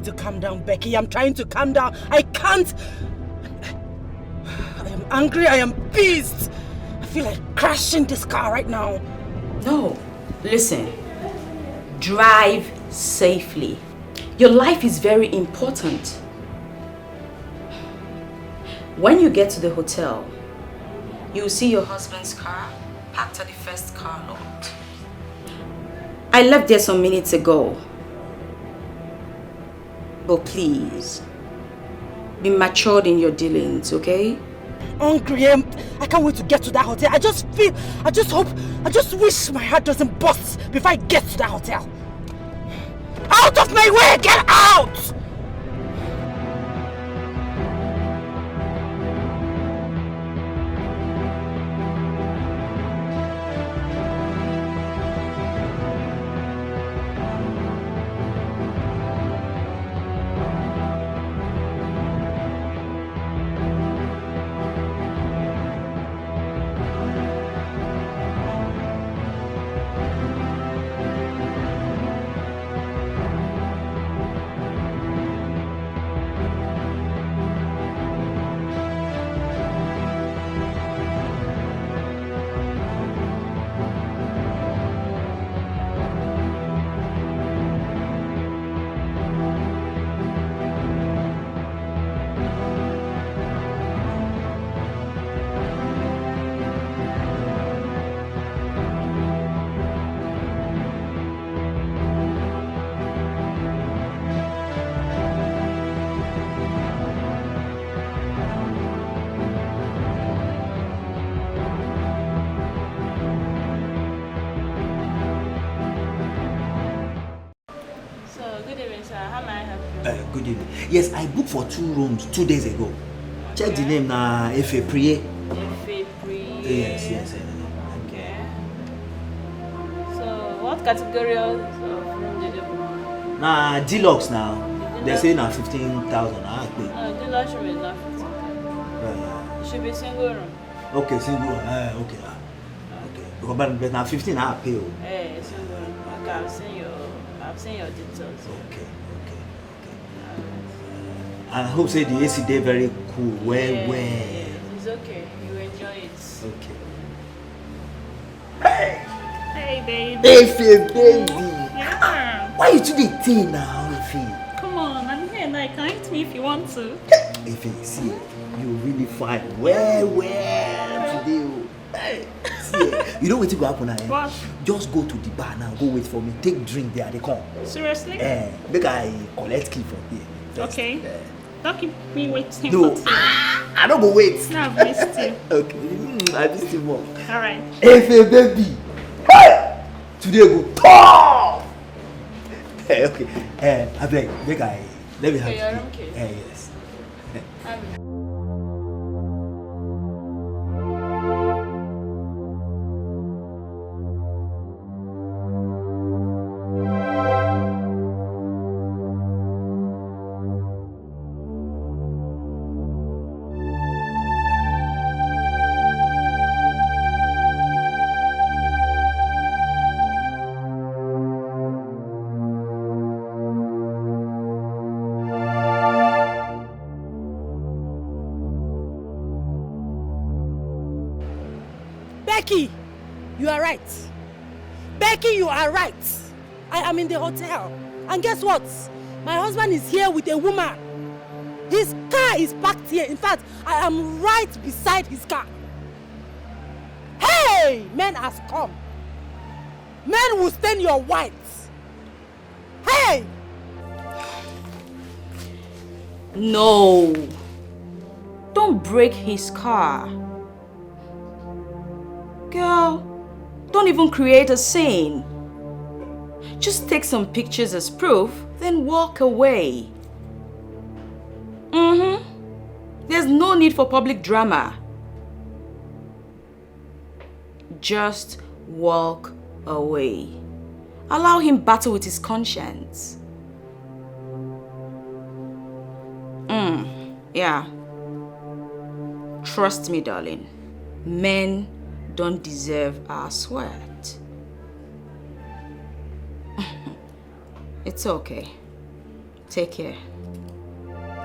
trying to calm down, Becky. I'm trying to calm down. I can't. I am angry. I am pissed. I feel like crashing this car right now. No. Listen. Drive safely. Your life is very important. When you get to the hotel, you will see your husband's car parked at the first car lot. I left there some minutes ago. But please, be matured in your dealings, okay? Hungry. I can't wait to get to that hotel. I just wish my heart doesn't bust before I get to that hotel. Out of my way! Get out! Good evening. Yes, I booked for 2 rooms 2 days ago. Okay. Check the name now, F.A. Priye. F.A. Priye. Yes. Okay. So, what category of room did you book? Nah, deluxe now. They say now 15,000. Deluxe room is not 15,000. It should be single room. Okay, single room. Okay. But now 15 I pay. Single room. Okay, I've seen your details. Okay. I hope say the AC day very cool. Well. It's okay. You enjoy it. Okay. Hey, baby. Baby. Yeah. Why you today tea now, Ify? Come on, I'm here now. You can eat me if you want to. Ify, see, you really fine. Well today. Hey, see, you know what to go happen now? What? Just go to the bar now. Go wait for me. Take drink there. They come. Seriously? Make I collect key from here. Just, okay. Don't keep me waiting. No, I don't go wait. No, I've missed you. Okay, I missed you more. Alright. If baby, hey! Today go top. Okay. I beg, let me have your own case. Yes. Becky, you are right. Becky, you are right. I am in the hotel. And guess what? My husband is here with a woman. His car is parked here. In fact, I am right beside his car. Hey! Men has come. Men will stain your white. Hey! No. Don't break his car. Girl, don't even create a scene. Just take some pictures as proof, then walk away. There's no need for public drama. Just walk away. Allow him battle with his conscience. Yeah. Trust me, darling. Men don't deserve our sweat. It's okay. Take care.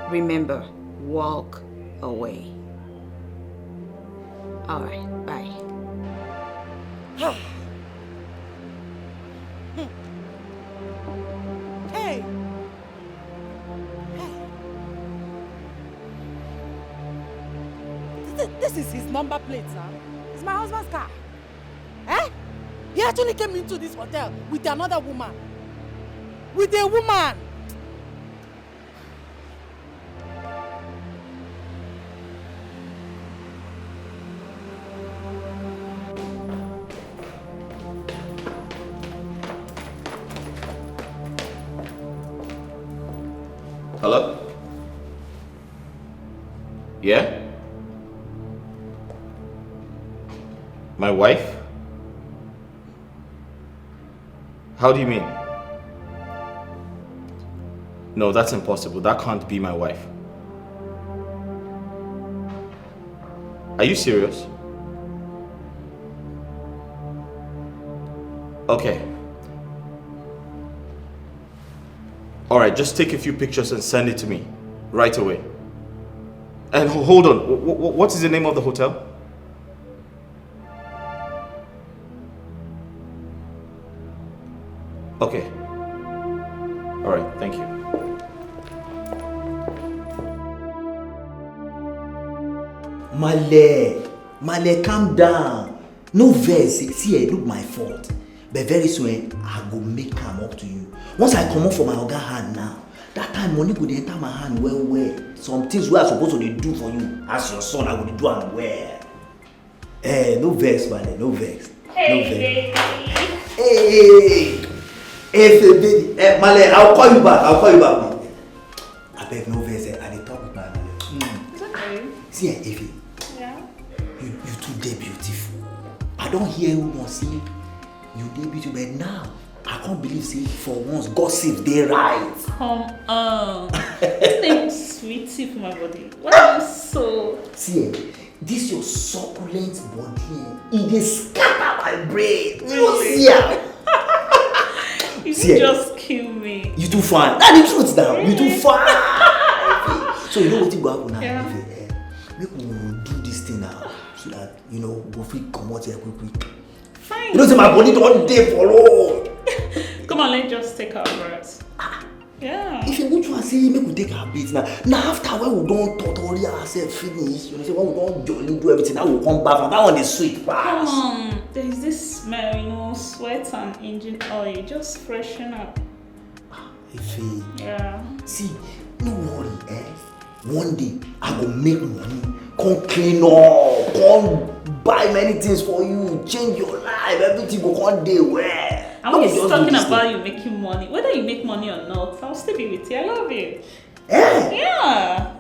Remember, walk away. All right, bye. Hey! This is his number plate now. It's my husband's car. Eh? He actually came into this hotel with another woman. With a woman! Hello? Yeah? My wife? How do you mean? No, that's impossible. That can't be my wife. Are you serious? Okay. Alright, just take a few pictures and send it to me right away. And hold on, what is the name of the hotel? Okay. Alright, thank you. Male, calm down. No verse. See, look my fault. But very soon, I go make come up to you. Once I come up for my organ hand now, that time money could enter my hand well. Some things we are supposed to do for you. As your son, I will do and well. No vex, man, no vex. Hey, baby. Hey, baby. Male, I'll call you back. I beg no vex. I dey talk with my Male. It's okay. See, Effie. Yeah. You too dey beautiful. I don't hear who won't see you. You dey beautiful, but now I can't believe say for once gossip dey right. Come on. This name sweetie for my body. What are you so? See, this your succulent body, it dey scatter my brain. Really? Yeah. You See, just kill me. you too fine. That the truth now. You too fine. So you know what go happen now? Yeah. Make we do this thing now, so that go fit comot here quick. Fine. You know say my body don dey for long. Come on, let's just take our breaths. Yeah. If you go to say make we take our beats now after when we don tutorial ourselves finish, say when we don jolly do everything, now we come back and that one is sweet pass. Come on, there is this smell, sweat and engine oil. Just freshen up. Ife, Yeah. see, no worry, one day I go make money, come clean up, come buy many things for you, change your life, everything go come dey well. I'm always talking about you making money. Whether you make money or not, I'll still be with you. I love you. Yeah.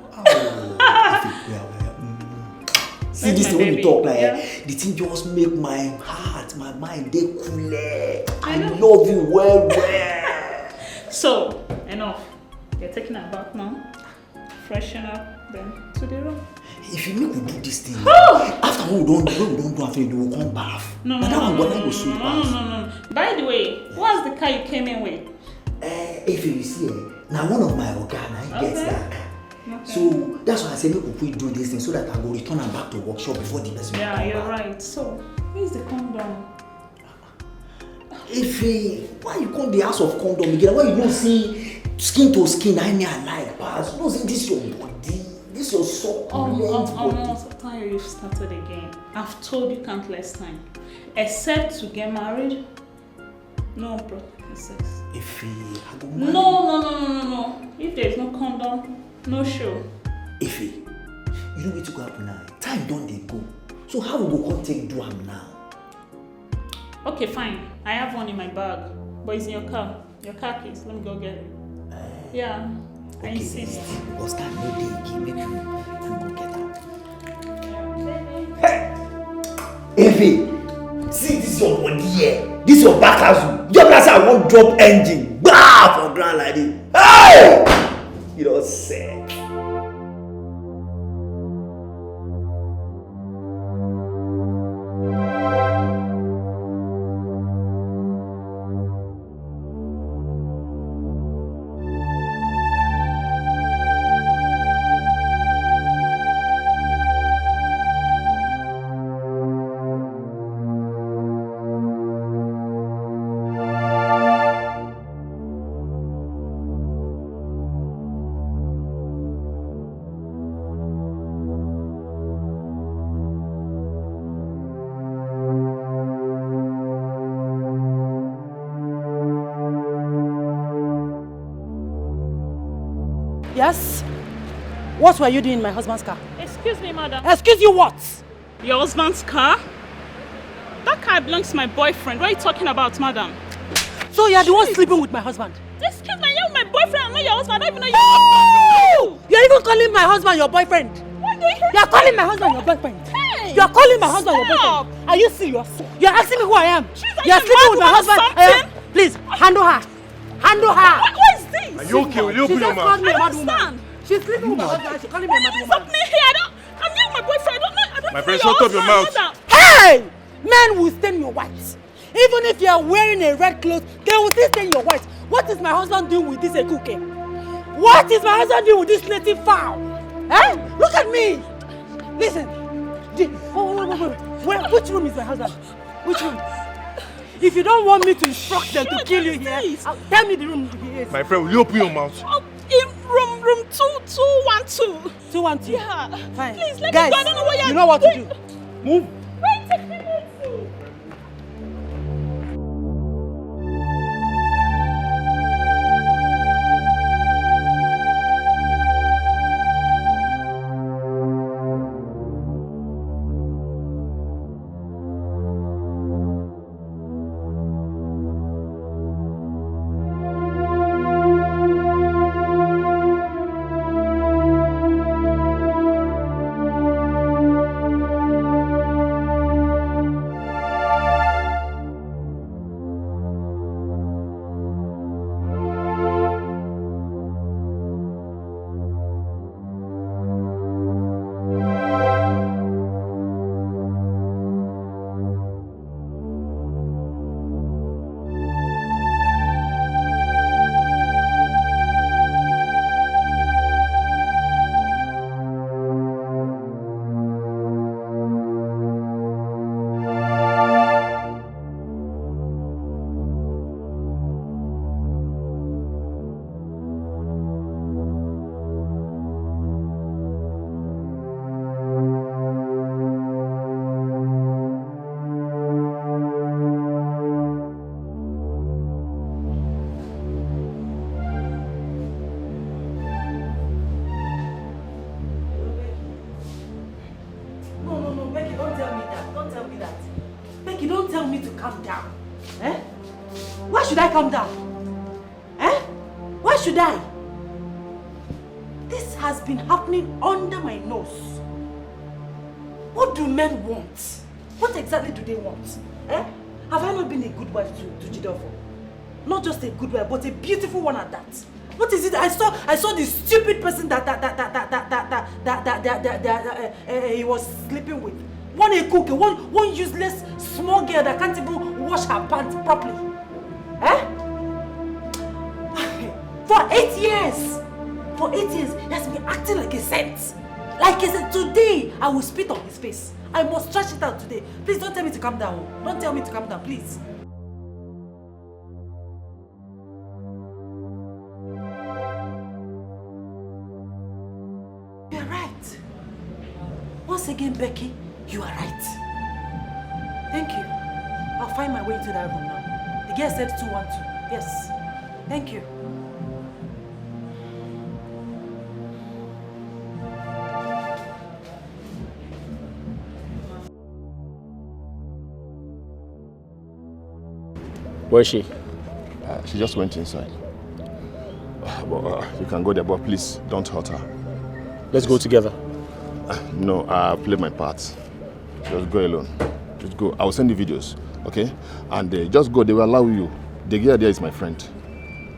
See this thing when you talk like Yeah. the thing just make my heart, my mind dey cool. I know. love you well. So, enough. You're taking a bath now. Freshen up, then to the room. If you make we do this thing, after when we don't do after we will come bath. No. Go sweet pass. No. By the way, what's the car you came in with? If you see, now one of my organ, I get that car. Okay. So that's why I say make we do this thing so that I go return am back to workshop before the person Yeah, come you're back. right. So, where's the condom? Why you come the house of condom again? Why you don't see skin to skin? I like pass. You don't see this your body, this your succulent body. I'm so tired you've started again. I've told you countless times. Except to get married, no practical sex. I go marry. No. If there's no condom, no show. You know where to go happen now. Time don't they go. So how we go come take do am now? Okay, fine. I have one in my bag, but it's in your car. Your car keys. Let me go get it. Yeah, I insist. Because time no day again, make you go get am. See this your body here. This your back house. Your last I won't drop engine. Bah for ground like this. Hey! You don't say. Yes? What were you doing in my husband's car? Excuse me, madam. Excuse you what? Your husband's car? That car belongs to my boyfriend. What are you talking about, madam? So you're the one sleeping with my husband? Excuse me, you're my boyfriend. I'm not your husband. I don't even know Oh! You're even calling my husband your boyfriend. What do you hear? You're calling my husband your boyfriend. Hey! You're calling my husband your Stop! boyfriend. Are you serious? You're asking me who I am. Jeez, You're sleeping with my husband. something? Please, handle her. Handle her. What is this? Are you okay? Will you open your mouth? Me a I mad don't woman. understand. She's sleeping with my husband and she's calling me a mad What is woman. happening here? I'm not my boyfriend. I don't My know friend, your shut up your husband, mouth. madam. Hey! Men will stain your white. Even if you are wearing a red cloth, they will still stain your white. What is my husband doing with this ekuke? What is my husband doing with this native fowl? Eh? Look at me! Listen. Wait. Which room is my husband? Which room? If you don't want me to instruct them to kill you here, tell me the room he is. My friend, will you open your mouth? In room 212. 212. Yeah. Fine. Please let Guys, me go. I don't know what you're you know what to do. Move. Wait, take me to. should I calm down? Eh? Why should I? This has been happening under my nose. What do men want? What exactly do they want? Eh? Have I not been a good wife to Jidofo? Not just a good wife, but a beautiful one at that. What is it? I saw this stupid person that he was sleeping with. One a cook, one useless small girl that can't even wash her pants properly. Eh? For 8 years. For 8 years, he has been acting like a saint. Like he said, today I will spit on his face. I must trash it out today. Please don't tell me to calm down. Don't tell me to calm down, please. You are right. Once again, Becky, you are right. Thank you. I'll find my way into that room now. The girl said 212. Yes. Thank you. Where is she? She just went inside. You can go there, but please don't hurt her. Let's go together. No, I'll play my part. Just go alone. Just go. I will send you videos, okay? And just go. They will allow you. The girl there is my friend.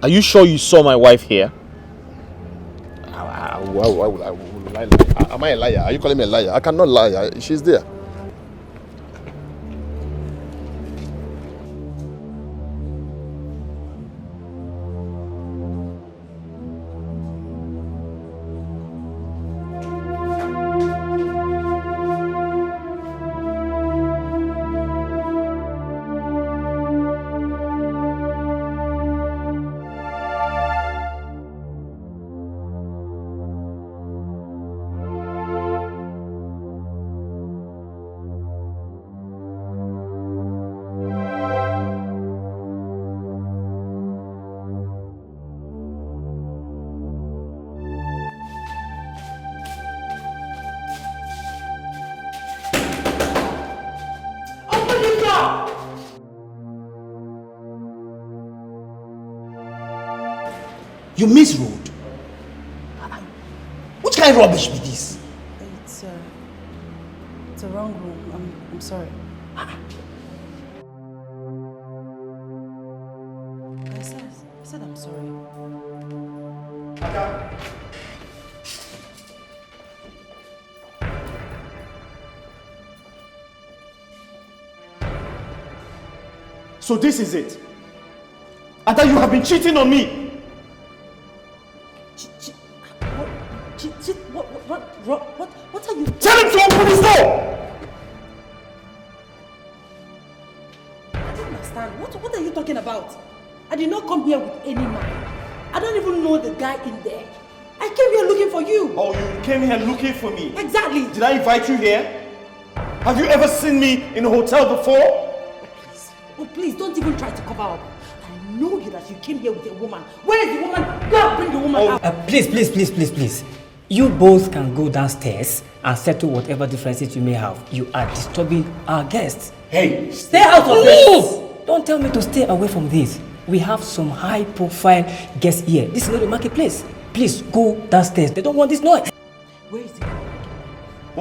Are you sure you saw my wife here? Why would I lie? Am I a liar? Are you calling me a liar? I cannot lie. She's there. You miss road? Which kind of rubbish be this? It's a wrong room. I'm sorry. I said I'm sorry. So this is it. And that you have been cheating on me. What are you... Tell him to open his door! I don't understand. What are you talking about? I did not come here with any man. I don't even know the guy in there. I came here looking for you. Oh, you came here looking for me? Exactly. Did I invite you here? Have you ever seen me in a hotel before? Please, don't even try to cover up. I know you that you came here with a woman. Where is the woman? Go bring the woman out. Please. You both can go downstairs and settle whatever differences you may have. You are disturbing our guests. Hey, Stay out of this! Don't tell me to stay away from this. We have some high-profile guests here. This is not a marketplace. Please go downstairs. They don't want this noise. Where is the woman?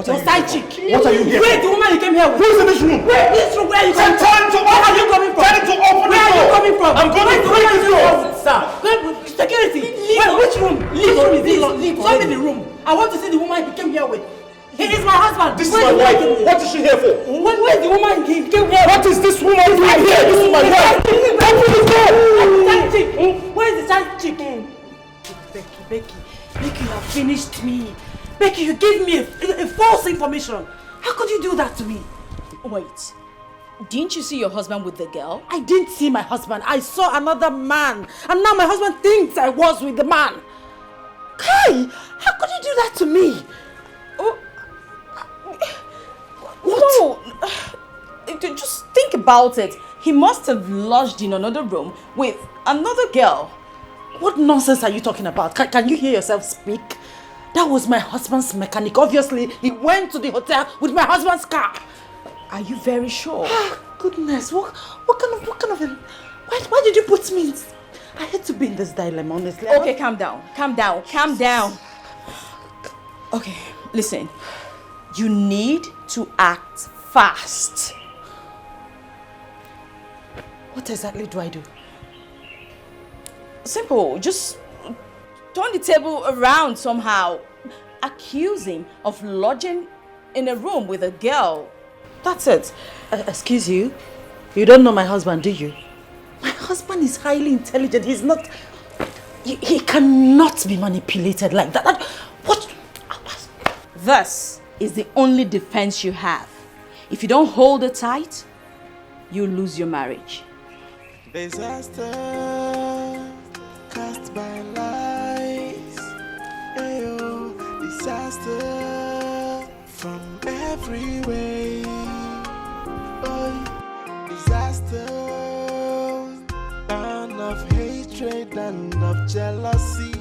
Your side chick. What are you here? Where is the woman you came here with? Who's in this room? Where are you coming from? Tell him to open. Where are you coming from? Tell him to open Where are you coming from? I'm going to break this door. Sir, security. Which room? Which room is this? Show me the room. I want to see the woman he came here with. He is my husband. This is my wife. What is she here for? Where is the woman he came here with? What is this woman doing here? This is my wife. Open the door. Side chick. Where is the side chick? Becky, you have finished me. Becky, you gave me a false information. How could you do that to me? Wait. Didn't you see your husband with the girl? I didn't see my husband. I saw another man. And now my husband thinks I was with the man. Kai, how could you do that to me? What? No. Just think about it. He must have lodged in another room with another girl. What nonsense are you talking about? Can you hear yourself speak? That was my husband's mechanic. Obviously, he went to the hotel with my husband's car. Are you very sure? Goodness, what kind of why did you put me in? I hate to be in this dilemma, honestly. Okay, calm down. Okay, listen. You need to act fast. What exactly do I do? Simple. Just turn the table around somehow. Accuse him of lodging in a room with a girl. That's it. Excuse you? You don't know my husband, do you? My husband is highly intelligent. He's not... He cannot be manipulated like that. What? This is the only defense you have. If you don't hold it tight, you lose your marriage. Disaster cast by lies. Ayo, disaster from every way. Oh, disaster, and of hatred and of jealousy.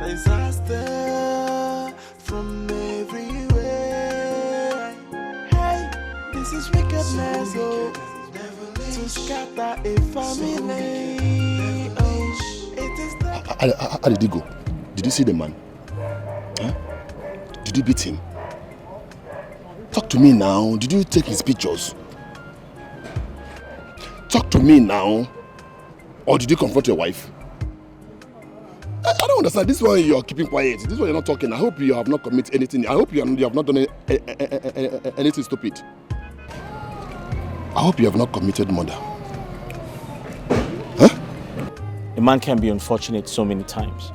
Disaster from every way. Hey, this is wickedness, oh, to scatter a family. Oh, it is the... How did he go? Did you see the man? Huh? Did you beat him? Talk to me now. Did you take his pictures? Talk to me now. Or did you confront your wife? I don't understand. This one you're keeping quiet. This one you're not talking. I hope you have not committed anything. I hope you have not done anything stupid. I hope you have not committed murder. Huh? A man can be unfortunate so many times.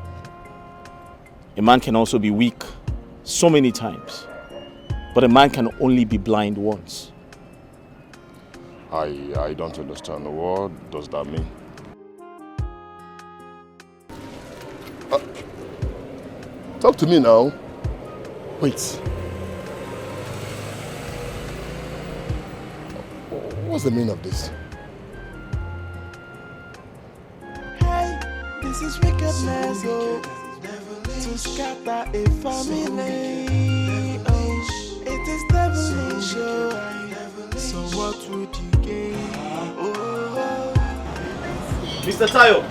A man can also be weak so many times. But a man can only be blind once. I don't understand. What does that mean? Talk to me now. Wait. What's the meaning of this? Hey, this is wickedness, oh, to scatter a family. Oh, it is devilish, oh, so what would you gain? Oh, Mr. Tayo,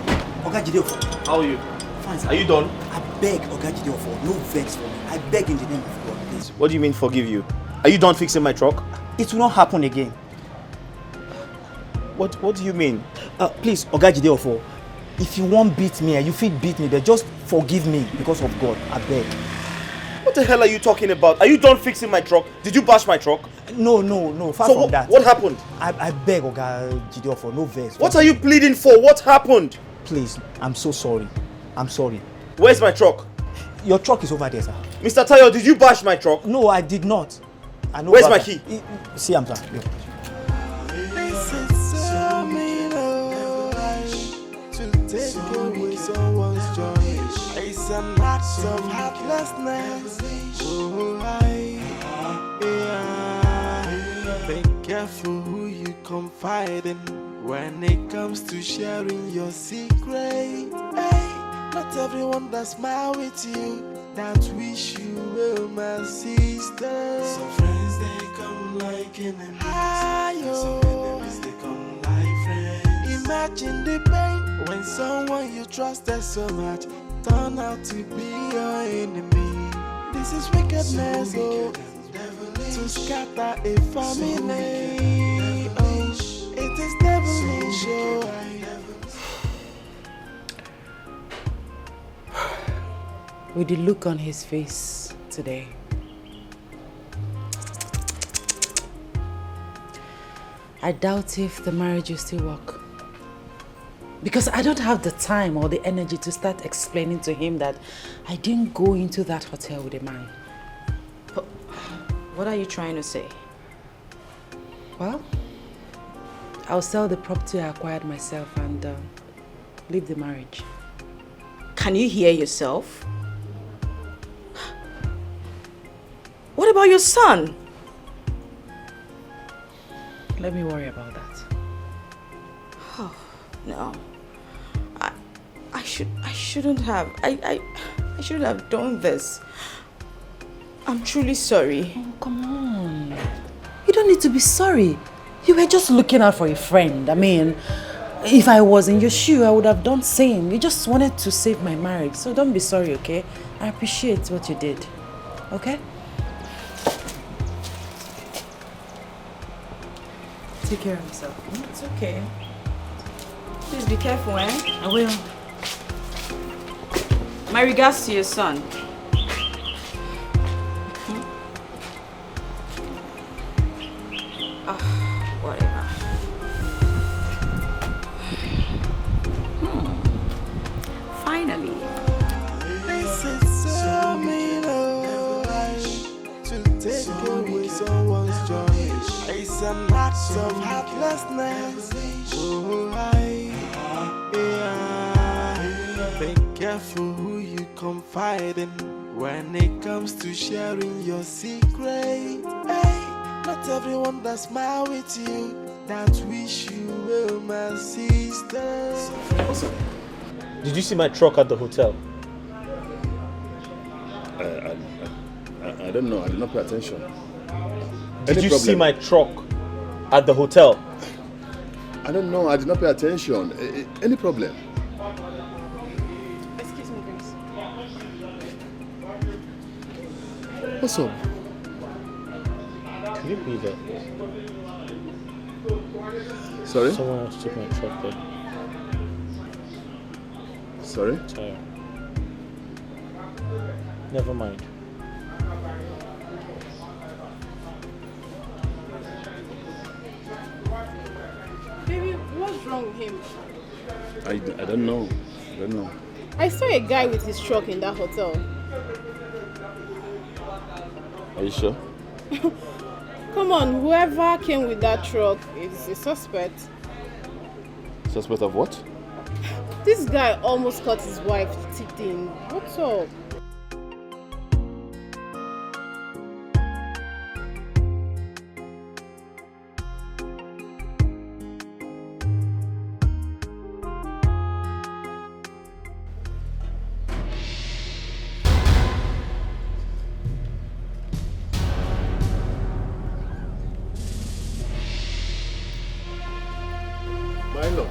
Okay, Jide. how are you? Fine, sir. Are you done? I beg Oga Jideofor, no vex for me. I beg in the name of God, please. What do you mean forgive you? Are you done fixing my truck? It will not happen again. What do you mean? Please, Oga Jideofor, if you won't beat me, you feel beat me, but just forgive me because of God. I beg. What the hell are you talking about? Are you done fixing my truck? Did you bash my truck? No, far from that. What happened? I beg Oga Jideofor, no vex. What are you pleading for? What happened? Please, I'm so sorry. I'm sorry. Where's my truck? Your truck is over there, sir. Mr. Tayo, did you bash my truck? No, I did not. I know. Where's my key? See, I'm sorry. Take away someone's joy. It's an act of heartlessness. Be careful who you confide in when it comes to sharing your secret. Not everyone that smile with you that wish you well, my sister. Some friends they come like enemies. Some enemies they come like friends. Imagine the pain when someone you trusted so much turn out to be your enemy. This is wickedness, to scatter a family. It is devilish, With the look on his face today, I doubt if the marriage will still work. Because I don't have the time or the energy to start explaining to him that I didn't go into that hotel with a man. But what are you trying to say? Well, I'll sell the property I acquired myself and leave the marriage. Can you hear yourself? What about your son? Let me worry about that. Oh, no. I shouldn't have. I shouldn't have done this. I'm truly sorry. Oh, come on. You don't need to be sorry. You were just looking out for a friend. I mean, if I was in your shoe, I would have done the same. You just wanted to save my marriage. So don't be sorry, okay? I appreciate what you did. Okay? Take care of yourself. It's okay. Please be careful, eh? I will. My regards to your son. Whatever. Finally. This is so mean, to take away someone's joy. It's an act of heartlessness. Be careful who you confide in when it comes to sharing your secret. Not everyone that smile with you that wish you well, my sister. Did you see my truck at the hotel? I don't know. I did not pay attention. Did you see my truck at the hotel? I don't know. I did not pay attention. Any problem? Excuse me, Grace. What's up? Can you believe it? Sorry? Someone else took my truck there. Sorry? Tire. Never mind. Baby, what's wrong with him? I don't know. I don't know. I saw a guy with his truck in that hotel. Are you sure? Come on, whoever came with that truck is a suspect. Suspect of what? This guy almost caught his wife cheating. What's up? My love.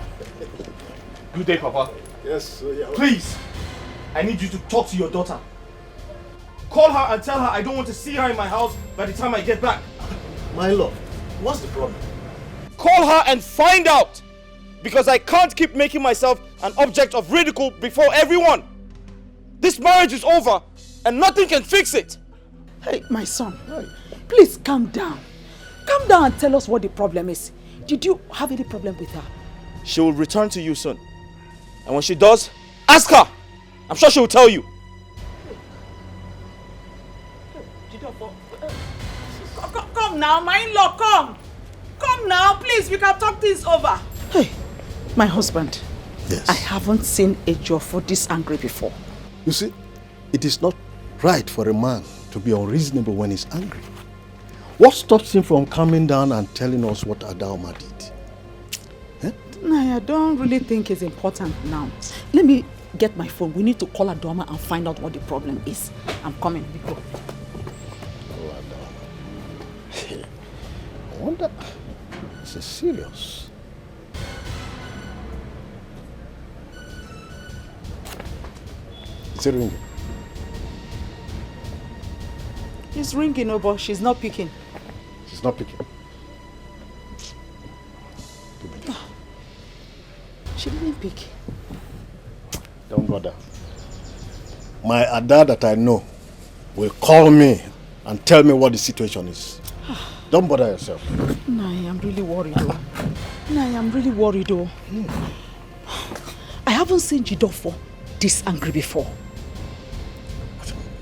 Good day, Papa. Yes, yeah. Please, I need you to talk to your daughter. Call her and tell her I don't want to see her in my house by the time I get back. My love, what's the problem? Call her and find out! Because I can't keep making myself an object of ridicule before everyone. This marriage is over and nothing can fix it. Hey, my son, please calm down. Calm down and tell us what the problem is. Did you have any problem with her? She will return to you soon. And when she does, ask her! I'm sure she will tell you. Come now, my in-law, come. Come now, please, we can talk this over. Hey, my husband. Yes. I haven't seen a Jofo this angry before. You see, it is not right for a man to be unreasonable when he's angry. What stops him from calming down and telling us what Adaoma did? I don't really think it's important now. Let me get my phone. We need to call Adaoma and find out what the problem is. I'm coming. We go. I wonder, this is serious. Is it ringing? It's ringing, but she's not picking. She's not picking. She didn't pick. Don't bother. My Ada that I know will call me and tell me what the situation is. Don't bother yourself. No, I'm really worried though. I haven't seen Jidofo this angry before.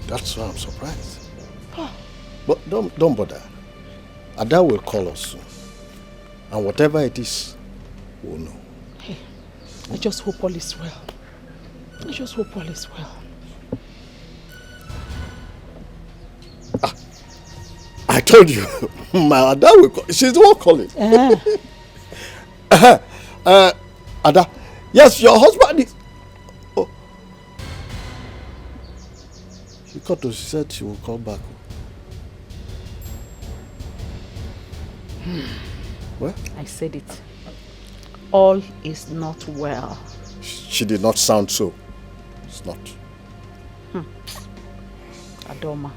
That's why I'm surprised. But don't bother. Ada will call us soon. And whatever it is, we'll know. Hey, I just hope all is well. I told you, my Ada will call. She's the one calling. Ada, yes, your husband is... Oh. She said she will call back. Well? I said it. All is not well. She did not sound so. It's not. Adaoma.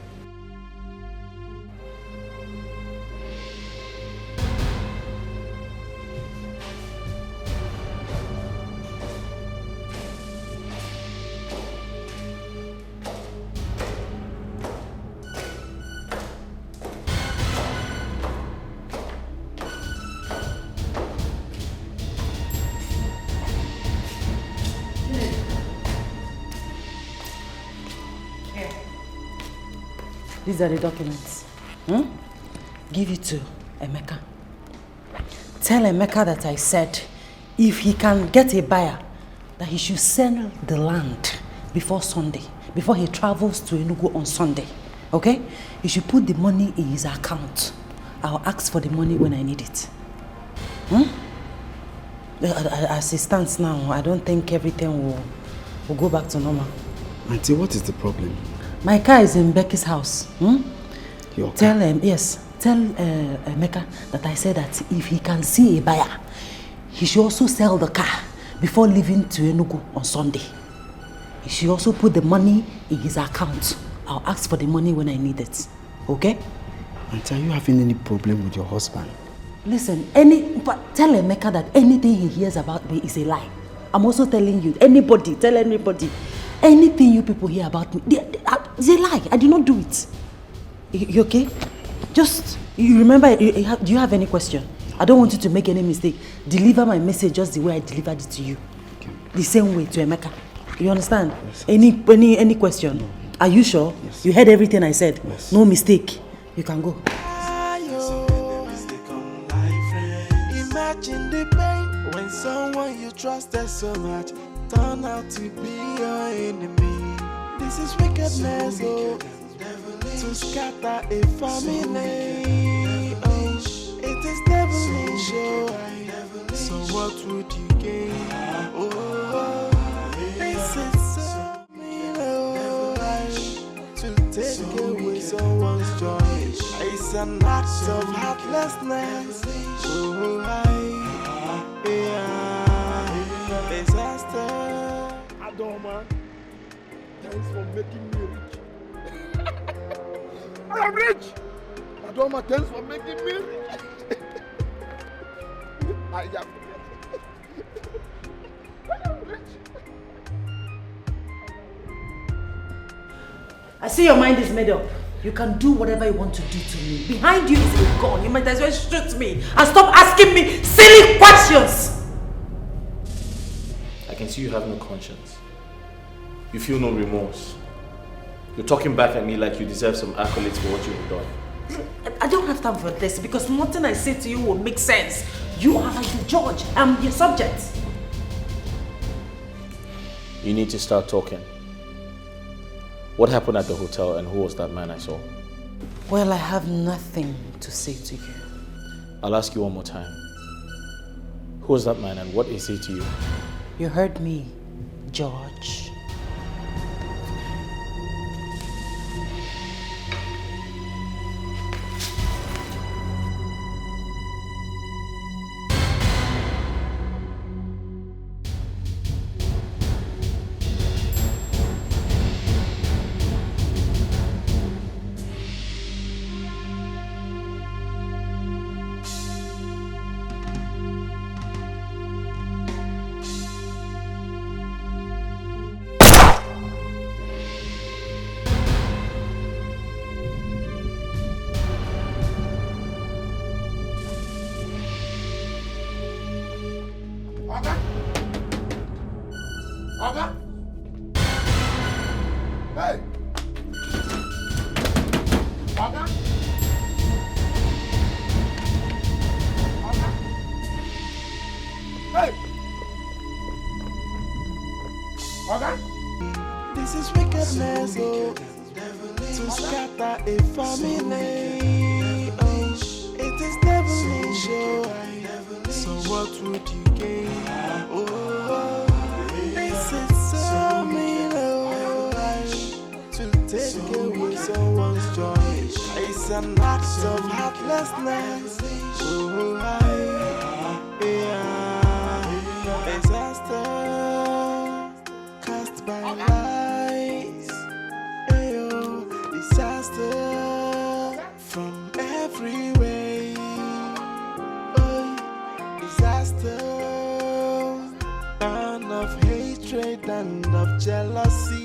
These are the documents. Give it to Emeka. Tell Emeka that I said if he can get a buyer, that he should sell the land before Sunday, before he travels to Enugu on Sunday. Okay? He should put the money in his account. I'll ask for the money when I need it. As it stands now, I don't think everything will go back to normal. Auntie, what is the problem? My car is in Becky's house. Your car? Tell Emeka that I said that if he can see a buyer, he should also sell the car before leaving to Enugu on Sunday. He should also put the money in his account. I'll ask for the money when I need it. Okay? Auntie, are you having any problem with your husband? Listen, tell Emeka that anything he hears about me is a lie. I'm also telling you, tell anybody. Anything you people hear about me, it's a lie. I did not do it. You okay? Just, you remember, do you have any question? I don't want you to make any mistake. Deliver my message just the way I delivered it to you. Okay. The same way to Emeka. You understand? Yes. Any question? No. Are you sure? Yes. You heard everything I said? Yes. No mistake. You can go. Imagine the pain when someone you trusted so much turn out to be your enemy. This is wickedness, to scatter a family. Oh, it is devilish, so what would you gain? Oh, this is so mean, to take away someone's joy. It's an act of heartlessness. Oh, disaster. Adaoma, thanks for making me rich. I am rich! Adoma, thanks for making me rich. I am rich. I see your mind is made up. You can do whatever you want to do to me. Behind you is a gun. You might as well shoot me and stop asking me silly questions. I can see you have no conscience. You feel no remorse. You're talking back at me like you deserve some accolades for what you have done. I don't have time for this because nothing I say to you will make sense. You are like the judge. I'm your subject. You need to start talking. What happened at the hotel and who was that man I saw? Well, I have nothing to say to you. I'll ask you one more time. Who was that man and what is he to you? You heard me, George. This is wickedness, oh, to scatter a family. Oh, it is devilish, oh. So what would you gain? Oh, this is so mean, oh, to take away someone's joy. It's an act of heartlessness. Oh, yeah, disaster cast by lies. Ayo, disaster from every way. Oh, disaster, and of hatred and of jealousy.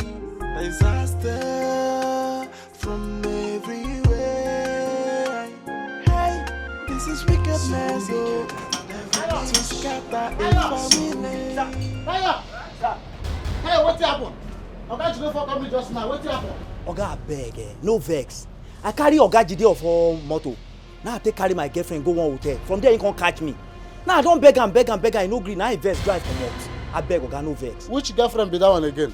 Disaster from every way. Hey, this is wickedness, oh, to scatter a family. Hey, what happened? Oga Jide for coming just now. What happened? Oga, abeg, no vex. I carry Oga Jide for motor. Now I take carry my girlfriend go one hotel. From there he can't catch me. Now I don't beg and he no gree. Now I vex drive from out. I beg Oga, no vex. Which girlfriend be that one again?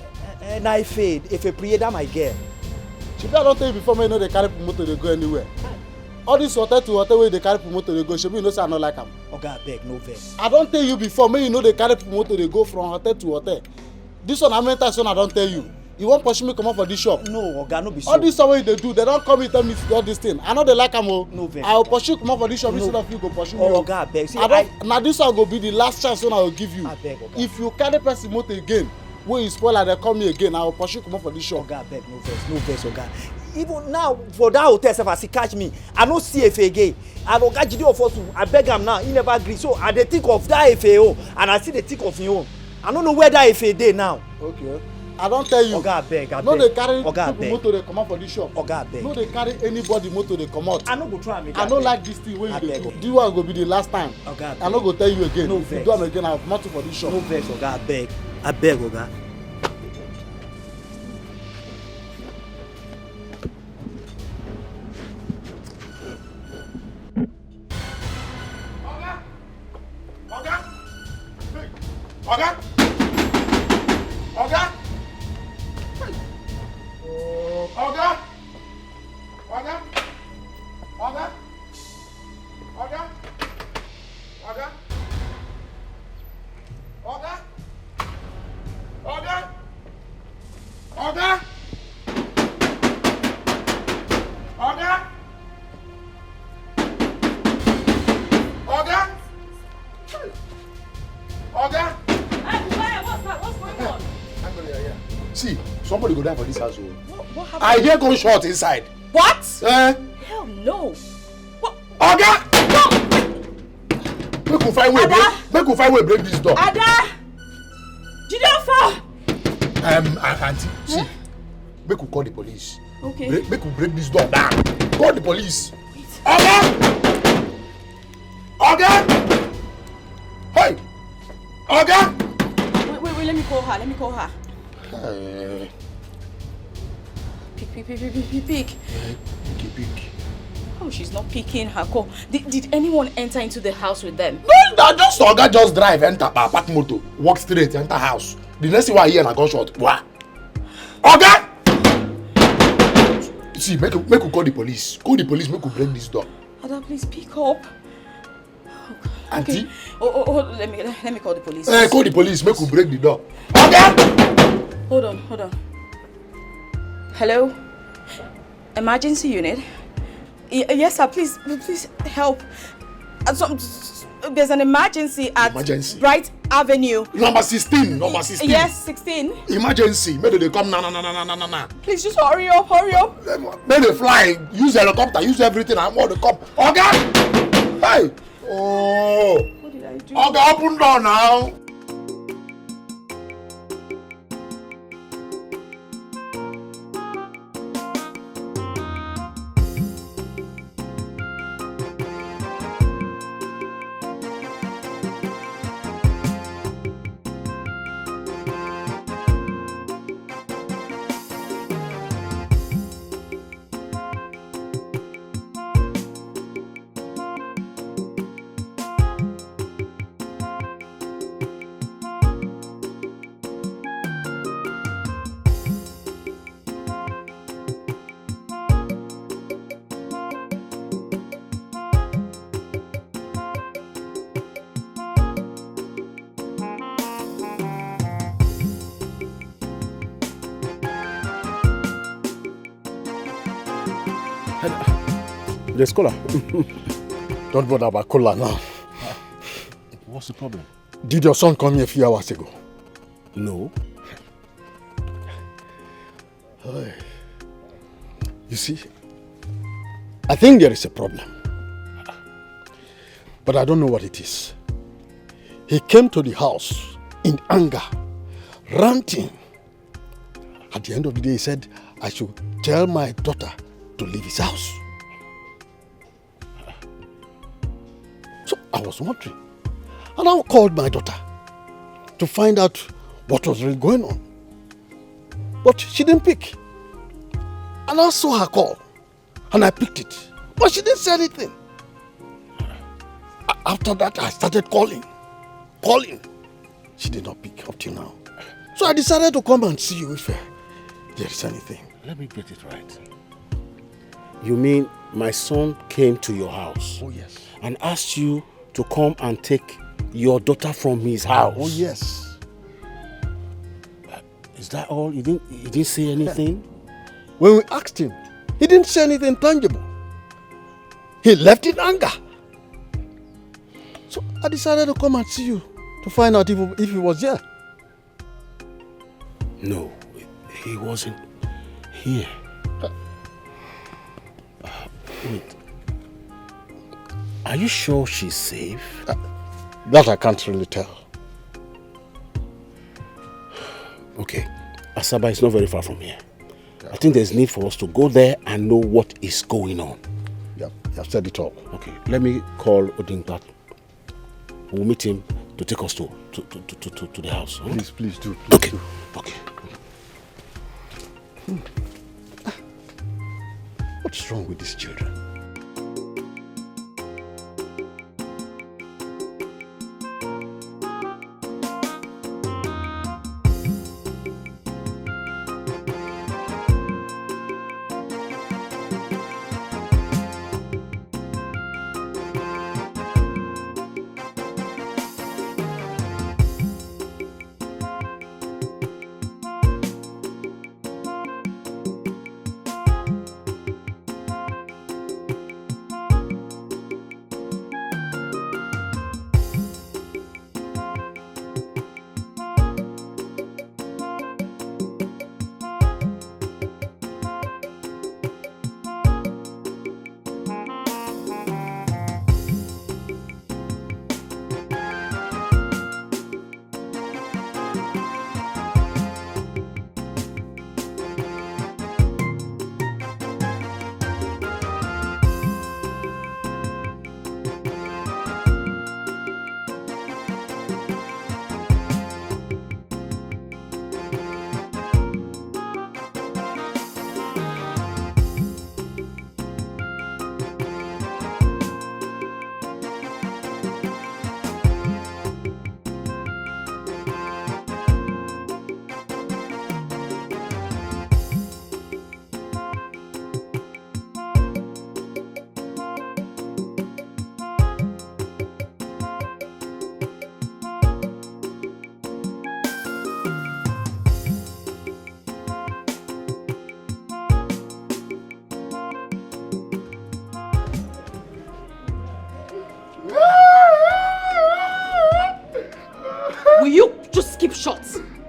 Now I fade. If I pray that my girl. She better don't tell you before me you know they carry motor they go anywhere. All this hotel to hotel where they carry motor they go. She be you know say I not like am. Oga, abeg, no vex. I don't tell you before me you know they carry motor they go from hotel to hotel. This one how many times I don't tell you. You won't push me come out for this shop. No, Oga, no be so. All this way they do, they don't come and tell me to do all this thing. I know they like am o. No vex. I will pursue come out for this shop No. instead of you go pursue me. Oh, Oga, abeg. See, I don't. Now this one go be the last chance one I will give you. Abeg, Oga. If you carry person motor again, when you spoil and they call me again, I will pursue come out for this shop. Oga, abeg, no vex, Oga. Even now for that hotel sef as he catch me, I no see Efe again. And Oga Jide of us, I beg am now, he never agree. So I dey think of that Efe own, and I still dey think of him own. I no know where that Efe dey now. Okay. I don't tell you. Oga, abeg. No dey carry Oga, people abeg. motor they come out for this shop. Oga, abeg. No dey carry anybody motor they come out. I no go try am again. I no like this thing wey you dey Abeg. do. This one go be the last time. Oga, abeg. I no go tell you again. No If you vex. do am again, I will come out for this shop. No vex, Oga, abeg. Abeg, Oga. Oga! Oga! Oga! Oga! Oga! Oga! Oga! Oga! Oga! See, somebody go die for this house. What happened? I hear gunshot inside. What? Hell no. What? Oga! No! Make we find way break this door. Ada! Jideofor! Auntie, see, make we call the police. Okay. Make we break this door down. Call the police. Oga! Oga! Hey! Oga! Wait, let me call her. Pick. Oh, she's not picking her call. Did anyone enter into the house with them? No, just Oga just drive, enter park motor, walk straight, enter house. The next thing I hear na gunshot. Wah! Oga! See, make we call the police. Call the police, make we break this door. Ada, please pick up. Auntie? Okay. Oh, let me call the police. Call the police, make we break the door. Oga! Hold on. Hello? Emergency unit? Yes, sir. Please help. There's an emergency at Bright Avenue. Number 16. Yes, 16. Emergency. Maybe they come now. Please just hurry up. Maybe they fly. Use helicopter. Use everything. I'm going to come. Okay. Hey. Oh. What did I do? Okay, open door now. There's cola. Don't bother about cola now. What's the problem? Did your son come here a few hours ago? No. You see, I think there is a problem. But I don't know what it is. He came to the house in anger, ranting. At the end of the day, he said, I should tell my daughter to leave his house. So I was wondering. And I called my daughter to find out what was really going on. But she didn't pick. And I saw her call. And I picked it. But she didn't say anything. After that, I started calling. She did not pick up till now. So I decided to come and see you if there is anything. Let me get it right. You mean my son came to your house? Oh, yes. And asked you to come and take your daughter from his house? Oh, yes. Is that all? He didn't say anything? When we asked him, he didn't say anything tangible. He left in anger. So I decided to come and see you to find out if he was here. No, he wasn't here. Wait. Are you sure she's safe? That I can't really tell. Okay. Asaba is not very far from here. Yeah. I think there's need for us to go there and know what is going on. Yeah, you have said it all. Okay, let me call Odingbat. We'll meet him to take us to the house. Huh? Please do. Okay. What's wrong with these children?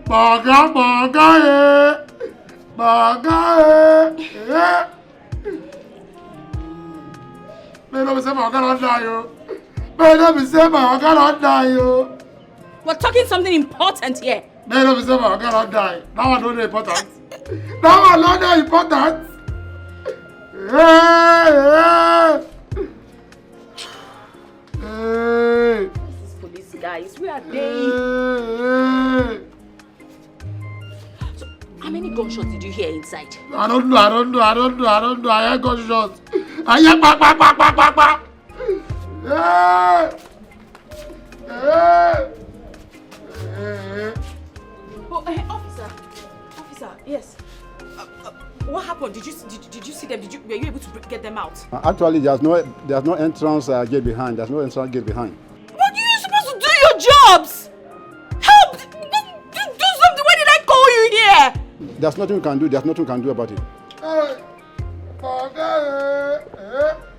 Baga, baga, baga, May not be say my God die, yo. May not be say my God die, yo. We're talking something important here. May not be say my God die. That one not important. That one not important. Hey. These police guys, where are they? So, how many gunshots did you hear inside? I don't know. I hear gunshots. I hear bang, bang, bang, bang, bang, bang. Oh, officer, yes. What happened? Did you see them? Were you able to get them out? Actually, there's no entrance gate behind. There's no entrance gate behind. But you're supposed to do your jobs. Help! Do something. Why did I call you here? There's nothing we can do. There's nothing we can do about it. I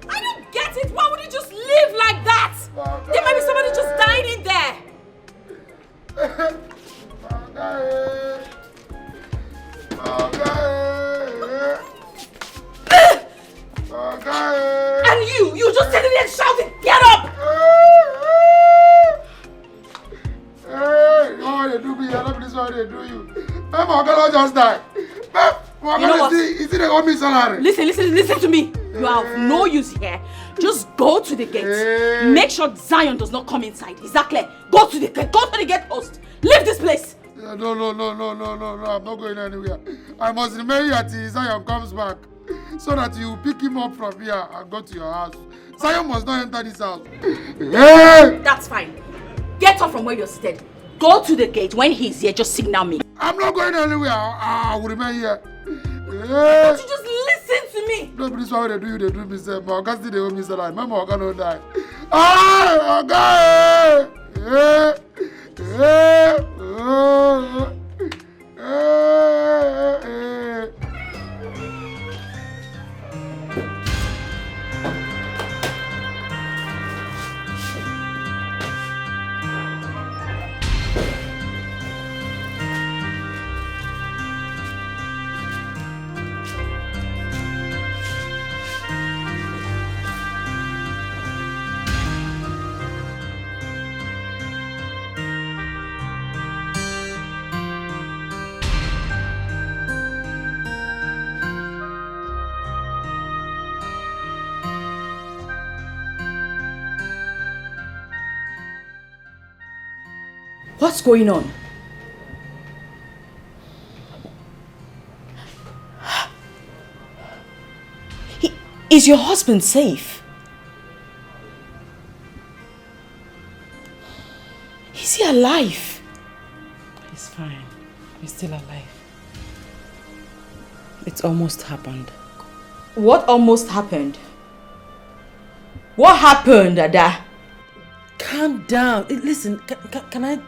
don't get it. Why would you just leave like that? There might be somebody just dying in there. And you just sitting there shouting, get up! Hey, oh, they do me. I don't believe what they do you. My God just died. You know what? Is it a me salary? Listen to me. You are of no use here. Just go to the gate. Make sure Zion does not come inside. Is that clear? Go to the gate post. Leave this place. No. I'm not going anywhere. I must remain here till Zion comes back. So that you pick him up from here and go to your house. Zion must not enter this house. Hey! That's fine. Get up from where you're seated. Go to the gate. When he's here, just signal me. I'm not going anywhere. I will remain here. Don't you just listen to me? No, but this is what they do me, sir. My God still they owe me salary. My God don't die. Ah, God! What's going on? Is your husband safe? Is he alive? He's fine. He's still alive. It's almost happened. What almost happened? What happened, Ada? Calm down. Listen, can I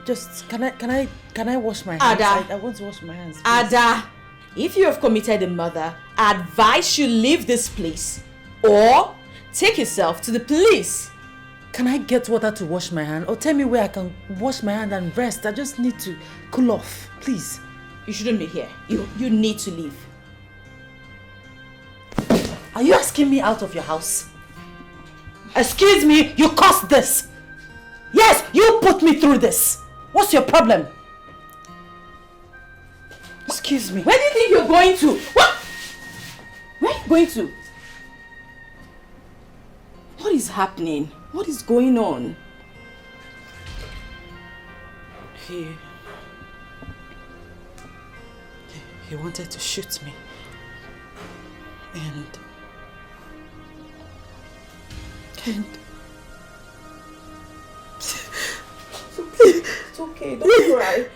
wash my hands? Ada. I want to wash my hands. Please. Ada, if you have committed a murder, I advise you leave this place or take yourself to the police. Can I get water to wash my hand? Or tell me where I can wash my hand and rest. I just need to cool off, please. You shouldn't be here. You need to leave. Are you asking me out of your house? Excuse me, you caused this. Yes, you put me through this. What's your problem? Excuse me. Where do you think you're going to? What? Where are you going to? What is happening? What is going on? He wanted to shoot me. And it's okay, don't cry.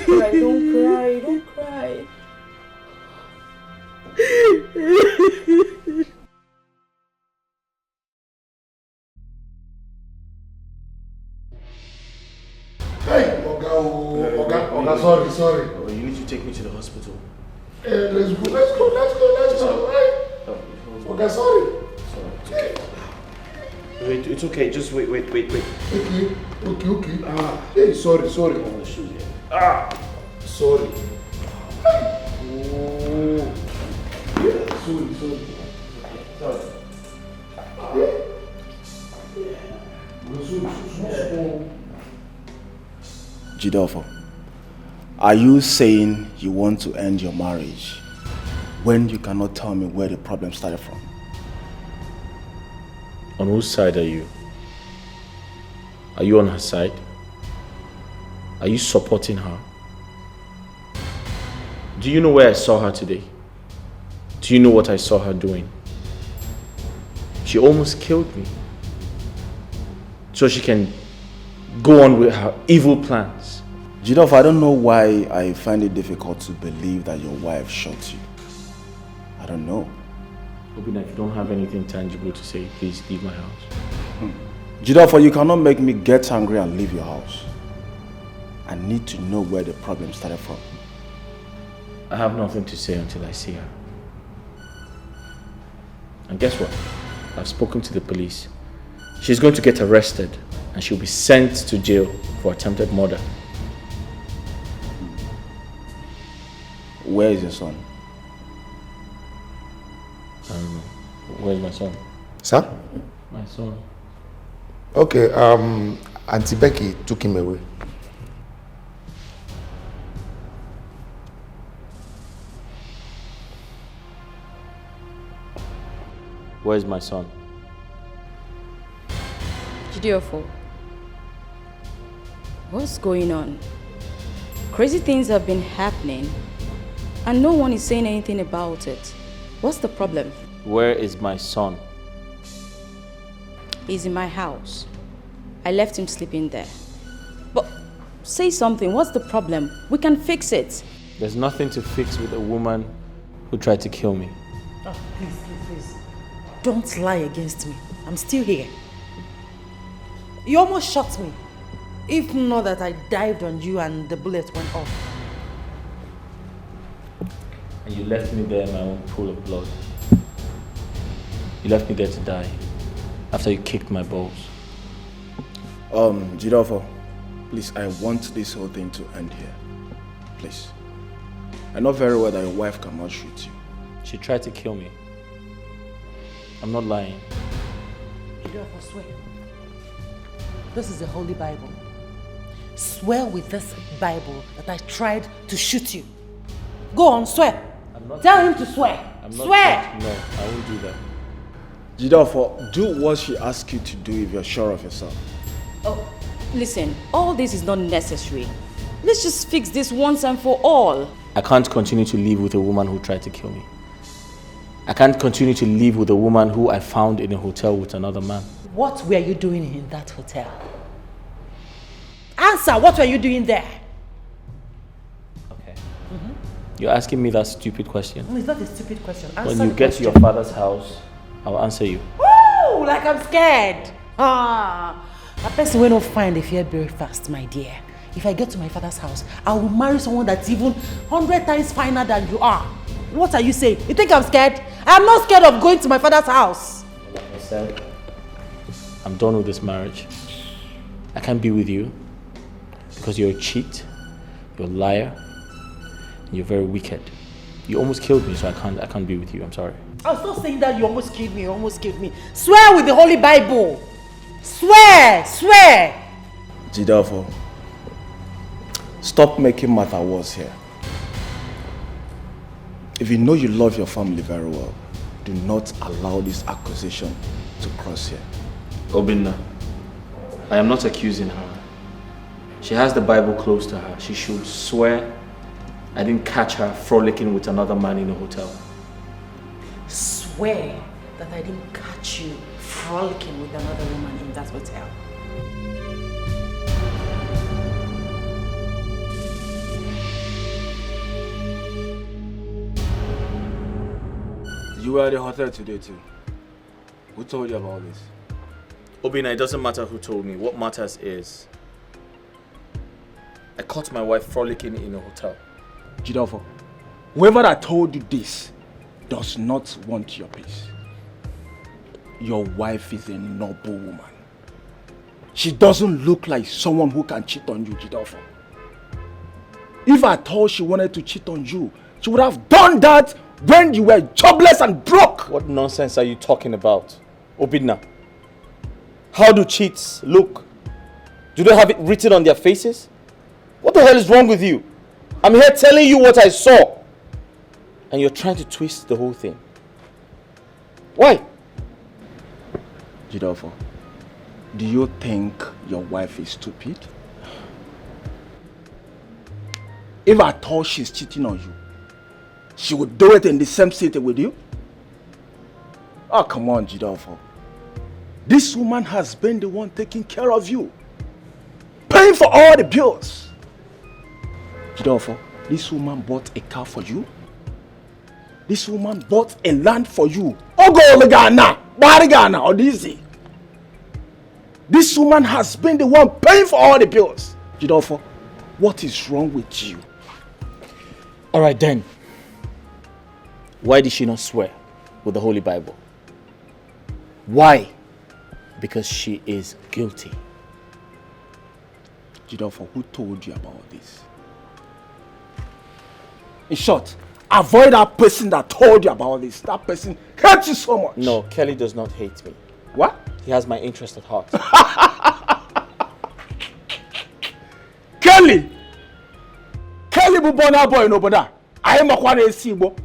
Don't cry. Hey, Oga, sorry. Oh, you need to take me to the hospital. Let's go. Hey. Oga, sorry. It's okay. Wait, it's okay. Just wait. Okay. Hey, sorry. Oh, the shoes here. Sorry. Oh. Sorry. Jidolfo, are you saying you want to end your marriage when you cannot tell me where the problem started from? On whose side are you? Are you on her side? Are you supporting her? Do you know where I saw her today? Do you know what I saw her doing? She almost killed me. So she can go on with her evil plans. Jidolfo, I don't know why I find it difficult to believe that your wife shot you. I don't know. Obina, if you don't have anything tangible to say, please leave my house. Jidolfo, you cannot make me get angry and leave your house. I need to know where the problem started from. I have nothing to say until I see her. And guess what? I've spoken to the police. She's going to get arrested and she'll be sent to jail for attempted murder. Where is your son? I don't know. Where's my son? Sir? My son. Okay, Auntie Becky took him away. Where's my son? Jidolfo, what's going on? Crazy things have been happening and no one is saying anything about it. What's the problem? Where is my son? He's in my house. I left him sleeping there. But say something, what's the problem? We can fix it. There's nothing to fix with a woman who tried to kill me. Oh, please. Don't lie against me. I'm still here. You almost shot me. If not that I dived on you and the bullet went off. And you left me there in my own pool of blood. You left me there to die after you kicked my balls. Jidolfo, please, I want this whole thing to end here. Please. I know very well that your wife cannot shoot you. She tried to kill me. I'm not lying. Jidolfo, swear. This is the Holy Bible. Swear with this Bible that I tried to shoot you. Go on, swear. Tell him to swear. Swear! No, I won't do that. Jidolfo, do what she asks you to do if you're sure of yourself. Oh, listen, all this is not necessary. Let's just fix this once and for all. I can't continue to live with a woman who tried to kill me. I can't continue to live with a woman who I found in a hotel with another man. What were you doing in that hotel? Answer, what were you doing there? Okay. You're asking me that stupid question. No, it's not a stupid question. Answer When you get to your father's house, I'll answer you. Woo! Like I'm scared. A person will not find a fear very fast, my dear. If I get to my father's house, I will marry someone that's even 100 times finer than you are. What are you saying? You think I'm scared? I'm not scared of going to my father's house. Like I said, I'm done with this marriage. I can't be with you because you're a cheat, you're a liar, and you're very wicked. You almost killed me, so I can't be with you. I'm sorry. I was not saying that you almost killed me. Swear with the Holy Bible. Swear. Jidolfo, stop making matter worse here. If you know you love your family very well, do not allow this accusation to cross here. Obinna, I am not accusing her. She has the Bible close to her. She should swear I didn't catch her frolicking with another man in a hotel. Swear that I didn't catch you frolicking with another woman in that hotel. You were at the hotel today too. Who told you about this? Obinna, it doesn't matter who told me. What matters is I caught my wife frolicking in a hotel. Jidolfo, whoever that told you this does not want your peace. Your wife is a noble woman. She doesn't look like someone who can cheat on you, Jidolfo. If I thought she wanted to cheat on you, she would have done that when you were jobless and broke. What nonsense are you talking about, Obidna? How do cheats look? Do they have it written on their faces? What the hell is wrong with you? I'm here telling you what I saw. And you're trying to twist the whole thing. Why? Jidofo, do you think your wife is stupid? If I thought she's cheating on you, she would do it in the same city with you? Oh, come on, Jidofo. This woman has been the one taking care of you, paying for all the bills. Jidofo, this woman bought a car for you. This woman bought a land for you. Ogolagana, Barigana, or Dizzy. This woman has been the one paying for all the bills. Jidofo, what is wrong with you? Alright then. Why did she not swear with the Holy Bible? Why? Because she is guilty. Jidofo, who told you about this? In short, avoid that person that told you about this. That person hates you so much. No, Kelly does not hate me. What? He has my interest at heart. Kelly! Kelly Bubona boy no boda. I am a Kwane Sibo.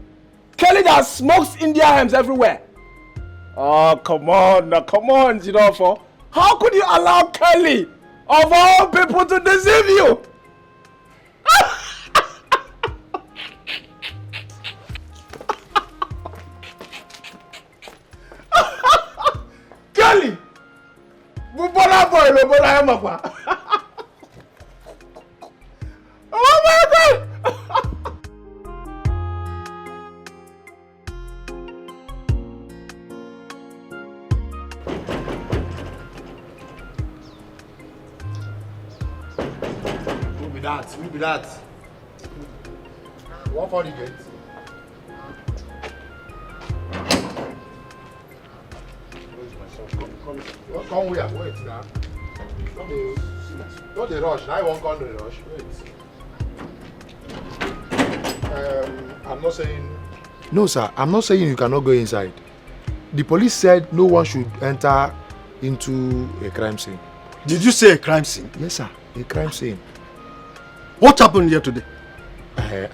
Kelly that smokes India hams everywhere. Oh, come on, Jidofo. How could you allow Kelly, of all people, to deceive you? Kelly! Bubona boy no boda I am a Kwane. Oh my God! Who be that? What for the gate? Come here, wait now. Don't dey rush. Now you won't come to the rush. Wait. I'm not saying. No, sir. I'm not saying you cannot go inside. The police said no one should enter into a crime scene. Did you say a crime scene? Yes, sir. A crime scene. What happened here today?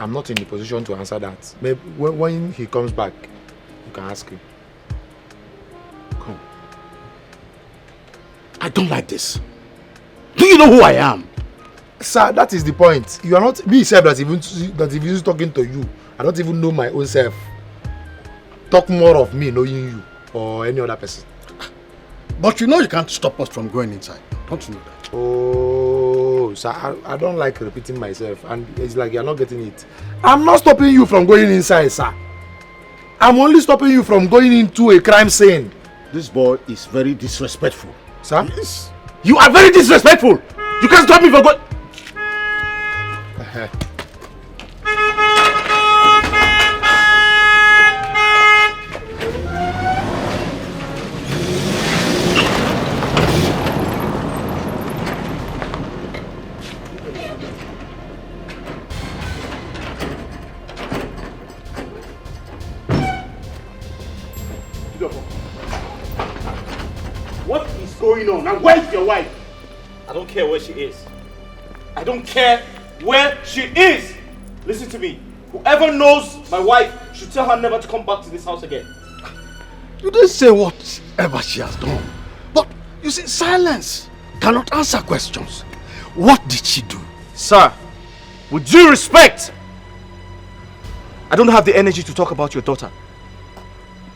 I'm not in the position to answer that. Maybe when he comes back, you can ask him. Come. I don't like this. Do you know who I am? Sir, that is the point. You are not me self that even talking to you. I don't even know my own self. Talk more of me knowing you or any other person. But you know you can't stop us from going inside. Don't you know that? Oh, sir, I don't like repeating myself, and it's like you're not getting it. I'm not stopping you from going inside, sir. I'm only stopping you from going into a crime scene. This boy is very disrespectful. Sir? Yes. You are very disrespectful. You can't stop me from going. What is going on? And where's your wife? I don't care where she is. I don't care where she is. Listen to me. Whoever knows my wife should tell her never to come back to this house again. You didn't say whatever she has done. But you see, silence cannot answer questions. What did she do? Sir, with due respect, I don't have the energy to talk about your daughter.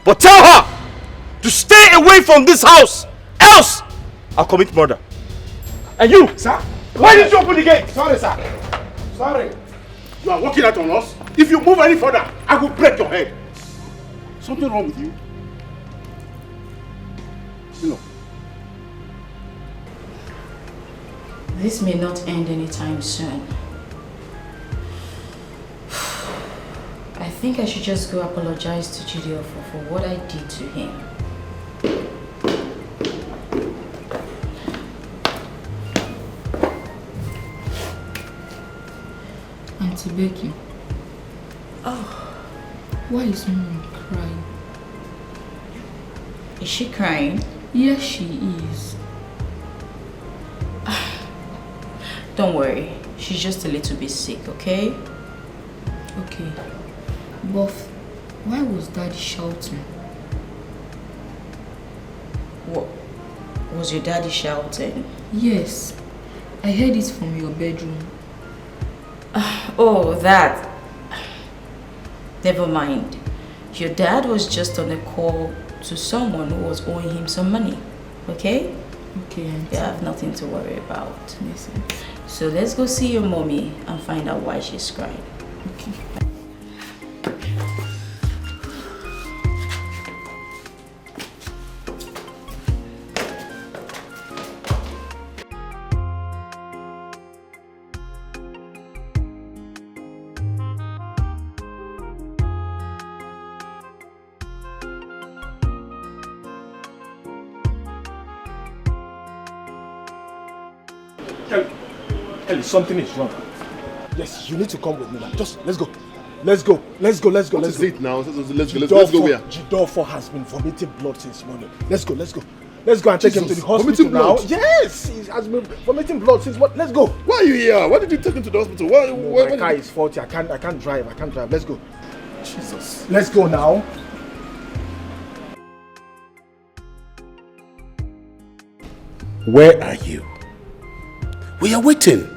But tell her to stay away from this house. Else, I'll commit murder. And you, sir, why did you open the gate? Sorry, sir. Sorry. You are walking out on us. If you move any further, I will break your head. Something wrong with you? No. This may not end anytime soon. I think I should just go apologize to Chidi for what I did to him. Auntie Becky. Oh. Why is Mom crying? Is she crying? Yes, she is. Don't worry. She's just a little bit sick, okay? Okay. But why was Daddy shouting? What? Was your daddy shouting? Yes. I heard it from your bedroom. Oh, that. Never mind. Your dad was just on a call to someone who was owing him some money. Okay? Okay, Auntie. You have nothing to worry about. Yes, So let's go see your mommy and find out why she's crying. Okay. Kelly, something is wrong. Yes, you need to come with me now. Just let's go. Let's go. Let's go. Let's go. What Let's is go. it now? Let's go where? Jidolfo has been vomiting blood since morning. Let's go. Let's go. Let's go and take him to the hospital vomiting now. blood? Yes, he has been vomiting blood since what? Let's go. Why are you here? Why did you take him to the hospital? My car is faulty. I can't drive. I can't drive. Let's go. Jesus. Let's go now. Where are you? We are waiting.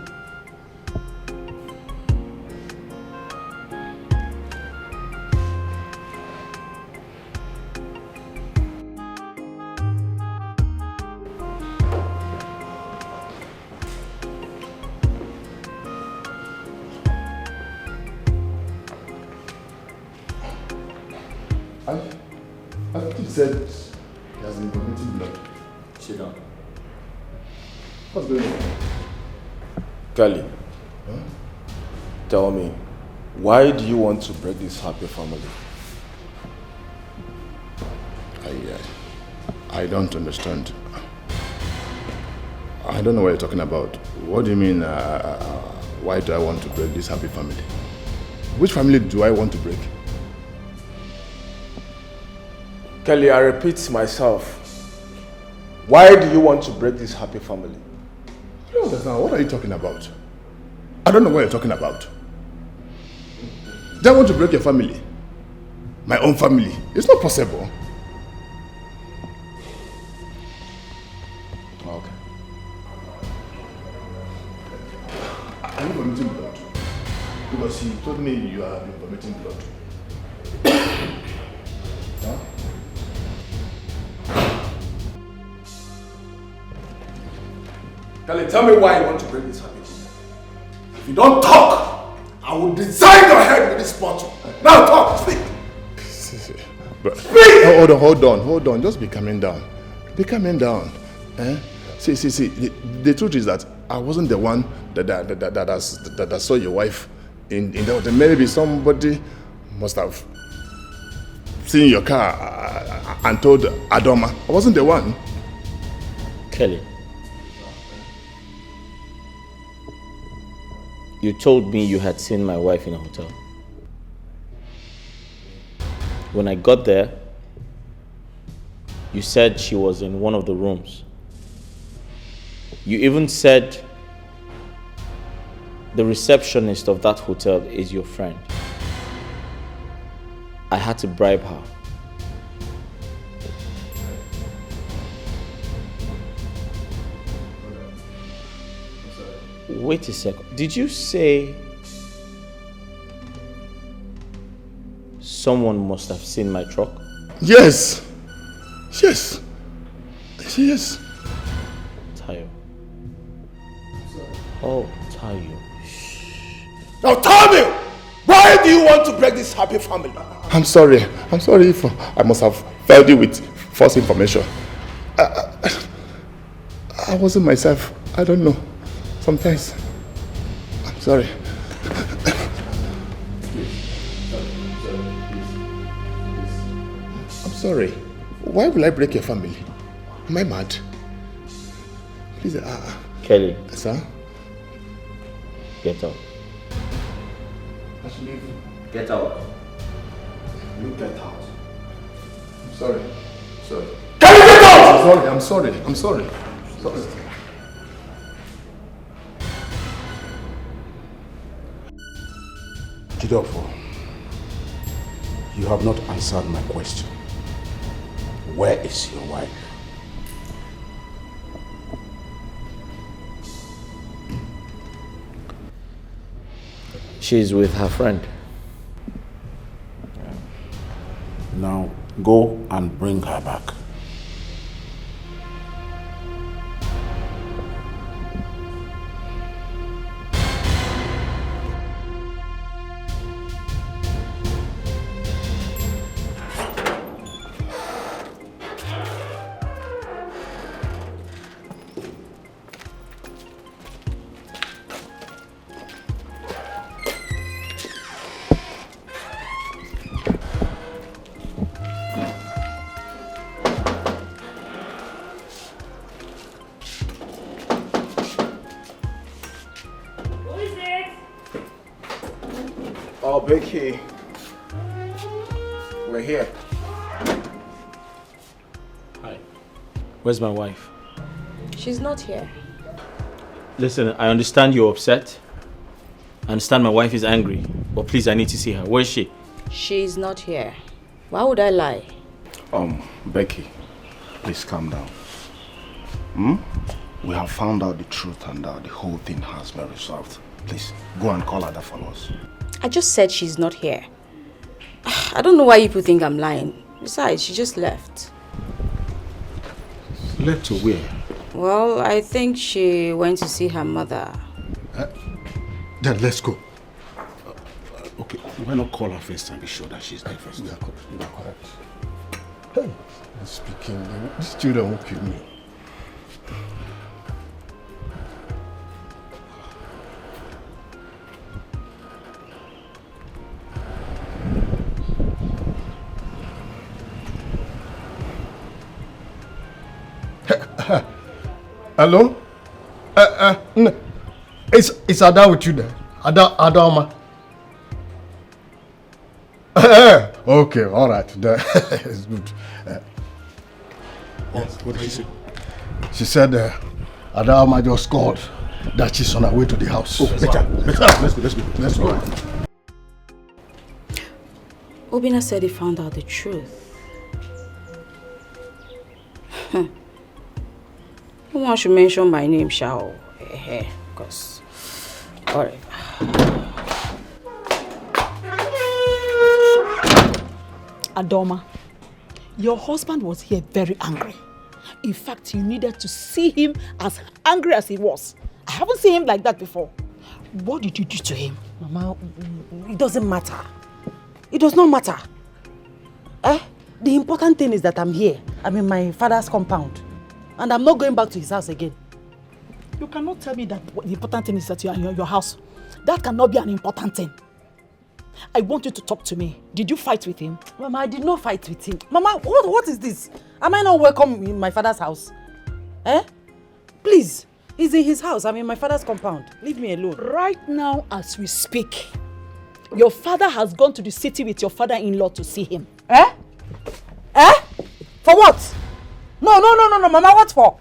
I thought you said he has been vomiting blood. Sit down. What's going on? Kelly, tell me, why do you want to break this happy family? I don't understand. I don't know what you're talking about. What do you mean, why do I want to break this happy family? Which family do I want to break? Kelly, I repeat myself. Why do you want to break this happy family? I don't understand. What are you talking about? I don't know what you're talking about. Do I want to break your family? My own family? It's not possible. Okay. Are you vomiting blood? Because he told me you have been vomiting blood. Huh? Kelly, tell me why you want to break this habit. If you don't talk, I will design your head with this bottle. Now talk, speak. But, hold on. Just be calming down. Be calming down. See. The truth is that I wasn't the one that saw your wife in the hotel. Maybe somebody must have seen your car and told Adoma. I wasn't the one. Kelly, you told me you had seen my wife in a hotel. When I got there, you said she was in one of the rooms. You even said the receptionist of that hotel is your friend. I had to bribe her. Wait a second. Did you say someone must have seen my truck? Yes. Tayo. Oh, Tayo. Now tell me, why do you want to break this happy family? I'm sorry if I must have failed you with false information. I wasn't myself. I don't know. Sometimes. I'm sorry. I'm sorry. Why will I break your family? Am I mad? Please, Kelly. Sir? Get up. Leave. Get out. You get out. I'm sorry. Sorry. Can you get out? I'm sorry. I'm sorry. Sorry. Jidofo, you have not answered my question. Where is your wife? She's with her friend. Now go and bring her back. Oh, Becky. We're here. Hi. Where's my wife? She's not here. Listen, I understand you're upset. I understand my wife is angry. But please, I need to see her. Where is she? She's not here. Why would I lie? Becky, please calm down. We have found out the truth and the whole thing has been resolved. Please, go and call her for us. I just said she's not here. I don't know why people think I'm lying. Besides, she just left. Left to where? Well, I think she went to see her mother. Then let's go. Okay, why not call her first and be sure that she's there first? You are correct. Hey, I'm speaking. These children won't kill me. Hello? It's Ada with you there. Adama. Okay, all right. It's good. What did she say? She said Adama just called that she's on her way to the house. Oh, better. Let's go. Obina said he found out the truth. No one should mention my name, shall because alright. Adoma, your husband was here very angry. In fact, you needed to see him as angry as he was. I haven't seen him like that before. What did you do to him? Mama, it doesn't matter. It does not matter. The important thing is that I'm here. I'm in my father's compound. And I'm not going back to his house again. You cannot tell me that the important thing is that you are in your house. That cannot be an important thing. I want you to talk to me. Did you fight with him? Mama, I did not fight with him. Mama, what is this? Am I not welcome in my father's house? Please, he's in his house. I'm in my father's compound. Leave me alone. Right now, as we speak, your father has gone to the city with your father-in-law to see him. For what? No, Mama, what for?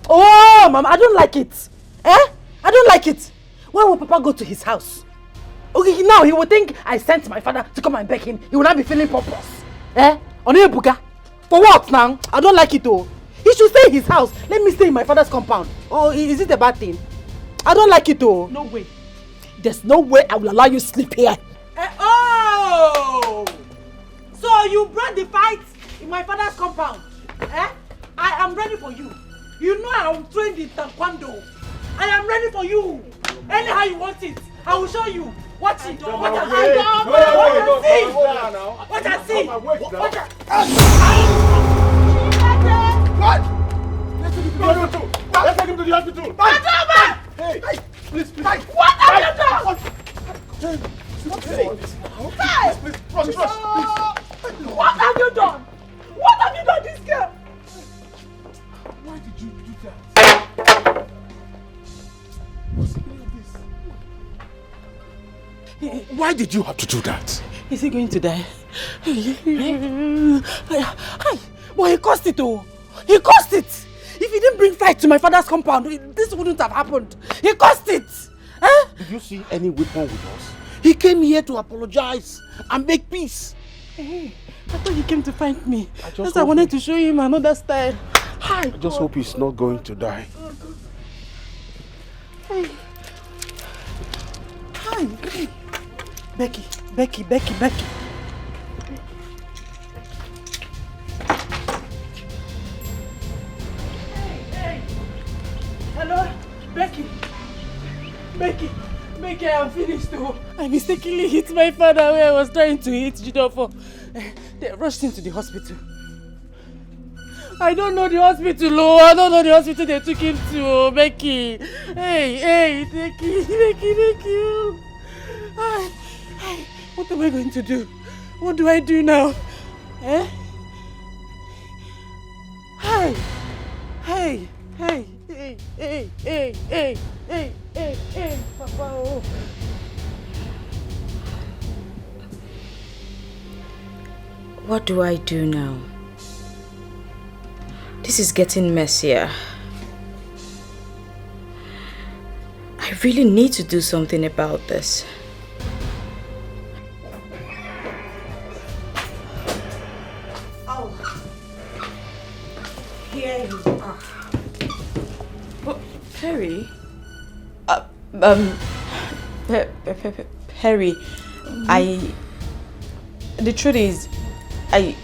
Oh, Mama, I don't like it. I don't like it. Why would Papa go to his house? Okay, now he will think I sent my father to come and beg him. He will not be feeling purpose. Onebuka. For what now? I don't like it though. He should stay in his house. Let me stay in my father's compound. Oh, is it a bad thing? I don't like it though. No way. There's no way I will allow you to sleep here. Oh! So you brought the fight in my father's compound? I am ready for you. You know I am trained in taekwondo. I am ready for you. Anyhow you want it, I will show you. Watch it. Watch and see. Watch and see. Watch and see. Let's take him to the hospital. Hey, please. What have you done? What have you done? What have you done, this girl? Why did you do that? What's the meaning of this? Why did you have to do that? Is he going to die? But he caused it, oh. He caused it. If he didn't bring fight to my father's compound, this wouldn't have happened. He caused it. Eh? Did you see any weapon with us? He came here to apologize and make peace. Hey, I thought he came to find me. I wanted to show him another style. I just hope he's not going to die. Hey. Hi. Hey. Becky. Hey. Hello, Becky, I'm finished too. I mistakenly hit my father where I was trying to hit Jidofo. They rushed him to the hospital. I don't know the hospital, I don't know the hospital they took him to, Becky. Hey, thank you. Hey, what am I going to do? What do I do now? Eh? Hey, Papa. Oh. What do I do now? This is getting messier. I really need to do something about this. Oh. Here you are. Oh, Perry? Perry, the truth is, I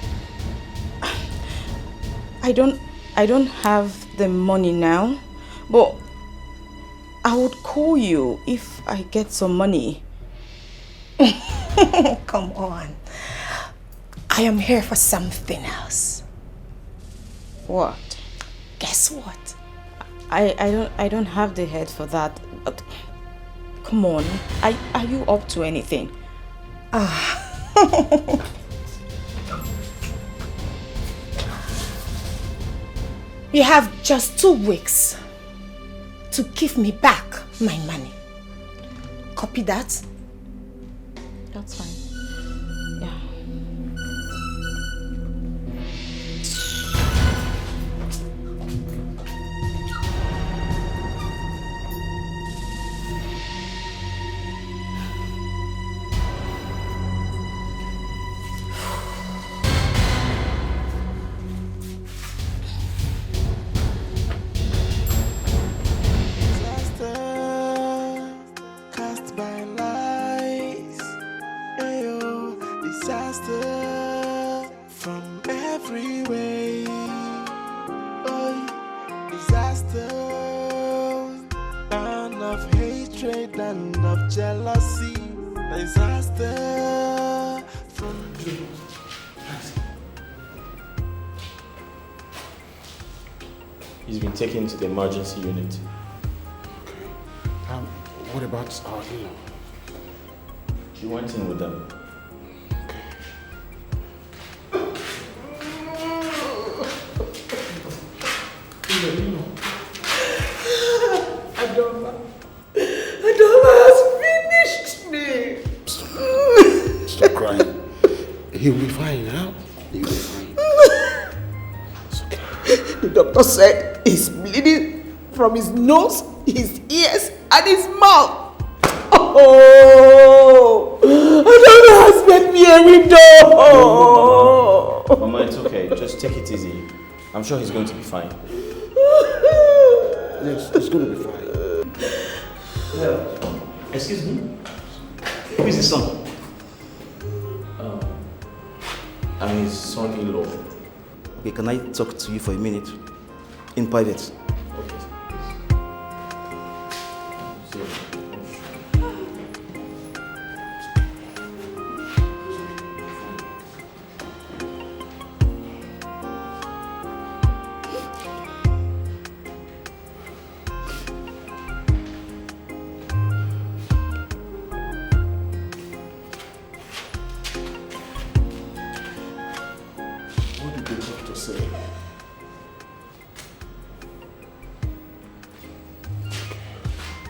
don't have the money now, but I would call you if I get some money. Come on. I am here for something else. What? Guess what? I don't have the head for that. But come on, are you up to anything? You have just 2 weeks to give me back my money. Copy that? That's fine. Yeah. He's been taken to the emergency unit. Okay. What about our in-law? She went in with them. Adoma has finished me. Stop crying. He'll be fine now. He'll be fine. It's okay. The doctor said he's bleeding from his nose, his ears, and his mouth. Oh! Adoma has made me a widow. Mama, it's okay. Just take it easy. I'm sure he's going to be fine. Yes, he's going to be fine. Excuse me? Who is his son? I'm his son-in-law. Okay, can I talk to you for a minute? In private.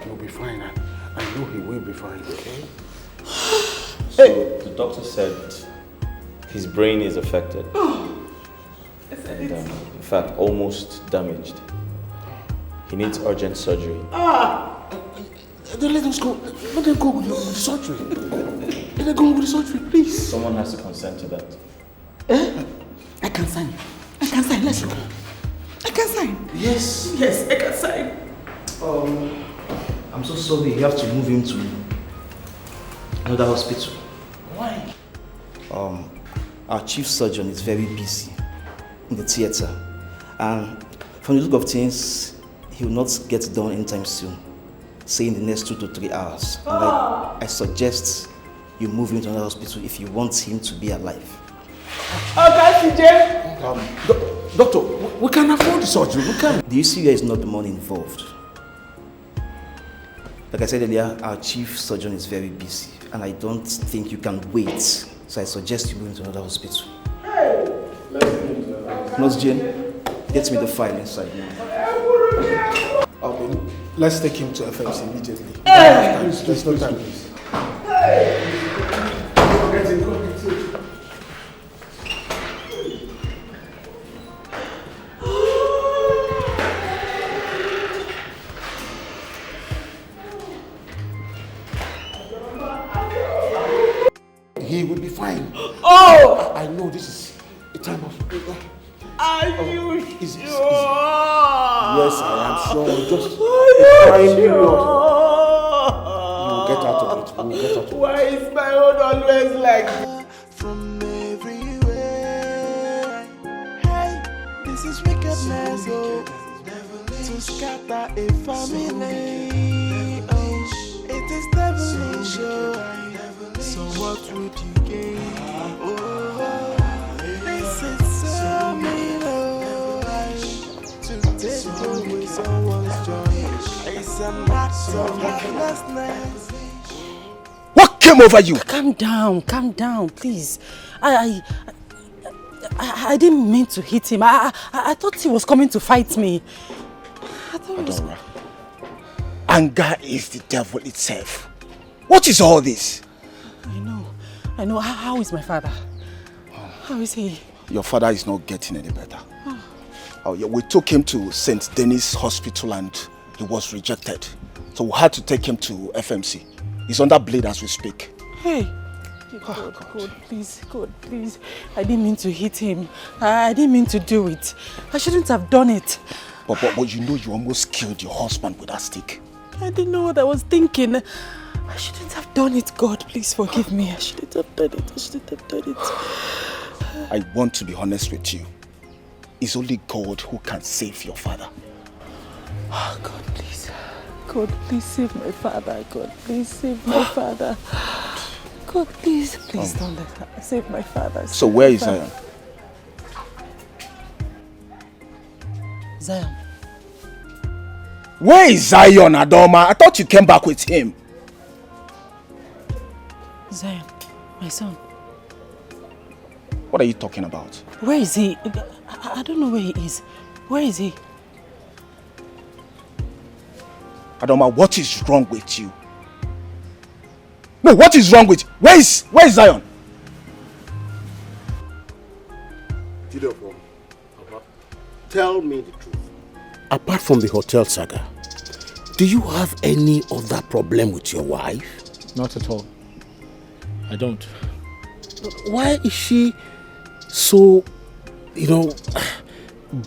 He'll be fine. I know he will be fine, okay? So the doctor said his brain is affected. And in fact, almost damaged. He needs urgent surgery. Then let us go. Let them go with the surgery. Let them go with the surgery, please. Someone has to consent to that. I can sign. Let's go. I can sign. Yes. Yes, I can sign. I'm so sorry. You have to move him to another hospital. Why? Our chief surgeon is very busy in the theater, and from the look of things, he will not get done anytime soon. Say in the next 2 to 3 hours. And I suggest you move him to another hospital if you want him to be alive. Okay, CJ. Doctor, we can afford the surgery. We can. The issue here is not the money involved. Like I said earlier, our chief surgeon is very busy, and I don't think you can wait. So I suggest you move him to another hospital. Nurse Jane, get me the file inside now. Let's take him to FMC immediately. There's no time, please. He will be fine. Oh! I know this is a time of... Are you sure? Yes, I am sure. Just a fine period. You will get out of it. We will get out of it. Why is my own always like this? From everywhere. Hey, this is wickedness, oh. To scatter a family. Oh, it is devilish, oh. So what would you gain? Oh, this is so mean, oh. To take away someone's joy. It's an act of recklessness. What came over you? Calm down, please. I didn't mean to hit him. I thought he was coming to fight me. I thought it was... Anger is the devil itself. What is all this? I know. How is my father? How is he? Your father is not getting any better. Oh, yeah, we took him to St. Denis Hospital and he was rejected. So we had to take him to FMC. He's under bleed as we speak. Hey. God, please. I didn't mean to hit him. I didn't mean to do it. I shouldn't have done it. But you know you almost killed your husband with that stick. I didn't know what I was thinking. I shouldn't have done it. God, please forgive me. I shouldn't have done it. I want to be honest with you. It's only God who can save your father. Oh, God, please. God, please save my father. God, please save my father. God, please don't let her save my father. So where is Zion? Zion. Where is Zion, Adoma? I thought you came back with him. Zion, my son. What are you talking about? Where is he? I don't know where he is. Where is he? Adoma, what is wrong with you? No, what is wrong with you? Where is Zion? Tell me the truth. Apart from the hotel saga, do you have any other problem with your wife? Not at all. I don't. Why is she so,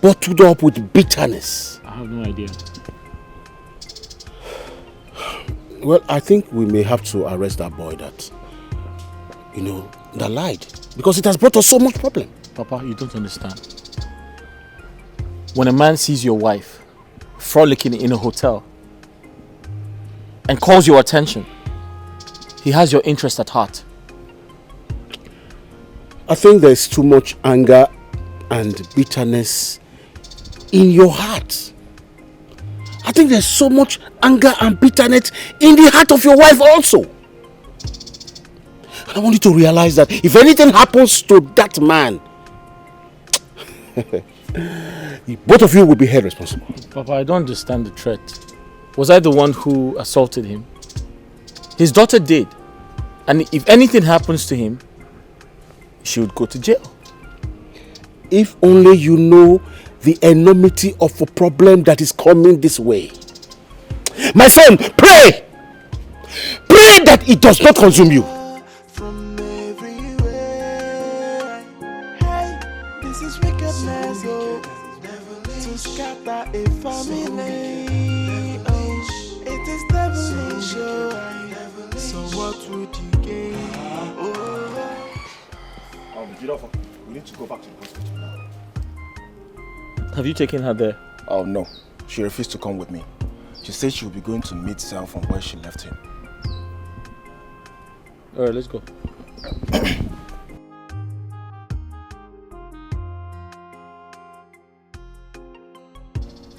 bottled up with bitterness? I have no idea. Well, I think we may have to arrest that boy that lied. Because it has brought us so much problem. Papa, you don't understand. When a man sees your wife frolicking in a hotel and calls your attention, he has your interest at heart. I think there's too much anger and bitterness in your heart. I think there's so much anger and bitterness in the heart of your wife also. I want you to realize that if anything happens to that man, both of you will be held responsible. Papa, I don't understand the threat. Was I the one who assaulted him? His daughter did. And if anything happens to him, she would go to jail. If only you know the enormity of a problem that is coming this way. My son, pray! Pray that it does not consume you. From everywhere. Hey, this is wickedness, oh. To scatter a family. Oh, it is devilish, oh. So what would you gain? Giraffe, we need to go back to the hospital now. Have you taken her there? Oh no, she refused to come with me. She said she will be going to meet Sam from where she left him. Alright, let's go.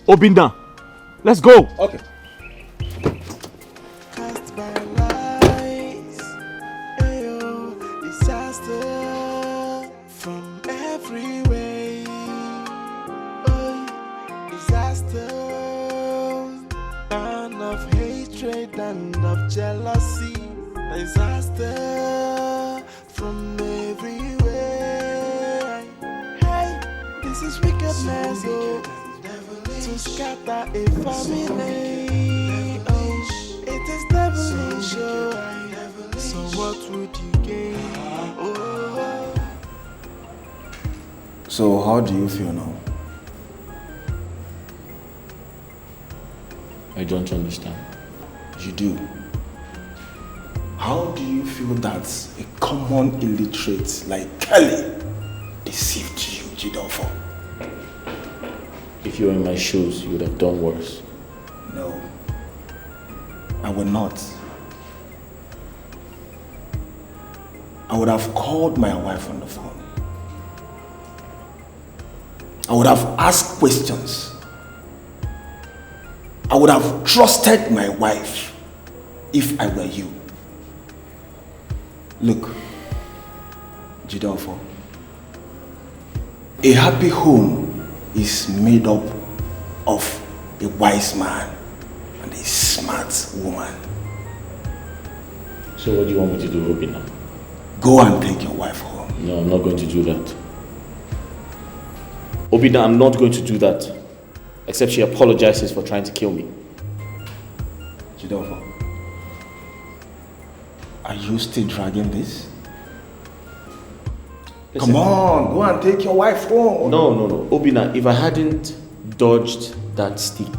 Obinna, let's go. Okay. Cast by lights, ayo, disaster from every way. Oh, disaster, and of hatred and of jealousy. Disaster from everywhere. Hey, this is wickedness, oh. To scatter a family. Oh, it is devilish, oh. So what would you gain? Oh. So how do you feel now? I don't understand. You do. How do you feel that a common illiterate like Kelly deceived you, Jidofo? If you were in my shoes, you would have done worse. No, I would not. I would have called my wife on the phone. I would have asked questions. I would have trusted my wife if I were you. Look, Jidofo, a happy home is made up of a wise man and a smart woman. So what do you want me to do, Obinna? Go and take your wife home. No, I'm not going to do that. Obinna, I'm not going to do that. Except she apologizes for trying to kill me. Jidofo, are you still dragging this? Listen. Come on, go and take your wife home. No. Obinna, if I hadn't dodged that stick,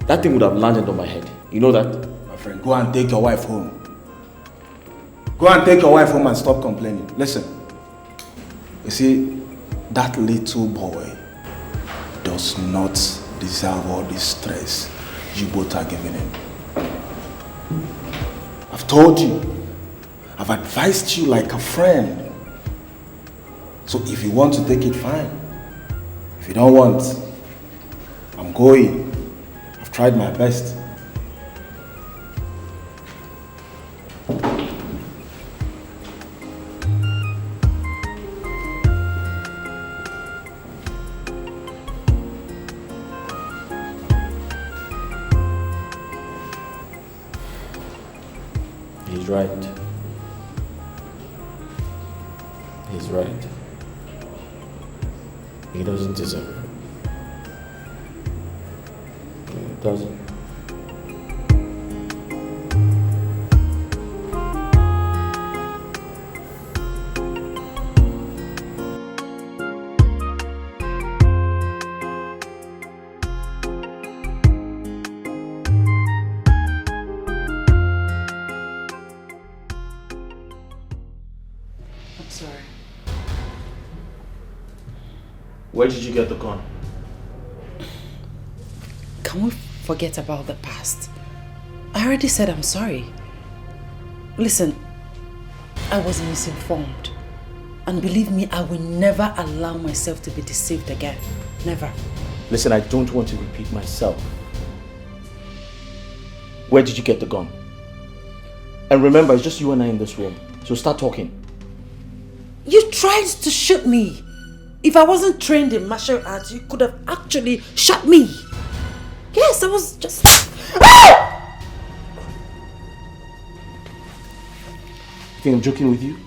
that thing would have landed on my head. You know that? My friend, go and take your wife home. Go and take your wife home and stop complaining. Listen, you see, that little boy does not deserve all this stress you both are giving him. I've told you, I've advised you like a friend. So if you want to take it, fine. If you don't want, I'm going. I've tried my best. He's right. He's right. He doesn't deserve it. He doesn't. I'm sorry. Where did you get the gun? Can we forget about the past? I already said I'm sorry. Listen, I was misinformed. And believe me, I will never allow myself to be deceived again. Never. Listen, I don't want to repeat myself. Where did you get the gun? And remember, it's just you and I in this room. So start talking. You tried to shoot me. If I wasn't trained in martial arts, you could have actually shot me. Yes, I was just... You think I'm joking with you?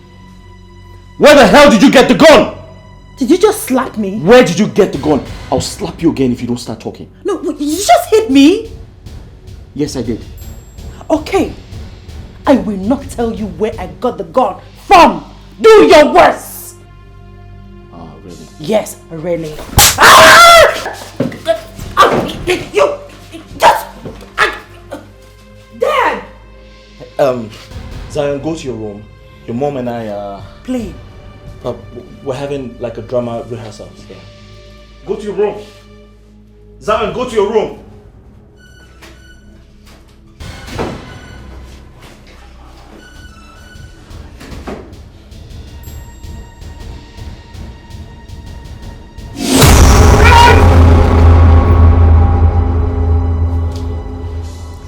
Where the hell did you get the gun? Did you just slap me? Where did you get the gun? I'll slap you again if you don't start talking. No, you just hit me. Yes, I did. Okay. I will not tell you where I got the gun from. Do your worst. Oh, really? Yes, really. Ah! You just... Dad! Zion, go to your room. Your mom and I are... Play. We're having like a drama rehearsal. Yeah. Go to your room. Zion, go to your room.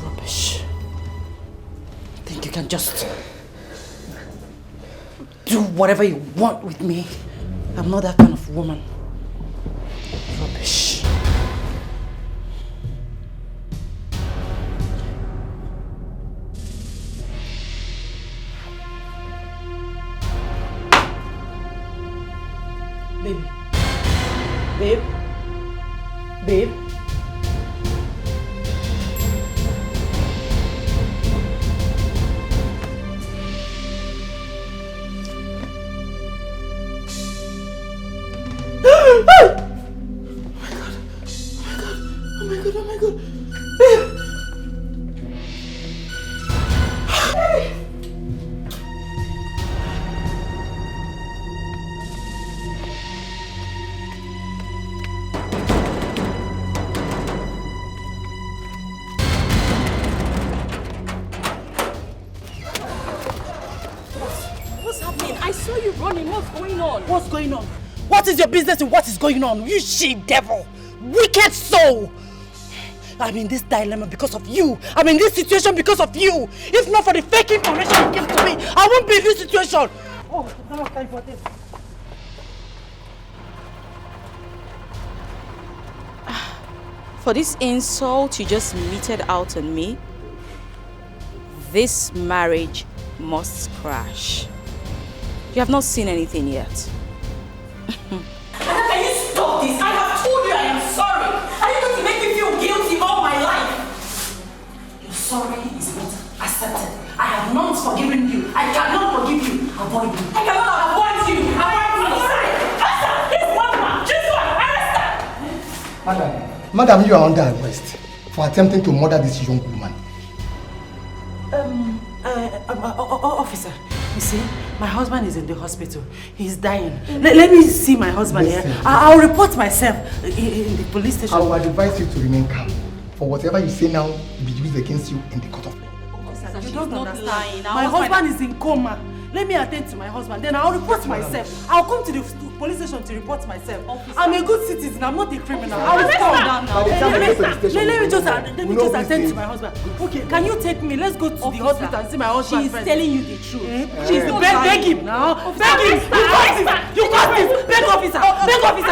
Rubbish. Think you can just do whatever you want with me? I'm not that kind of woman. Rubbish. Baby. Babe. Babe. Oh my god. What's happening? I saw you running. What's going on? What's going on? What is your business and what is going on? You she-devil! Wicked soul! I'm in this dilemma because of you. I'm in this situation because of you. If not for the fake information you gave to me, I won't be in this situation. Oh, now it's time for this. For this insult you just meted out on me, this marriage must crash. You have not seen anything yet. Can you stop this? I have told you I am sorry. Are you going to make me feel guilty all my life? Your sorry is not accepted. I have not forgiven you. I cannot forgive you. Avoid me. I cannot avoid you. Avoid me. Arrest this woman. This one. Arrest her. Madam, you are under arrest for attempting to murder this young woman. Officer, you see, my husband is in the hospital. He's dying. Let me see my husband here. I'll report myself in the police station. I will advise you to remain calm. For whatever you say now will be used against you in the court of law. You don't understand. My husband is in coma. Let me attend to my husband. Then I'll report myself. I'll come to the police station to report myself. I'm a good citizen. I'm not a criminal. I will come. Let me just attend to my husband. Okay, can you take me? Let's go to the hospital and see my husband. She's telling you the truth. She's beg him now. Beg him. You got this. Beg officer. Beg officer.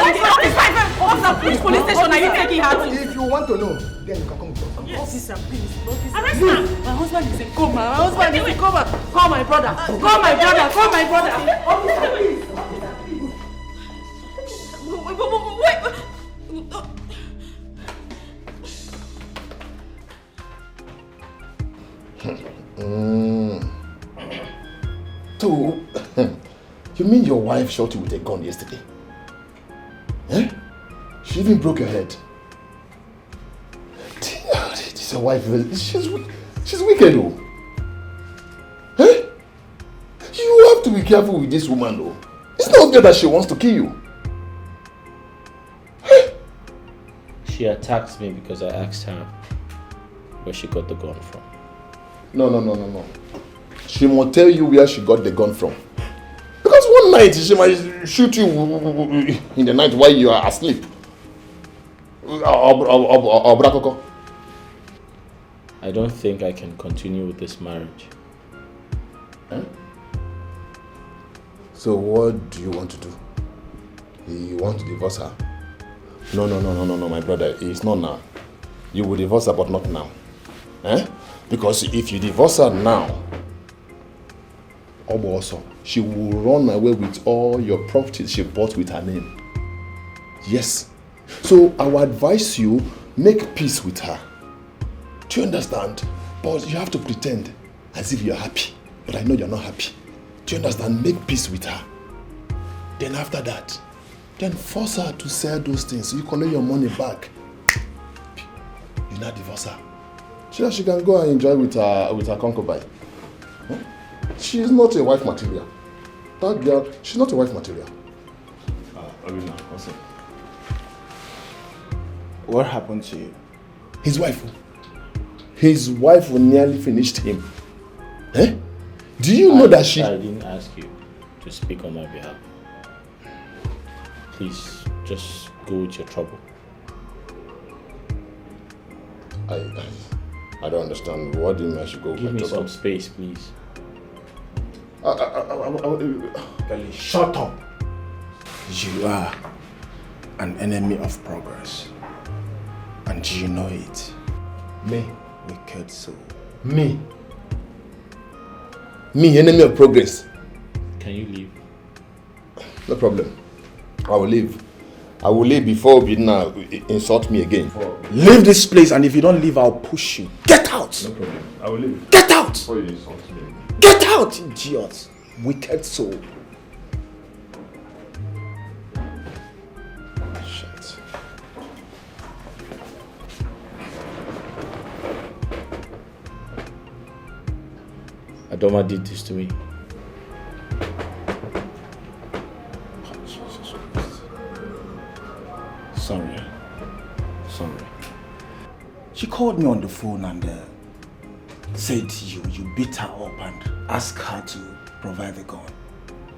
Officer, which police station are you taking her to? If you want to know, then you can come with us. Officer, please. Arrest her. My husband is in coma. My husband is in coma. Call my brother. Call my brother. Call my brother. Officer, please. So, you mean your wife shot you with a gun yesterday? Eh? She even broke your head. This your wife, she's wicked though. Eh? You have to be careful with this woman though. It's not good that she wants to kill you. She attacked me because I asked her where she got the gun from. No. She must tell you where she got the gun from. Because one night she might shoot you in the night while you are asleep. I don't think I can continue with this marriage. Huh? So what do you want to do? You want to divorce her? No, my brother. It's not now. You will divorce her, but not now. Eh? Because if you divorce her now, Also, she will run away with all your properties she bought with her name. Yes. So I would advise you, make peace with her. Do you understand? But you have to pretend as if you're happy. But I know you're not happy. Do you understand? Make peace with her. Then after that, then force her to sell those things so you collect your money back. You not divorce her. So that she can go and enjoy with her concubine. Huh? She is not a wife material. That girl, she's not a wife material. Aruna, what's up? What happened to you? His wife. His wife nearly finished him. Eh? Do you know that she... I didn't ask you to speak on my behalf. Please, just go with your trouble. I don't understand. What do you mean I should go with my trouble? Give me some space, please. Kelly, shut up. You are an enemy of progress. And you know it. Me? Wicked soul. Me? Me, enemy of progress? Can you leave? No problem. I will leave. I will leave before you now insult me again. Leave this place, and if you don't leave, I'll push you. Get out! No problem. I will leave. Get out! Before you insult me again. Get out, idiot! Wicked soul. Shit. Adoma did this to me. Sorry. She called me on the phone and said you beat her up and asked her to provide the gun,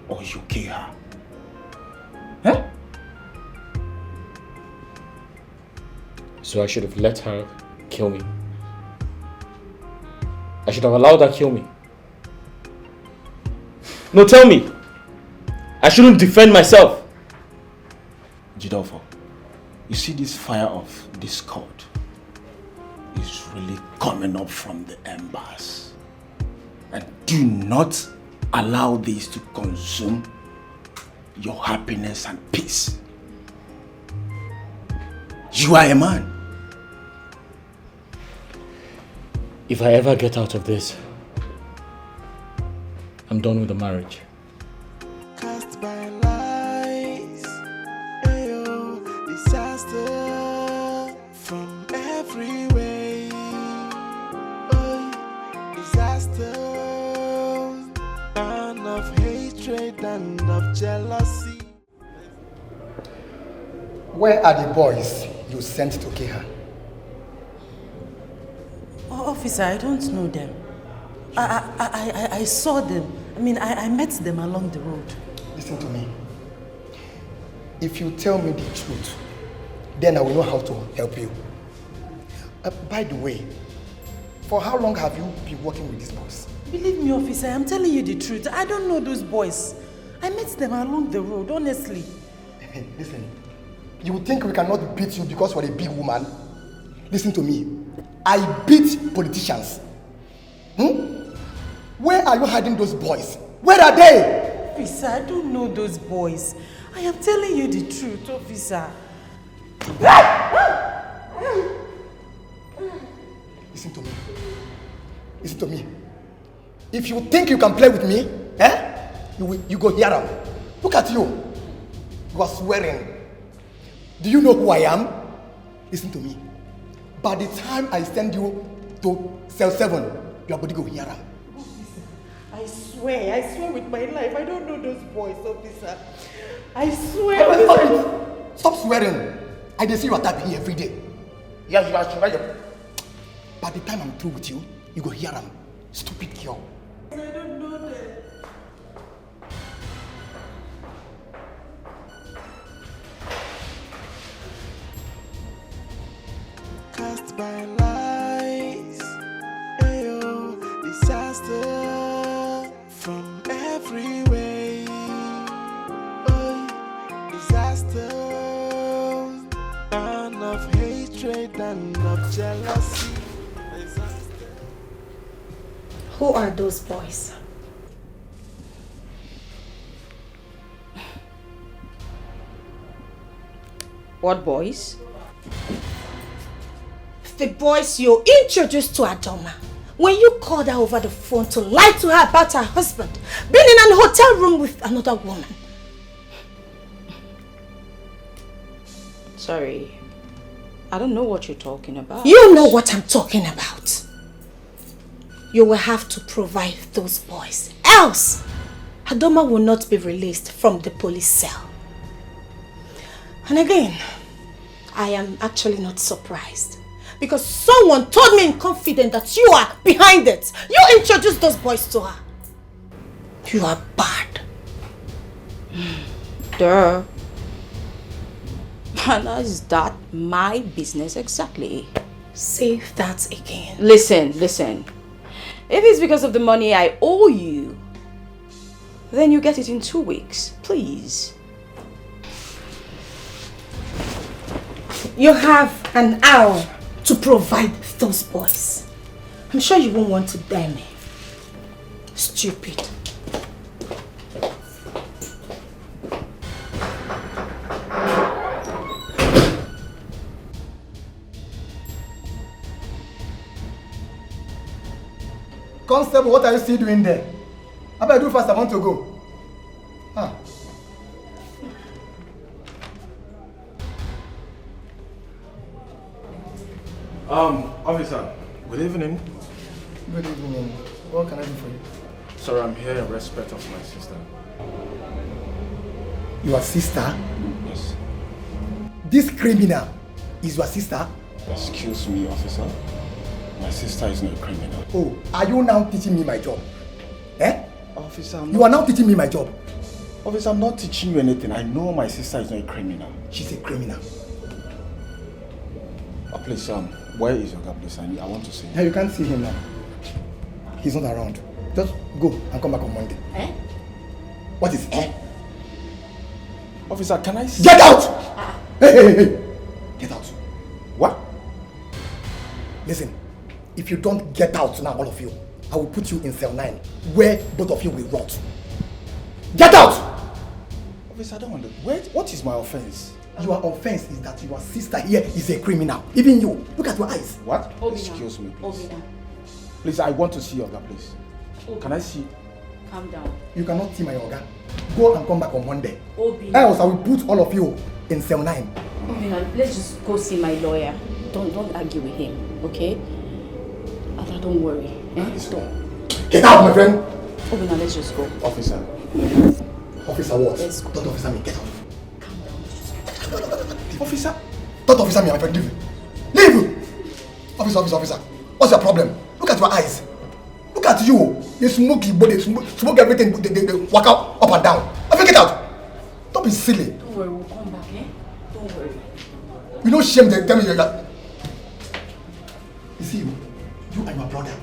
or you kill her. Huh? So I should have let her kill me. I should have allowed her kill me. No, tell me. I shouldn't defend myself. Jidolfo, you see this fire of discord is really coming up from the embers. And do not allow this to consume your happiness and peace. You are a man. If I ever get out of this, I'm done with the marriage. Cast by lies, ayo, disaster from every way. Oh, disaster, and of hatred and of jealousy. Where are the boys you sent to kill her? Oh, officer, I don't know them. I saw them. I mean, I met them along the road. Listen to me. If you tell me the truth, then I will know how to help you. By the way, for how long have you been working with these boys? Believe me, officer, I'm telling you the truth. I don't know those boys. I met them along the road, honestly. Listen, you think we cannot beat you because you're a big woman? Listen to me. I beat politicians. Where are you hiding those boys? Where are they? Officer, I don't know those boys. I am telling you the truth, officer. Listen to me. Listen to me. If you think you can play with me, you go hear them. Look at you. You are swearing. Do you know who I am? Listen to me. By the time I send you to cell 7, you are going to go hear them. I swear with my life, I don't know those boys, officer. I swear. Stop swearing. I just see you attack me every day. Yeah, you are swearing. By the time I'm through with you, you go hear them. Stupid girl. I don't know them. Cast by lies, ayo, disaster from every way. Oh, disaster, and of hatred and of jealousy. Who are those boys? What boys? The boys you introduced to Adoma when you called her over the phone to lie to her about her husband being in an hotel room with another woman. Sorry, I don't know what you're talking about. You know what I'm talking about. You will have to provide those boys. Else, Adoma will not be released from the police cell. And again, I am actually not surprised. Because someone told me in confidence that you are behind it. You introduced those boys to her. You are bad. Duh. And is that my business exactly? Say that again. Listen. If it's because of the money I owe you, then you get it in 2 weeks, please. You have an hour to provide those boys. I'm sure you won't want to dare me. Stupid. Constable, what are you still doing there? I better do fast, I want to go. Officer, good evening. Good evening. What can I do for you? Sir, I'm here in respect of my sister. Your sister? Yes. This criminal is your sister? Excuse me, officer. My sister is not a criminal. Oh, are you now teaching me my job? Eh? Officer, you are now teaching me my job. Officer, I'm not teaching you anything. I know my sister is not a criminal. She's a criminal. Please, where is your guy, please? I want to see him. Yeah, you can't see him now. He's not around. Just go and come back on Monday. Eh? What is eh? Officer, can I see? Get out! Hey! Get out. What? Listen, if you don't get out now, all of you, I will put you in cell 9, where both of you will rot. Get out! Officer, I don't understand. What is my offense? Your offense is that your sister here is a criminal. Even you. Look at your eyes. What? Excuse me, please. Please, I want to see your guy, please. Can I see? Calm down. You cannot see my organ. Go and come back on Monday. Obina. Else I will put all of you in cell 9. Obina, let's just go see my lawyer. Don't argue with him, okay? Ada, don't worry. Get out, my friend! Obina, let's just go. Officer. Officer what? Let's go. Don't officer me, get out. Officer? Don't officer me, my friend, leave. Leave! Officer. What's your problem? Look at your eyes. Look at you. You smoke your body, smoke everything, they walk out up and down. I think get out. Don't be silly. Don't worry, we'll come back, eh? Don't worry. You know shame they tell me that. You see you and your brother,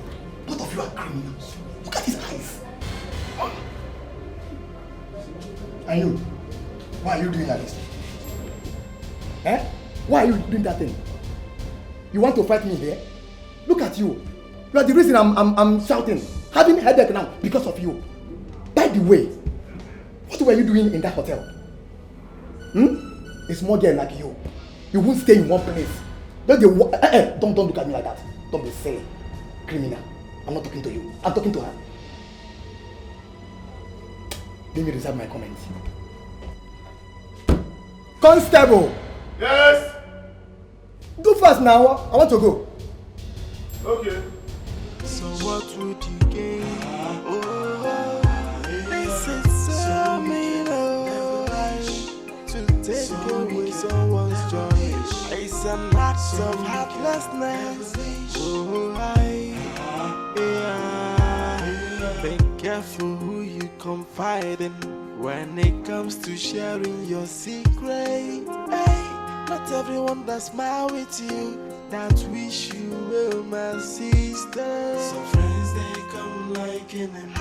both of you are criminals. Look at his eyes. I know. Why are you doing like this? Eh? Why are you doing that thing? You want to fight me here? Look at you. You are the reason I'm shouting, having headache now because of you. By the way, what were you doing in that hotel? A small girl like you. You won't stay in one place. Don't look at me like that. Don't be silly. Criminal. I'm not talking to you. I'm talking to her. Let me reserve my comments. Constable! Yes? Do fast now. I want to go. Okay. So what would you gain? This is so mean to take away someone's joy. It's an act of heartlessness. Be careful who you confide in when it comes to sharing your secret. Not everyone that smile with you that wish you well, my sister. Some friends they come like enemies.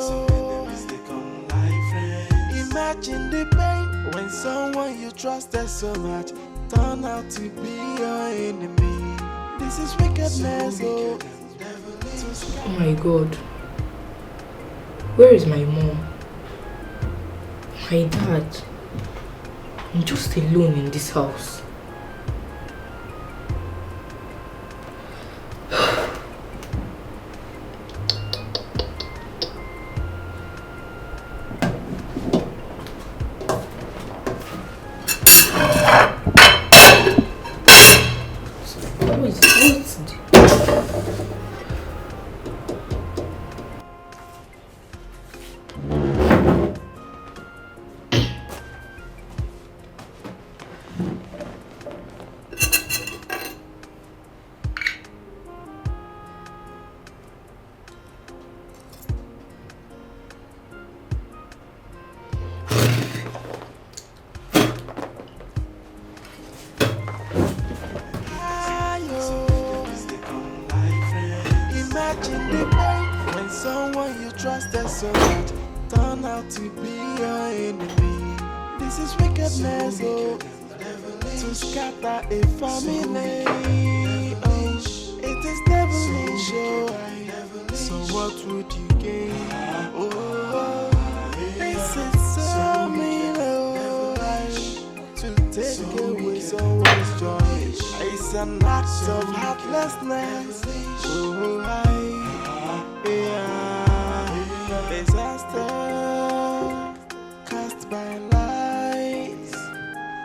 Some enemies they come like friends. Imagine the pain when someone you trusted so much turn out to be your enemy. This is wickedness. Oh my God. Where is my mom? My dad? I'm just alone in this house. Imagine the pain when someone you trusted so much turned out to be your enemy. This is wickedness, oh, to scatter a family. Oh, it is devilish, oh. So what would you gain? Oh, this is so mean, oh, to take away someone's joy. It's an act of heartlessness. Oh, disaster cast by lights.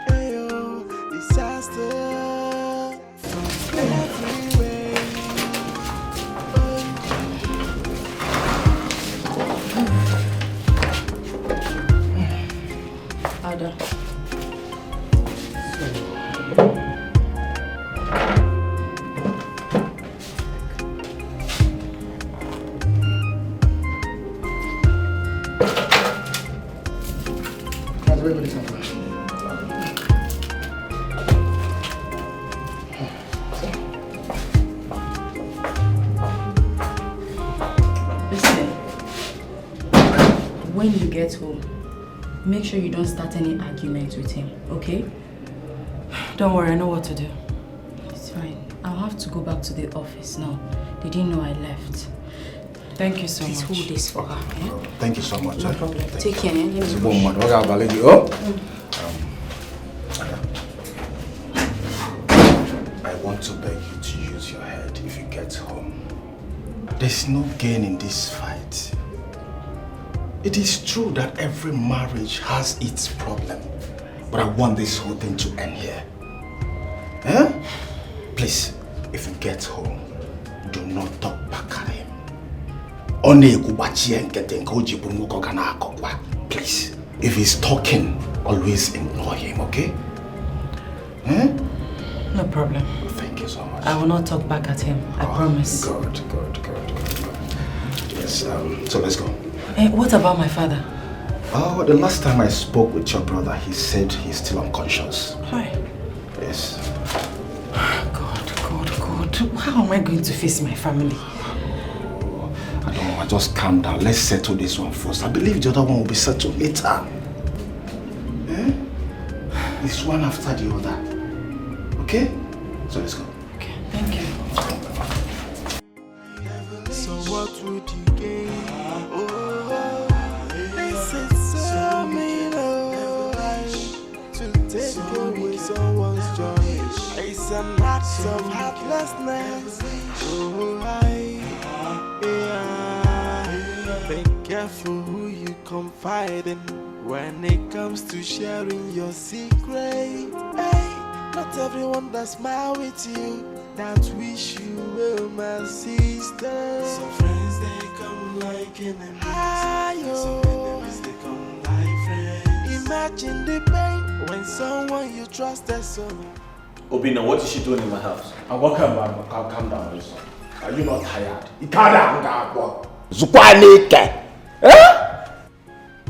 Ayo, disaster from every way. Ada. When you get home, make sure you don't start any argument with him, okay? Don't worry, I know what to do. It's fine. I'll have to go back to the office now. They didn't know I left. Thank you so Please much. hold this for her, eh? Thank you so much. No problem. Take care, eh? It's a woman. I want to beg you to use your head if you get home. There's no gain in this fight. It is true that every marriage has its problem, but I want this whole thing to end here. Eh? Please, if you get home, do not talk back at him. Please, if he's talking, always ignore him, okay? Eh? No problem. Thank you so much. I will not talk back at him. I promise. Good. Yes, so let's go. Hey, what about my father? Oh, the last time I spoke with your brother, he said he's still unconscious. Hi. Yes. God. How am I going to face my family? I don't know, just calm down. Let's settle this one first. I believe the other one will be settled later. Eh? It's one after the other. Okay? So let's go. Okay, thank you. So what would you gain? Oh, this is so mean, oh, to take away someone's joy. It's an act of heartlessness. Oh, be careful who you confide in when it comes to sharing your secret. Hey, not everyone that smile with you that wish you well, my sister. Some friends they come like enemies. Some enemies they come like friends. Imagine the pain when someone you trusted so much. Obina, what is she doing in my house? And what calm down, listen. Are you not tired?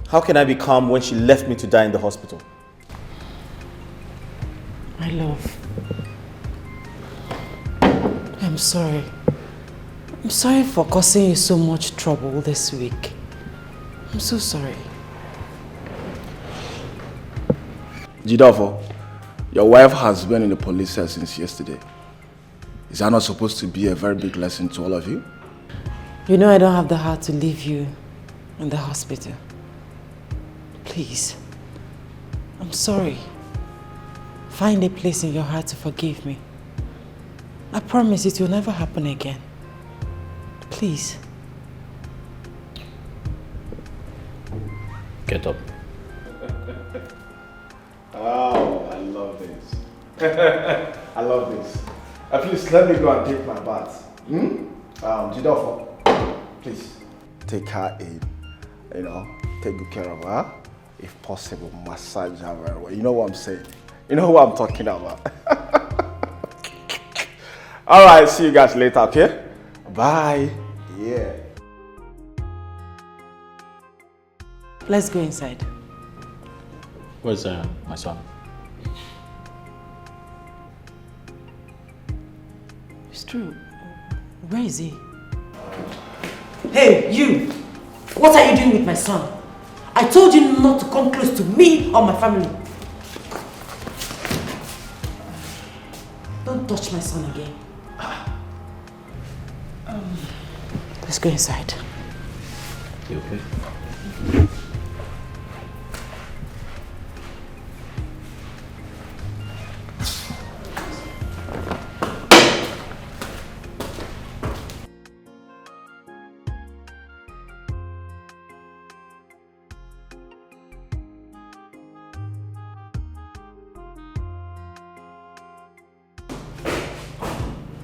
How can I be calm when she left me to die in the hospital? My love. I'm sorry. I'm sorry for causing you so much trouble this week. I'm so sorry. Jidofo, your wife has been in the police cell since yesterday. Is that not supposed to be a very big lesson to all of you? You know I don't have the heart to leave you in the hospital. Please. I'm sorry. find a place in your heart to forgive me. I promise it will never happen again. Please. Get up. Oh, I love this. I love this. Please let me go and take my bath. Jidofo, please take her in. You know, take good care of her. If possible, massage her very well. You know what I'm saying? You know what I'm talking about. All right, see you guys later, okay? Bye. Yeah. Let's go inside. Where's my son? It's true. Where is he? Hey, you! What are you doing with my son? I told you not to come close to me or my family. Don't touch my son again. Let's go inside. You okay?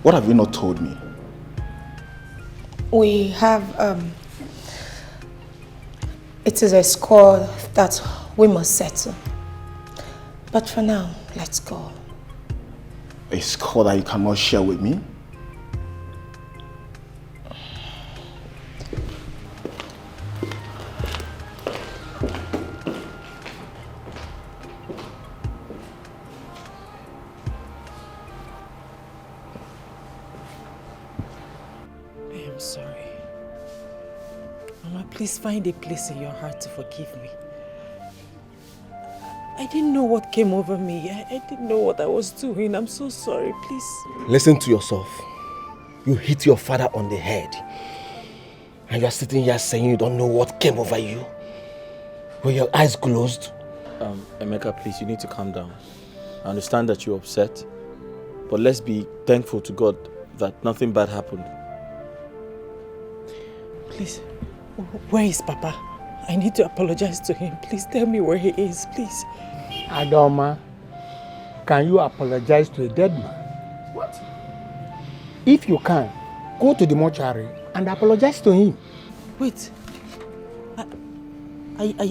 What have you not told me? We have, it is a score that we must settle. But for now, let's go. A score that you cannot share with me? I'm sorry. Mama, please find a place in your heart to forgive me. I didn't know what came over me. I didn't know what I was doing. I'm so sorry, please. Listen to yourself. You hit your father on the head. And you are sitting here saying you don't know what came over you. Were your eyes closed? Emeka, please, you need to calm down. I understand that you're upset, but let's be thankful to God that nothing bad happened. Please, where is Papa? I need to apologize to him. Please tell me where he is, please. Adoma, can you apologize to a dead man? What? If you can, go to the mortuary and apologize to him. Wait. Are you a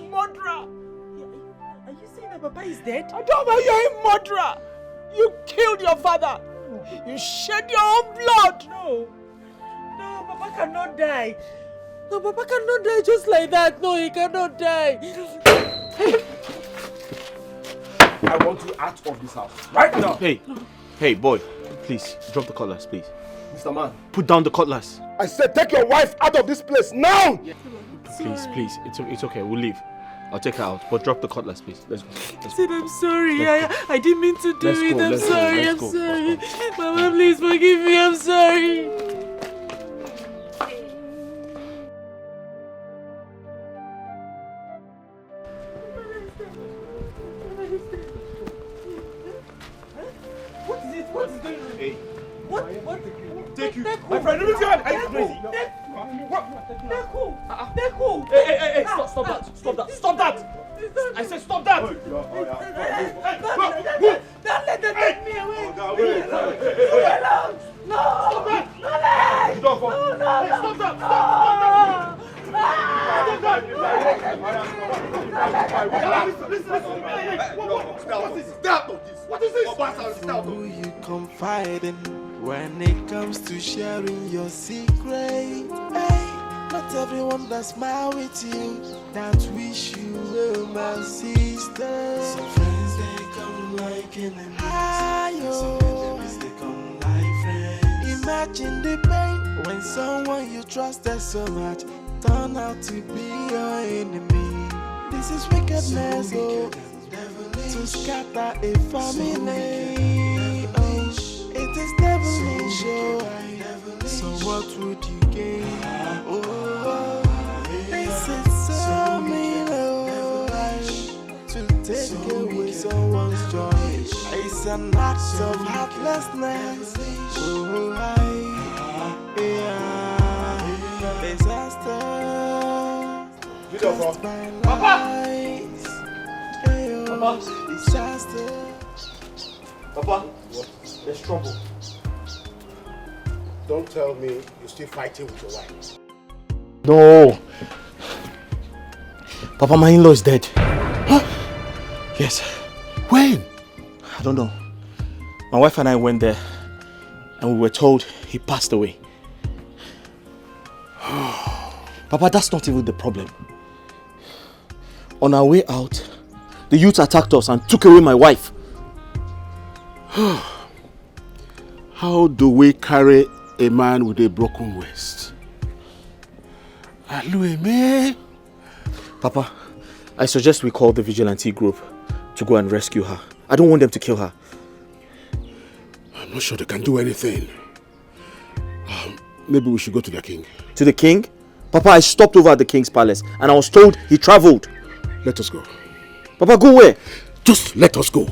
murderer? Are you saying that Papa is dead? Adoma, you're a murderer. You killed your father. You shed your own blood. No, Papa cannot die. No, Papa cannot die just like that. No, he cannot die. I want you out of this house right now. Hey, boy, please drop the cutlass, please. Mr. Man, put down the cutlass. I said take your wife out of this place now. Please, it's okay. We'll leave. I'll take her out, but drop the cutlass, please. Let's go. I said I'm sorry. I didn't mean to do it. I'm sorry. Mama, please forgive me. I'm sorry. What is it? What is going on? Hey. What? Take you. My friend, let me see. Are you crazy? Deku! Hey, stop that! I said stop that! Don't let them take me away! No! Stop that! No! Stop that! What is this? Who you confide in when it comes to sharing your secret? Hey, not everyone that smile with you that wish you well, my sister. Some friends they come like enemies. Some enemies they come like friends. Imagine the pain when someone you trusted so much turn out to be your enemy. This is wickedness, to scatter a family. It is devilish, so what would you gain? This is so mean, to take It's an act of heartlessness. Oh, disaster. Papa! Papa! Disaster. Papa! What? There's trouble. Don't tell me you're still fighting with your wife. No. Papa, my in-law is dead. Huh? Yes. When? I don't know. My wife and I went there and we were told he passed away. Papa, that's not even the problem. On our way out, the youths attacked us and took away my wife. How do we carry a man with a broken waist? Papa, I suggest we call the vigilante group to go and rescue her. I don't want them to kill her. I'm not sure they can do anything. Maybe we should go to the king. To the king? Papa, I stopped over at the king's palace and I was told he traveled. Let us go. Papa, go where? Just let us go.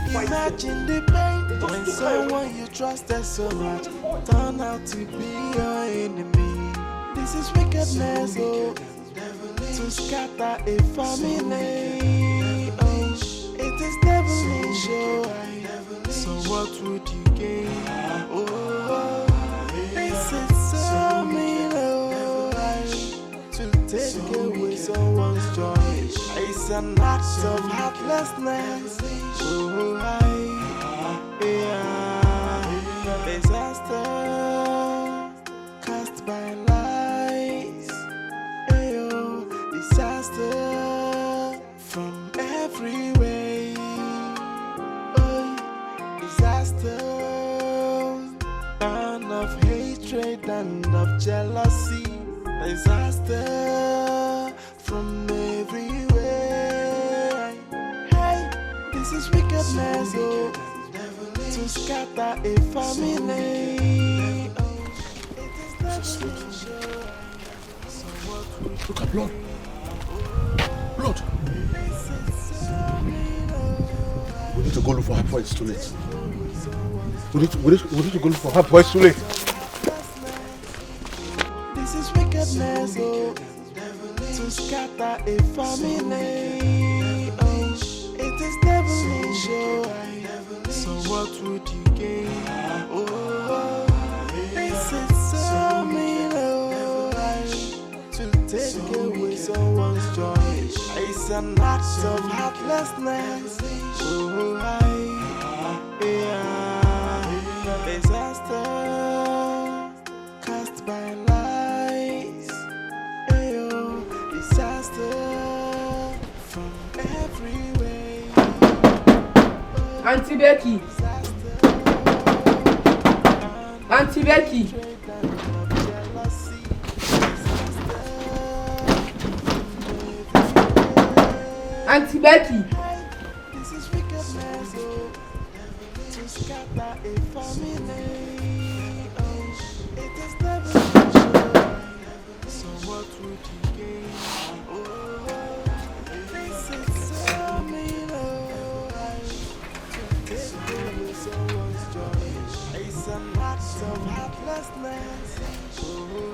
Imagine the pain when someone you trusted so much turn out to be your enemy. This is wickedness, oh, to scatter a family. Oh, it is devilish, oh. So what would you gain? Oh, this is so mean, oh, to take away someone's joy. It's an act of heartlessness. Oh, disaster cast by lies. Ayo, disaster from every way. Oh, disaster, and of hatred and of jealousy. Disaster from every way. Hey, this is wickedness, oh, to scatter a family. Look at blood. Blood. We need to go look for her before it's too late. We need to go look for her before it's too late. This is wickedness, oh, to scatter a family. Oh, it is devilish, oh. So what would you gain? Oh, this is so mean, oh, to take away someone's joy. It's an act of heartlessness. Oh, disaster cast by lies. Ayo, disaster from every way. Auntie Becky. Auntie Becky. Auntie Becky. This is wickedness, oh, to scatter a family. Oh, it is devilish. So what would you gain? Oh, this is so mean, oh, to take away someone's joy. It's an act of heartlessness. Oh,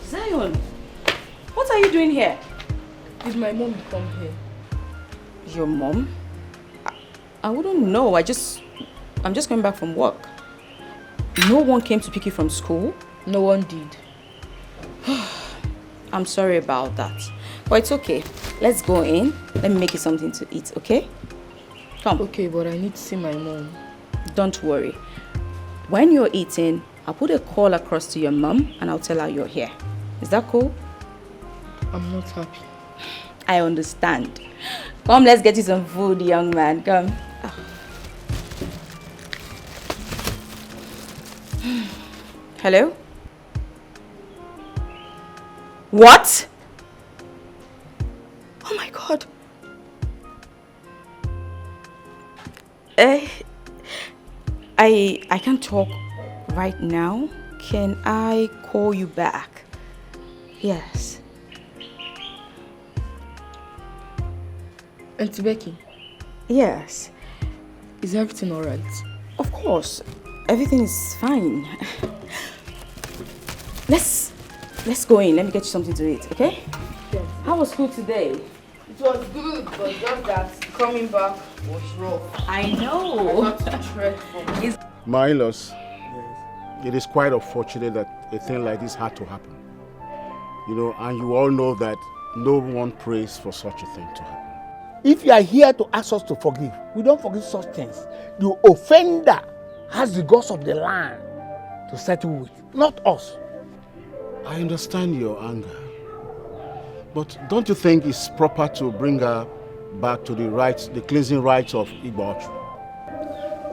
Zion, what are you doing here? Did my mom come here? Your mom? I wouldn't know. I'm just coming back from work. No one came to pick you from school? No one did. I'm sorry about that. But it's okay. Let's go in. Let me make you something to eat, okay? Come. Okay, but I need to see my mom. Don't worry. When you're eating, I'll put a call across to your mom and I'll tell her you're here. Is that cool? I'm not happy. I understand. Come, let's get you some food, young man. Come. Hello? What? Oh my God. I can't talk right now. Can I call you back? Yes. Auntie Becky? Yes. Is everything alright? Of course. Everything is fine. Let's go in. Let me get you something to eat, okay? Yes. How was school today? It was good, but just that coming back was rough. I know. I had to trek from My in-laws, it is quite unfortunate that a thing like this had to happen. You know, and you all know that no one prays for such a thing to happen. If you are here to ask us to forgive, we don't forgive such things. The offender has the gods of the land to settle with, not us. I understand your anger, but don't you think it's proper to bring her back to the cleansing rites of Igbochu?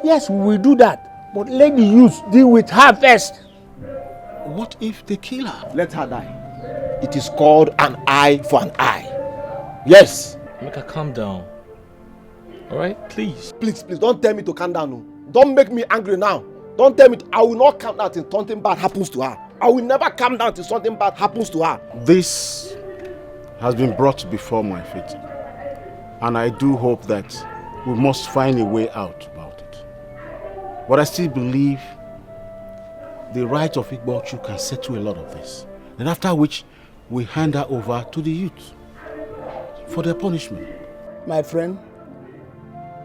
Yes, we will do that, but let the youth deal with her first. What if they kill her? Let her die. It is called an eye for an eye. Yes. Make her calm down. Alright, please. Please, don't tell me to calm down. No. Don't make me angry now. Don't tell me, I will not calm down till something bad happens to her. I will never calm down till something bad happens to her. This has been brought before my feet, and I do hope that we must find a way out about it. But I still believe the right of Igbochu can settle a lot of this. And after which, we hand her over to the youth for their punishment. My friend,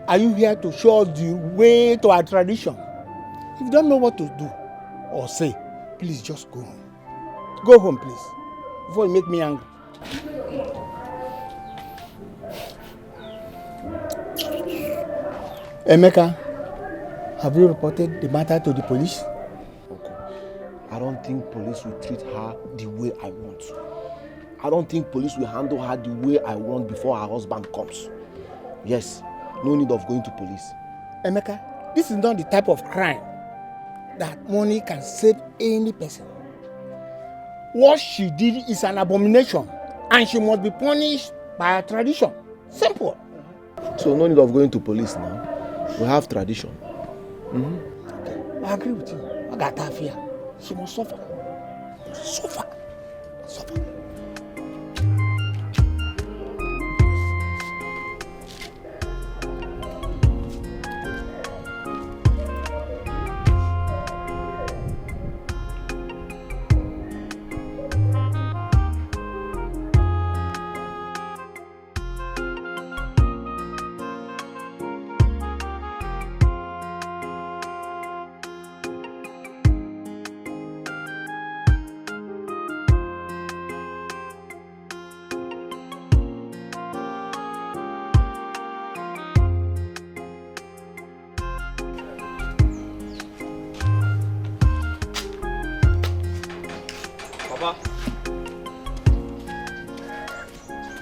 are you here to show us the way to our tradition? If you don't know what to do or say, please just go home. Go home, please, before you make me angry. Emeka, have you reported the matter to the police? Okay. I don't think police will treat her the way I want. I don't think police will handle her the way I want before her husband comes. Yes, no need of going to police. Emeka, this is not the type of crime that money can save any person. What she did is an abomination, and she must be punished by our tradition. Simple. So no need of going to police now. We have tradition. Okay, I agree with you. I got her fear. She must suffer. Suffer.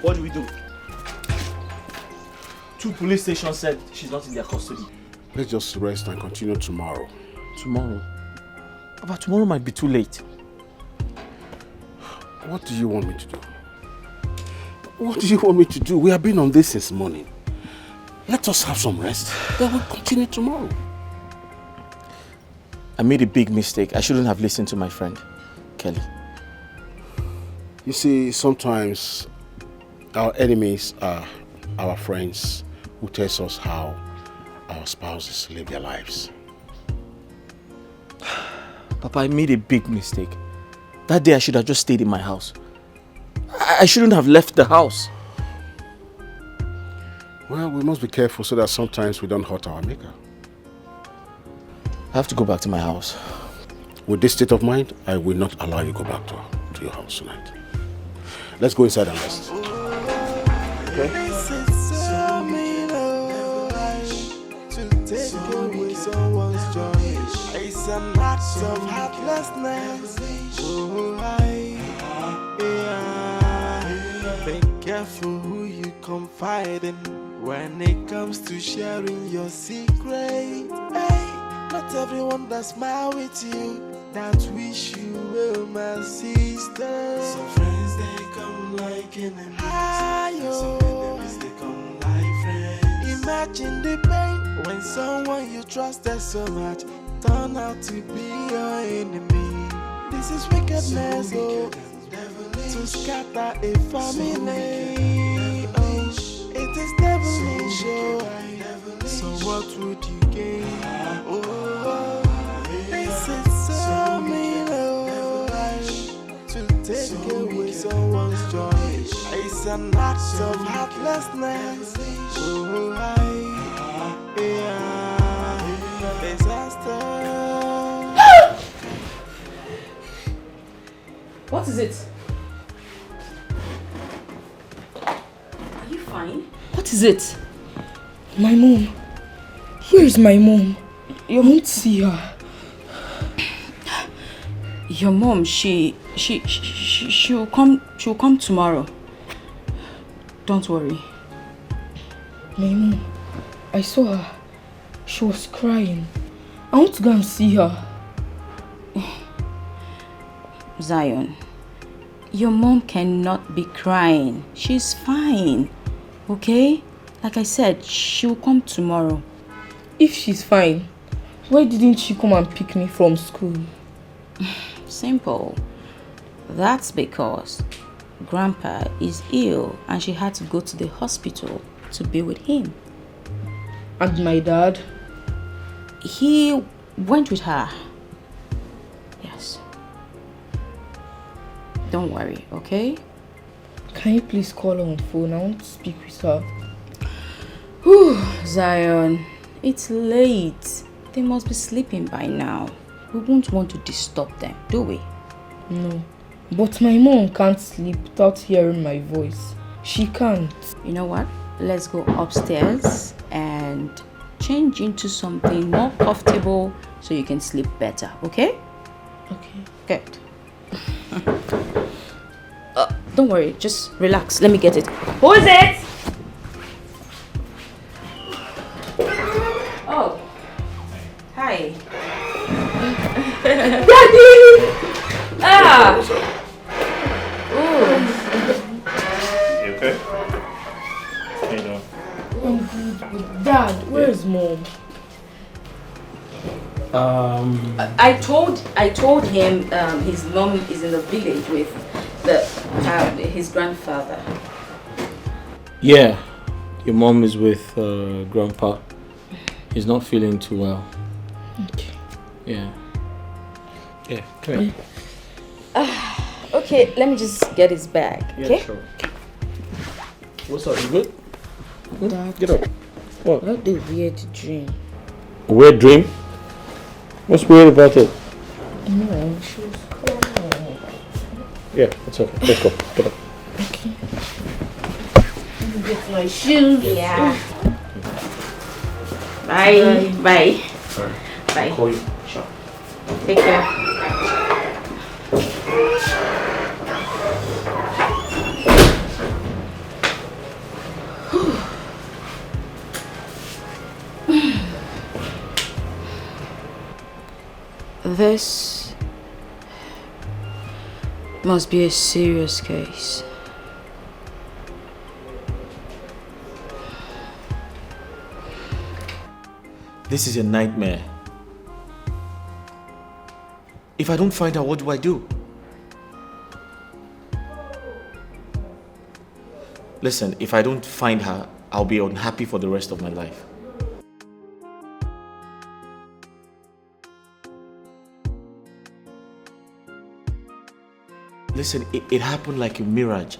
What do we do? 2 police stations said she's not in their custody. Let's just rest and continue tomorrow. Tomorrow? But tomorrow might be too late. What do you want me to do? What do you want me to do? We have been on this since morning. Let us have some rest. Then we'll continue tomorrow. I made a big mistake. I shouldn't have listened to my friend, Kelly. You see, sometimes our enemies are our friends who tell us how our spouses live their lives. Papa, I made a big mistake. That day I should have just stayed in my house. I shouldn't have left the house. Well, we must be careful so that sometimes we don't hurt our maker. I have to go back to my house. With this state of mind, I will not allow you to go back to your house tonight. Let's go inside and rest. Okay? It's an act of heartlessness. Be careful who you confide in when it comes to sharing your secret. Hey, not everyone that smile with you that wish you well, my sister. Some friends they come like enemies, some enemies they come like friends. Imagine the pain when someone you trusted so much turn out to be your enemy. This is wickedness, oh, to scatter a family. Oh, it is devilish, oh. So what would you gain? Oh, this is so mean, oh, to take away someone's joy. It's an act of heartlessness. Oh, disaster. What is it? Are you fine? What is it? My mom. Where is my mom? You won't see her. Your mom, she'll come tomorrow. Don't worry. My mom, I saw her. She was crying. I want to go and see her. Zion, your mom cannot be crying. She's fine. Okay? Like I said, she'll come tomorrow. If she's fine, why didn't she come and pick me from school? Simple. That's because Grandpa is ill and she had to go to the hospital to be with him. And my dad? He went with her. Yes. Don't worry, okay? Can you please call her on phone? I want to speak with her. Whew, Zion, it's late. They must be sleeping by now. We won't want to disturb them, do we? No. But my mom can't sleep without hearing my voice. She can't. You know what? Let's go upstairs and change into something more comfortable so you can sleep better, okay? Okay. Good. Don't worry, just relax. Let me get it. Who is it? Oh. Hi. Daddy! Ah! Ooh. You okay? How you doing? I'm good. Dad, where is Mom? I told him his mom is in the village with his grandfather. Yeah, your mom is with Grandpa. He's not feeling too well. Okay. Yeah. Yeah, come here. Okay, let me just get his bag. Okay? Yeah, sure. What's up? You good? Dad, Get up. What? I had a weird dream. A weird dream? What's weird about it? No, she was calling. Yeah, it's okay. Let's go. Get up. Okay. Let me get my shoes. Yeah. Bye. Bye. Alright. Bye. I'll call you. Sure. Take care. This must be a serious case. This is a nightmare. If I don't find her, what do I do? Listen, if I don't find her, I'll be unhappy for the rest of my life. Listen, it happened like a mirage.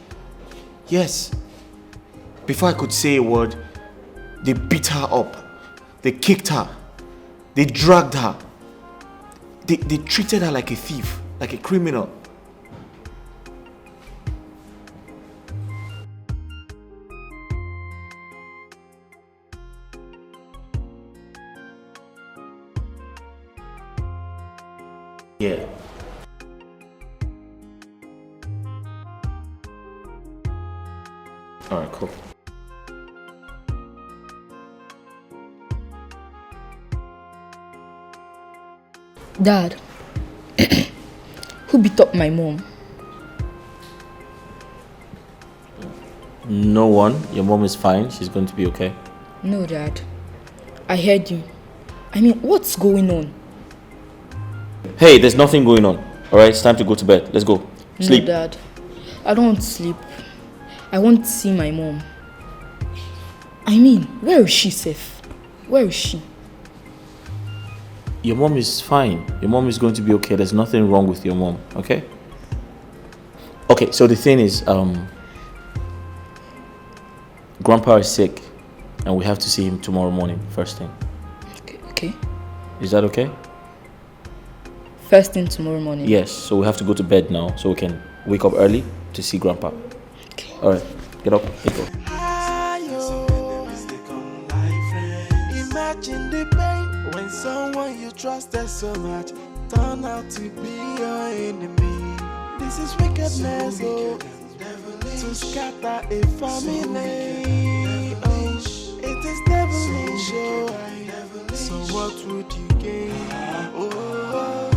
Yes. Before I could say a word, they beat her up. They kicked her. They dragged her. They treated her like a thief, like a criminal. Yeah. All right, cool. Dad, Who beat up my mom? No one. Your mom is fine. She's going to be okay. No, Dad. I heard you. I mean, what's going on? Hey, there's nothing going on. Alright, it's time to go to bed. Let's go. Sleep. No, Dad. I don't want to sleep. I want to see my mom. I mean, where is she, safe? Where is she? Your mom is fine. Your mom is going to be okay. There's nothing wrong with your mom, okay? Okay, so the thing is, Grandpa is sick, and we have to see him tomorrow morning, first thing. Okay. Is that okay? First thing tomorrow morning? Yes, so we have to go to bed now, so we can wake up early to see Grandpa. Okay. Alright, get up, let's go. Imagine the pain when someone you trusted so much turn out to be your enemy. This is wickedness, oh, to scatter a family. Oh, it is devilish, oh. So what would you gain? Oh,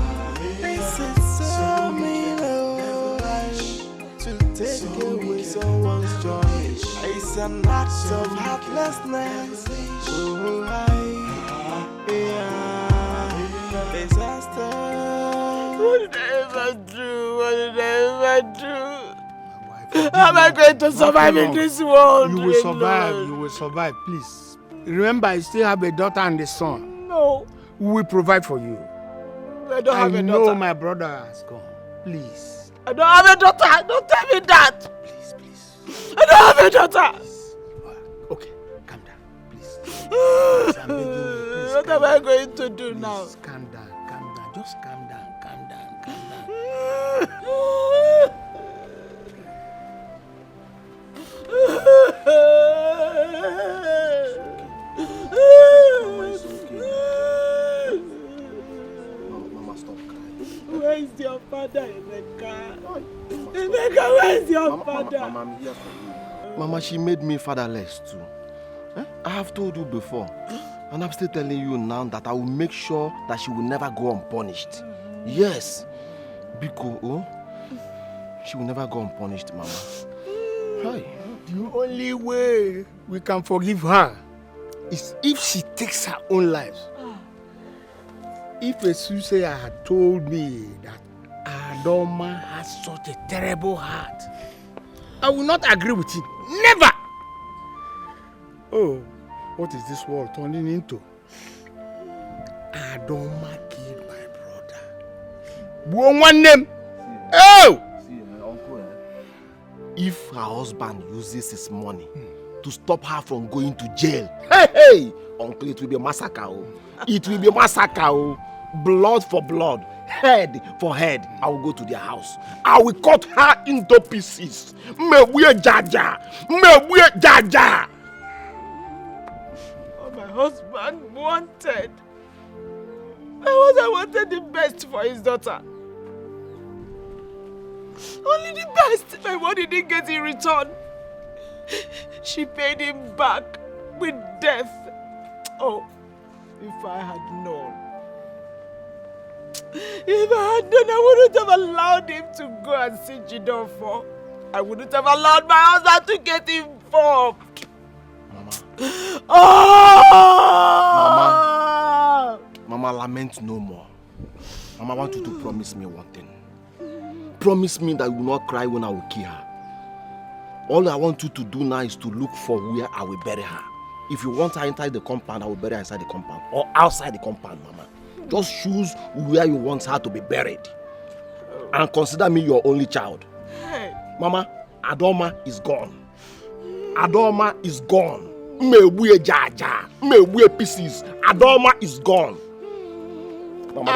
this is so mean, oh, to take away someone's joy. It's an act of heartlessness. Oh, disaster. What did I ever do? What did I ever do? How am I going to survive in this world? You will survive. You will survive. Please. Remember, I still have a daughter and a son. No. We will provide for you. I don't have a daughter. I know my brother has gone. Please. I don't have a daughter. Don't tell me that. Please. I don't have a daughter. Okay, calm down. Please. Please, I'm begging you. Please, what am I going to do now? Calm down. Just calm down. Mama, stop crying. Where is your father, Emeka? Emeka, where is your father? Mama, I'm here for you. Mama, she made me fatherless too. I have told you before. And I'm still telling you now that I will make sure that she will never go unpunished. Yes. Biko, she will never go unpunished, Mama. Hi. The only way we can forgive her is if she takes her own life. If a soothsayer had told me that Adoma has such a terrible heart, I will not agree with it. Never! Oh, what is this world turning into? Adoma killed my brother. One name. Oh! If her husband uses his money to stop her from going to jail, hey, uncle, it will be a massacre. It will be a massacre. Blood for blood, head for head. I will go to their house. I will cut her into pieces. Mebuye jaja. Oh, my husband wanted. I wanted the best for his daughter. Only the best. My money didn't get in return. She paid him back with death. Oh, if I had known. If I had known, I wouldn't have allowed him to go and see Jidofo. I wouldn't have allowed my husband to get involved. Mama. Oh! Mama, lament no more. Mama, I want you to promise me one thing. Promise me that you will not cry when I will kill her. All I want you to do now is to look for where I will bury her. If you want her inside the compound, I will bury her inside the compound. Or outside the compound, Mama. Just choose where you want her to be buried. And consider me your only child. Hey. Mama, Adoma is gone. Adoma is gone. Mebuye jaja. Mebuye pieces. Adoma is gone. Mama,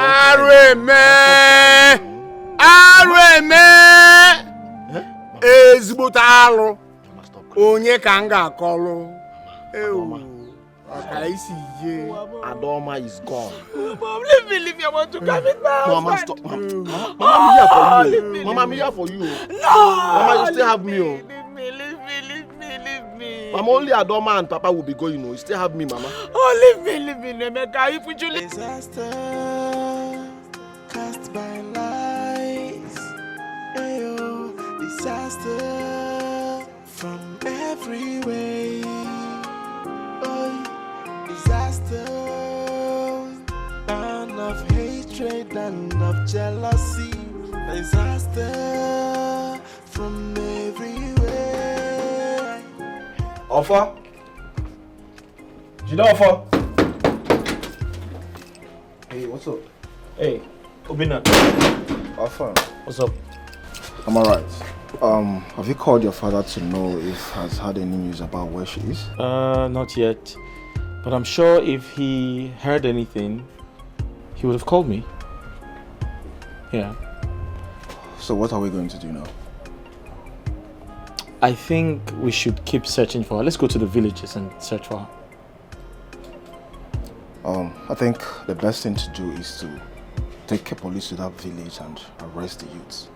ezigbote alụ onye ka m ga-akọrọ aka isi ye. Adoma is gone. Mom, leave me. I want to come with my husband. Mama, stop. Mama, I'm here for you. Mama, I'm here for you. No. Mama, you still have me. Leave me. Mama, only Adoma and Papa will be going. You still have me, Mama. Oh, leave me, Emeka. If you disaster cast by life. disaster from every way. Oh, disaster, and of hatred and of jealousy. Disaster from everywhere. Offer? Jida offer? Hey, what's up? Hey, Obina. Offer. What's up? I'm alright. Have you called your father to know if he has had any news about where she is? Not yet. But I'm sure if he heard anything, he would have called me. Yeah. So what are we going to do now? I think we should keep searching for her. Let's go to the villages and search for her. I think the best thing to do is to take police to that village and arrest the youths.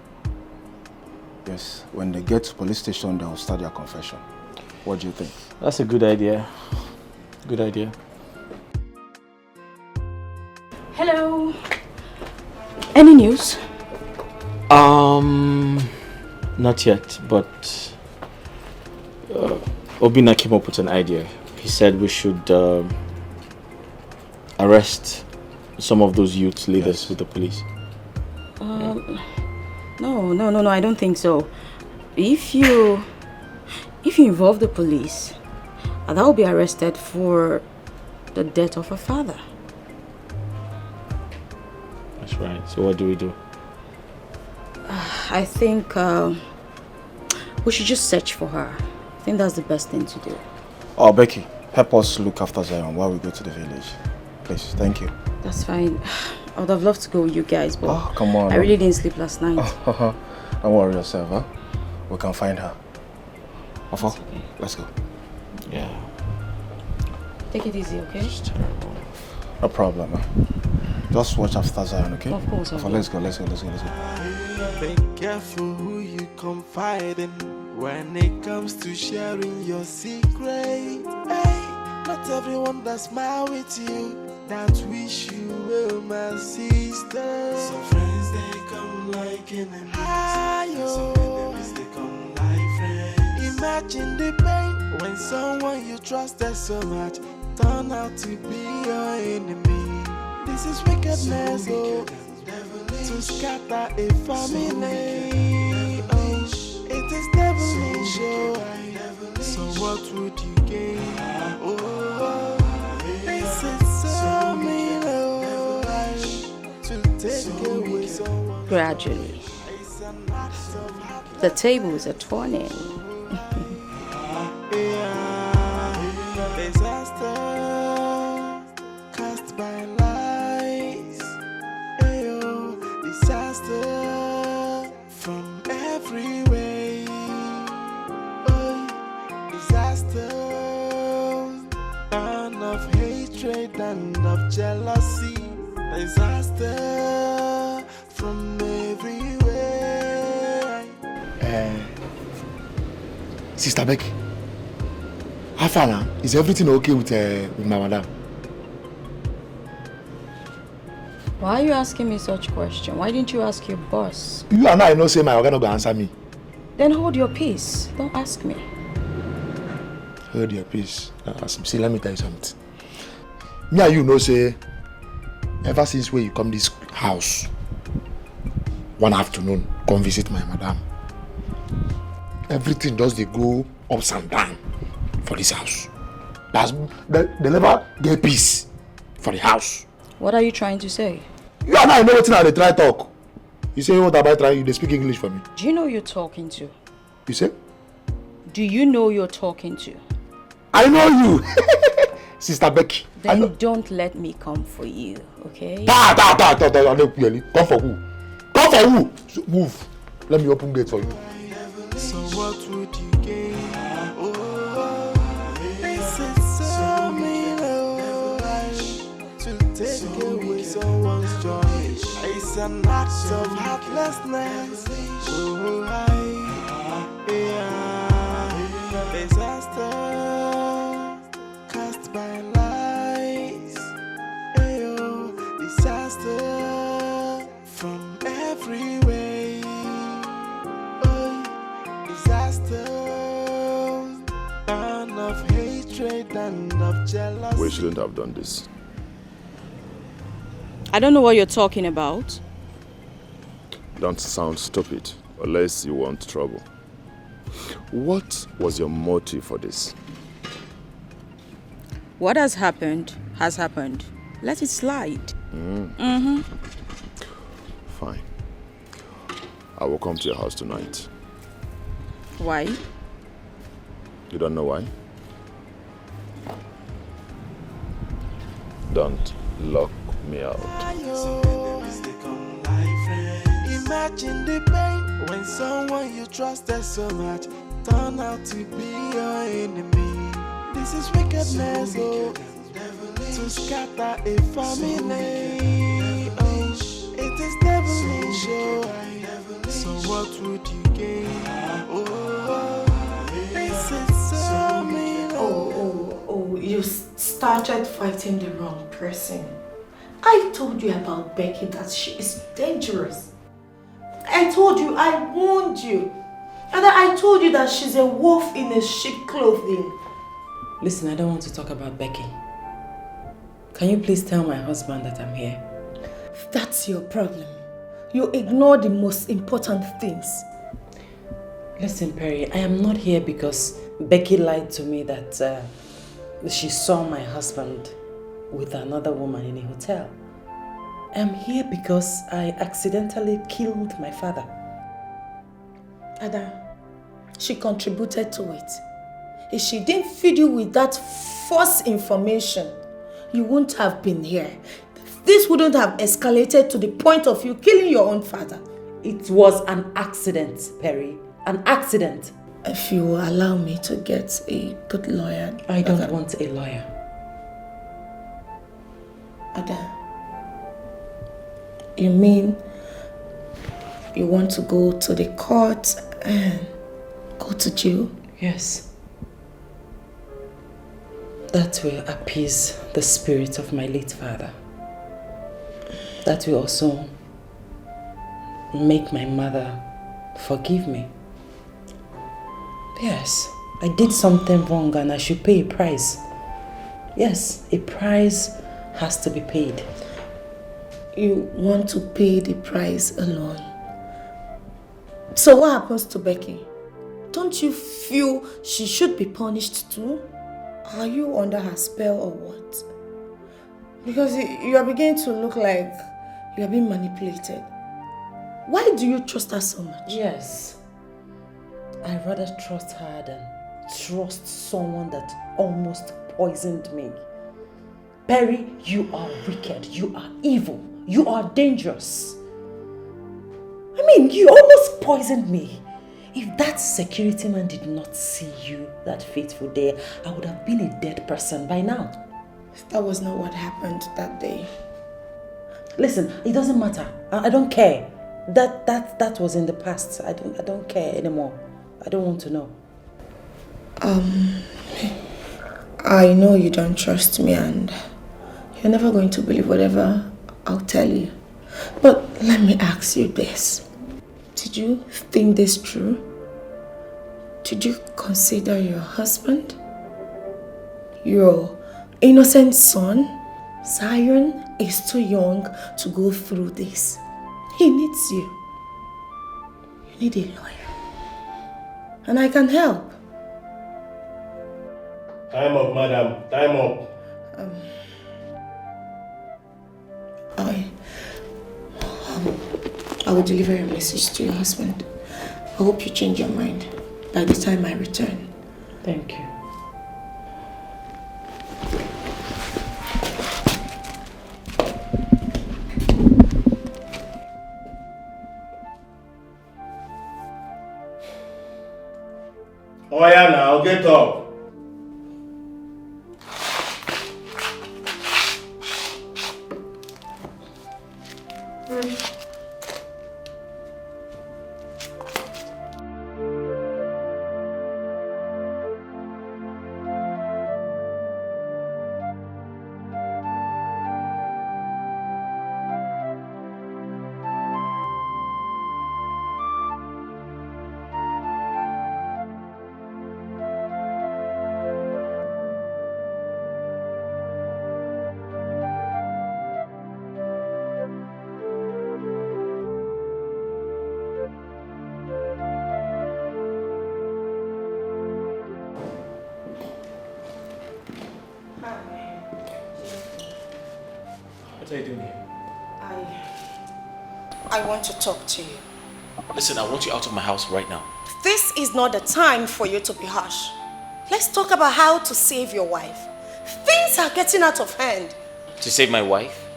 Yes, when they get to police station, they'll start their confession. What do you think? That's a good idea. Good idea. Hello. Any news? Not yet, but Obina came up with an idea. He said we should arrest some of those youth leaders with the police. No, I don't think so. If you involve the police, that will be arrested for the death of her father. That's right. So what do we do? I think we should just search for her. I think that's the best thing to do. Oh, Becky, help us look after Zion while we go to the village. Please, thank you. That's fine. I would have loved to go with you guys, but come on. I really didn't sleep last night. Don't worry yourself, huh? We can find her. Offer, okay. Let's go. Yeah. Take it easy, okay? It's terrible. No problem, huh? Just watch after Zion, okay? Of course, Offer, let's go. Be careful who you confide in when it comes to sharing your secret. Hey, not everyone that smile with you that wish you well, my sister. Some friends they come like enemies, some enemies they come like friends. Imagine the pain when someone you trusted so much turn out to be your enemy. This is wickedness, to scatter a family. It is devilish, so what would you gain? This is so mean, to take away someone. Gradually, the tables are turning. Disaster cast by lies. Disaster from every way. Disaster and of hatred and of jealousy. Disaster from everywhere. Sister Becky, how far now? Is everything okay with my madam? Why are you asking me such question? Why didn't you ask your boss? You and I know say my organ no go answer me. Then hold your peace. Don't ask me. Hold your peace. See, let me tell you something. Me and you know say, ever since when you come this house, one afternoon, come visit my madam. Everything just they go ups and down for this house. They never get peace for the house. What are you trying to say? You and I know what they try talk. You say what about trying? They speak English for me. Do you know who you're talking to? You say? Do you know who you're talking to? I know you, Sister Becky. Then don't let me come for you, okay? Come for who? Come for who? Move. Let me open gate for you. So what would you gain? This is so mean, to take away someone's joy. It's an act of heartlessness. Disaster cast by lies. Disaster from every way. jealous. We shouldn't have done this. I don't know what you're talking about. Don't sound stupid unless you want trouble. What was your motive for this? What has happened has happened. Let it slide. Mm-hmm. Fine. I will come to your house tonight. Why? You don't know why? Don't lock me out. Imagine the pain when someone you trusted so much turn out to be your enemy. This is wickedness, oh, to scatter a family. Oh, it is devilish, oh. So what would you gain? Oh, this is so mean. Oh, you started fighting the wrong person. I told you about Becky that she is dangerous. I told you, I warned you. And I told you that she's a wolf in a sheep clothing. Listen, I don't want to talk about Becky. Can you please tell my husband that I'm here? That's your problem. You ignore the most important things. Listen, Perry, I am not here because Becky lied to me that she saw my husband with another woman in a hotel. I'm here because I accidentally killed my father. Ada, she contributed to it. If she didn't feed you with that false information, you wouldn't have been here. This wouldn't have escalated to the point of you killing your own father. It was an accident, Perry. An accident. If you will allow me to get a good lawyer. I don't want a lawyer. Ada, you mean you want to go to the court and go to jail? Yes. That will appease the spirit of my late father. That will also make my mother forgive me. Yes, I did something wrong and I should pay a price. Yes, a price has to be paid. You want to pay the price alone. So what happens to Becky? Don't you feel she should be punished too? Are you under her spell or what? Because you are beginning to look like you are being manipulated. Why do you trust her so much? Yes. I rather trust her than trust someone that almost poisoned me. Perry, you are wicked. You are evil. You are dangerous. I mean, you almost poisoned me. If that security man did not see you that fateful day, I would have been a dead person by now. That was not what happened that day. Listen, it doesn't matter. I don't care. That was in the past. I don't care anymore. I don't want to know. I know you don't trust me and you're never going to believe whatever I'll tell you. But let me ask you this. Did you think this true? Did you consider your husband? Your innocent son? Zion is too young to go through this. He needs you. You need a lawyer. And I can help. Time up, madam. Time up. I will deliver a message to your husband. I hope you change your mind by the time I return. Thank you. Oh yeah, now get up. What are you doing here? I want to talk to you. Listen, I want you out of my house right now. This is not the time for you to be harsh. Let's talk about how to save your wife. Things are getting out of hand. To save my wife?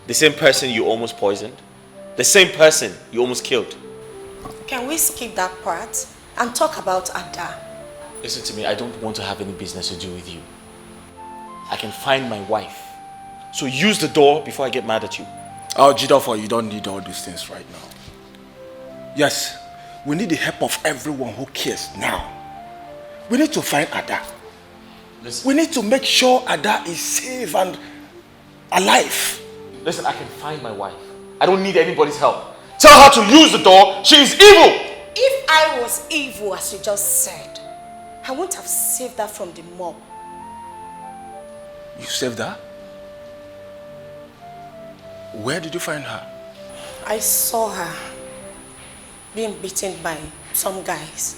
The same person you almost poisoned? The same person you almost killed? Can we skip that part and talk about Ada? Listen to me, I don't want to have any business to do with you. I can find my wife. So use the door before I get mad at you. Oh, Jidofo, you don't need all these things right now. Yes, we need the help of everyone who cares now. We need to find Ada. Listen. We need to make sure Ada is safe and alive. Listen, I can find my wife. I don't need anybody's help. Tell her to use the door. She is evil. If I was evil, as you just said, I wouldn't have saved her from the mob. You saved her? Where did you find her? I saw her being beaten by some guys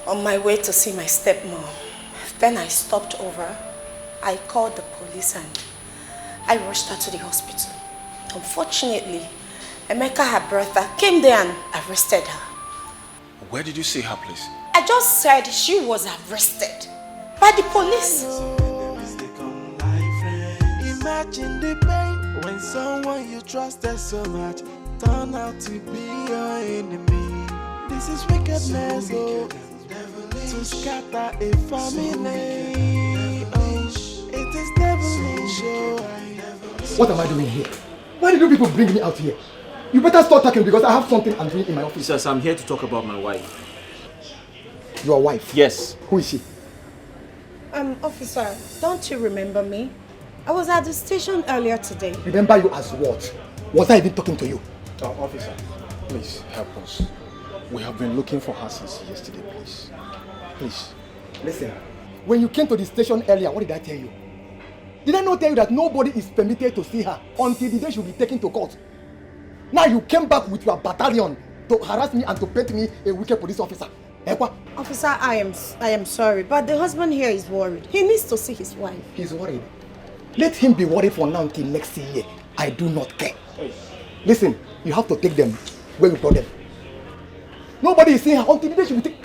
on my way to see my stepmom. Then I stopped over. I called the police and I rushed her to the hospital. Unfortunately, Emeka, her brother, came there and arrested her. Where did you see her, please? I just said she was arrested by the police. Imagine the pain when someone you trusted so much turned out to be your enemy. This is wickedness, oh, to scatter a family. Oh, it is devilish, oh. What am I doing here? Why did you people bring me out here? You better start talking because I have something I'm doing in my office. Yes, I'm here to talk about my wife. Your wife? Yes. Who is she? Officer, don't you remember me? I was at the station earlier today. Remember you as what? Was I even talking to you? Officer, please help us. We have been looking for her since yesterday, please. Please. Listen, when you came to the station earlier, what did I tell you? Did I not tell you that nobody is permitted to see her until the day she will be taken to court? Now you came back with your battalion to harass me and to paint me a wicked police officer. Officer, I am sorry, but the husband here is worried. He needs to see his wife. He's worried. Let him be worried for now until next year. I do not care. Listen, you have to take them where you brought them. Nobody is seeing her until the day she will take.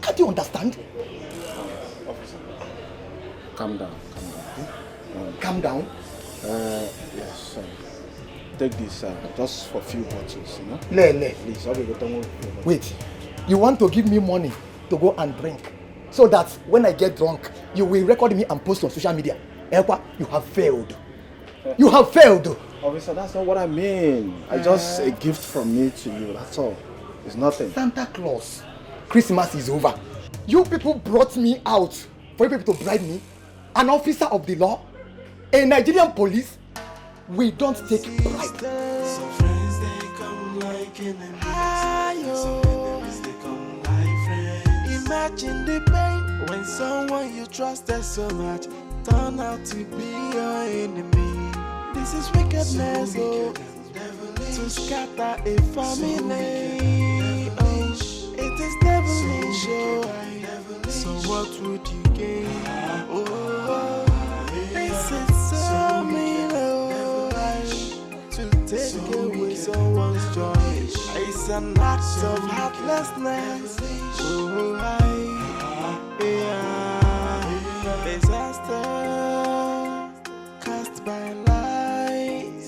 Can't you understand? Officer, calm down. Calm down? Yes, take this just for a few bottles, you know? Please, wait. You want to give me money to go and drink so that when I get drunk, you will record me and post on social media. Ekwa, you have failed. You have failed. Officer, that's not what I mean. I just a gift from me to you, that's all. It's nothing. Santa Claus, Christmas is over. You people brought me out for you people to bribe me. An officer of the law, a Nigerian police, we don't take bribe. Some friends they come like enemies. Imagine the pain when someone you trusted so much turned out to be your enemy. This is wickedness, oh, to scatter a family. Oh, it is devilish, oh. So what would you gain? Oh, this is so mean, oh, to take away someone's joy. It's an act of heartlessness. Oh, disaster cast by lies.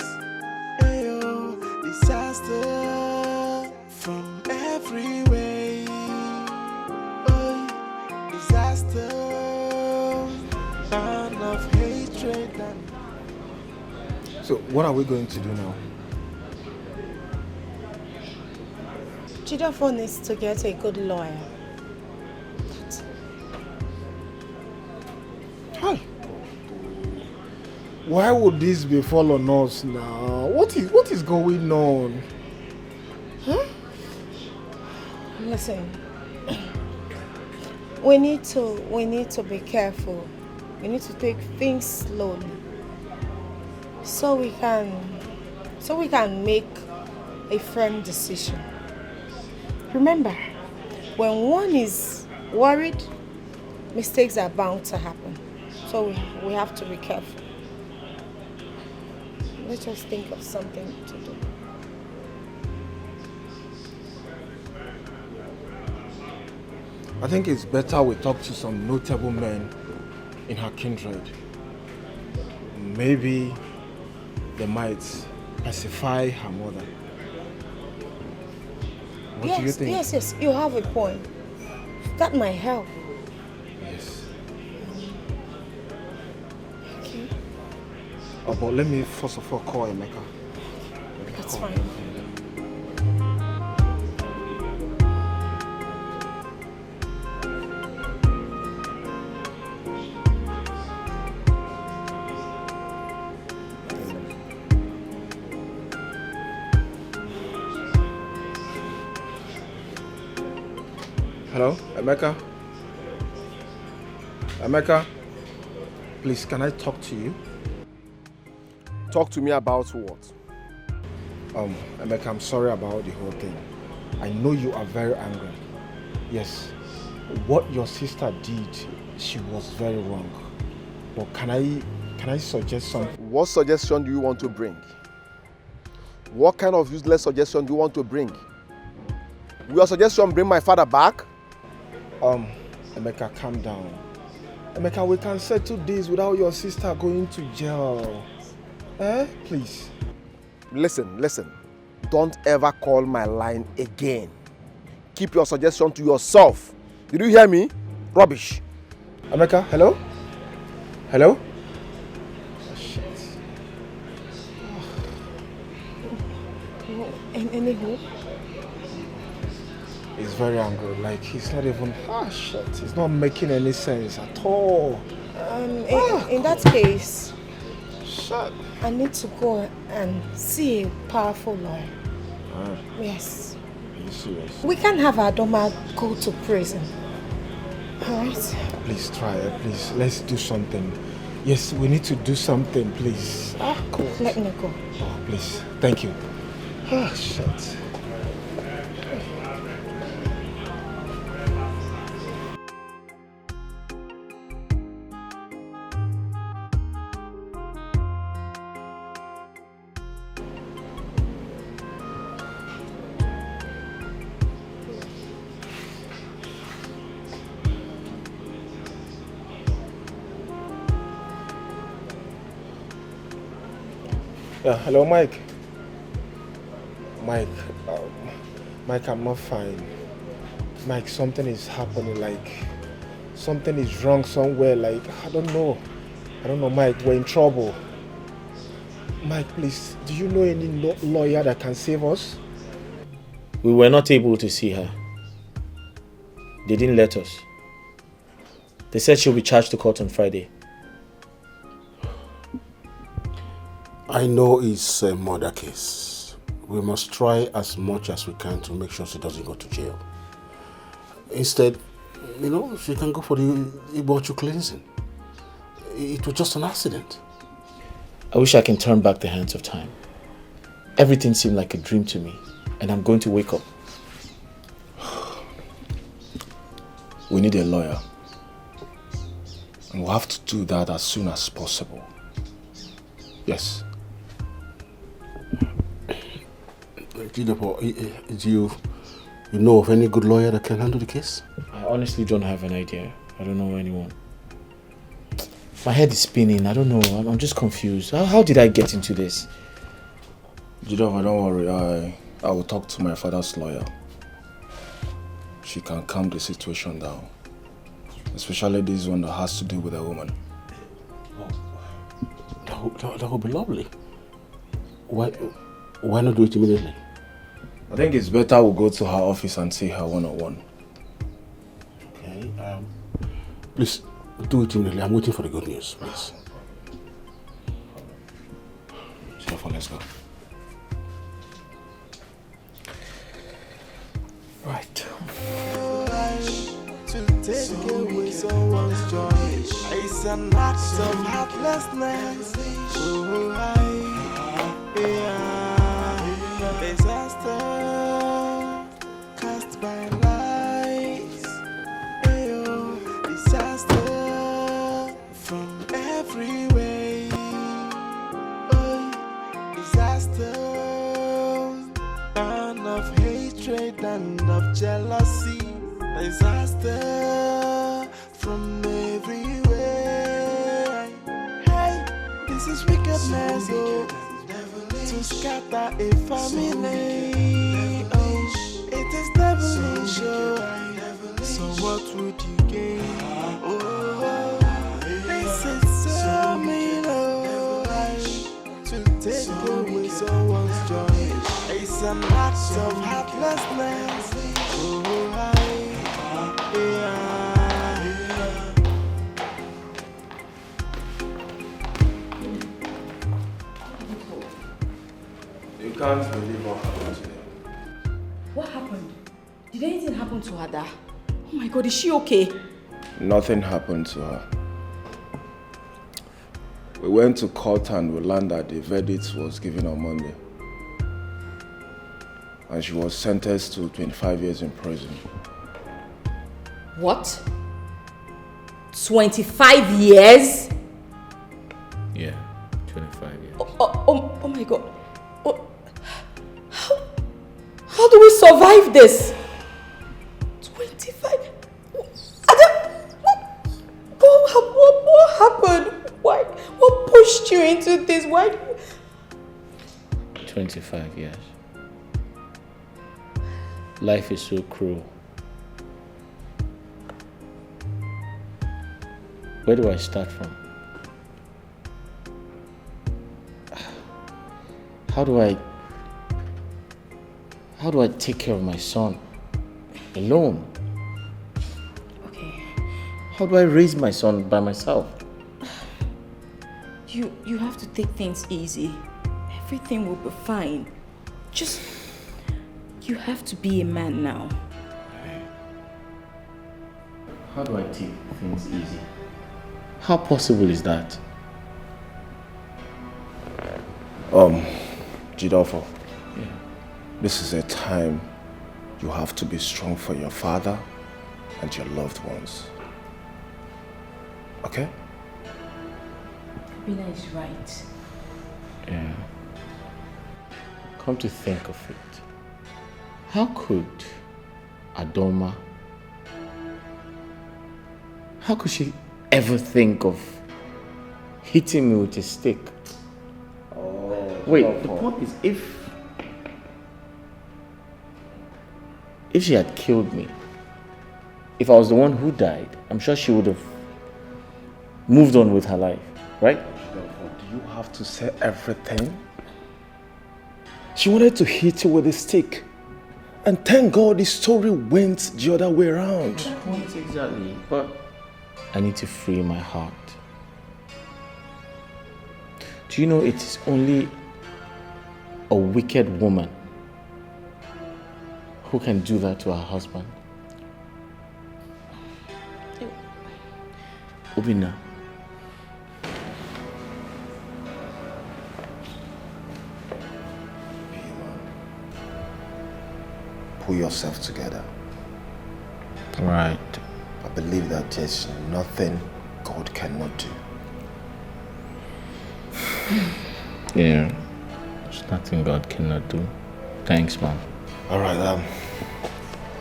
Ayo, disaster from every way. Oh, disaster, burn of hatred and. So, what are we going to do now? Jidofo needs to get a good lawyer. Why would this befall on us now? What is going on? Huh? Listen, we need to be careful. We need to take things slowly, so we can make a firm decision. Remember, when one is worried, mistakes are bound to happen. So we have to be careful. let's just think of something to do. I think it's better we talk to some notable men in her kindred. Maybe they might pacify her mother. What do you think? Yes, you have a point. That might help. Yes. Okay. Oh, but let me first of all call Emeka. That's fine. Hello, Emeka? Emeka? Please, can I talk to you? Talk to me about what? Emeka, I'm sorry about the whole thing. I know you are very angry. Yes, what your sister did, she was very wrong. But can I suggest something? What suggestion do you want to bring? What kind of useless suggestion do you want to bring? Will your suggestion bring my father back? Emeka, calm down. Emeka, we can settle this without your sister going to jail. Please. Listen. Don't ever call my line again. Keep your suggestion to yourself. Did you hear me? Rubbish. Emeka, hello? Hello? Oh, shit. Anywho? He's very angry. Like, he's not even... shit. It's not making any sense at all. In that case... Shut. I need to go and see a powerful lawyer. Yes. Are you serious? We can't have Adoma go to prison. Alright? Please try it. Please, let's do something. Yes, we need to do something, please. God. Let me go. Oh, please. Thank you. Shit. Yeah, hello, Mike. Mike, I'm not fine. Mike, something is happening, like, something is wrong somewhere, like, I don't know, Mike, we're in trouble. Mike, please, do you know any lawyer that can save us? We were not able to see her. They didn't let us. They said she'll be charged to court on Friday. I know it's a murder case. We must try as much as we can to make sure she doesn't go to jail. Instead, she can go for the Ibochu cleansing. It was just an accident. I wish I can turn back the hands of time. Everything seemed like a dream to me, and I'm going to wake up. We need a lawyer. And we'll have to do that as soon as possible. Yes. Do you know of any good lawyer that can handle the case? I honestly don't have an idea. I don't know anyone. My head is spinning. I don't know. I'm just confused. How did I get into this? Jidova, don't worry. I will talk to my father's lawyer. She can calm the situation down. Especially this one that has to do with a woman. That would be lovely. Why not do it immediately? I think it's better we'll go to her office and see her one-on-one. Okay. Please, do it immediately. I'm waiting for the good news, please. So, let's go. Right. To take away someone's joy, it's an act of heartlessness. Disaster cast by lies. Disaster from every way. hatred and of jealousy. Disaster from everywhere. Hey, this is wickedness, oh, to scatter a family. Oh, it is devilish, oh. So what would you gain? Oh, this is so mean, oh, to take away someone's joy. It's an act of heartlessness. Oh, You can't believe what happened today. What happened? Did anything happen to Ada? Oh my God, is she okay? Nothing happened to her. We went to court and we learned that the verdict was given on Monday. And she was sentenced to 25 years in prison. What? 25 years? Yeah, 25 years. Oh my God. Oh, how do we survive this? 25? What happened? Why? What pushed you into this? Why? 25 years. Life is so cruel. Where do I start from? How do I take care of my son alone? Okay. How do I raise my son by myself? You have to take things easy. Everything will be fine. Just, you have to be a man now. How do I take things easy? How possible is that? Jidolfo. Yeah. This is a time you have to be strong for your father and your loved ones. Okay? Rina is right. Yeah. Come to think of it, how could Adoma, how could she ever think of hitting me with a stick? Wait, the point is, if she had killed me, if I was the one who died, I'm sure she would have moved on with her life, right? Do you have to say everything? She wanted to hit you with a stick. And thank God the story went the other way around. Not exactly, but I need to free my heart. Do you know it is only a wicked woman who can do that to her husband? Obina. Pull yourself together. Right. I believe that there's nothing God cannot do. Yeah. There's nothing God cannot do. Thanks, man. Alright, I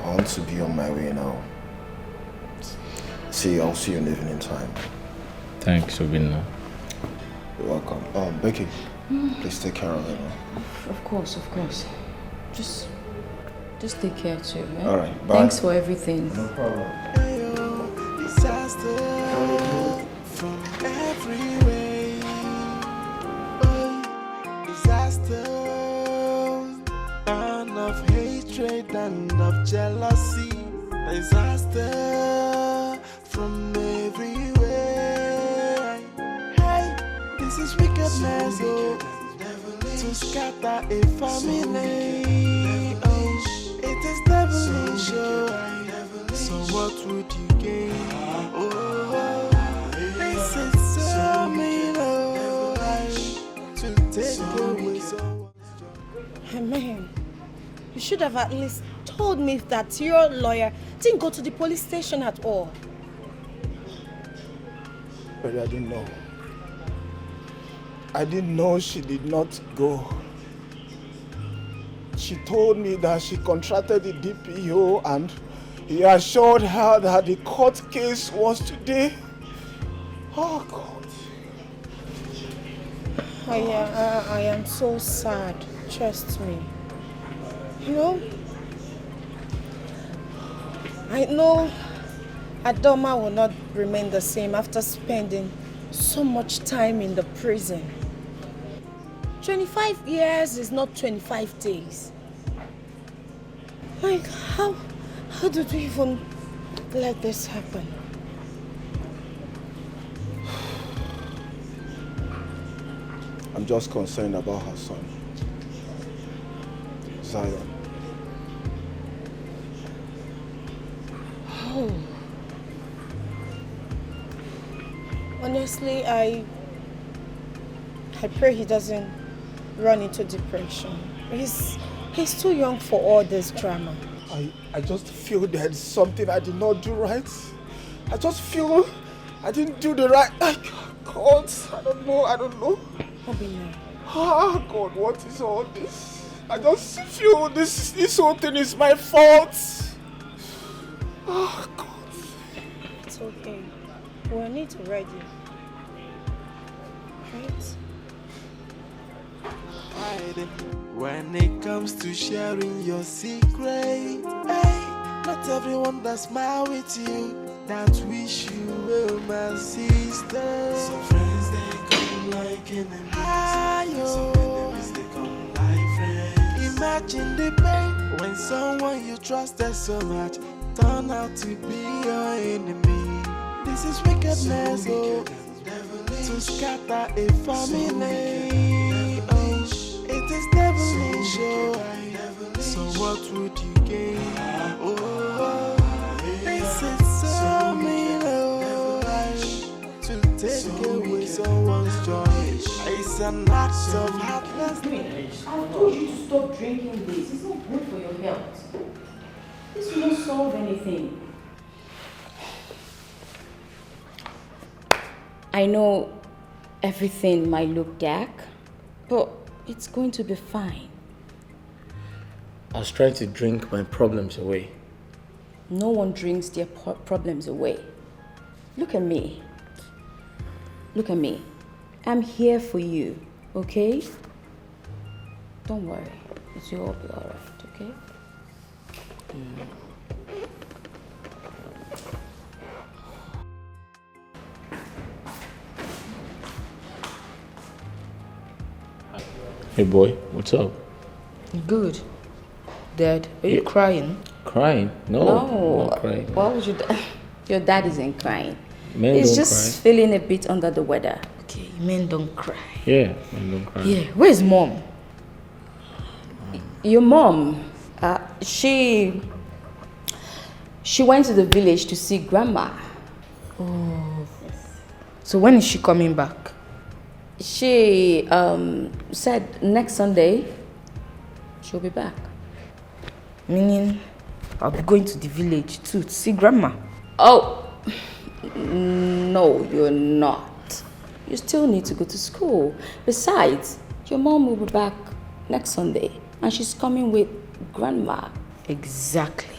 want to be on my way now. I'll see you in the evening time. Thanks, Obina. You're welcome. Becky, please take care of her now. Of course. Just take care too, right? Alright, bye. Thanks for everything. No problem. Disaster from every way. Disaster and of hatred and of jealousy. Disaster from everywhere. Hey, this is wickedness, oh, to scatter a family. Oh, it is devilish, oh. So what would you gain? Oh, this is so mean, oh, to take away someone's joy. Man, you should have at least told me that your lawyer didn't go to the police station at all. But I didn't know. I didn't know she did not go. She told me that she contracted the DPO and he assured her that the court case was today. Oh God. I am so sad. Trust me. You know, I know Adoma will not remain the same after spending so much time in the prison. 25 years is not 25 days. Like, how did we even let this happen? I'm just concerned about her son, Zion. Oh. Honestly, I pray he doesn't run into depression. He's too young for all this drama. I just feel there's something I did not do right. I just feel I didn't do the right. God, I don't know. Ah, God, what is all this? I just feel this whole thing is my fault. Oh, God. It's okay. We'll need to ready. Right? When it comes to sharing your secret, hey, not everyone that smile with you, that wish you well, my sister. Some friends they come like enemies, some enemies they come like friends. Imagine the pain when someone you trusted so much turn out to be your enemy. This is wickedness, to scatter a family. It is devilish, so what would you gain? Oh, this is so mean, to take away someone's joy. It's an act of heartlessness. I told you to stop drinking this. It's not good for your health. This will not solve anything. I know everything might look dark, but it's going to be fine. I was trying to drink my problems away. No one drinks their problems away. Look at me. Look at me. I'm here for you, okay? Don't worry. It'll all be all right, okay? Hey boy, what's up? Good. Dad, are you crying? Crying? No, I'm not crying. Why would you? Your dad isn't crying. Men He's don't just feeling a bit under the weather. Okay, men don't cry. Yeah, men don't cry. Yeah, where's mom? Your mom, she went to the village to see grandma. Oh. So when is she coming back? She said next Sunday she'll be back. Meaning I'll be going to the village too to see grandma. Oh, no, you're not. You still need to go to school. Besides, your mom will be back next Sunday and she's coming with grandma. Exactly.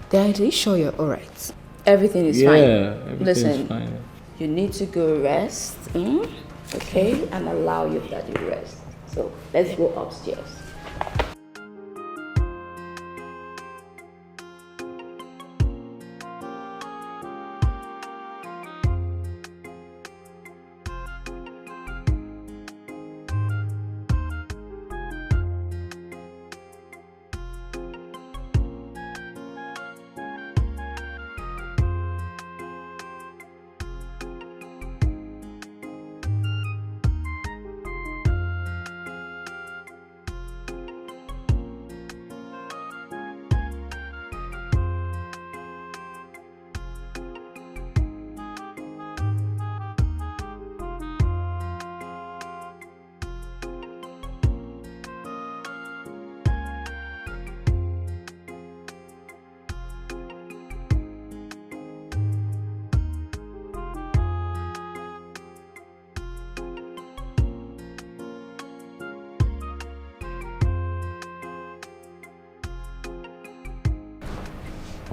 Dad, are you sure you're alright? Everything is Yeah, fine. everything's Listen, fine. you need to go rest, okay? And allow your daddy rest. So let's go upstairs.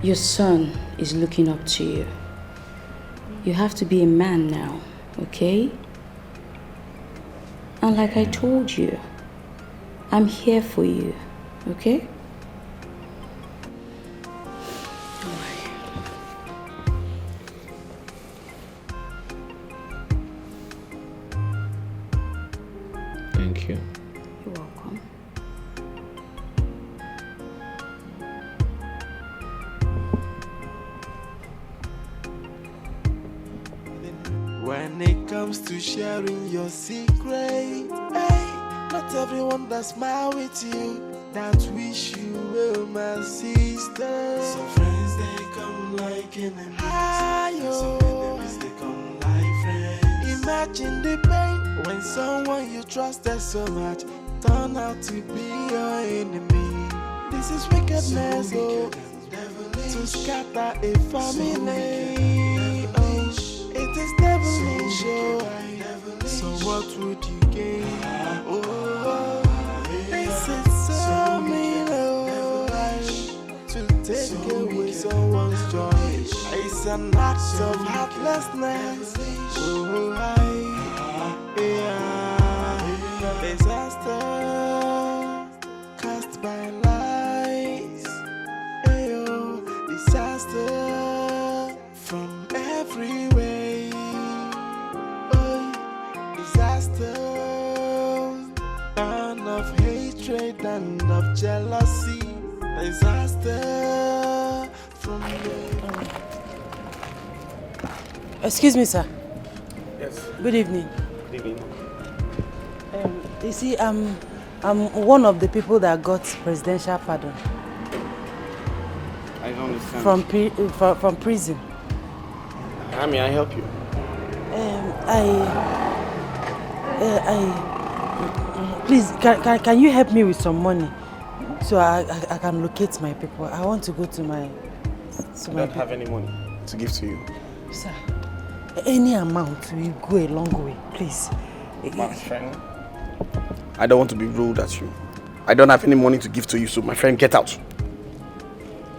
Your son is looking up to you. You have to be a man now, okay? And like I told you, I'm here for you, okay? Thank you. You're welcome. When it comes to sharing your secret, hey, not everyone that smile with you, that wish you well, my sister. Some friends they come like enemies, some enemies they come like friends. Imagine the pain when someone you trusted so much turn out to be your enemy. This is wickedness, oh, to scatter a family. It is devilish, so what would you gain? Oh, this is so mean, to take away someone's joy. It's an act of heartlessness. Oh, disaster cast by lies. Disaster from every way. Disaster, and of hatred and of jealousy. Disaster from the... Excuse me, sir. Yes. Good evening. Good evening. You see, I'm one of the people that got presidential pardon. I don't understand. From prison. How may I help you? Please, can you help me with some money so I can locate my people? I want to go to my. I don't have any money to give to you. Sir, any amount will go a long way, please. My friend, I don't want to be rude at you. I don't have any money to give to you, so my friend, get out.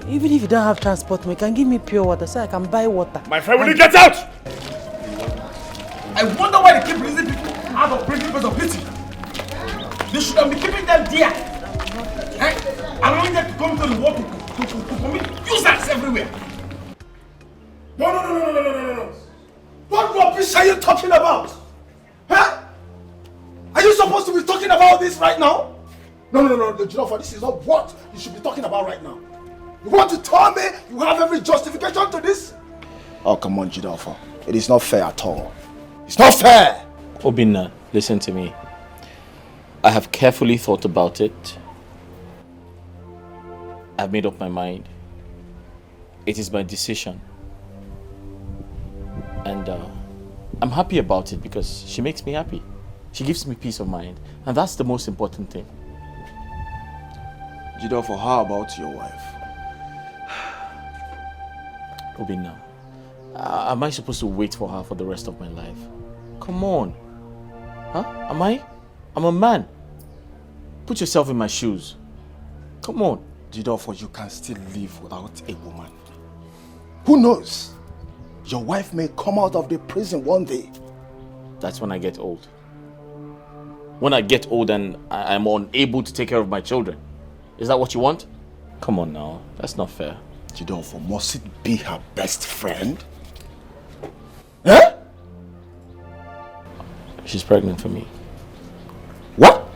Even if you don't have transport, you can give me pure water so I can buy water. My friend, will you get out? I wonder why they keep releasing people out of prison because of pity. They should have been keeping them there. Allowing them to come to the work to commit useless everywhere. No. What rubbish are you talking about? Huh? Are you supposed to be talking about this right now? No, Jidofa, this is not what you should be talking about right now. You want to tell me you have every justification to this? Oh, come on, Jidofa. It is not fair at all. It's not fair! Obinna, listen to me. I have carefully thought about it. I've made up my mind. It is my decision. And I'm happy about it because she makes me happy. She gives me peace of mind. And that's the most important thing. Jidofa, how about your wife? Obinna, am I supposed to wait for her for the rest of my life? Come on. Huh? Am I? I'm a man. Put yourself in my shoes. Come on. Jidofa, you can still live without a woman. Who knows? Your wife may come out of the prison one day. That's when I get old. When I get old and I'm unable to take care of my children. Is that what you want? Come on now. That's not fair. Jidofa, must it be her best friend? Huh? She's pregnant for me. What?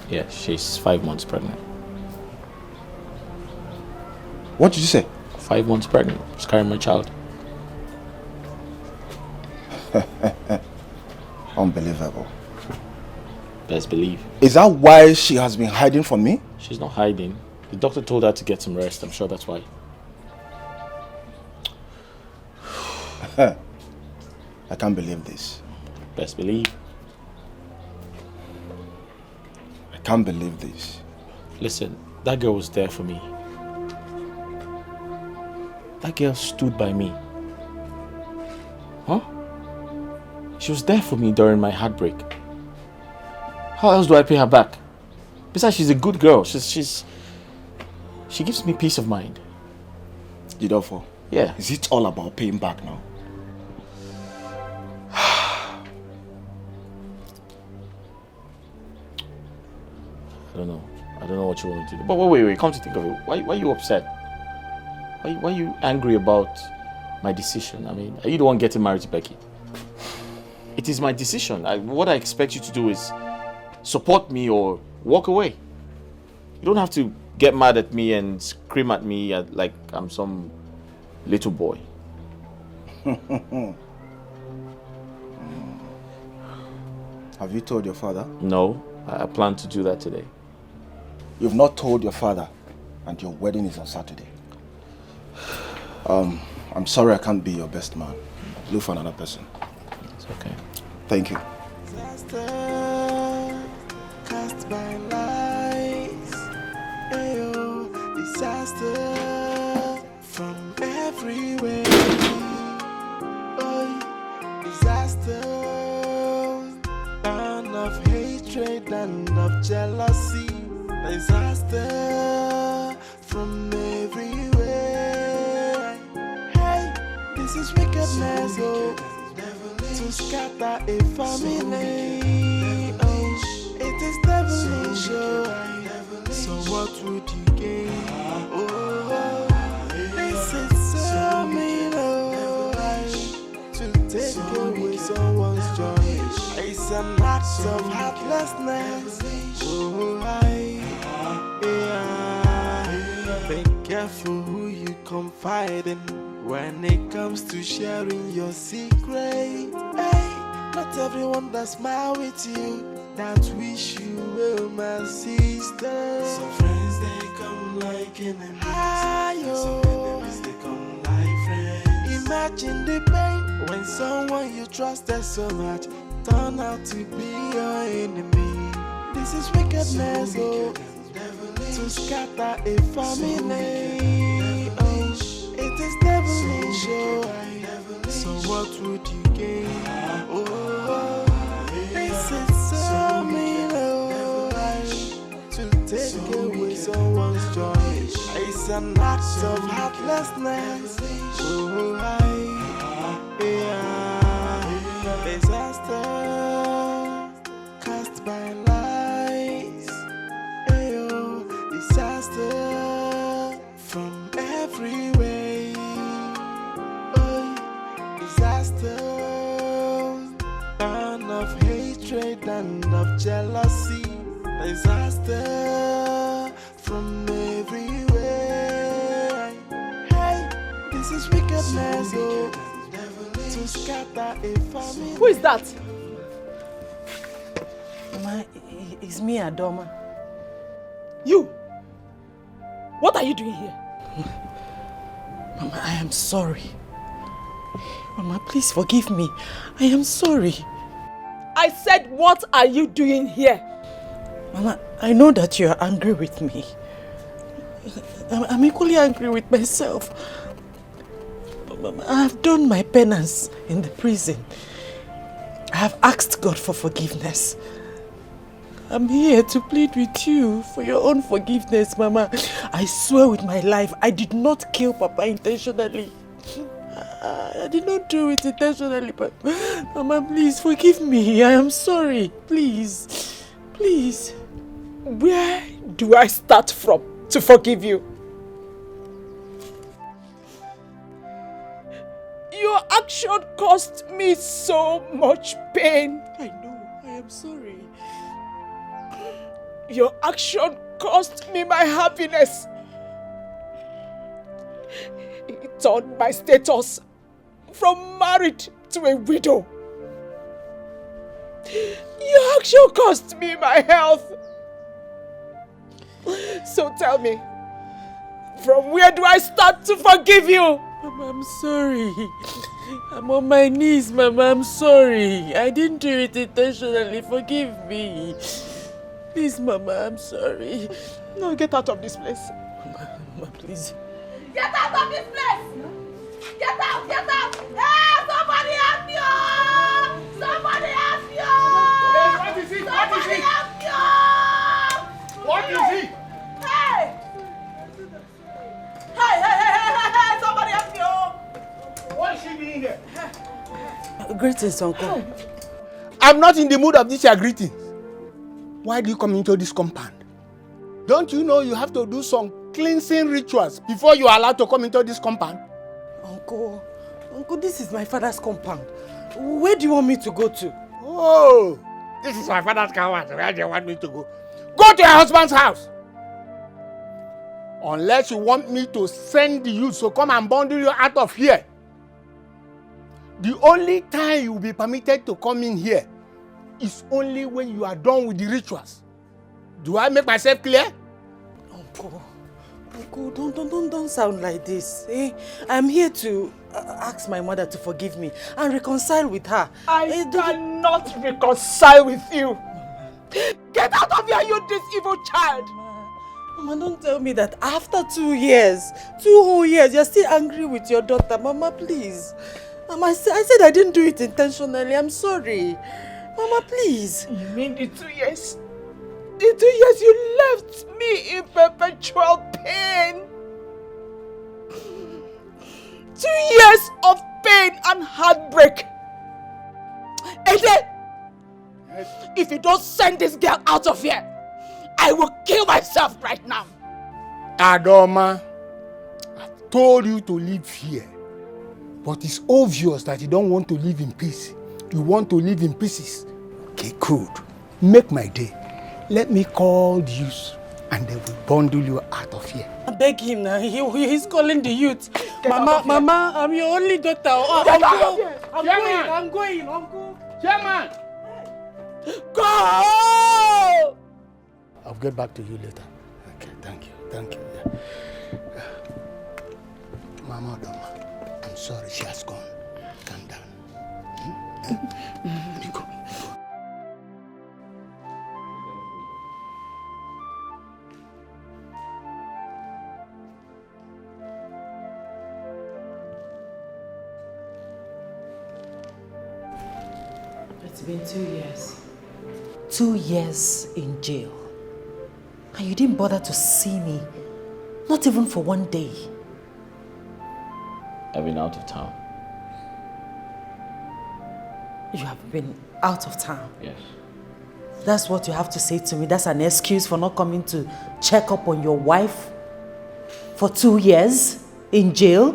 Yeah, she's 5 months pregnant. What did you say? 5 months pregnant. She's carrying my child. Unbelievable. Best believe. Is that why she has been hiding from me? She's not hiding. The doctor told her to get some rest. I'm sure that's why. I can't believe this. Best believe. I can't believe this. Listen, that girl was there for me. That girl stood by me. Huh? She was there for me during my heartbreak. How else do I pay her back? Besides, she's a good girl. She gives me peace of mind. Jidofo? Yeah. Is it all about paying back now? I don't know. I don't know what you want to do. But wait. Come to think of it, why are you upset? Why are you angry about my decision? I mean, are you the one getting married to Becky? It is my decision. What I expect you to do is support me or walk away. You don't have to get mad at me and scream at me like I'm some little boy. Have you told your father? No, I plan to do that today. You've not told your father, and your wedding is on Saturday. I'm sorry I can't be your best man. Look for another person. It's okay. Thank you. Cast by lies, ayo, disaster from everywhere. Oh, disaster, and of hatred and of jealousy. Disaster from everywhere. Hey, this is wickedness, oh, to scatter a family. Oh, it is devilish, oh. So what would you gain? Oh, this is so mean, oh, to take away someone's joy. It's an act of heartlessness. Oh, be careful who you confide in when it comes to sharing your secret. Hey, not everyone that smile with you that wish you well, my sister. Some friends they come like enemies. Some enemies they come like friends. Imagine the pain when someone you trusted so much turn out to be your enemy. This is wickedness, oh, to scatter a family. Oh, it is devilish, oh. So what would you gain? Oh, this is so mean, oh, to take away someone's joy. It's an act of heartlessness. Oh, disaster cast by lies. Ayo, disaster from every way. Oh, disaster, and of hatred and of jealousy. Disaster from everywhere. Hey, this is wickedness, oh, to scatter a family. Who is that? Mama, it's me, Adoma. You? What are you doing here? Mama, I am sorry. Mama, please forgive me. I am sorry. I said, what are you doing here? Mama, I know that you are angry with me. I'm equally angry with myself. Mama, I have done my penance in the prison. I have asked God for forgiveness. I'm here to plead with you for your own forgiveness, Mama. I swear with my life, I did not kill Papa intentionally. I did not do it intentionally, but Mama, please forgive me. I am sorry. Please. Please. Where do I start from to forgive you? Your action caused me so much pain. I know. I am sorry. Your action cost me my happiness. It turned my status from married to a widow. Your action cost me my health. So tell me, from where do I start to forgive you? Mama, I'm sorry. I'm on my knees, Mama. I'm sorry. I didn't do it intentionally. Forgive me. Please, Mama, I'm sorry. No, get out of this place. Mama, please. Get out of this place! Get out! Get out! Hey, somebody help me! Somebody help me! What is it? What is it? Help me! What is it? Hey! Hey! Somebody Greetings, Uncle. I'm not in the mood of this your greetings. Why do you come into this compound? Don't you know you have to do some cleansing rituals before you are allowed to come into this compound? Uncle, this is my father's compound. Where do you want me to go to? Oh, this is my father's compound. Where do you want me to go? Go to your husband's house. Unless you want me to send the youth to come and bundle you out of here. The only time you will be permitted to come in here is only when you are done with the rituals. Do I make myself clear? Uncle, don't sound like this. I'm here to ask my mother to forgive me and reconcile with her. I cannot reconcile with you. Get out of here, you this evil child! Mama, don't tell me that after 2 years, 2 whole years, you're still angry with your daughter. Mama, please. Mama, I said I didn't do it intentionally. I'm sorry. Mama, please. You mean the 2 years? The 2 years you left me in perpetual pain. 2 years of pain and heartbreak. Ede, if you don't send this girl out of here, I will kill myself right now. Adoma, I've told you to live here. But it's obvious that you don't want to live in peace. You want to live in pieces. Okay, good. Make my day. Let me call the youth and they will bundle you out of here. I beg him now. He's calling the youth. Mama, I'm your only daughter. I'm going, Uncle. Chairman! Go! I'll get back to you later. Okay, thank you. Yeah. Mama Doma, I'm sorry she has gone. Calm down. Go. It's been 2 years. 2 years in jail. And you didn't bother to see me. Not even for 1 day. I've been out of town. You have been out of town? Yes. That's what you have to say to me? That's an excuse for not coming to check up on your wife? For 2 years in jail?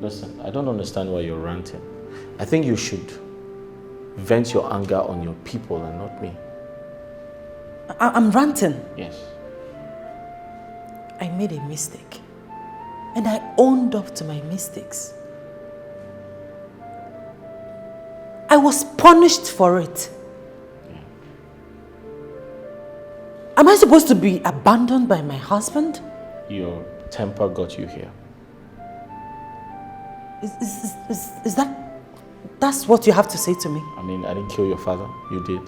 Listen, I don't understand why you're ranting. I think you should vent your anger on your people and not me. I'm ranting. Yes. I made a mistake. And I owned up to my mistakes. I was punished for it. Yeah. Am I supposed to be abandoned by my husband? Your temper got you here. Is that's what you have to say to me? I mean, I didn't kill your father. You did.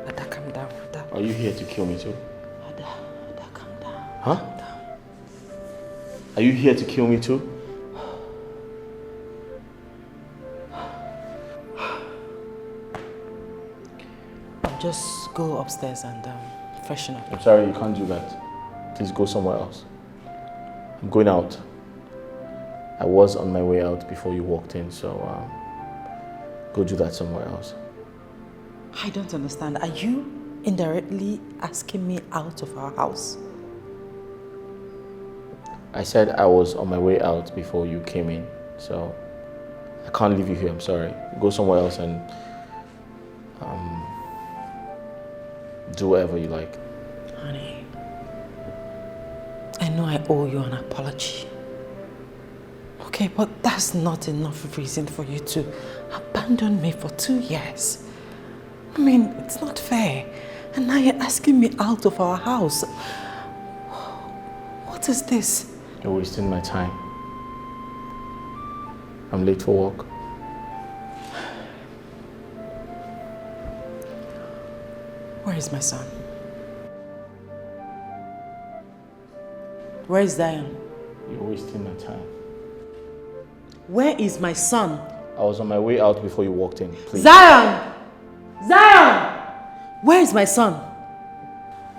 Ada, calm down. Ada. Are you here to kill me too? Ada, calm down. Huh? Are you here to kill me too? Just go upstairs and freshen up. I'm sorry, you can't do that. Please go somewhere else. I'm going out. I was on my way out before you walked in, so go do that somewhere else. I don't understand. Are you indirectly asking me out of our house? I said I was on my way out before you came in, so I can't leave you here. I'm sorry. Go somewhere else and do whatever you like. Honey, I know I owe you an apology. Okay, but that's not enough reason for you to abandon me for 2 years. I mean, it's not fair. And now you're asking me out of our house. What is this? You're wasting my time. I'm late for work. Where is my son? Where is Zion? You're wasting my time. Where is my son? I was on my way out before you walked in. Please. Zion! Zion! Where is my son?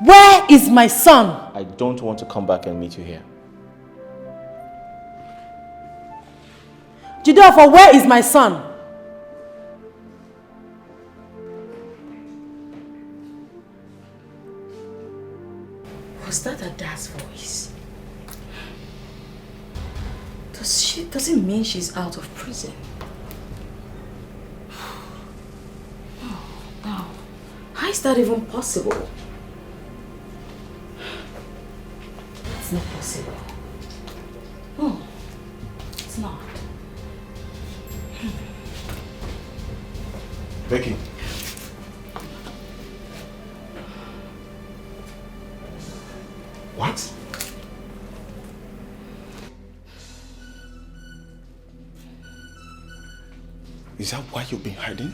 Where is my son? I don't want to come back and meet you here. Jideofor, where is my son? Was that a dad's voice? Does it mean she's out of prison? No. How is that even possible? It's not possible. No, it's not. Becky. What? Is that why you've been hiding?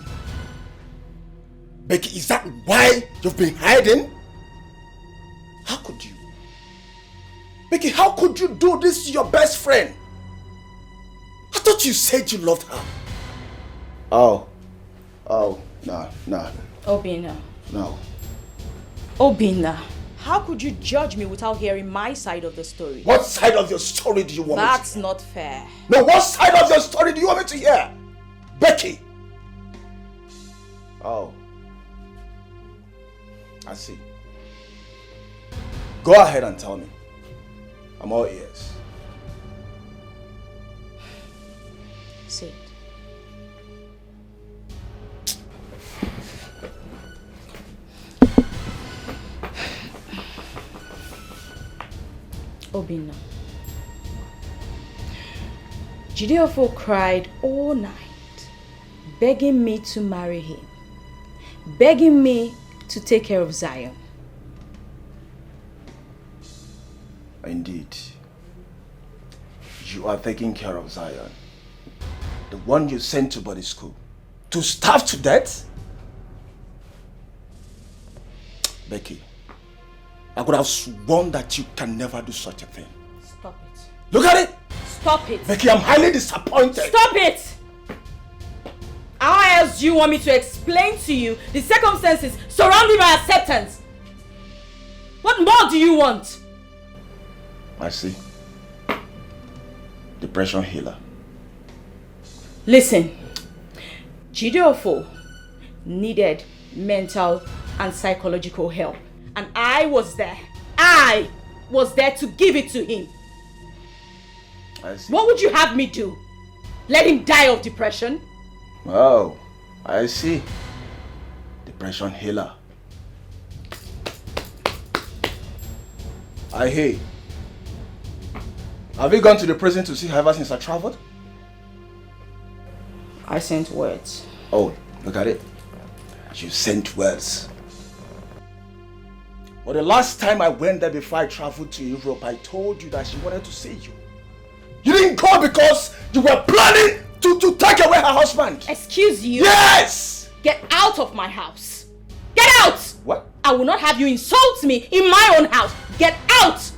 Becky, is that why you've been hiding? How could you? Becky, how could you do this to your best friend? I thought you said you loved her. Oh, no. Obinna. No. Obinna, how could you judge me without hearing my side of the story? What side of your story do you want me to hear? That's not fair. No, what side of your story do you want me to hear? Becky! Oh. I see. Go ahead and tell me. I'm all ears. Say it. Obinna. Jideofor cried all night, begging me to marry him, begging me to take care of Zion. Indeed. You are taking care of Zion. The one you sent to boarding school. To starve to death? Becky, I could have sworn that you can never do such a thing. Stop it. Look at it! Stop it! Becky, I'm highly disappointed. Stop it! How else do you want me to explain to you the circumstances surrounding my acceptance? What more do you want? I see. Depression healer. Listen, Jideofor needed mental and psychological help. And I was there. I was there to give it to him. I see. What would you have me do? Let him die of depression? Oh, I see. Depression healer. I hear. Have you gone to the prison to see her ever since I traveled? I sent words. Oh, look at it. You sent words. Well, the last time I went there before I traveled to Europe, I told you that she wanted to see you. You didn't go because you were planning to take away her husband. Excuse you? Yes! Get out of my house. Get out! What? I will not have you insult me in my own house. Get out!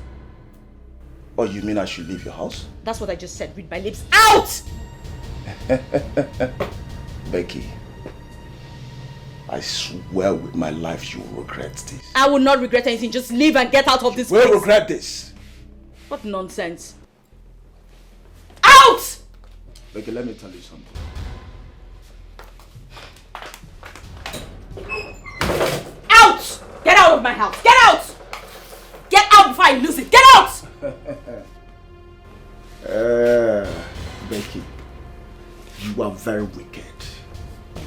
Oh, you mean I should leave your house? That's what I just said. Read my lips. Out! Becky, I swear with my life you will regret this. I will not regret anything. Just leave and get out of this place. place. Will regret this. What nonsense. Out! Becky, let me tell you something. Out! Get out of my house. Get out! Get out before I lose it. Get out! Becky, you are very wicked.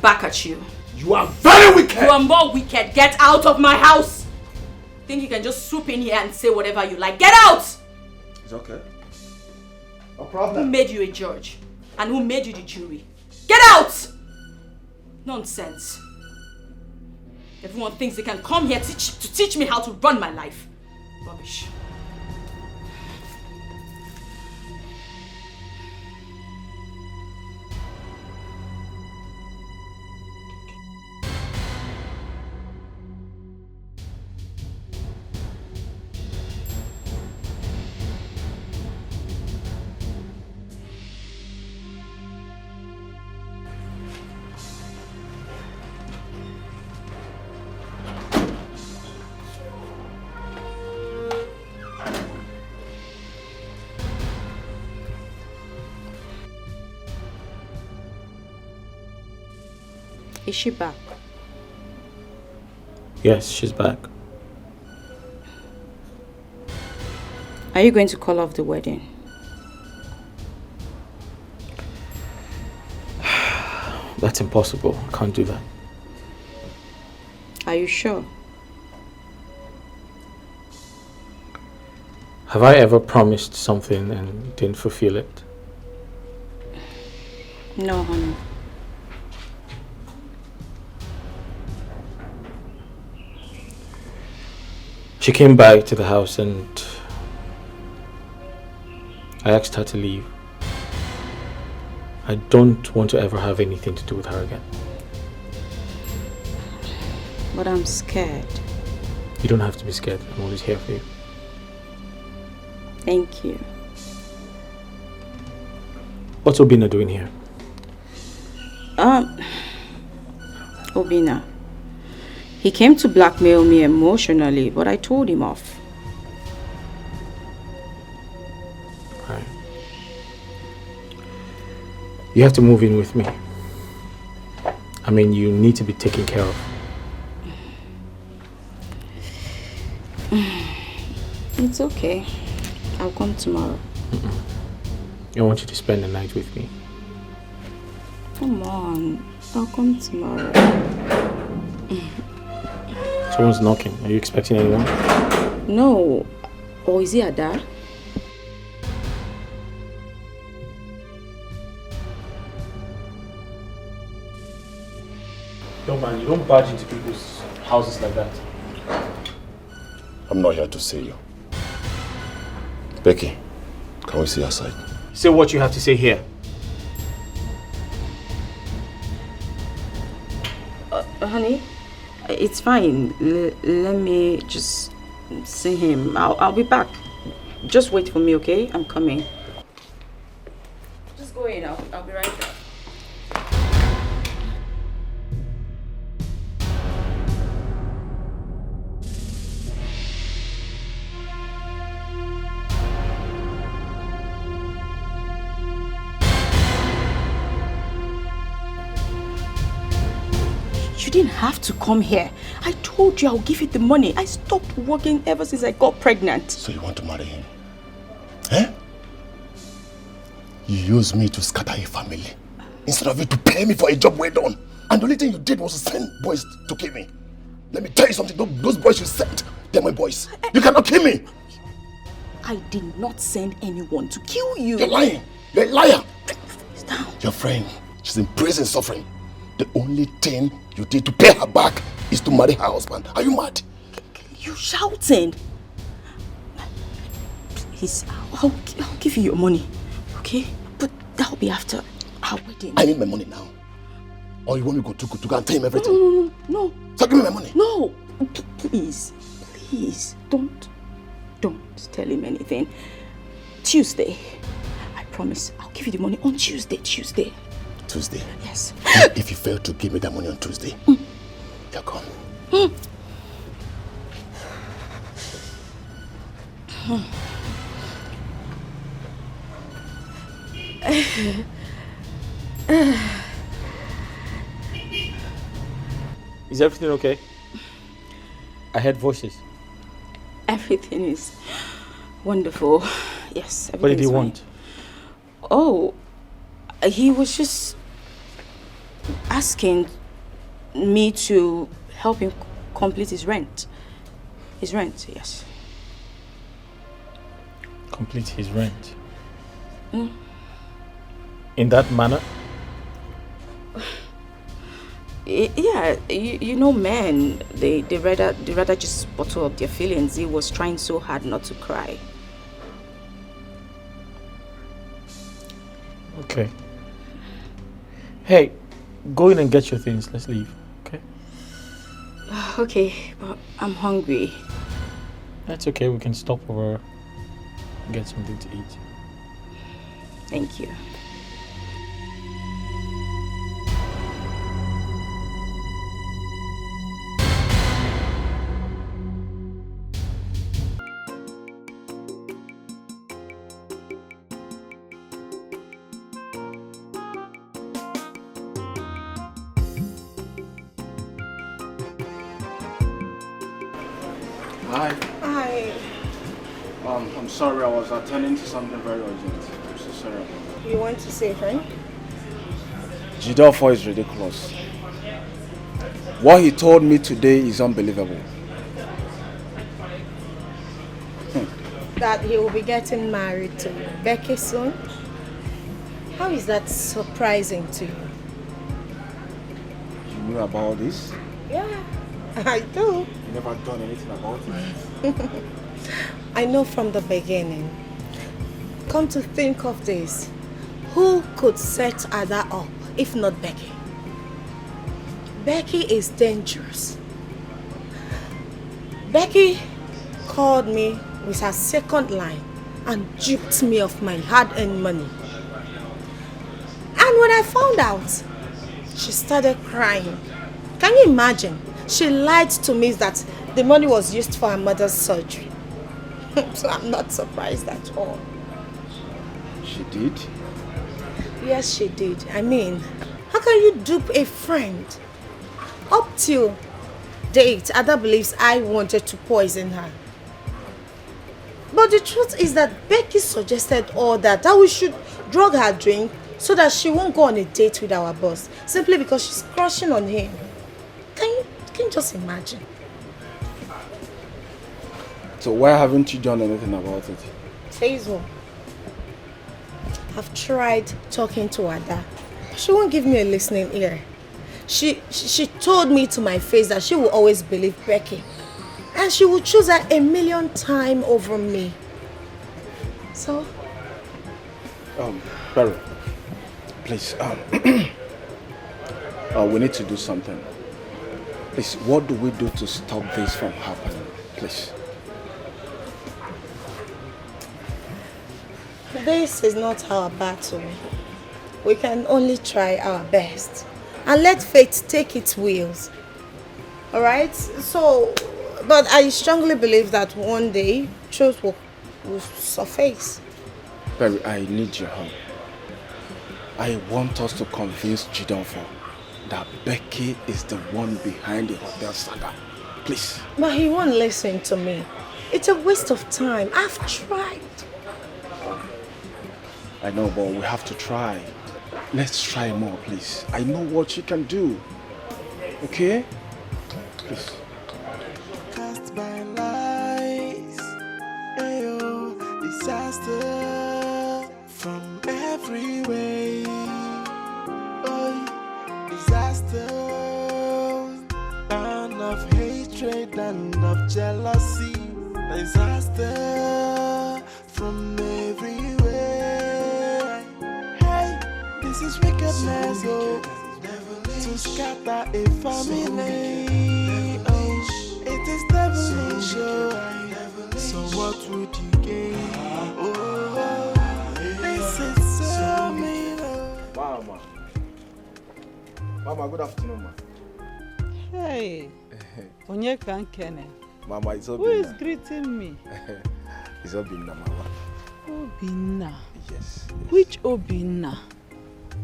Back at you. You are very wicked! You are more wicked. Get out of my house! Think you can just swoop in here and say whatever you like. Get out! It's okay. No Who problem. made you a judge? And who made you the jury? Get out! Nonsense. Everyone thinks they can come here to teach me how to run my life. Rubbish. Is she back? Yes, she's back. Are you going to call off the wedding? That's impossible. I can't do that. Are you sure? Have I ever promised something and didn't fulfill it? No, honey. She came back to the house and I asked her to leave. I don't want to ever have anything to do with her again. But I'm scared. You don't have to be scared. I'm always here for you. Thank you. What's Obina doing here? Obina. He came to blackmail me emotionally, but I told him off. Right. You have to move in with me. I mean, you need to be taken care of. It's okay. I'll come tomorrow. I want you to spend the night with me. Come on. I'll come tomorrow. Someone's knocking. Are you expecting anyone? No. Or is he Ada? No man, you don't barge into people's houses like that. I'm not here to see you. Becky, can we see outside? Say what you have to say here. Honey, it's fine. Let me just see him. I'll be back. Just wait for me, okay? I'm coming. Just go in. I'll be right back. You didn't have to come here. I told you I'll give you the money. I stopped working ever since I got pregnant. So you want to marry him? Eh? You used me to scatter a family instead of you to pay me for a job well done. And the only thing you did was to send boys to kill me. Let me tell you something. Those boys you sent, they're my boys. You cannot kill me. I did not send anyone to kill you. You're lying. You're a liar. Down. Your friend, she's in prison suffering. The only thing you did to pay her back is to marry her husband. Are you mad? You shouting. Please, I'll give you your money, okay? But that'll be after our wedding. I need my money now. Or you want me to go and tell him everything? No. So give me my money. No. Please, don't tell him anything. Tuesday, I promise, I'll give you the money on Tuesday. Tuesday? Yes. If you fail to give me that money on Tuesday, you're gone. Is everything okay? I heard voices. Everything is wonderful. Yes, everything What did he is fine. want? Oh, he was just asking me to help him complete his rent. His rent, yes. Complete his rent? Mm. In that manner? Yeah, you know men, they rather just bottle up their feelings. He was trying so hard not to cry. Okay. Hey, go in and get your things. Let's leave, okay? Okay, but I'm hungry. That's okay. We can stop over and get something to eat. Thank you. Hi. Hi. I'm sorry, I was attending to something very urgent. I'm so sorry about that. You want to say, friend? Jidofo is ridiculous. What he told me today is unbelievable. That he will be getting married to Becky soon? How is that surprising to you? You knew about this? Yeah, I do. You never done anything about it? I know from the beginning. Come to think of this, who could set Ada up if not Becky? Becky is dangerous. Becky called me with her second line and duped me of my hard-earned money. And when I found out, she started crying. Can you imagine? She lied to me that the money was used for her mother's surgery. So I'm not surprised at all. She did? Yes, she did. I mean, how can you dupe a friend? Up till date, Ada believes I wanted to poison her. But the truth is that Becky suggested all that we should drug her drink so that she won't go on a date with our boss, simply because she's crushing on him. Can you just imagine? So why haven't you done anything about it? Hazel, I've tried talking to Ada. She won't give me a listening ear. She told me to my face that she will always believe Becky. And she will choose her 1,000,000 times over me. So? Barry, please, we need to do something. Please, what do we do to stop this from happening? Please. This is not our battle. We can only try our best. And let fate take its wheels. Alright? So, but I strongly believe that one day, truth will surface. Barry, I need your help. I want us to convince Jidofo that Becky is the one behind the hotel saga. Please. But he won't listen to me. It's a waste of time. I've tried. I know, but we have to try. Let's try more, please. I know what she can do. Okay? Please. Cast by lies, ayo, disaster from every way. Oh, disaster, and of hatred and of jealousy. Disaster from every way. Hey, this is wickedness, oh, to scatter a family. Oh, it is devilish, oh. So what would you gain? Oh, this is so mean. Mama, good afternoon, ma. Hey, Onyeka Nkene. Mama, it's Obinna. Who is greeting me? It's Obinna, Mama. Obinna? Yes. Which Obinna?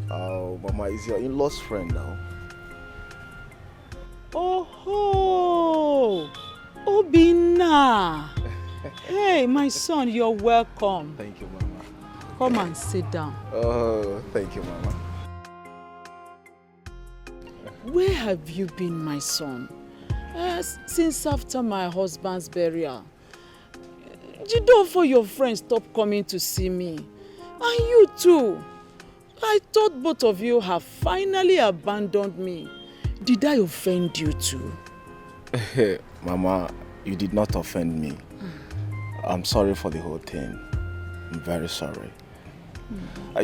Oh, Mama, is your in-law's friend now. Oh, Obinna. Hey, my son, you're welcome. Thank you, Mama. Come and sit down. Oh, thank you, Mama. Where have you been, my son? Since after my husband's burial. Jidofo, your friends stopped coming to see me. And you too. I thought both of you have finally abandoned me. Did I offend you too? Mama, you did not offend me. I'm sorry for the whole thing. I'm very sorry.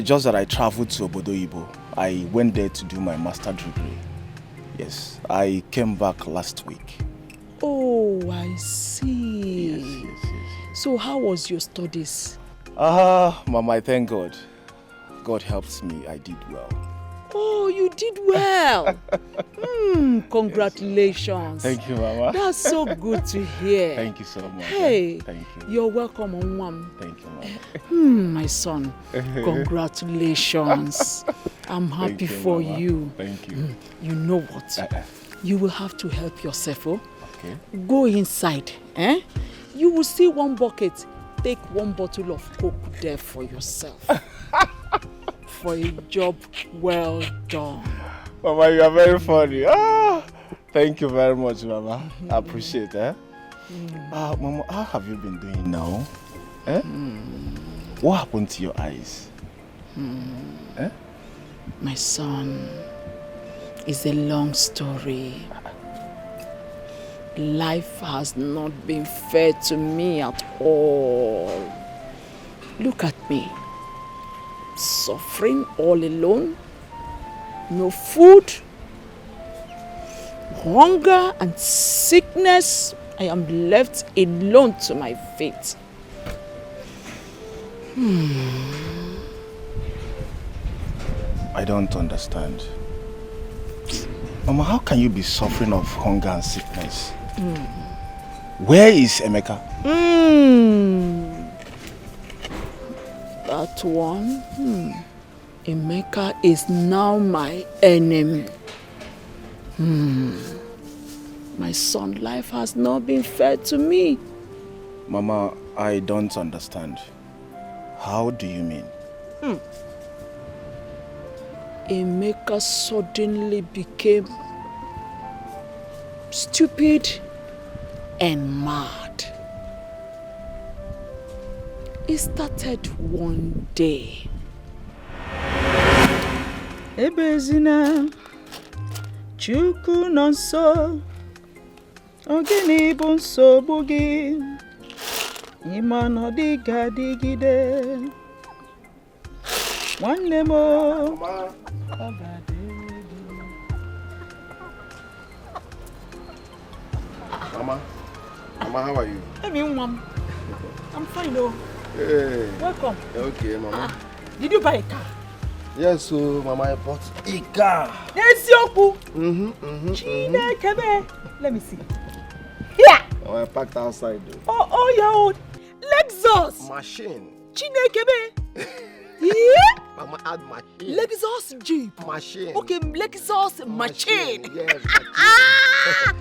Just that I traveled to Obodo Ibo. I went there to do my master degree. Yes, I came back last week. Oh, I see. Yes. So how was your studies? Mama, I thank God. God helped me. I did well. Oh, you did well. Congratulations. Thank you, Mama. That's so good to hear. Thank you so much. Hey, thank you. You're welcome, Onwam. Thank you, Mama. My son, congratulations. I'm happy for Mama. you. Thank you. You know what? You will have to help yourself, oh? Okay. Go inside You will see one bucket. Take one bottle of Coke there for yourself. For a job well done. Mama, you are very funny. Thank you very much, Mama. I appreciate it. Mama, how have you been doing now? What happened to your eyes? My son, it's a long story. Life has not been fair to me at all. Look at me. Suffering all alone. No food. Hunger and sickness. I am left alone to my fate. I don't understand. Mama, how can you be suffering of hunger and sickness? Where is Emeka? That one, Emeka is now my enemy. My son's life has not been fair to me. Mama, I don't understand. How do you mean? Emeka suddenly became stupid and mad. It started one day. Ebezina, Chukwu nọ nso, ogini bụ nsogbu gị, ịma na ọ dịghị adịgide. Nwanne m o. Mama, how are you? Hey, Mom. I'm fine, though. Hey. Welcome. Okay, Mama. Did you buy a car? Yes, so Mama, I bought a car. Yes, Yoku. Chinekebe. Let me see. Here. I parked outside, though. Oh, your own Lexus. Machine. Chinekebe. Yeah. Mama, add machine. Lexus Jeep. Machine. Okay, Lexus machine. Yes,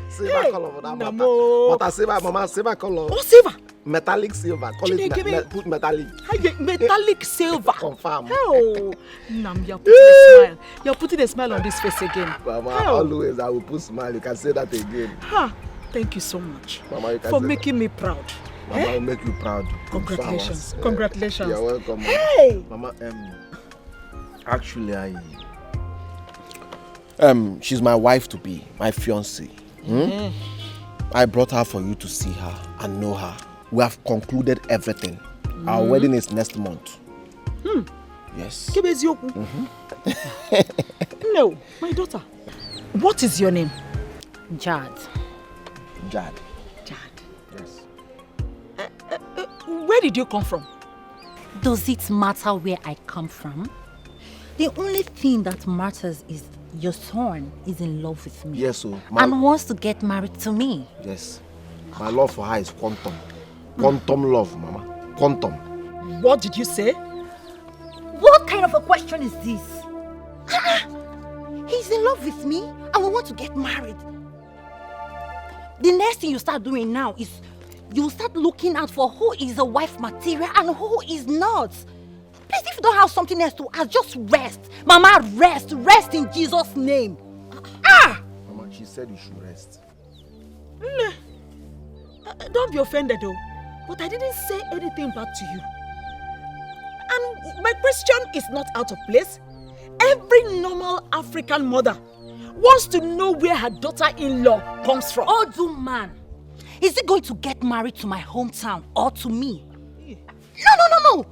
silver color for that matter. But I silver, Mama, silver color. Oh, silver. Metallic silver. Call it put metallic. Metallic silver. Confirm. Oh, Nam, you're putting a smile. You're putting a smile on this face again. Mama, always I will put smile. You can say that again. Thank you so much, Mama, you can for say making me proud. Mama, I'll make you proud. Congratulations. Congratulations. You're welcome. Hey. Mama, actually, she's my wife to be, my fiancée. I brought her for you to see her and know her. We have concluded everything. Our wedding is next month. Yes. No, my daughter. What is your name? Jad. Jad. Yes. Where did you come from? Does it matter where I come from? The only thing that matters is your son is in love with me. Yes, so and wants to get married to me. Yes. My love for her is quantum. Quantum love, Mama. Quantum. What did you say? What kind of a question is this? He's in love with me and we want to get married. The next thing you start doing now is you start looking out for who is a wife material and who is not. Please, if you don't have something else to ask, just rest. Mama, rest. Rest in Jesus' name. Mama, she said you should rest. Don't be offended though, but I didn't say anything bad to you. And my question is not out of place. Every normal African mother wants to know where her daughter-in-law comes from. Odu man, is he going to get married to my hometown or to me? No.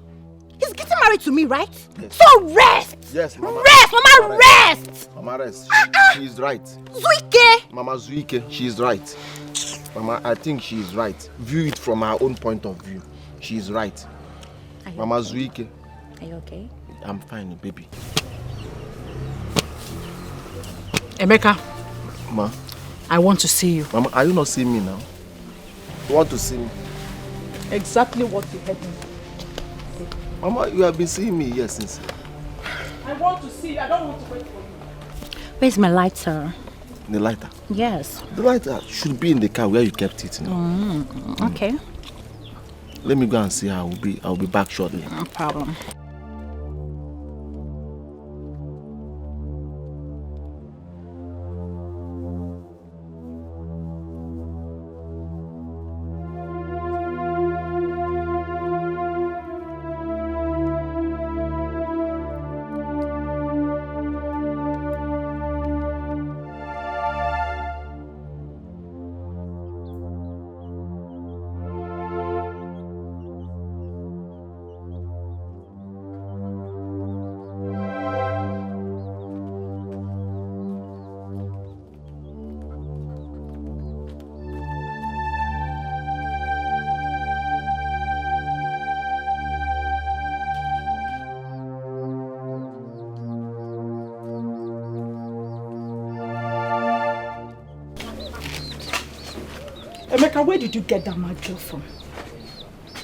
He's getting married to me, right? Yes. So rest! Yes, Mama. Rest, Mama, rest! Mama, rest. She is right. Zuike! Mama Zuike, she is right. Mama, I think she is right. View it from her own point of view. She is right. Mama Zuike. Are you okay? I'm fine, baby. Emeka. Ma. I want to see you. Mama, are you not seeing me now? You want to see me? Exactly what you had me. Mama, you have been seeing me here since. I want to see you. I don't want to wait for you. Where's my lighter? The lighter? Yes. The lighter should be in the car where you kept it now. Okay. Let me go and see her. I'll be back shortly. No problem. Emeka, where did you get that mad girl from?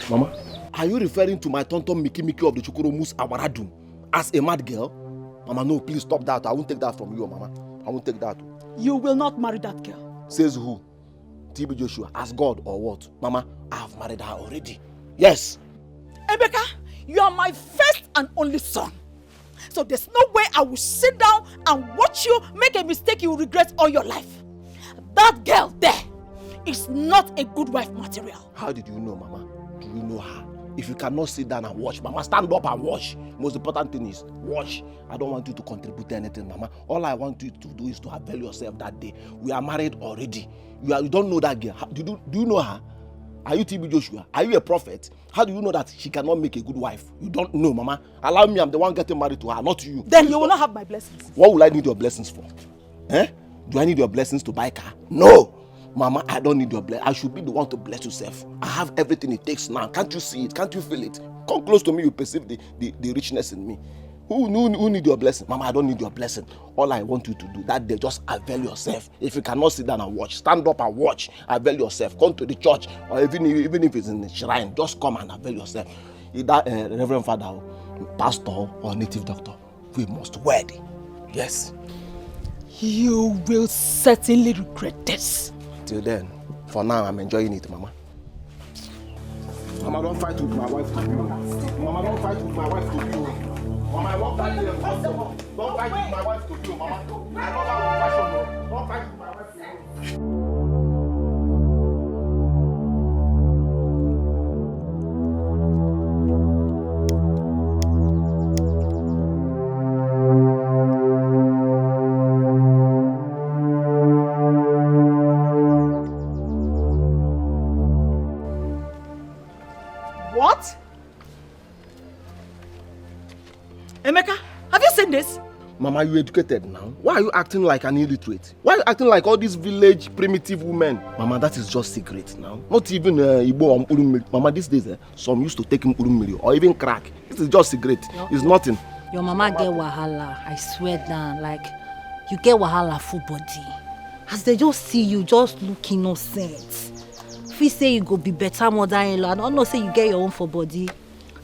Mama, are you referring to my tonton Miki of the Chukuromus Awaradum as a mad girl? Mama, no, please stop that. I won't take that from you, Mama. I won't take that. You will not marry that girl. Says who? TB Joshua, as God or what? Mama, I have married her already. Yes. Emeka, you are my first and only son. So there's no way I will sit down and watch you make a mistake you will regret all your life. That girl there is not a good wife material. How did you know, Mama? Do you know her? If you cannot sit down and watch, Mama, stand up and watch. Most important thing is watch. I don't want you to contribute to anything, Mama. All I want you to do is to avail yourself that day. We are married already. You don't know that girl. Do you know her? Are you TB Joshua? Are you a prophet? How do you know that she cannot make a good wife? You don't know, Mama. Allow me, I'm the one getting married to her, not you. Then you will not have my blessings. What will I need your blessings for? Eh? Do I need your blessings to buy a car? No! Mama, I don't need your blessing. I should be the one to bless yourself. I have everything it takes now. Can't you see it? Can't you feel it? Come close to me, you perceive the richness in me. Who need your blessing? Mama, I don't need your blessing. All I want you to do that day, just avail yourself. If you cannot sit down and watch, stand up and watch. Avail yourself. Come to the church, or even if it's in the shrine, just come and avail yourself. Either Reverend Father, Pastor, or Native Doctor, we must wed. Yes. You will certainly regret this. Till then, for now, I'm enjoying it, Mama. Mama, don't fight with my wife to you. Mama, don't fight with my wife to you. Mama, I won't fight with my wife. Don't fight with my wife to you, Mama. I love her with passion. Don't fight with my wife to you. What? Emeka, have you seen this? Mama, you educated now. Why are you acting like an illiterate? Why are you acting like all these village primitive women? Mama, that is just secret now. Not even Igbo or Mama, these days, some used to take him or even crack. This is just secret. It's nothing. Your mama get wahala, I swear down. Like, you get wahala full body. As they just see you, just look innocent. If you say you go be better mother-in-law, I don't know say you get your own for body.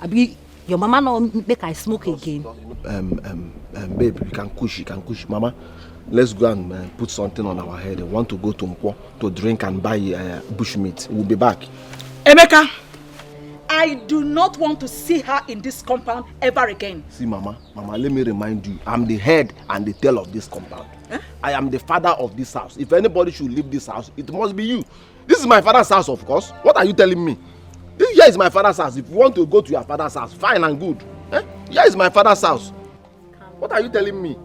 I be your mama no make I smoke again. Babe, you can push. Mama, let's go and put something on our head. I want to go to Mkwo to drink and buy bushmeat. We'll be back. Emeka, I do not want to see her in this compound ever again. See, Mama, let me remind you, I'm the head and the tail of this compound. I am the father of this house. If anybody should leave this house, it must be you. This is my father's house, of course. What are you telling me? This here is my father's house. If you want to go to your father's house, fine and good. Here is my father's house. What are you telling me?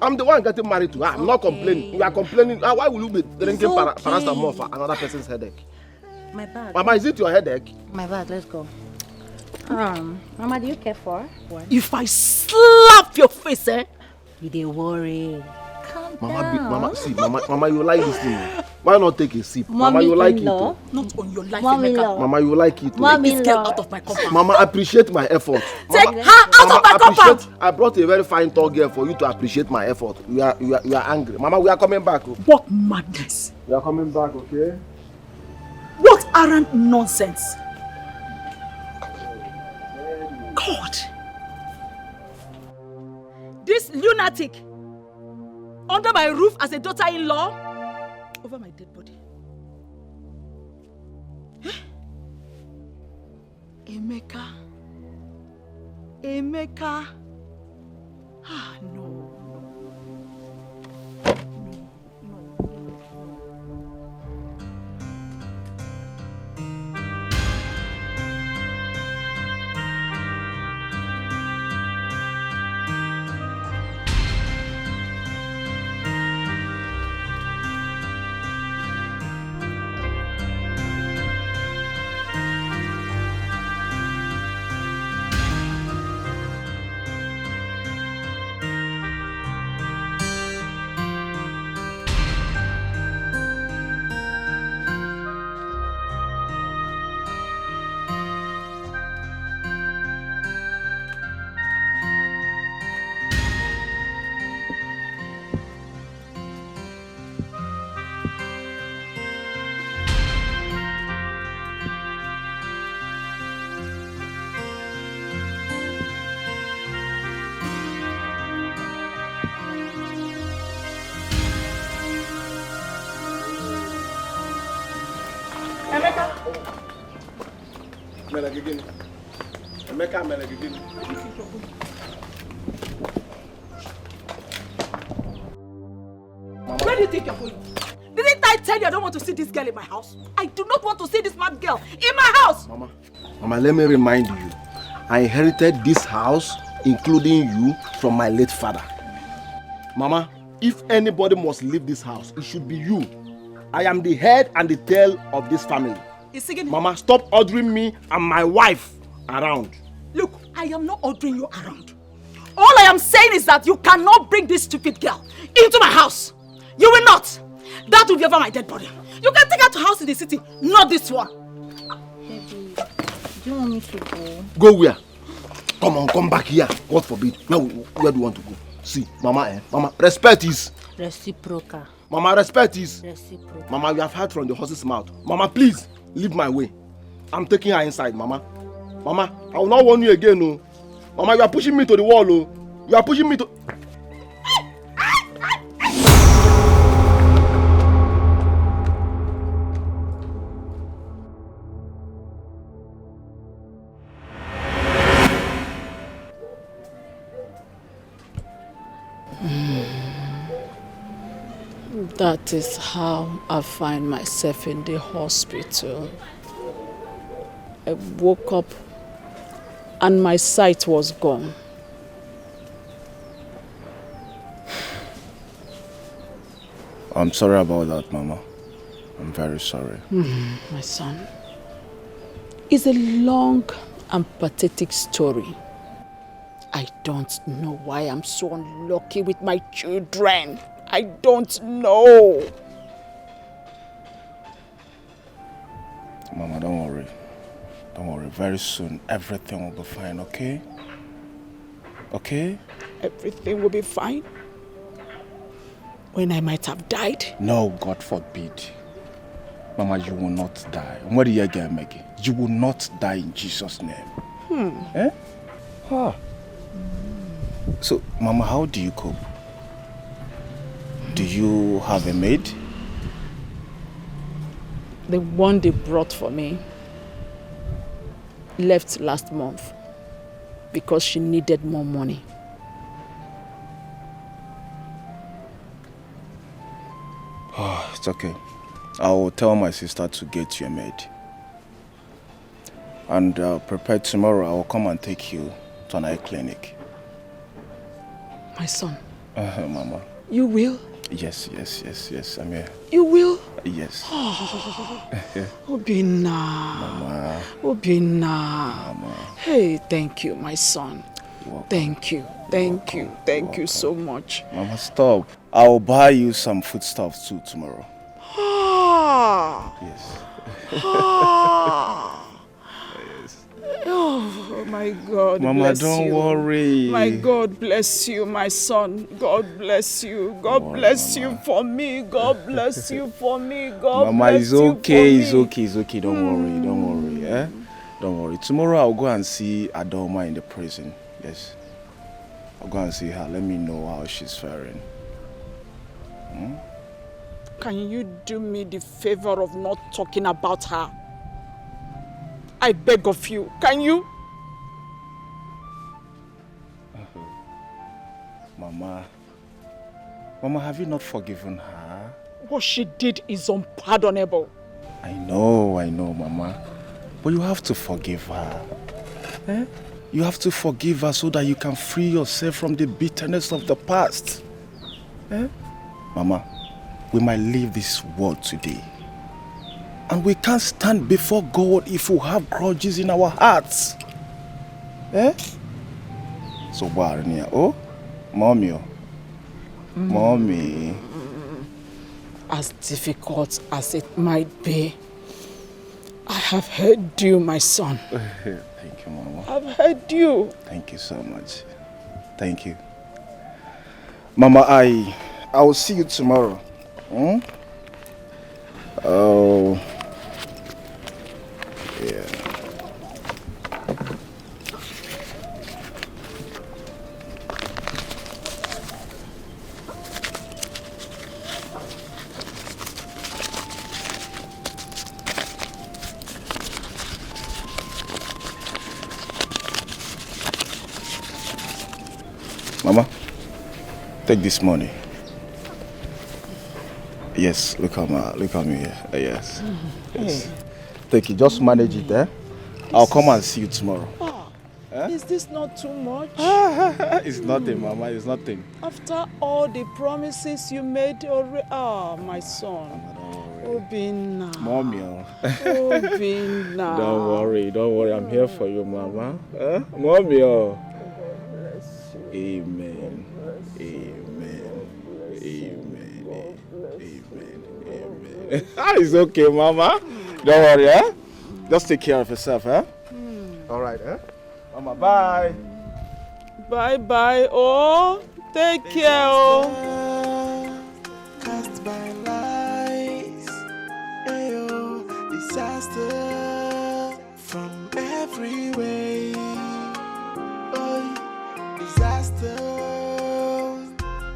I'm the one getting married to her. I'm not complaining. You are complaining. Why will you be drinking paracetamol for another person's headache? My bag. Mama, is it your headache? My bag, let's go. Mama, do you care for one? If I slap your face, you dey worry. Mama, you like this thing. Why not take a sip? Mama, you like it. Not on your life, Emeka. Mama, you like it. Take this girl out of my compound. Mama, appreciate my effort. Take her out of my compound. I brought a very fine tall girl for you to appreciate my effort. You are angry. Mama, we are coming back. What madness. We are coming back, okay? What arrant nonsense. God. This lunatic under my roof as a daughter-in-law over my dead body. Emeka. Ah, no. Where do you think you're going? Didn't I tell you I don't want to see this girl in my house? I do not want to see this mad girl in my house! Mama, let me remind you. I inherited this house, including you, from my late father. Mama, if anybody must leave this house, it should be you. I am the head and the tail of this family. Mama, stop ordering me and my wife around. Look, I am not ordering you around. All I am saying is that you cannot bring this stupid girl into my house. You will not. That will be over my dead body. You can take her to a house in the city, not this one. Baby, do you want me to go? Go where? Come on, come back here. God forbid. Now, where do you want to go? See, Mama, Mama, respect is. Reciprocal. Mama, respect is. Reciprocal. Mama, we have heard from the horse's mouth. Mama, please, leave my way. I'm taking her inside, Mama. Mama, I will not warn you again, no. Mama, you are pushing me to the wall, oh. You are pushing me to... That is how I find myself in the hospital. I woke up and my sight was gone. I'm sorry about that, Mama. I'm very sorry. My son, it's a long and pathetic story. I don't know why I'm so unlucky with my children. I don't know. Mama, don't worry. Don't worry. Very soon, everything will be fine, okay? Okay? Everything will be fine? When I might have died? No, God forbid. Mama, you will not die. What do you get, Maggie? You will not die in Jesus' name. Eh? Huh. So, Mama, how do you cope? Do you have a maid? The one they brought for me left last month because she needed more money. Oh, it's okay. I will tell my sister to get you a maid. And prepare tomorrow. I will come and take you to an eye clinic. My son. Mama. You will? Yes, I'm here. You will? Yes. Obina. Mama. Obina. Mama. Hey, thank you, my son. Thank you. Thank you so much. Mama, stop. I will buy you some foodstuffs too tomorrow. Yes. Oh my God, Mama, bless don't you. worry. My God bless you, my son. God bless you. God bless you for me. God bless you for me. God Mama, bless it's you okay. for me. It's okay. Don't worry. Eh? Don't worry. Tomorrow I'll go and see Adoma in the prison. Yes. I'll go and see her. Let me know how she's faring. Can you do me the favor of not talking about her? I beg of you, can you? Mama, have you not forgiven her? What she did is unpardonable. I know, Mama. But you have to forgive her. Eh? You have to forgive her so that you can free yourself from the bitterness of the past. Eh? Mama, we might leave this world today. And we can't stand before God if we have grudges in our hearts. Eh? So, Barnia, oh? Mommy, Mommy. As difficult as it might be, I have heard you, my son. Thank you, Mama. I've heard you. Thank you so much. Thank you. Mama, I will see you tomorrow. Hmm? Oh. Yeah. Mama, take this money. Yes, look at me here. Yes. Yes. Take it. Just manage it, eh? I'll come and see you tomorrow. Is this not too much? It's nothing, Mama. It's nothing. After all the promises you made already. Ah, my son. Obinna. Mommy. Obinna. Don't worry. I'm here for you, Mama. Mommy. Amen. It's okay, Mama. Don't worry, eh? Just take care of yourself, eh? All right, eh? Mama, bye. Bye. Oh, take care, oh. Cast by lies, ayo, disaster from every way. Oh, disaster,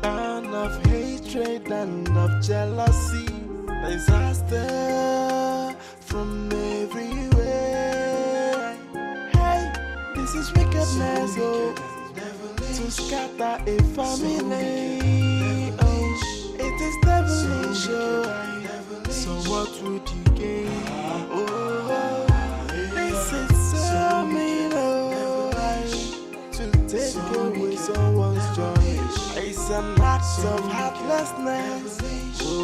and of hatred and of jealousy. Disaster from everywhere. Hey, this is wickedness, oh, to scatter a family. Oh, it is devilish, oh. So what would you gain? Oh, this is so mean, oh, to take away someone's joy. It's an act of heartlessness. Oh,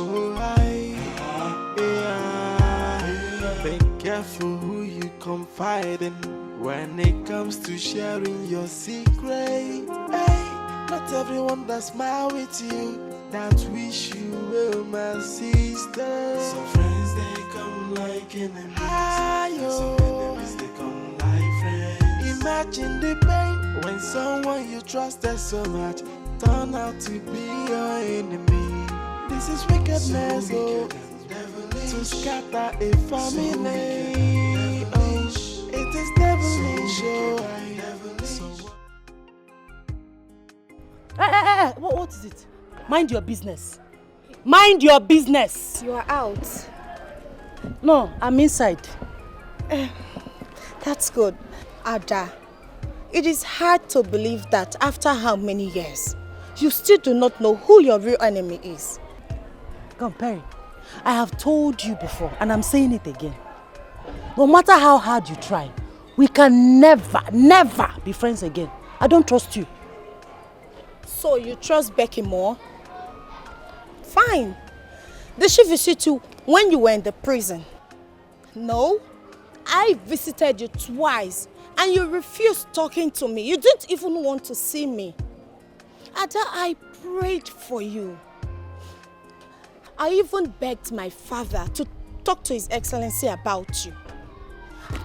be careful who you confide in when it comes to sharing your secret. Hey, not everyone that smile with you that wish you well, my sister. Some friends they come like enemies. Some enemies they come like friends. Imagine the pain when someone you trusted so much turn out to be your enemy. This is wickedness, oh, to scatter a family. Oh, it is devilish, oh. Hey, what is it? Mind your business. Mind your business. You are out. No, I'm inside. That's good. Ada, it is hard to believe that after how many years, you still do not know who your real enemy is. Come, Perry. I have told you before, and I'm saying it again. No matter how hard you try, we can never be friends again. I don't trust you. So you trust Becky more? Fine. Did she visit you when you were in the prison? No. I visited you twice, and you refused talking to me. You didn't even want to see me. Ada, I prayed for you. I even begged my father to talk to His Excellency about you.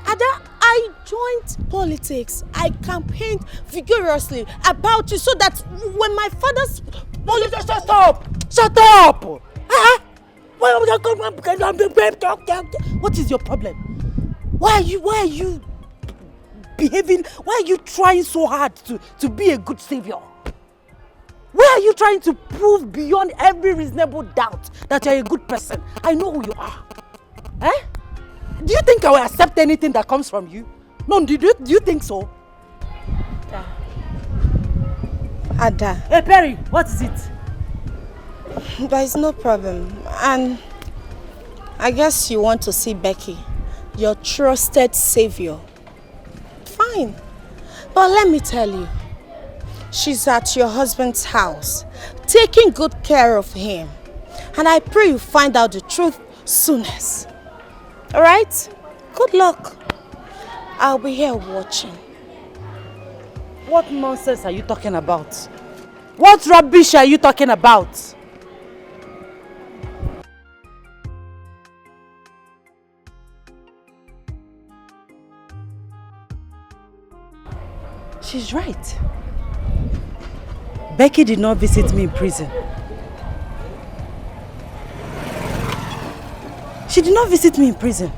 Ada, I joined politics. I campaigned vigorously about you so that when my father's politics... Shut up! Shut up! What is your problem? Why are you behaving? Why are you trying so hard to be a good savior? Where you trying to prove beyond every reasonable doubt that you're a good person? I know who you are. Eh? Do you think I will accept anything that comes from you? No, do you think so? Ada. Hey Perry, what is it? There is no problem. And I guess you want to see Becky, your trusted savior. Fine. But let me tell you, she's at your husband's house, taking good care of him. And I pray you find out the truth soonest. Alright? Good luck. I'll be here watching. What nonsense are you talking about? What rubbish are you talking about? She's right. Becky did not visit me in prison. She did not visit me in prison.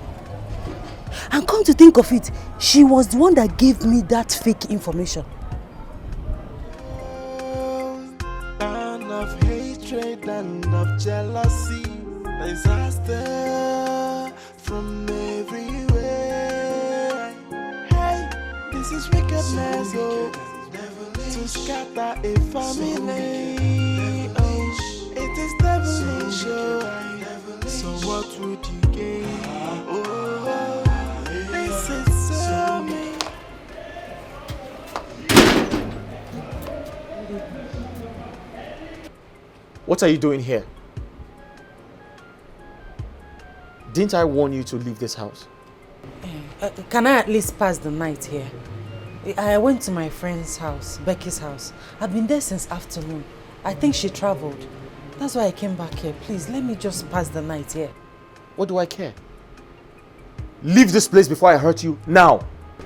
And come to think of it, she was the one that gave me that fake information. Of hatred and of jealousy, disaster from everywhere. Hey, this is wickedness, oh, to scatter a family. Oh, it is devilish, oh. So what would you gain? Oh, this is so mean. What are you doing here? Didn't I warn you to leave this house? Can I at least pass the night here? I went to my friend's house, Becky's house. I've been there since afternoon. I think she traveled. That's why I came back here. Please, let me just pass the night here. What do I care? Leave this place before I hurt you now.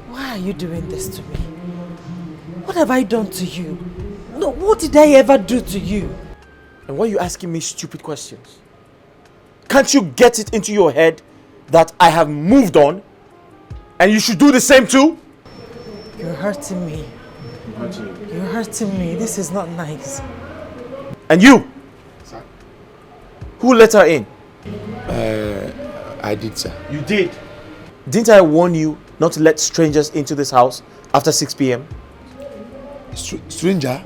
Why are you doing this to me? What have I done to you? No, what did I ever do to you? And why are you asking me stupid questions? Can't you get it into your head that I have moved on and you should do the same too? You're hurting me. You're hurting me. This is not nice. And you? Sir? Who let her in? I did, sir. You did? Didn't I warn you not to let strangers into this house after 6 p.m.? Stranger?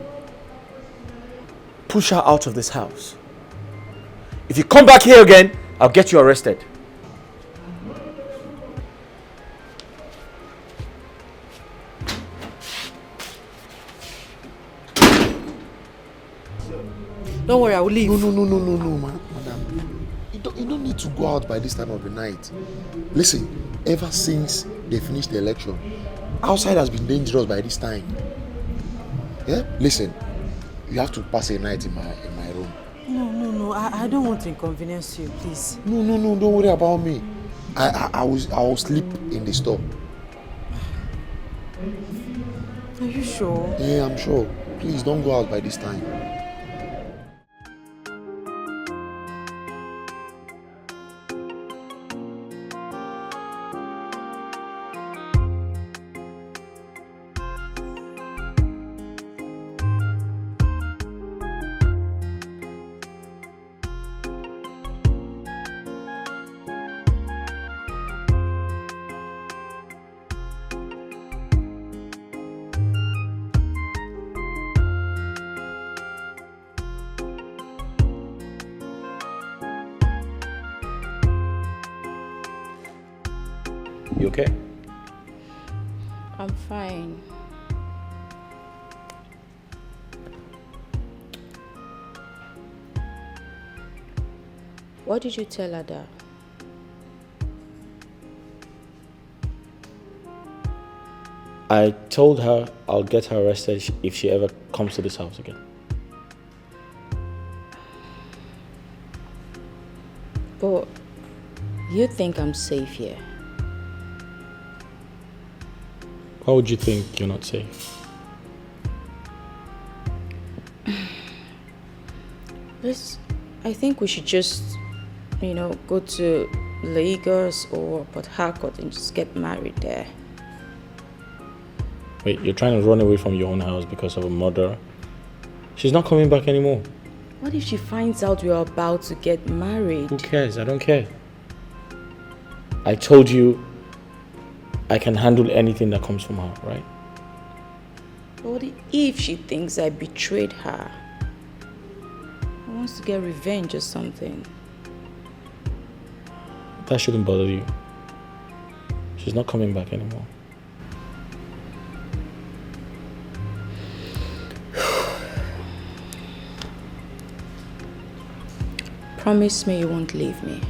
Push her out of this house. If you come back here again, I'll get you arrested. Don't worry, I will leave. No, madam. You don't need to go out by this time of the night. Listen, ever since they finished the election, outside has been dangerous by this time. Yeah? Listen, you have to pass a night in my room. No, I don't want to inconvenience you, please. No, don't worry about me. I will sleep in the store. Are you sure? Yeah, I'm sure. Please don't go out by this time. You okay? I'm fine. What did you tell Ada? I told her I'll get her arrested if she ever comes to this house again. But you think I'm safe here? Why would you think you're not safe? I think we should just, go to Lagos or Port Harcourt and just get married there. Wait, you're trying to run away from your own house because of a murderer? She's not coming back anymore. What if she finds out we're about to get married? Who cares? I don't care. I told you I can handle anything that comes from her, right? What if she thinks I betrayed her? Wants to get revenge or something. That shouldn't bother you. She's not coming back anymore. Promise me you won't leave me.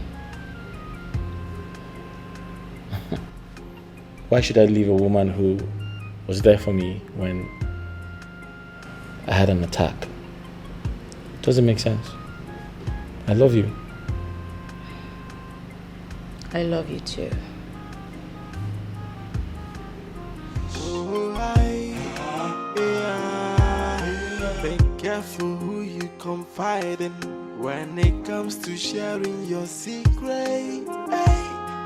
Why should I leave a woman who was there for me when I had an attack? Doesn't make sense. I love you. I love you too. Be careful who you confide in when it comes to sharing your secret. Hey,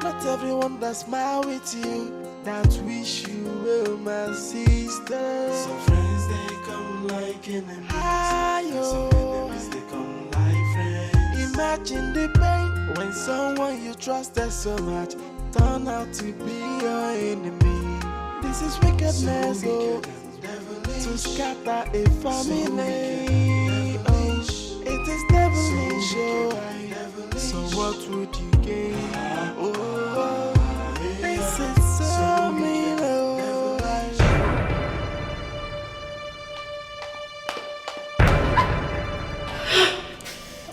not everyone that smile with you that wish you well, my sister. Some friends they come like enemies, some enemies they come like friends. Imagine the pain when someone you trusted so much turn out to be your enemy. This is wickedness, so to scatter a family. Oh, it is devilish, oh. So what would you gain? Oh, this is so mean, oh.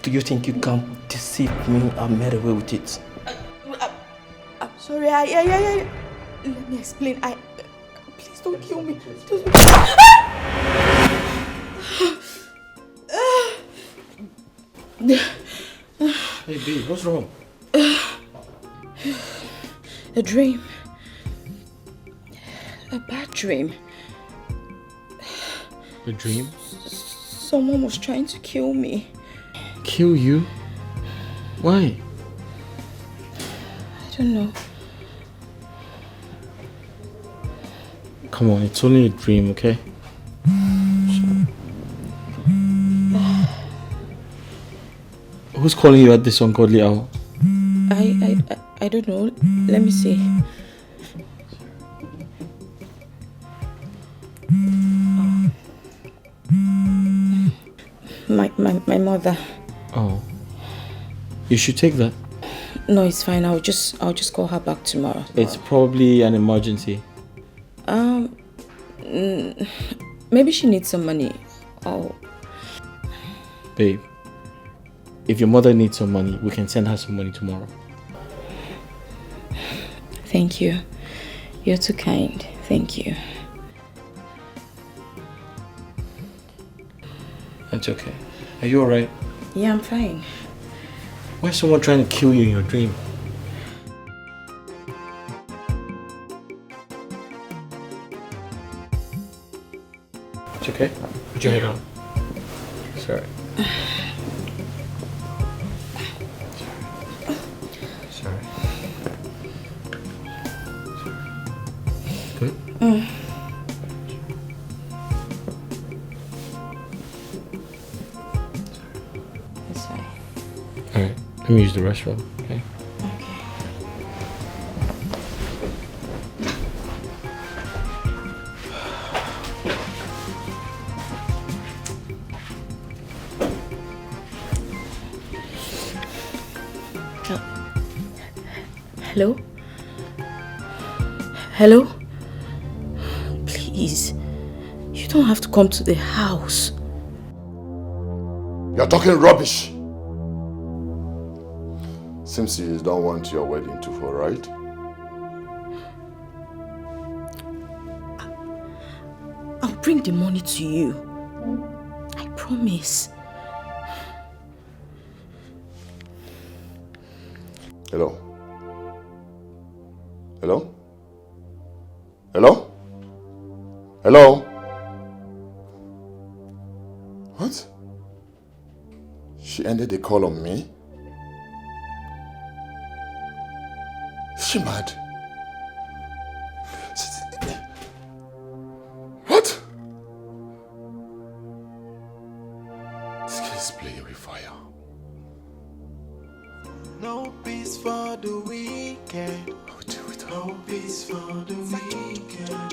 Do you think you can deceive me and get away with it? I'm sorry. Let me explain. Please don't kill me. Hey, B, what's wrong? A dream. A bad dream. A dream? Someone was trying to kill me. Kill you? Why? I don't know. Come on, it's only a dream, okay? Who's calling you at this ungodly hour? I don't know. Let me see. My mother. Oh. You should take that. No, it's fine. I'll just call her back tomorrow. It's probably an emergency. Maybe she needs some money. Oh. Babe, if your mother needs some money, we can send her some money tomorrow. Thank you. You're too kind. Thank you. It's okay. Are you alright? Yeah, I'm fine. Why is someone trying to kill you in your dream? It's okay. Put your head on. Sorry. Sorry. Good? It's fine. Alright, let me use the restroom, okay? Hello? Hello? Please, you don't have to come to the house. You're talking rubbish. Seems you don't want your wedding to fall, right? I'll bring the money to you. I promise. Hello? Hello? Hello? Hello? What? She ended the call on me? Is she mad? What? This kid is playing with fire. No peace for the weekend. No peace for the weekend.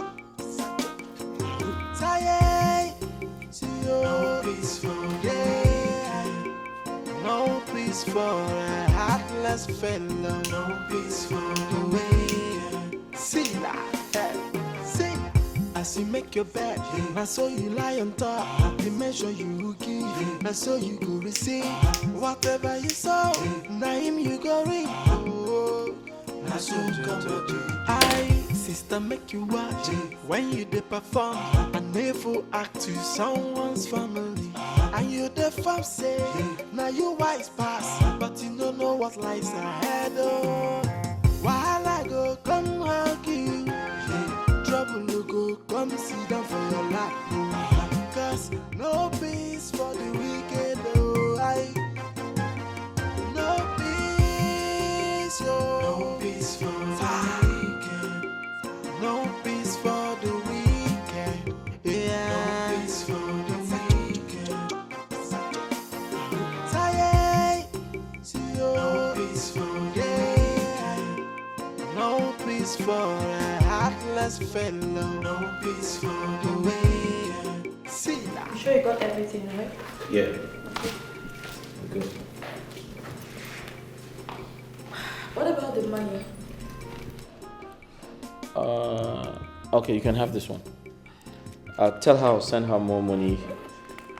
Tired. No peace for the day. No peace for a heartless fellow. No peace for the way. See that? See. As you make your bed, now so you lie on top. The measure you give, now so you go receive. Whatever you sow, now him you go reap. Oh, now so come to I, sister, make you watch when you dey perform. And never act to someone's family. And you the farm say, now you wise pass, but you don't know what lies ahead. Oh, while I go come hug you. Trouble you go come sit down for your lap. Cause no peace for the wicked. Oh, no peace, oh. No peace for the wicked. No peace for the wicked. Yeah. No peace for the wicked. Tired. No peace for the no peace for a heartless fellow. No peace for the way. See that? You sure you got everything right? Yeah. Good. What about the money? Okay, you can have this one. Tell her I'll send her more money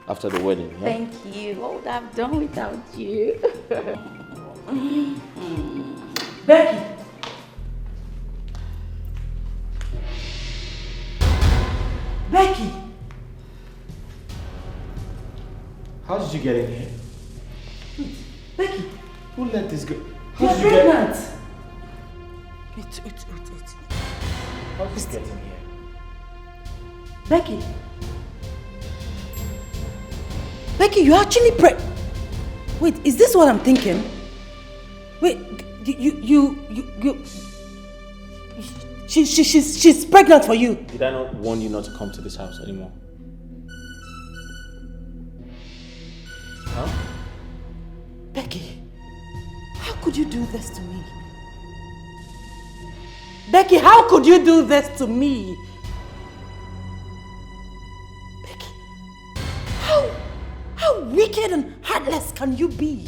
after the wedding. Yeah? Thank you. What would I have done without you? Becky! Becky! How did you get in here? Becky! Who let this go? You're pregnant! How did you get in here? Becky! Becky, you're actually Wait, is this what I'm thinking? Wait, she's pregnant for you. Did I not warn you not to come to this house anymore? Huh? Becky, how could you do this to me? Becky, how could you do this to me? Becky, how wicked and heartless can you be?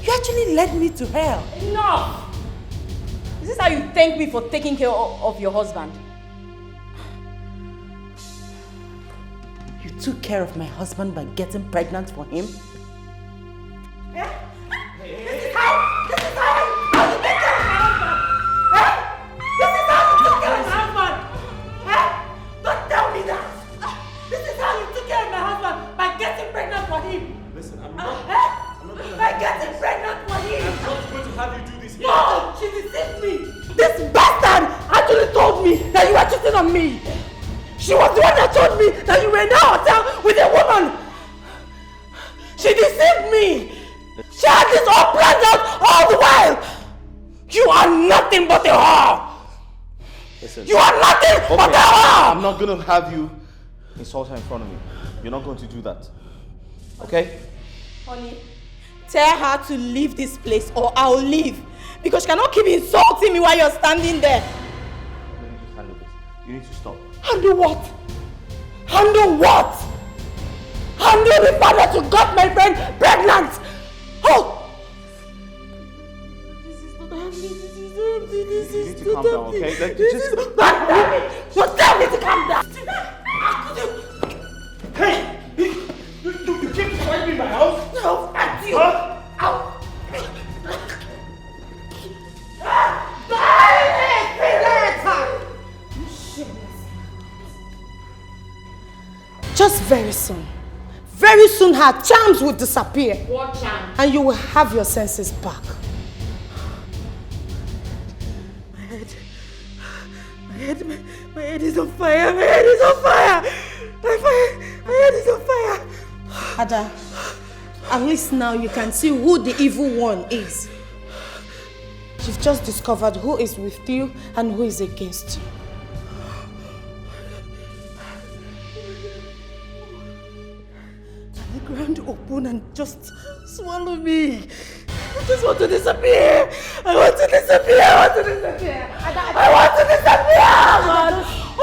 You actually led me to hell. Enough! Is this how you thank me for taking care of your husband? You took care of my husband by getting pregnant for him? This is how you take care of my husband! This is how you took care of my husband! Don't tell me that! This is how you took care of my husband by getting pregnant for him! Listen, by getting pregnant for him! I'm not going to have you do this here. No! She deceived me! This bastard actually told me that you were cheating on me! She was the one that told me that you were in the hotel with a woman! She deceived me! She had this all planned out all the while! You are nothing but a whore! Listen. You are nothing but a whore! I'm not going to have you insult her in front of me. You're not going to do that. Okay? Honey, tell her to leave this place or I'll leave. Because she cannot keep insulting me while you're standing there. Let me just handle this. You need to stop. Handle what? Handle what? Handle the fact that you got my friend pregnant! Oh! This You need to calm down, okay? Don't tell me! Don't tell me to calm down! How could you? Hey! You keep swiping my house? No, fuck you! Huh? Ow! Just very soon her charms will disappear. What charm? And you will have your senses back. My head is on fire. My head is on fire. My head is on fire. Ada, at least now you can see who the evil one is. You've just discovered who is with you and who is against you. hand open and just swallow me. I just want to disappear. I want to disappear. I want to disappear. I want to disappear.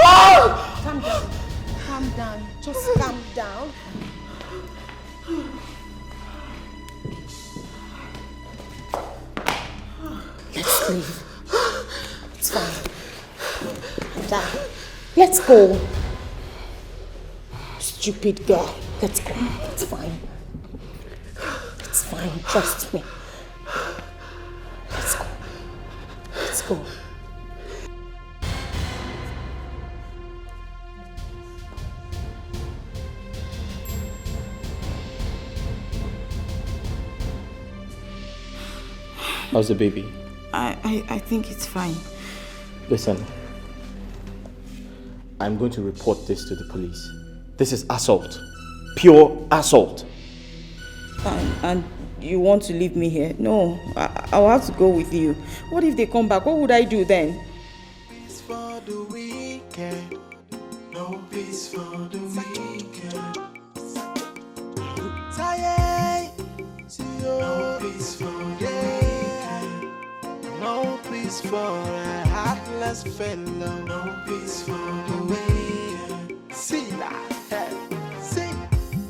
Oh! Calm down. Calm down. Just calm down. Let's leave. It's fine. Ada, let's go. Stupid girl. Let's go. It's fine. It's fine. Trust me. Let's go. Let's go. How's the baby? I think it's fine. Listen, I'm going to report this to the police. This is assault. Pure assault. And you want to leave me here? No, I'll have to go with you. What if they come back? What would I do then? Peace for the weekend. No peace for the weekend. Tired. No peace for the weekend. No peace for a heartless fellow. No peace for the weekend. See that? See.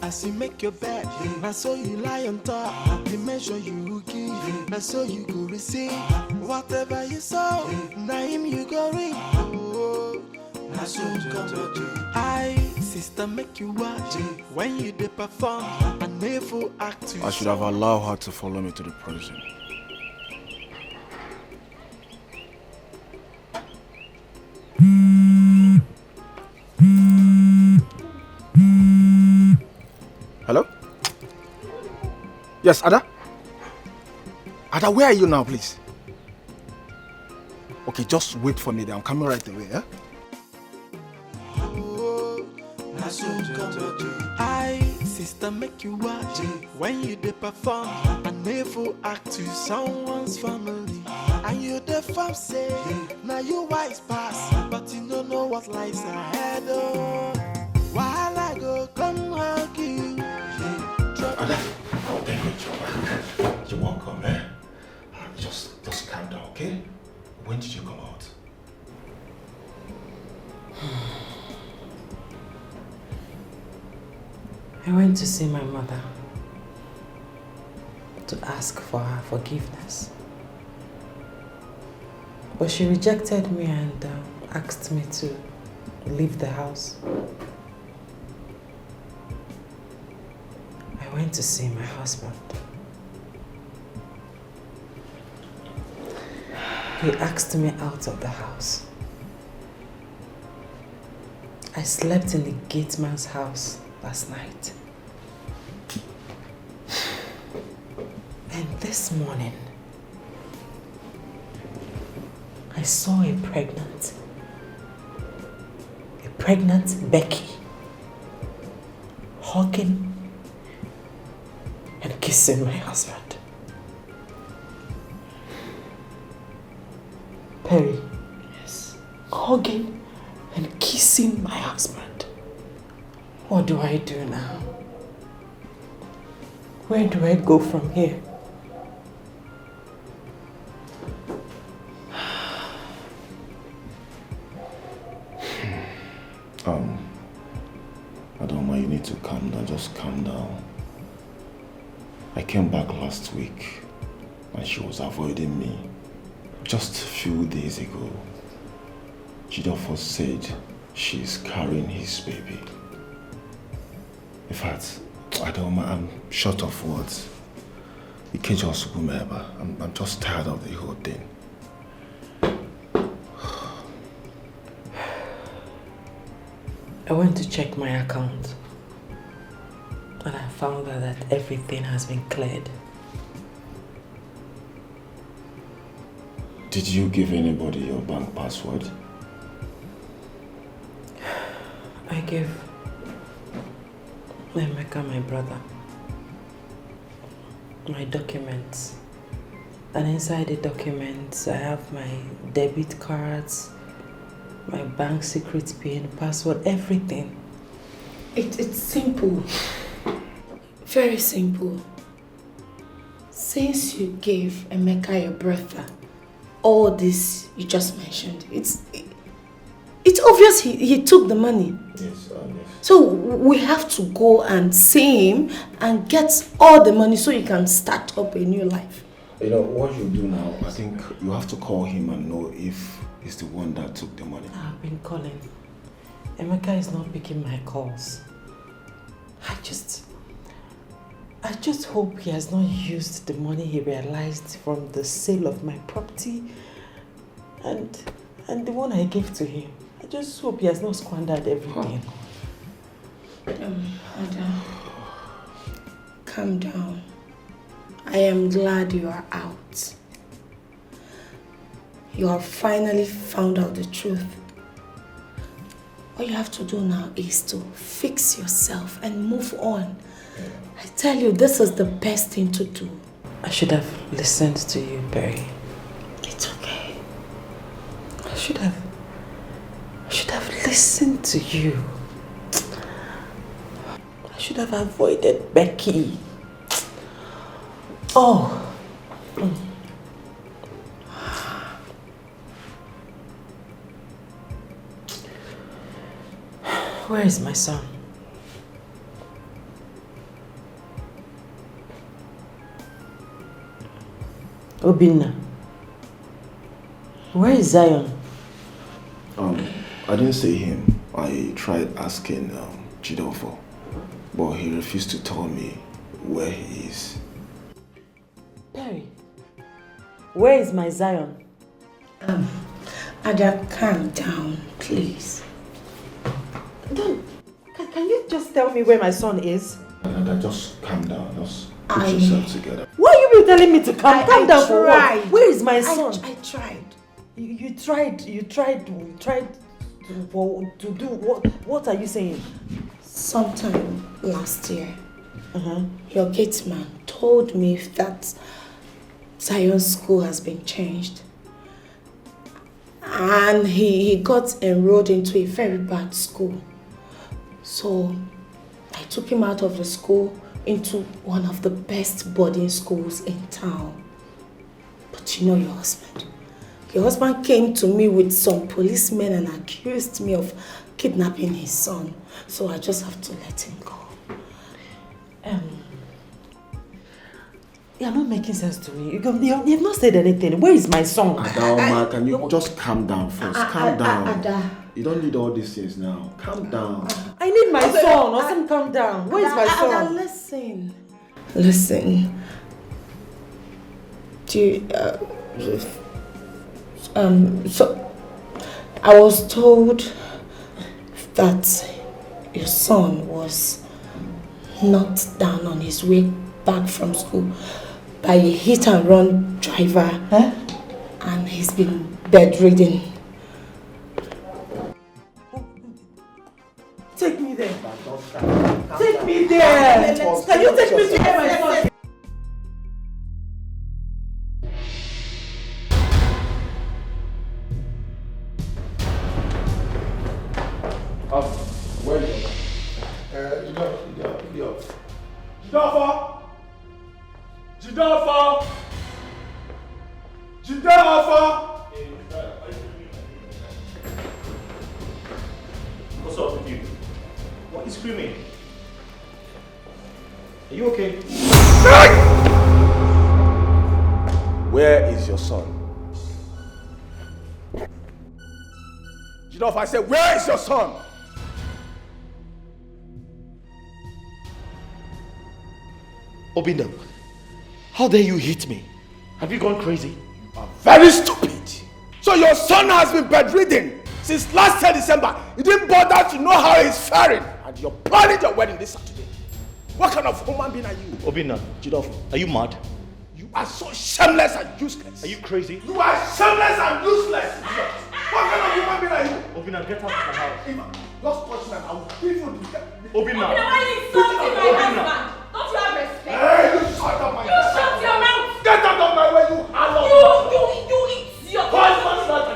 As you make your bed, now so you lie on top. The measure you give, now so you go receive. Whatever you sow, now him you go reap. Oh, now so you come to do. I, sister, make you watch when you dey perform. And never act to I should have allowed her to follow me to the prison. Hello? Yes, Ada? Ada, where are you now, please? Okay, just wait for me there. I'm coming right away, yeah? I, sister, make you watch when you dey perform. And never act to someone's family. And you the fam say, now you wise pass, but you don't know what lies ahead. Oh, while I go come hug you. You're welcome, eh? Just calm down, okay? When did you come out? I went to see my mother to ask for her forgiveness. But she rejected me and asked me to leave the house. I went to see my husband. He asked me out of the house. I slept in the gate man's house last night. And this morning, I saw a pregnant Becky hugging and kissing my husband. Perry. Yes. Hugging and kissing my husband. What do I do now? Where do I go from here? Adoma, you need to calm down. Just calm down. I came back last week and she was avoiding me. Just a few days ago, Jidofo said she's carrying his baby. In fact, Adoma, I'm short of words. You can't just remember. I'm just tired of the whole thing. I went to check my account and I found out that everything has been cleared. Did you give anybody your bank password? I gave Emeka, my brother, my documents. And inside the documents, I have my debit cards, my bank secret PIN, password, everything. It's simple. Very simple. Since you gave Emeka your brother all this you just mentioned, it's obvious he took the money. Yes, yes. So we have to go and see him and get all the money so he can start up a new life. You know, what you do now, I think you have to call him and know if he's the one that took the money. I've been calling. Emeka is not picking my calls. I just hope he has not used the money he realized from the sale of my property and the one I gave to him. I just hope he has not squandered everything. Ada, calm down. I am glad you are out. You have finally found out the truth. All you have to do now is to fix yourself and move on. I tell you, this is the best thing to do. I should have listened to you, Perry. It's okay. I should have listened to you. I should have avoided Becky. Oh. Where is my son? Obinna. Where is Zion? I didn't see him. I tried asking Chidofo, but he refused to tell me where he is. Perry, where is my Zion? Ada, calm down, please. Can you just tell me where my son is? Ada, just calm down. Just put yourself together. Why are you telling me to calm down for what? tried. Where is my son? I tried. You tried to do what? What are you saying? Sometime last year, your gate man told me that Zion's school has been changed. And he got enrolled into a very bad school. So I took him out of the school into one of the best boarding schools in town. But you know your husband. Your husband came to me with some policemen and accused me of kidnapping his son. So I just have to let him go. You're not making sense to me. You have not said anything. Where is my son? Adaoma, can you just calm down first? Calm down. Ada. You don't need all these things now. Calm down. I need my son. Austin, calm down. Where is my son? Ada, listen. Do you, so I was told that your son was knocked down on his way back from school by a hit-and-run driver, and he's been bedridden. Take me there. Take me there. Can you take me to where my son is? Where is Jidafa! What's up with you? What are you screaming? Are you okay? Where is your son? Jidafa, I said, where is your son? Obinna, how dare you hit me? Have you gone crazy? You are very stupid. So your son has been bedridden since last year December. You didn't bother to know how he's faring. And you're planning your wedding this Saturday. What kind of human being are you? Obinna, Jidafa, are you mad? You are so shameless and useless. Are you crazy? You are shameless and useless. What kind of human being are you? Obinna, get out of my house. Just touch me and I will give you the... Obinna! Obinna, why are you insulting my husband? Don't you have respect? Hey, you shut up my You shut your mouth! Get out of my way, you harlot! You idiot!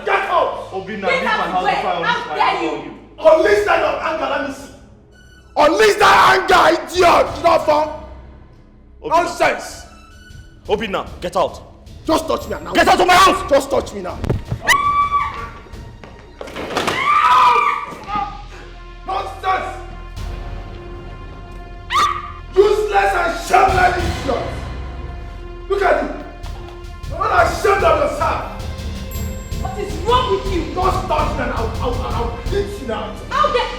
Get out! Obinna, leave my house before I How dare you? Unleash that of anger, let me see. Unleash that anger, idiot! Nonsense! Obina, get out. Just touch me now. Get out of my house! Just touch me now. Nonsense! Useless and shameless idiot! Look at you! You're not ashamed of yourself! What is wrong with you? Just touch me and I'll beat you now. How dare...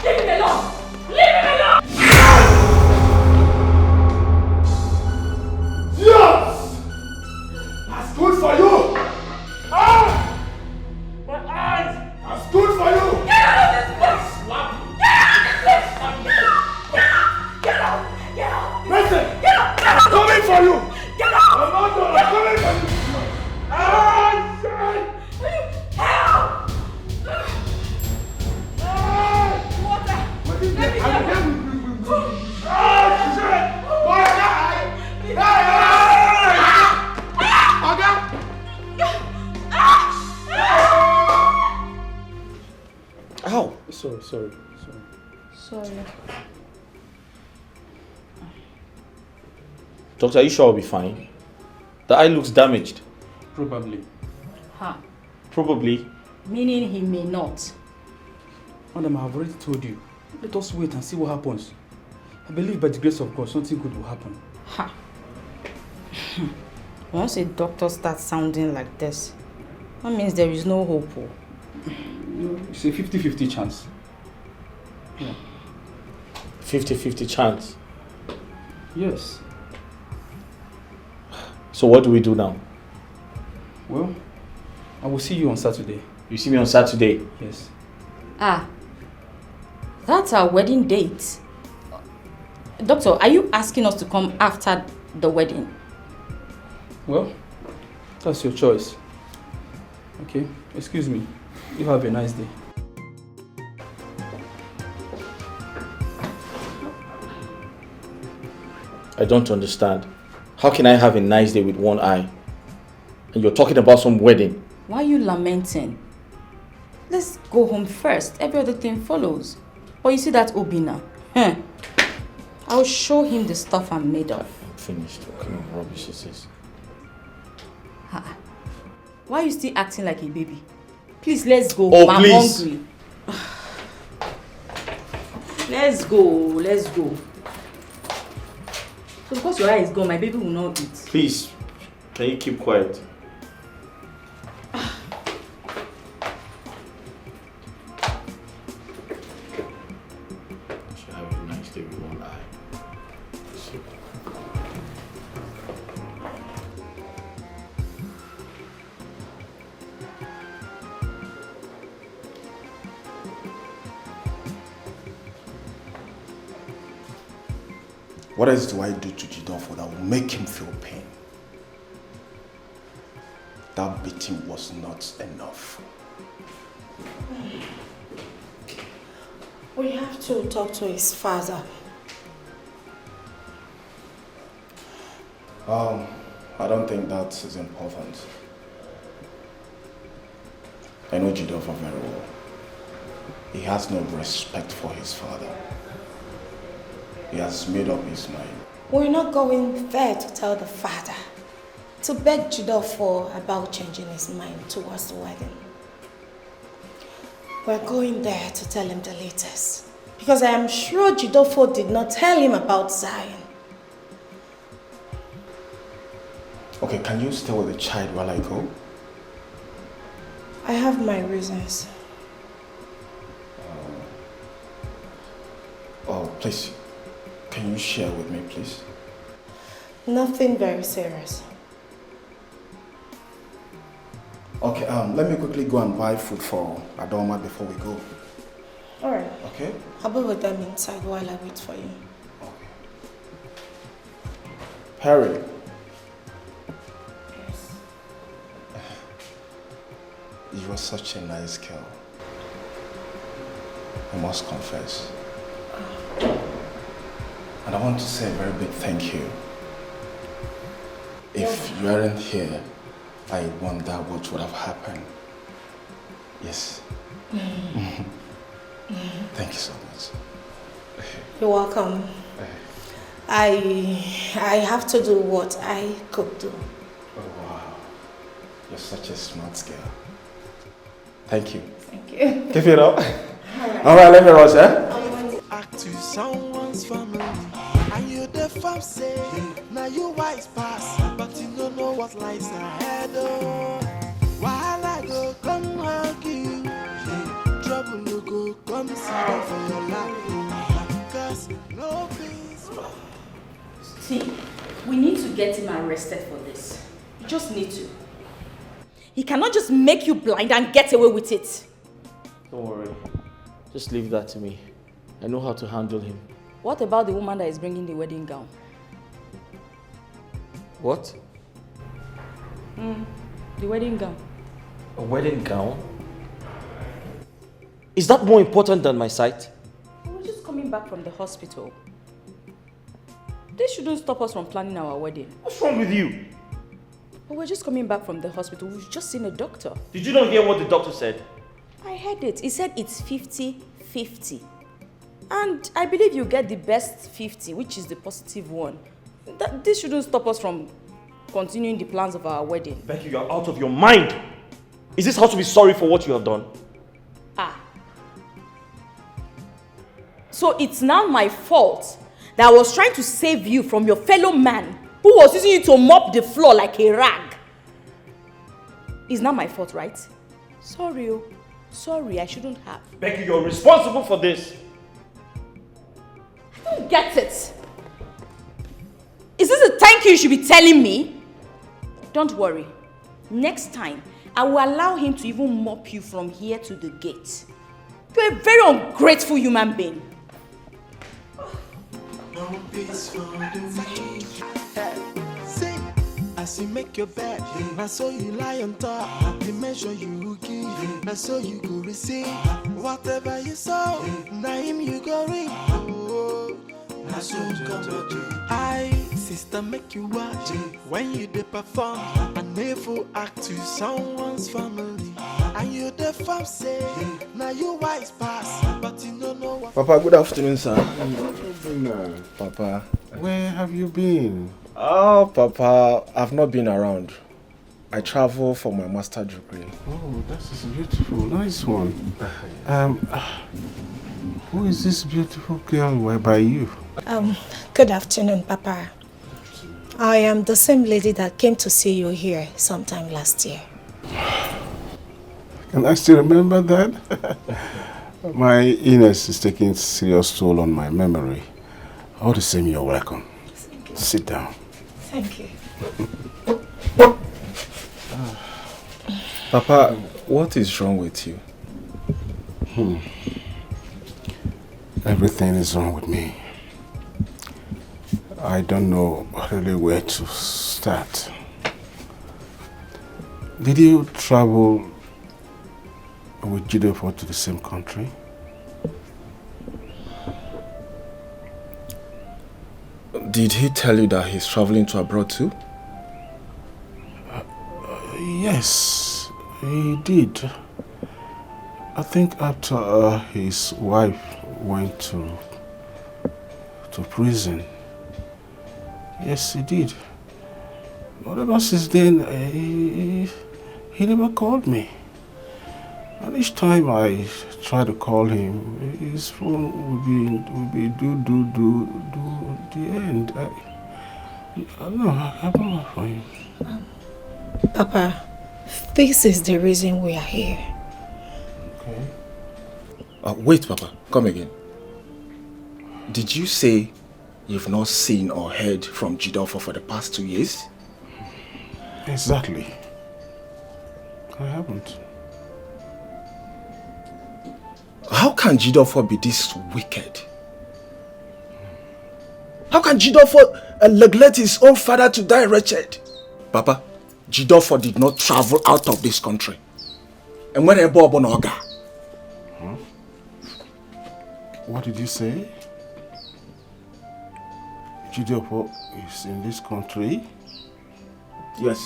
Leave him alone! Leave him alone! Yes! That's good for you! Ah! My eyes! That's good for you! Get out of this place! Slap you! Get out of this place! Get out! Get out! Listen! Get out! I'm coming for you! Get out! I'm not done. I'm coming for you! Ah! Shit! Help! Ah! Water! What is Let me that? go! Ah! Shit! Boy, die! Die! Okay? Ow! Sorry. Sorry. Doctor, are you sure I'll be fine? The eye looks damaged. Probably. Ha. Probably. Meaning he may not. Madam, I have already told you. Let us wait and see what happens. I believe by the grace of God, something good will happen. Ha. Once a doctor starts sounding like this, that means there is no hope. It's a 50-50 chance. Yeah. 50-50 chance. Yes. So what do we do now? Well, I will see you on Saturday. You see me on Saturday? Yes. Ah. That's our wedding date. Doctor, are you asking us to come after the wedding? Well, that's your choice. Okay, excuse me. You have a nice day. I don't understand. How can I have a nice day with one eye? And you're talking about some wedding. Why are you lamenting? Let's go home first. Every other thing follows. But you see that Obina? I'll show him the stuff I'm made of. Finished. What kind of rubbish is this? Why are you still acting like a baby? Please, let's go. Oh, I'm please. hungry. Let's go. So because your eye is gone, my baby will not eat. Please, can you keep quiet? Should have a nice day with one eye. What else do I do to Jidofo that will make him feel pain? That beating was not enough. We have to talk to his father. I don't think that is important. I know Jidofo very well. He has no respect for his father. He has made up his mind. We're not going there to tell the father, to beg Jidofo about changing his mind towards the wedding. We're going there to tell him the latest. Because I am sure Jidofo did not tell him about Zion. Okay, can you stay with the child while I go? I have my reasons. Oh, please. Can you share with me, please? Nothing very serious. Okay, let me quickly go and buy food for Adoma before we go. Alright. Okay? I'll be with them inside while I wait for you. Harry. Yes. You are such a nice girl. I must confess. And I want to say a very big thank you. If you weren't here, I wonder what would have happened. Yes. Thank you so much. You're welcome. I have to do what I could do. Oh, wow. You're such a smart girl. Thank you. Thank you. Give it up. All right, let me rush, eh? Act to someone's family, and you the fam say, now you wise pass, but you don't know what lies ahead. Oh, while I go come hug you, trouble will go come sit down for your life, because no peace. See, we need to get him arrested for this. You just need to. He cannot just make you blind and get away with it. Don't worry. Just leave that to me. I know how to handle him. What about the woman that is bringing the wedding gown? What? The wedding gown. A wedding gown? Is that more important than my sight? We're just coming back from the hospital. This shouldn't stop us from planning our wedding. What's wrong with you? But we're just coming back from the hospital. We've just seen a doctor. Did you not hear what the doctor said? I heard it. He said it's 50-50. And I believe you get the best 50, which is the positive one. This shouldn't stop us from continuing the plans of our wedding. Becky, you're out of your mind. Is this how to be sorry for what you have done? So it's now my fault that I was trying to save you from your fellow man who was using you to mop the floor like a rag. It's not my fault, right? Sorry, oh. Sorry, I shouldn't have. Becky, you're responsible for this. I don't get it. Is this a thank you should be telling me? Don't worry. Next time, I will allow him to even mop you from here to the gate. You're a very ungrateful human being. No peace for the weak. See, as you make your bed, now so you lie on top. The measure you give, now so you go receive. Whatever you sow, now him you go reap. Oh, now so come to I, sister, make you watch when you dey perform. And never act to someone's family. And you the fam say, now you wise pass, but you don't know what. Papa, good afternoon, sir. Papa. Where have you been? Oh, Papa, I've not been around. I travel for my master's degree. Oh, that is beautiful. Nice one. Who is this beautiful girl by you? Good afternoon, Papa. I am the same lady that came to see you here sometime last year. Can I still remember that? My illness is taking serious toll on my memory. All the same, you're welcome. Sit down. Thank you. Papa, what is wrong with you? Everything is wrong with me. I don't know really where to start. Did you travel with Jidofo to the same country? Did he tell you that he's traveling to abroad too? Yes, he did. I think after his wife went to prison. Yes, he did. But ever since then, he never called me. And each time I try to call him, his phone would be do the end. I don't know, I don't know for him. Papa, this is the reason we are here. Okay. Wait, Papa, come again. Did you say you've not seen or heard from Jidofo for the past 2 years? Exactly. I haven't. How can Jidofo be this wicked? How can Jidofo neglect his own father to die wretched? Papa, Jidofo did not travel out of this country. And when Ebo Oga. What did you say? Jidofo is in this country? Yes.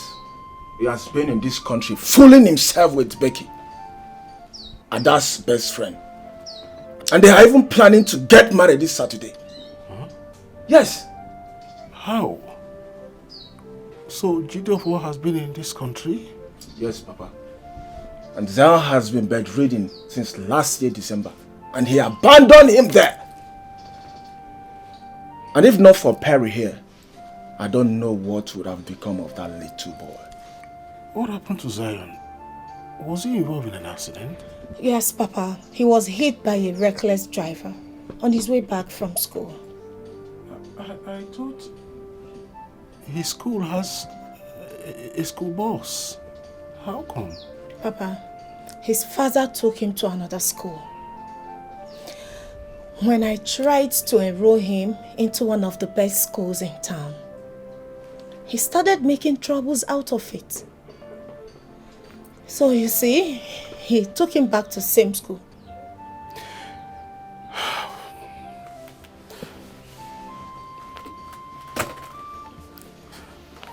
He has been in this country fooling himself with Becky, Ada's best friend. And they are even planning to get married this Saturday. Yes. How? So Jideofor has been in this country? Yes, Papa. And Zion has been bedridden since last year, December. And he abandoned him there. And if not for Perry here, I don't know what would have become of that little boy. What happened to Zion? Was he involved in an accident? Yes, Papa. He was hit by a reckless driver on his way back from school. I thought his school has a school bus. How come? Papa, his father took him to another school. When I tried to enroll him into one of the best schools in town, he started making troubles out of it. So you see, he took him back to the same school.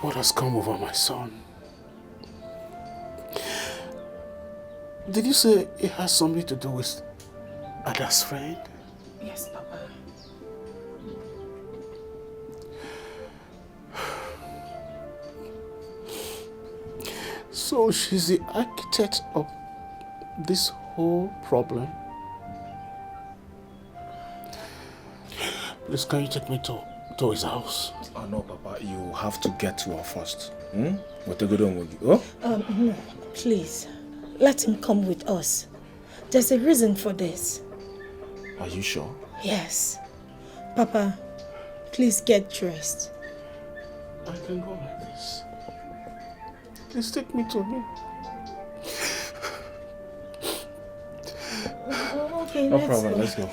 What has come over my son? Did you say it has something to do with Ada's friend? Yes, Papa. So she's the architect of this whole problem? Please, can you take me to his house? Oh no, Papa, you have to get to her first. What are you doing with you? Oh? No, please, let him come with us. There's a reason for this. Are you sure? Yes. Papa, please get dressed. I can go like this. Please take me to him. Okay, no problem, let's go.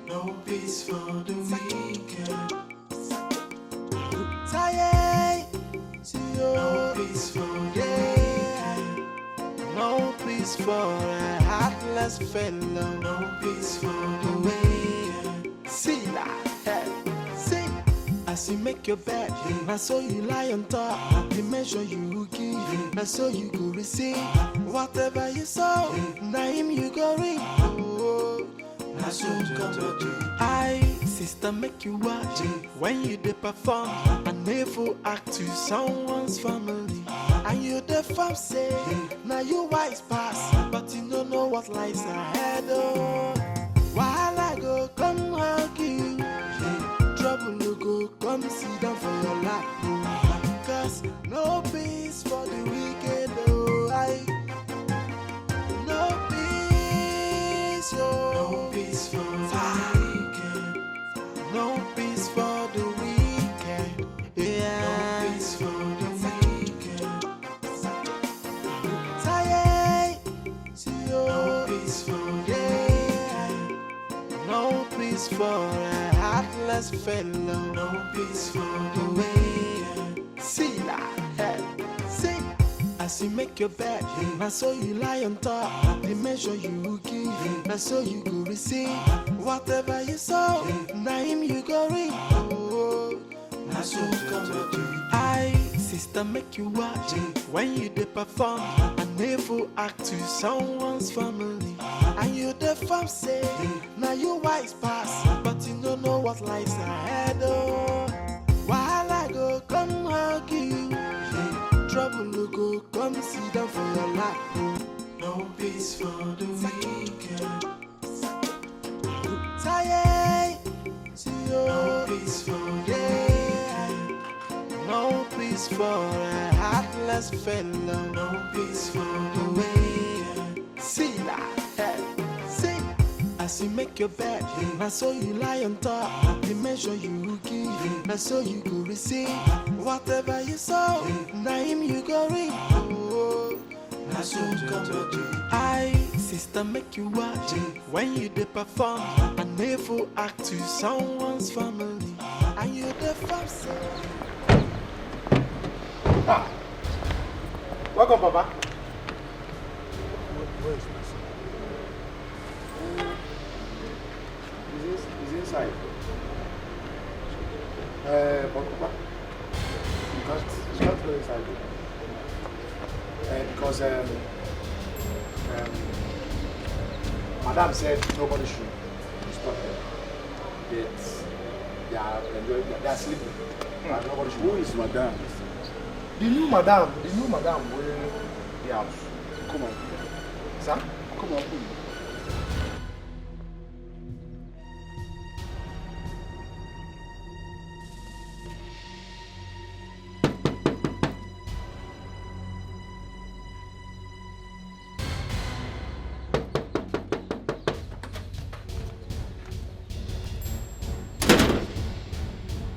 No peace for the weekend. Tired. No peace for the day. No peace for a heartless fellow. No peace for the way. See that? See. As you make your bed, I saw you lie on top. The measure you give, I saw you go receive. Whatever you saw, now him you go reap. I so come to I, sister, make you watch when you dey perform. I never act to someone's family. And you the fam say, now you wise pass, but you don't know what lies ahead. Oh, while I go come hug you, trouble will go come sit down for your lap. Cause no peace for the wicked. Oh, no peace, oh. No peace for the weekend. No peace for the weekend. Yeah. No peace for the weekend. Tired. No peace for the day. No peace for a heartless fellow. No peace for the way. See that? See. As you make your bed, I saw you lie on top. The measure you give, I saw you go receive. Whatever you saw, now him you go reap. Oh, I so come to I, sister, make you watch when you dey perform. I never act to someone's family. And you the fam say, now you wise pass, but you don't know what lies ahead. Oh, while I go come hug you, trouble will go come sit down for your lap. No peace for the weekend. Tired. No peace for the day. No peace for a heartless fellow. No peace for the way. See that? See. As you make your bed, I saw you lie on top. The measure you give, I saw you go receive. Whatever you saw, now him you go reap. Oh, I so come to I, sister, make you watch when you dey perform. I never act to someone's family. And you the fam say. Ah. Welcome, Papa. Where is my son? He's inside. But Papa, he's not really inside. Because Madam said nobody should stop him. They are enjoying. They are sleeping. And nobody should. Who is Madame? The new madam wearing the house. Come on. Sir? Come on, please.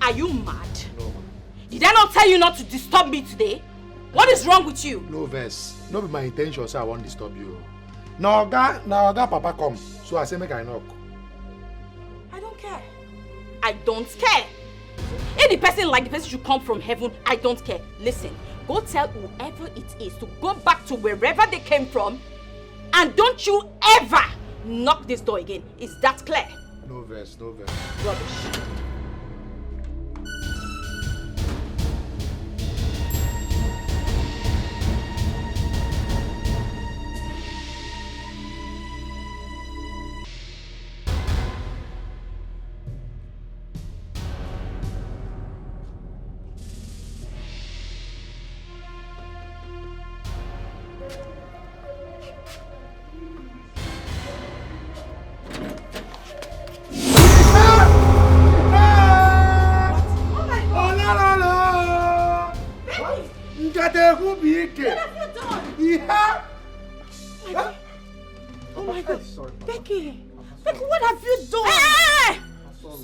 Are you mad? No. Did I not tell you not to disturb me today? What is wrong with you? No verse. No be my intention, so I won't disturb you. Now Oga Papa come, so I say make I knock. I don't care. I don't care. If the person like the person should come from heaven, I don't care. Listen, go tell whoever it is to go back to wherever they came from, and don't you ever knock this door again. Is that clear? No verse. Rubbish. Oh my God. Sorry, Becky, what have you done? Hey!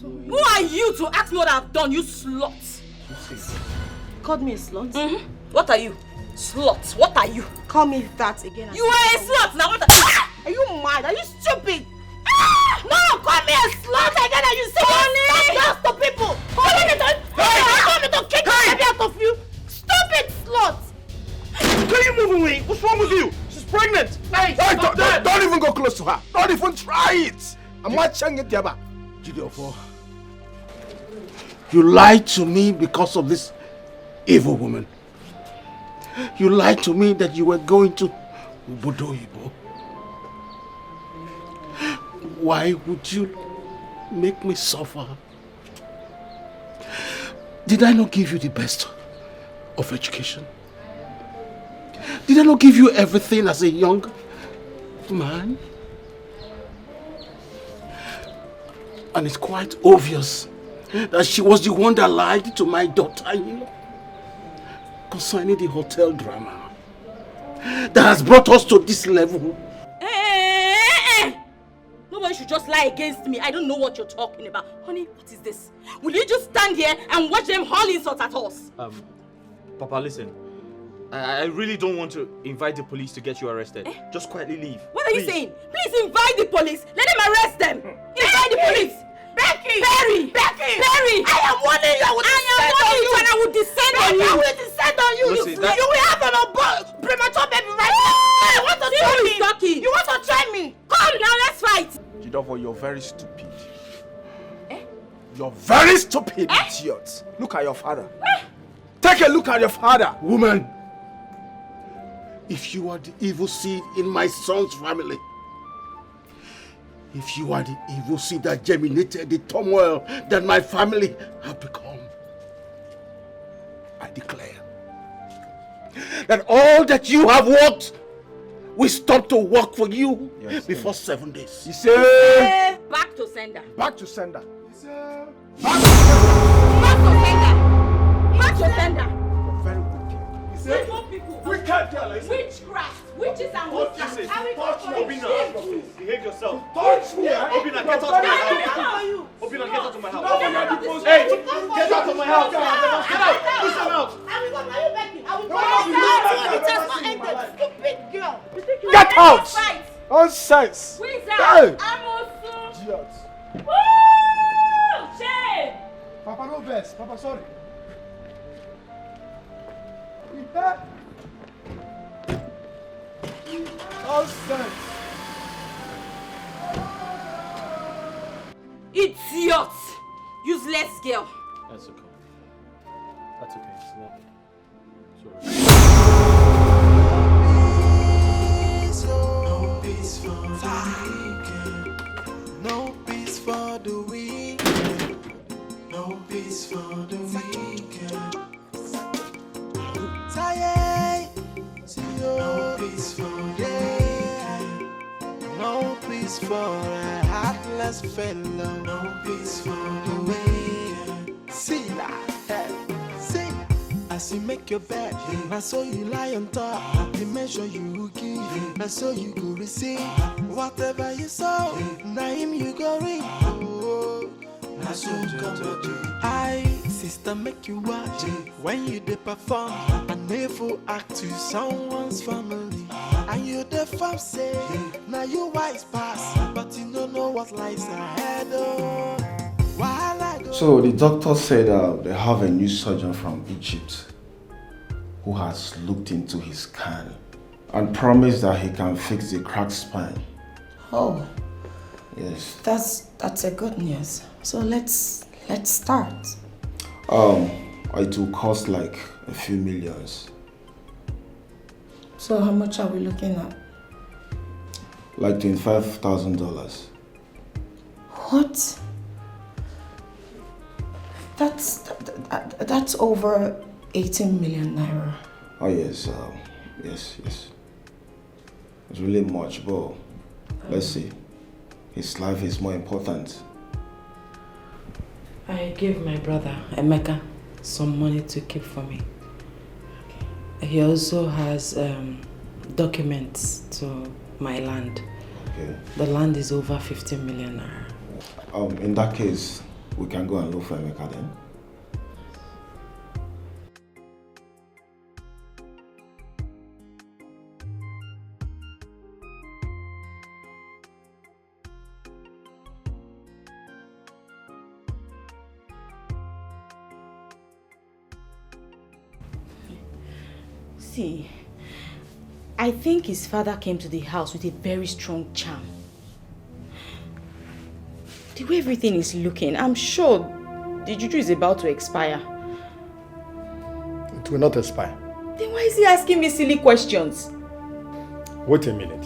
Who are you to ask me what I've done, you slut? Called me a slut? Mm-hmm. What are you? Slut, what are you? Call me that again. You are a slut, now what Are you mad? Are you stupid? No, call me a slut again and you say stop to people! Call me to kick the baby out of you! Stupid slut! Can you move away? What's wrong with you? She's pregnant! Hey, don't even go close to her! Don't even try it! I'm watching it, Jabba. Gideon, you lied to me because of this evil woman. You lied to me that you were going to Ubodoyibo. Why would you make me suffer? Did I not give you the best of education? Did I not give you everything as a young man? And it's quite obvious that she was the one that lied to my daughter-in-law concerning the hotel drama that has brought us to this level. Nobody should just lie against me. I don't know what you're talking about. Honey, what is this? Will you just stand here and watch them haul insults at us? Papa, listen. I really don't want to invite the police to get you arrested. Just quietly leave. What are you saying? Please invite the police. Let them arrest them. Invite the police. Becky! Perry! I am warning you. I will descend on you. I will descend on you. Listen, you will have an premature baby right now. You want to try me? Talking. You want to try me? Come now, let's fight. Jidofo, you're very stupid. You're very stupid, idiot. Look at your father. Take a look at your father. Woman, if you are the evil seed in my son's family, if you are the evil seed that germinated the turmoil that my family have become, I declare that all that you have worked will stop to work for you before 7 days. You say back to sender. Back to sender. Back to sender. Very wicked. You say wicked girl. Witchcraft. Witches and witches. Obina, behave yourself. Touch me. Obina, get out of my house. Obina, get out of my house. Hey, get out of my house. Get out. Push them out. It has not ended. Stupid girl. Get out. Nonsense. Wizard. Amosu. Idiot. Woo! Shame. Papa, no verse. Papa, sorry. Nonsense. Idiot. Useless girl. That's okay. That's okay. It's not. No peace for the weekend. No peace for the weekend. No peace for the weekend. Tired. No peace for the weekend. No peace for a heartless fellow. No peace for the weekend. See that? See. As you make your bed, I saw you lie on top. The measure you give, I saw you go receive. Whatever you sow, now him you go reap. Oh, I saw you come to I, sister, make you watch when you dey perform. A never act to someone's family. And you the fam say, now you wise pass, but you don't know what lies ahead. Oh. So the doctor said they have a new surgeon from Egypt who has looked into his scan and promised that he can fix the cracked spine. Oh. Yes. That's a good news. So let's start. It will cost like a few millions. So how much are we looking at? Like $25,000. What? That's over 18 million naira. Oh yes, yes. It's really much, but let's see. His life is more important. I gave my brother, Emeka, some money to keep for me. He also has documents to my land. Okay. The land is over 15 million naira. In that case, we can go and look for Emeka then. See, I think his father came to the house with a very strong charm. The way everything is looking, I'm sure the juju is about to expire. It will not expire. Then why is he asking me silly questions? Wait a minute.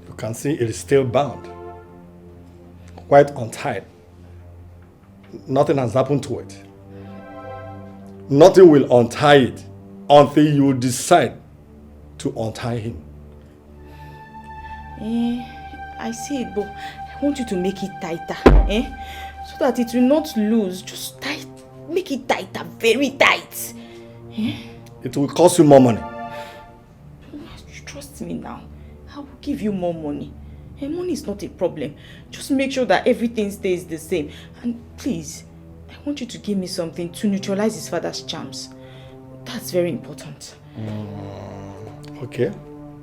You can see it is still bound. Quite untied. Nothing has happened to it. Nothing will untie it until you decide to untie him. I see it, but I want you to make it tighter, so that it will not loose. Just tight, make it tighter, very tight. It will cost you more money. Trust me now. I will give you more money. Money is not a problem. Just make sure that everything stays the same. And please, I want you to give me something to neutralize his father's charms. That's very important. Okay,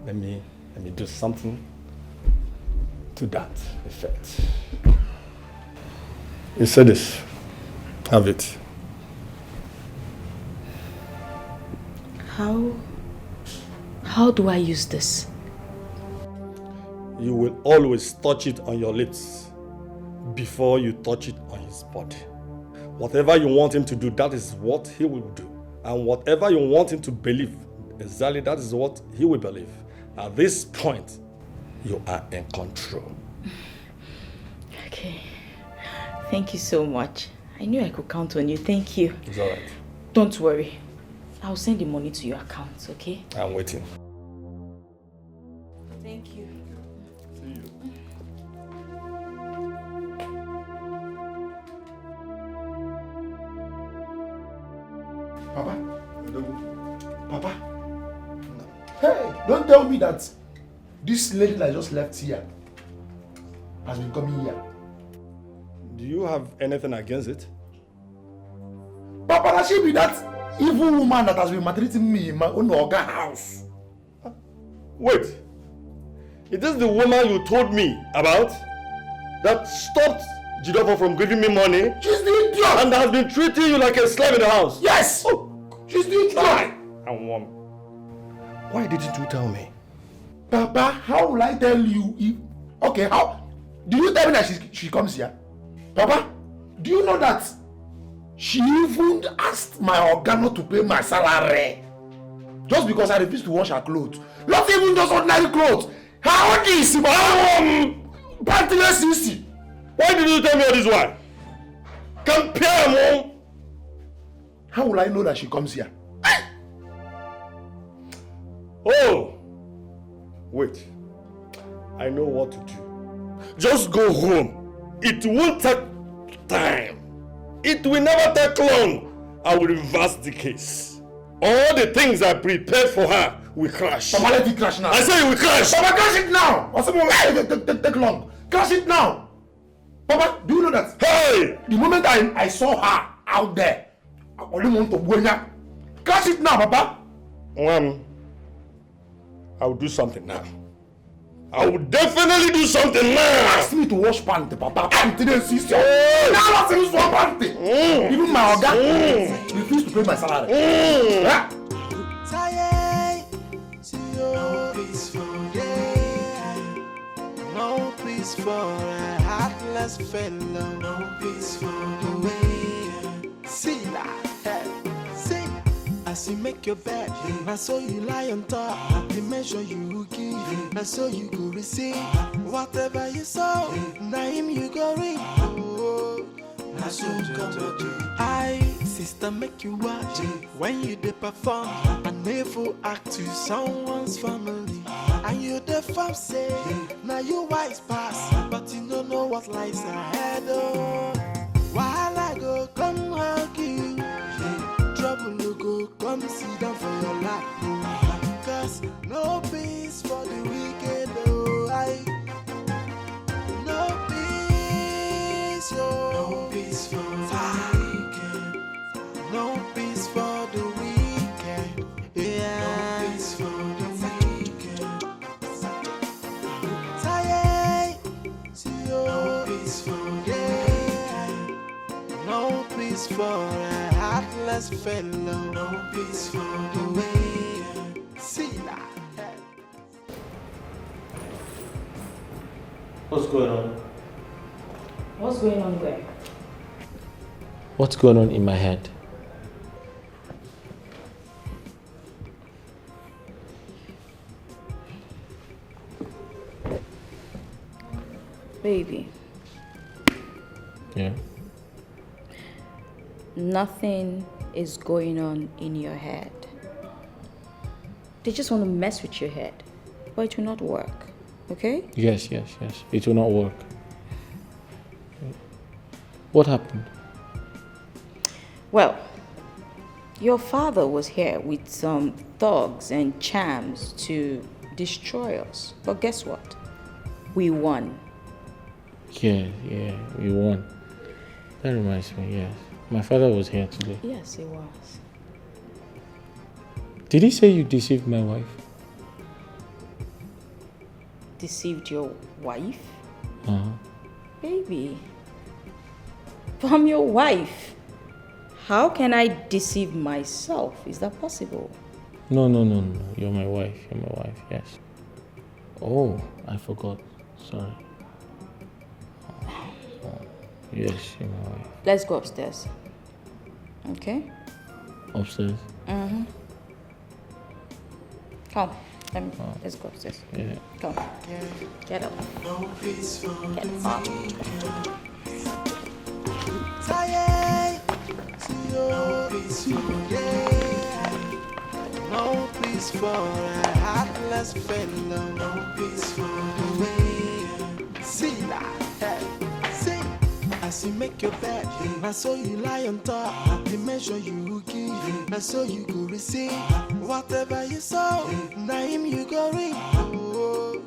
let me do something to that effect. You said this. Have it. How do I use this? You will always touch it on your lips before you touch it on his body. Whatever you want him to do, that is what he will do. And whatever you want him to believe, exactly that is what he will believe. At this point, you are in control. Okay. Thank you so much. I knew I could count on you. Thank you. It's all right. Don't worry. I'll send the money to your account, okay? I'm waiting. Thank you. See you. Papa? Papa? Hey, don't tell me that this lady that just left here has been coming here. Do you have anything against it? Papa, that she be that evil woman that has been maltreating me in my own Oga house. Wait. Is this the woman you told me about? That stopped Jidofo from giving me money? She's the idiot! And has been treating you like a slave in the house? Yes! Oh, she's the idiot! And woman. Why didn't you tell me? Papa, how will I tell you if... Okay, how... Did you tell me that she comes here? Papa, do you know that she even asked my organo to pay my salary? Just because I refused to wash her clothes. Not even just ordinary clothes. How this? Pantyless easy. Why did you tell me all this while? Compare, Mom. How will I know that she comes here? Oh! Wait. I know what to do. Just go home. It won't take time. It will never take long. I will reverse the case. All the things I prepared for her will crash. Papa, let it crash now. I say it will crash. Papa, crash it now. What's the take long? Crash it now. Papa, do you know that? Hey! The moment I saw her out there, I only want to go in. Crash it now, Papa. I will do something now. I will definitely do something now. Ask me to wash panty, Papa. Panty, then sister. Now I say one panty. Even my organ refused to pay my salary. No peace for no peace for a heartless fellow. No peace for the way. See that? See. As you make your bed, I saw you lie on top. The measure you give, I saw you go receive. Whatever you saw, now him you go read. Oh, I saw you come to I, sister, make you watch when you dey perform. A never act to someone's family. And you the fam say, now you wise pass, but you don't know what lies ahead. Oh, while I go come hug you. Trouble you go come sit down for your lap. Cause no peace for the wicked, oh no peace, oh. No peace for the wicked. No peace for the wicked. Yeah. No peace for the wicked. No peace for no peace for heartless fellow. No peace for the way. See that? What's going on? What's going on where? What's going on in my head? Baby. Yeah. Nothing is going on in your head. They just want to mess with your head, but it will not work, okay? Yes. It will not work. What happened? Well, your father was here with some thugs and chams to destroy us. But guess what? We won. Yeah, we won. That reminds me, yes. My father was here today. Yes, he was. Did he say you deceived my wife? Deceived your wife? Uh-huh. Baby, I'm your wife. How can I deceive myself? Is that possible? No. You're my wife. Yes. Oh, I forgot. Sorry. Yes, you're my wife. Let's go upstairs. Okay? Upstairs? Mm-hmm. Come. Let's go upstairs. Yeah. Come. Get up. Get up. No peace for a heartless fellow. No peace for the way. See that? See. As you make your bed, I saw you lie on top. The measure you give, I saw you go receive. Whatever you saw, now him you go read. Oh,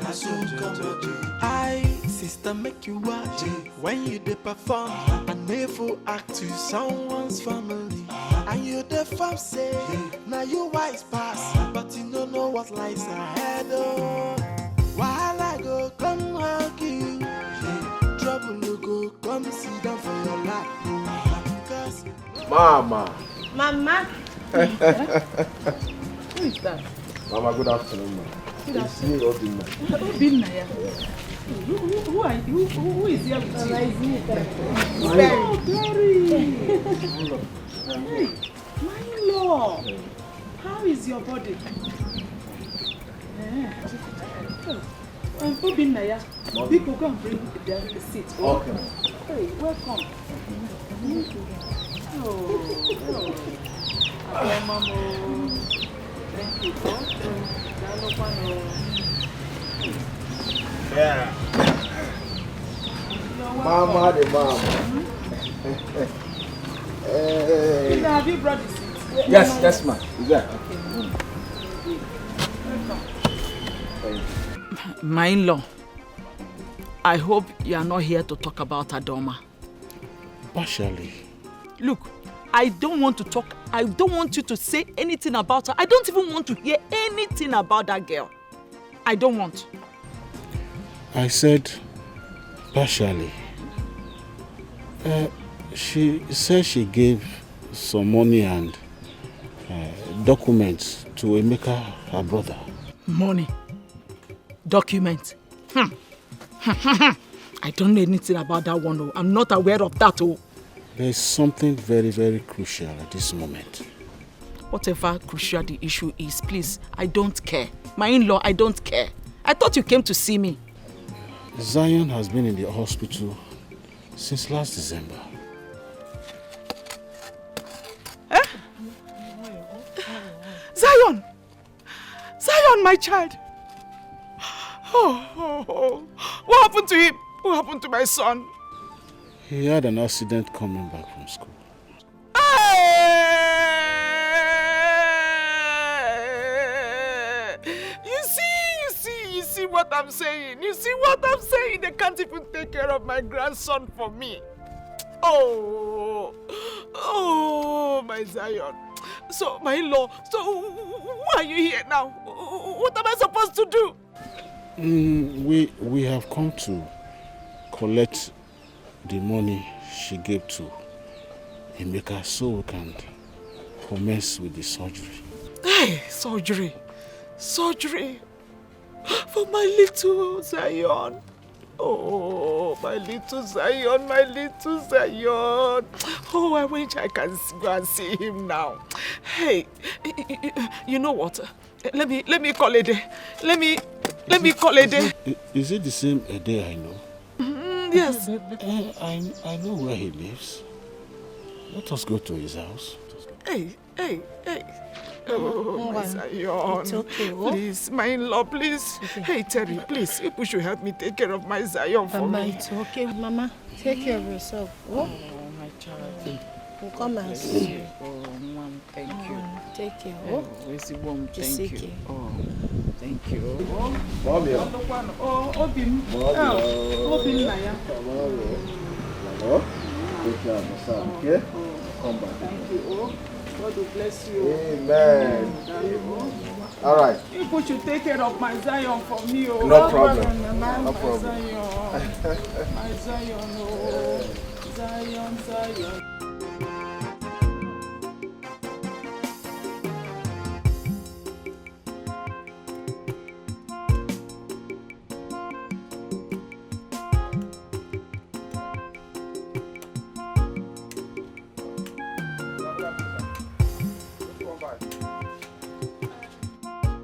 I saw you come to I, sister, make you watch when you dey perform. I never act to someone's family. And you the fam say, now you wise pass, but you don't know what lies ahead. Oh, while I go come hug you. Trouble you go come sit down for your lap. Mama. Mama. Who is that? Mama, good afternoon, ma. Good It's me, Obinna. Obinna, yeah. Who are you? Who is here with you? Hey, my lord. How is your body? Obinaya, people go and bring the seat. Okay. Hey, welcome. Thank you. Yeah. Mama the mama. Hey. Have you brought the seat? Yes, ma. Yeah. My in-law, I hope you are not here to talk about Adoma. Partially. Look, I don't want to talk. I don't want you to say anything about her. I don't even want to hear anything about that girl. I don't want. I said partially. She said she gave some money and documents to Emeka, her brother. Money. Documents. I don't know anything about that one. Oh. I'm not aware of that. Oh. There's something very, very crucial at this moment. Whatever crucial the issue is, please, I don't care. My in-law, I don't care. I thought you came to see me. Zion has been in the hospital since last December. Eh? Zion! Zion, my child! Oh. What happened to him? What happened to my son? He had an accident coming back from school. You see what I'm saying? You see what I'm saying? They can't even take care of my grandson for me. Oh, my Zion. So, my in-law, so why are you here now? What am I supposed to do? We have come to collect the money she gave to Emeka so we can commence with the surgery. Hey, surgery for my little Zion. Oh, my little Zion. Oh, I wish I can go and see him now. Hey, you know what? Let me call a day. Let me call a day. Is it the same a day I know? Yes. I know where he lives. Let us go to his house. Hey. Oh, my Zion. It's okay. Please, my in-law, please. Okay. Hey, Terry, please, you should help me take care of my Zion for Mama, me. it's okay. Mama, take care of yourself. Oh, my child. We'll come and see you. Oh, Mom, thank you. Take care. Oh, Thank you. Oh, thank you. Mommy. Obim. Obim Naya. Hello. Take care of yourself, okay? Come back. Thank you. God will bless you. Amen. All right. You should take care of my Zion for me. Oh. No problem. No problem. My Zion. Oh. Zion.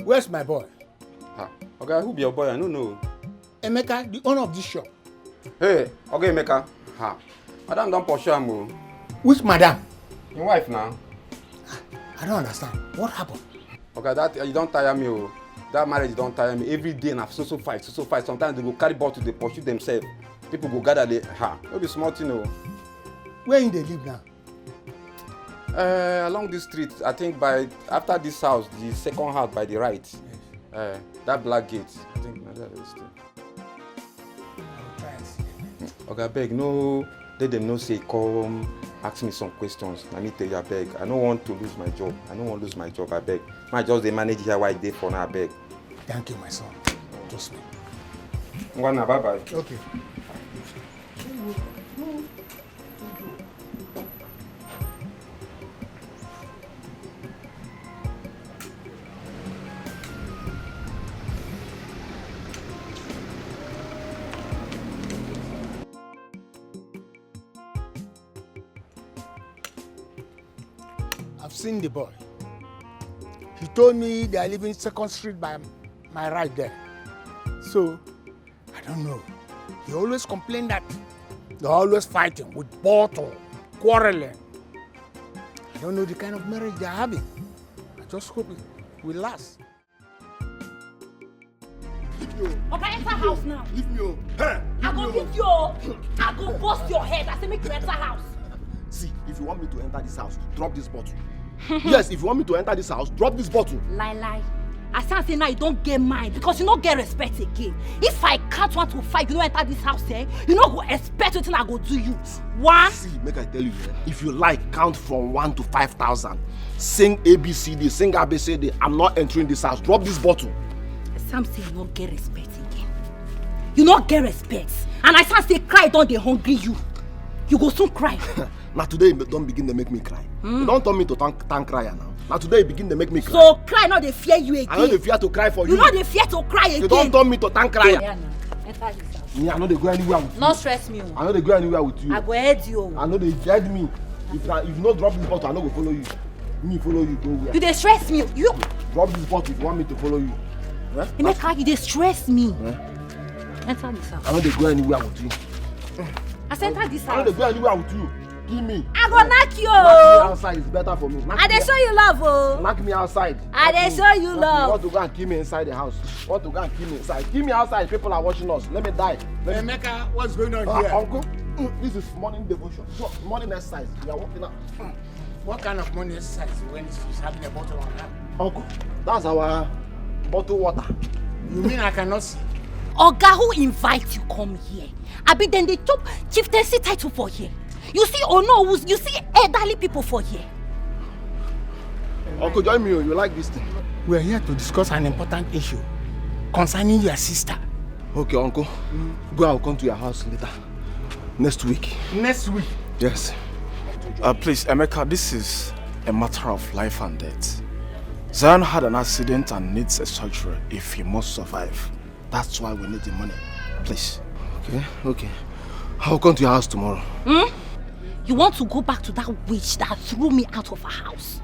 Where's my boy? Okay, who be your boy? I don't know. Emeka, the owner of this shop. Hey, okay, Emeka. Madam don't push him. Which madam? Your wife now. I don't understand. What happened? Okay, that you don't tire me. Oh. That marriage don't tire me. Every day na so fight. Sometimes they go carry bottle, they pursue themselves. People go gather there. No be small thing, oh. Where in they live now? Along this street, I think after this house, the second house by the right. Yes. That black gate. I think that is still. Okay, I beg, no, let them know say come ask me some questions. Let me tell you, I beg. I don't want to lose my job. I beg. I just the manage here why they for now, I beg. Thank you, my son. Trust me. Bye bye. Okay. I've seen the boy. He told me they are living 2nd Street by my right there. So don't know. He always complained that they're always fighting with bottle, quarreling. I don't know the kind of marriage they're having. I just hope it will last. Okay, enter house now. Leave me alone. I go beat you. I go bust your head. I say make you enter house. See, if you want me to enter this house, drop this bottle. Yes, if you want me to enter this house, drop this bottle. Lie. I say now you don't get mine because you don't get respect again. If I count 1 to 5, you don't enter this house, eh? You don't go expect what I go do you. 1. See, make I tell you, if you like, count from 1 to 5,000. Sing ABCD, sing ABCD. I'm not entering this house. Drop this bottle. Sam say you don't get respect again. You don't get respect. And I say cry, don't they hungry you. You go soon cry. Now today, don't begin to make me cry. You don't tell me to thank crier now. Now today, you begin to make me cry. So cry, not they fear you again. I know they fear to cry for you. You know they fear to cry again. You don't tell me to thank crier. Yeah, enter this house. Me, I know they go anywhere with you. Not stress me. I know they go anywhere with you. I go head you. I know they head me. If you not drop this bottle, I know go follow you. Me follow you, go where? You dey stress me. You drop this bottle if you want me to follow you. Emeka, you dey stress me. Enter this house. I know they go anywhere with you. I said enter this house. I know they go anywhere with you. Give me. I go knock you. Knock me outside. It's better for me. I dey show you love, oh. Knock me outside. I dey show you love. Want to go and kill me inside the house? Want to go and kill me inside? Kill me outside. People are watching us. Let me die. Emeka, what's going on here? Uncle, this is morning devotion. Morning exercise. We are walking out. What kind of morning exercise when she's having a bottle on her? Uncle, that's our bottled water. You mean I cannot see? Oga, who invite you come here? Abi then they top chieftaincy title for here. You see you see elderly people for here. Uncle, join me. You like this thing? We are here to discuss an important issue concerning your sister. Okay, Uncle. Go. I'll come to your house later. Next week. Next week? Yes. Please, Emeka, this is a matter of life and death. Zion had an accident and needs a surgery if he must survive. That's why we need the money. Please. Okay. I'll come to your house tomorrow. You want to go back to that witch that threw me out of her house?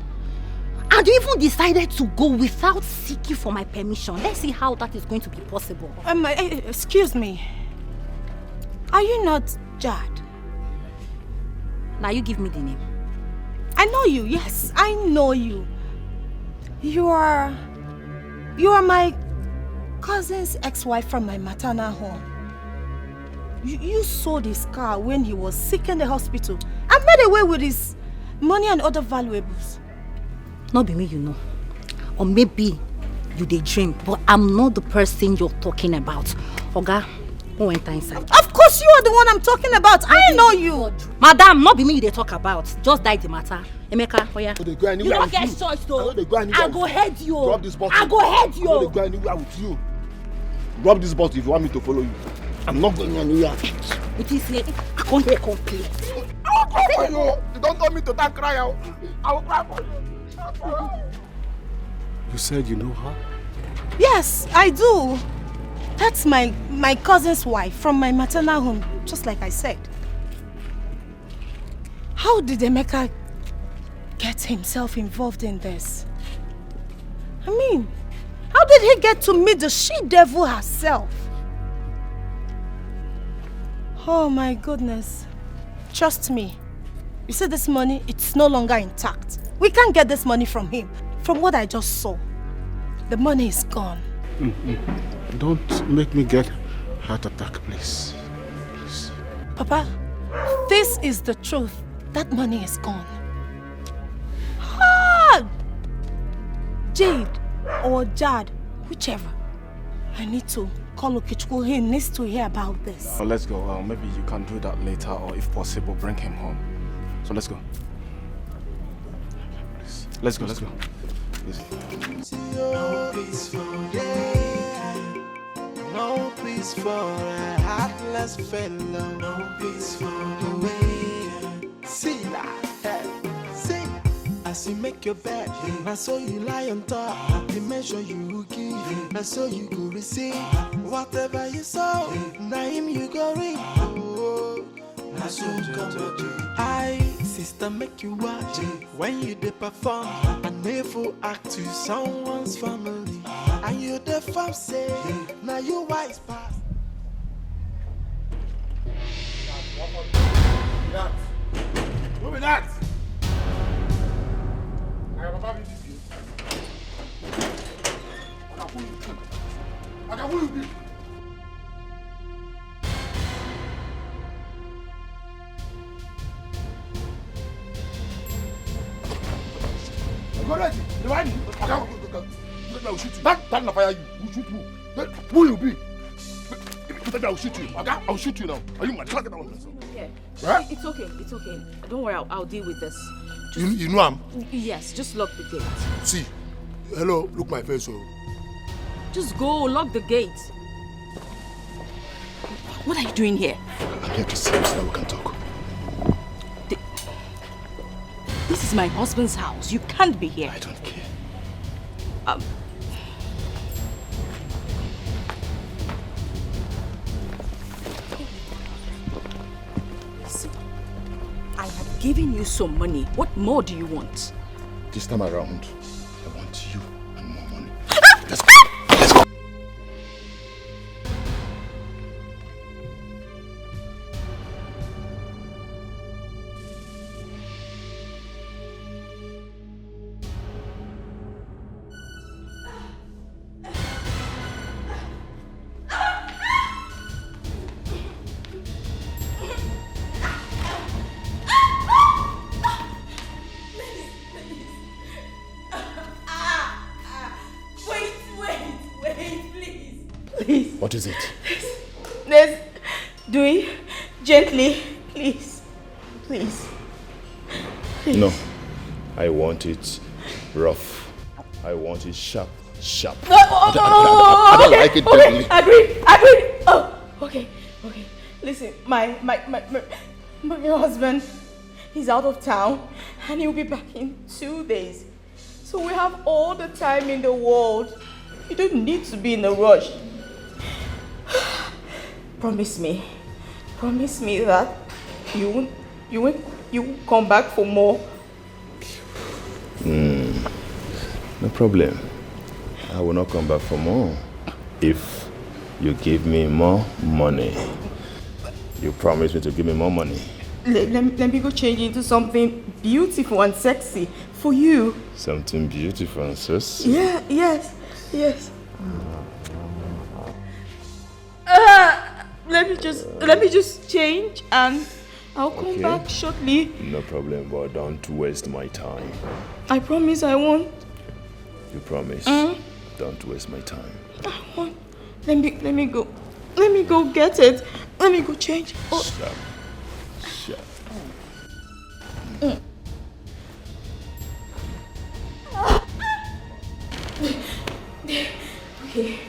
And you even decided to go without seeking for my permission. Let's see how that is going to be possible. Excuse me. Are you not Jad? Now you give me the name. I know you, yes, I know you. You are my cousin's ex-wife from my maternal home. You sold his car when he was sick in the hospital and made away with his money and other valuables. Not be me, you know. Or maybe you dey dream, but I'm not the person you're talking about. Oga, who enter inside? Of course you are the one I'm talking about. I know you. Madam, not be me they talk about. Just die the matter. Emeka, oya. You don't get choice though. I go head you. Drop this bottle. I go head you. I don't go anywhere with you. Drop this bottle if you want me to follow you. I'm not going anywhere. It is here. I can't hear complaint. I will cry for you. You don't tell me to thank cry out. I will cry for you. You said you know her? Yes, I do. That's my cousin's wife from my maternal home, just like I said. How did Emeka get himself involved in this? I mean, how did he get to meet the she-devil herself? Oh my goodness. Trust me. You see this money, it's no longer intact. We can't get this money from him. From what I just saw, the money is gone. Don't make me get heart attack, please. Please. Papa, this is the truth. That money is gone. Ah! Jade or Jad, whichever. I need to call Okichukwu. He needs to hear about this. Oh, let's go. Maybe you can do that later, or if possible, bring him home. So let's go. Please. Let's go. No peace for day, no peace for a heartless fellow, no peace for the way. See that, see. As you make your bed, I saw you lie on top. The measure you give, I saw you go receive. Whatever you sow, now him you go reap. I so I, sister, make you watch when you dey perform and never act to someone's family. And you the farm say, now you wise pass. that? Who be that? I have a baby this game. I can pull you through. I can pull you through. Go ready. Divide it. I will shoot you. That fire you. Will shoot you. Who you be? I will shoot you. Okay? I will shoot you now. Are you mad? Get down. Yeah. Right? It's okay. It's okay. Don't worry. I'll deal with this. You know I'm. Yes. Just lock the gate. See. Hello. Look my face. Oh. Just go. Lock the gate. What are you doing here? I'm here to see you so that we can talk. This is my husband's house. You can't be here. I don't care. Listen, I have given you some money. What more do you want? This time around, I want you and more money. Let's go. What is it? Let's do it gently, please. Please. No. I want it rough. I want it sharp. I don't like it gently. Agree. Oh, okay. Listen, my husband, he's out of town and he'll be back in 2 days. So we have all the time in the world. You don't need to be in a rush. Promise me that you won't come back for more. No problem. I will not come back for more if you give me more money. You promise me to give me more money. Let me go change into something beautiful and sexy for you. Something beautiful and sexy? Yeah, yes. Let me just change and I'll come back shortly. No problem, but don't waste my time. I promise I won't. You promise? Don't waste my time. I won't. Let me go. Let me go get it. Let me go change. Oh. Shut. Okay.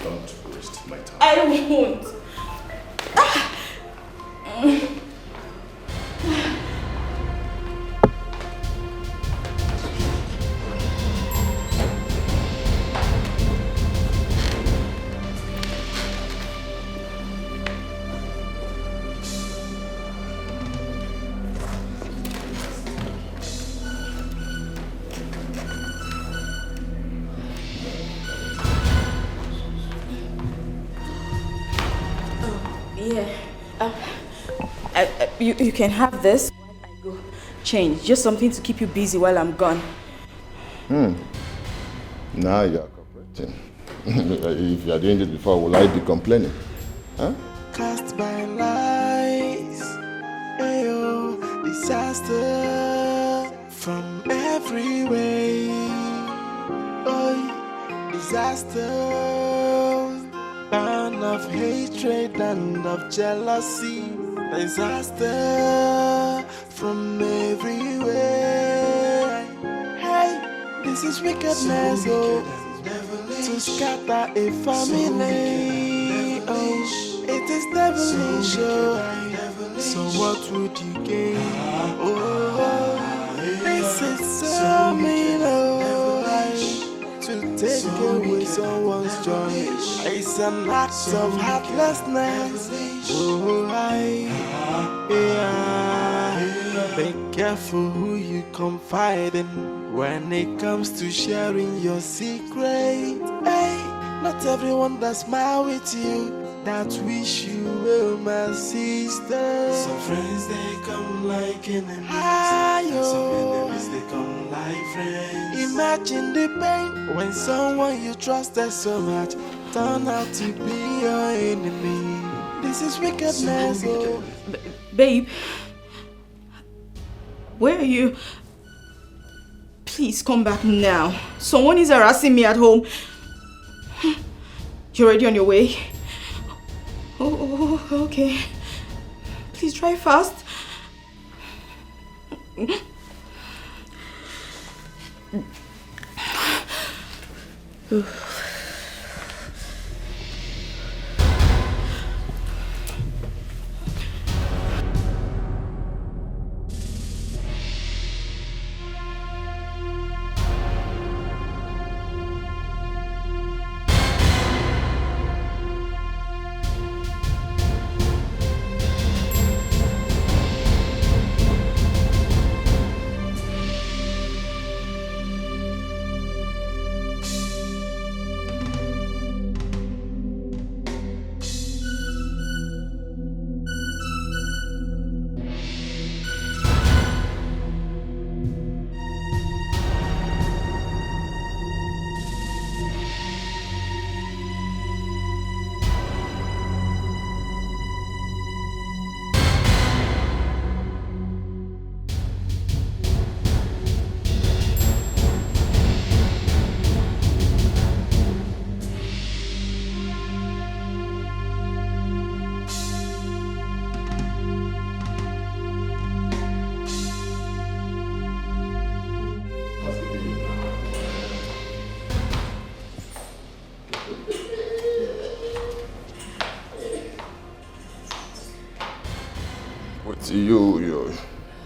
Don't waste my time. I won't. You can have this while I go change. Just something to keep you busy while I'm gone. Now you are cooperating. If you are doing this before, will I be complaining? Huh? Cast by lies, ayo, disaster from every way. Oh, disaster, burn of hatred and of jealousy. Disaster from everywhere. Hey, this is wickedness, to scatter a family. Oh, it is devilish. So what would you gain? Oh, this is so mean. To take away someone's joy. It's an act of heartlessness. Oh, yeah. Be careful who you confide in when it comes to sharing your secret. Hey, not everyone that smile with you, that wish you well, my sister. Some friends they come like enemies, and some enemies they come like friends. Imagine the pain when someone you trusted so much turn out to be your enemy. This is wickedness. Babe, where are you? Please come back now. Someone is harassing me at home. You're already on your way? Oh, okay. Please drive fast.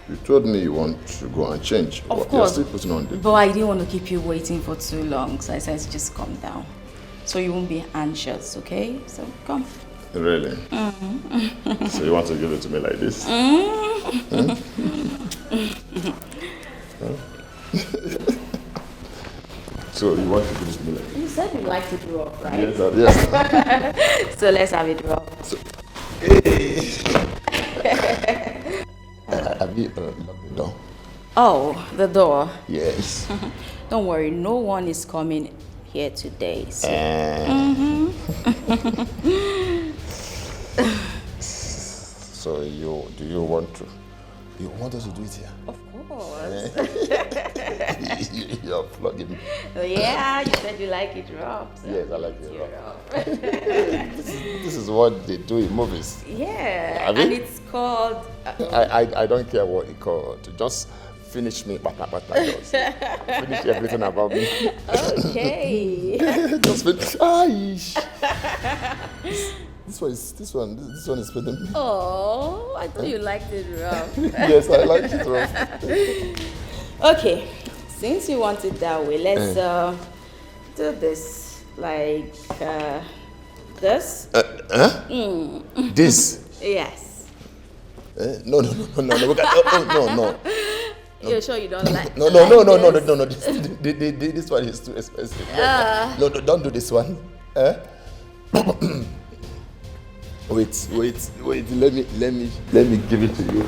You told me you want to go and change. Of course. You're still putting on the... But I didn't want to keep you waiting for too long, so I said just calm down. So you won't be anxious, okay? So come. Really? Mm-hmm. So you want to give it to me like this? Mm-hmm. So you want to give it to me like this? You said you liked it rough, right? Yes. So let's have it rough. So, hey. Have you locked the door? Oh, the door? Yes. Don't worry, no one is coming here today. So. So do you want us to do it here? Of course. You're flogging me. Yeah, you said you like it rough. So yes, I like it rough. This is what they do in movies. Yeah, and it's called... I don't care what it's called. Just finish me, bata. Finish everything about me. Okay. Just finish. This one is spending me. Oh, I thought you liked it rough. Yes, I like it rough. Okay, since you want it that way, let's do this like this. This? Yes. No. No. You're sure you don't like? No. This one is too expensive. No, don't do this one. Wait. Let me give it to you.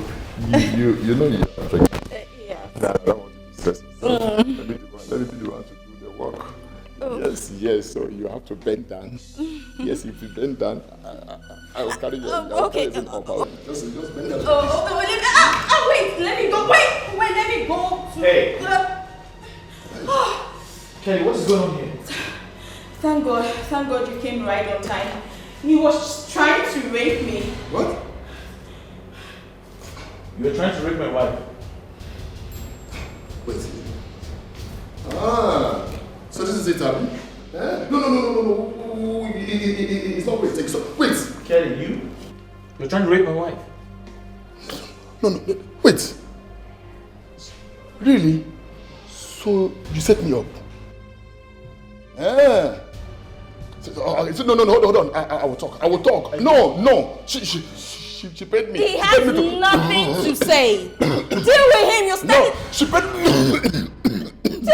You know you are pregnant. Yeah. I don't want to stress yourself. Let me be the one to do the work. Oh. Yes. So you have to bend down. Yes, if you bend down, I will carry you. Okay. Just bend down. Wait, let me go. Wait, let me go. Hey. Kelly, what's going on here? Thank God you came right on time. He was trying to rape me. What? You were trying to rape my wife. Wait. So this is it, Abby? No. It's not wait. Wait. Kelly, you're trying to rape my wife. No. Wait. Really? So you set me up? So, no, hold on. I will talk. No. She paid me. He has nothing to say. Deal with him. You're standing. No, she paid me.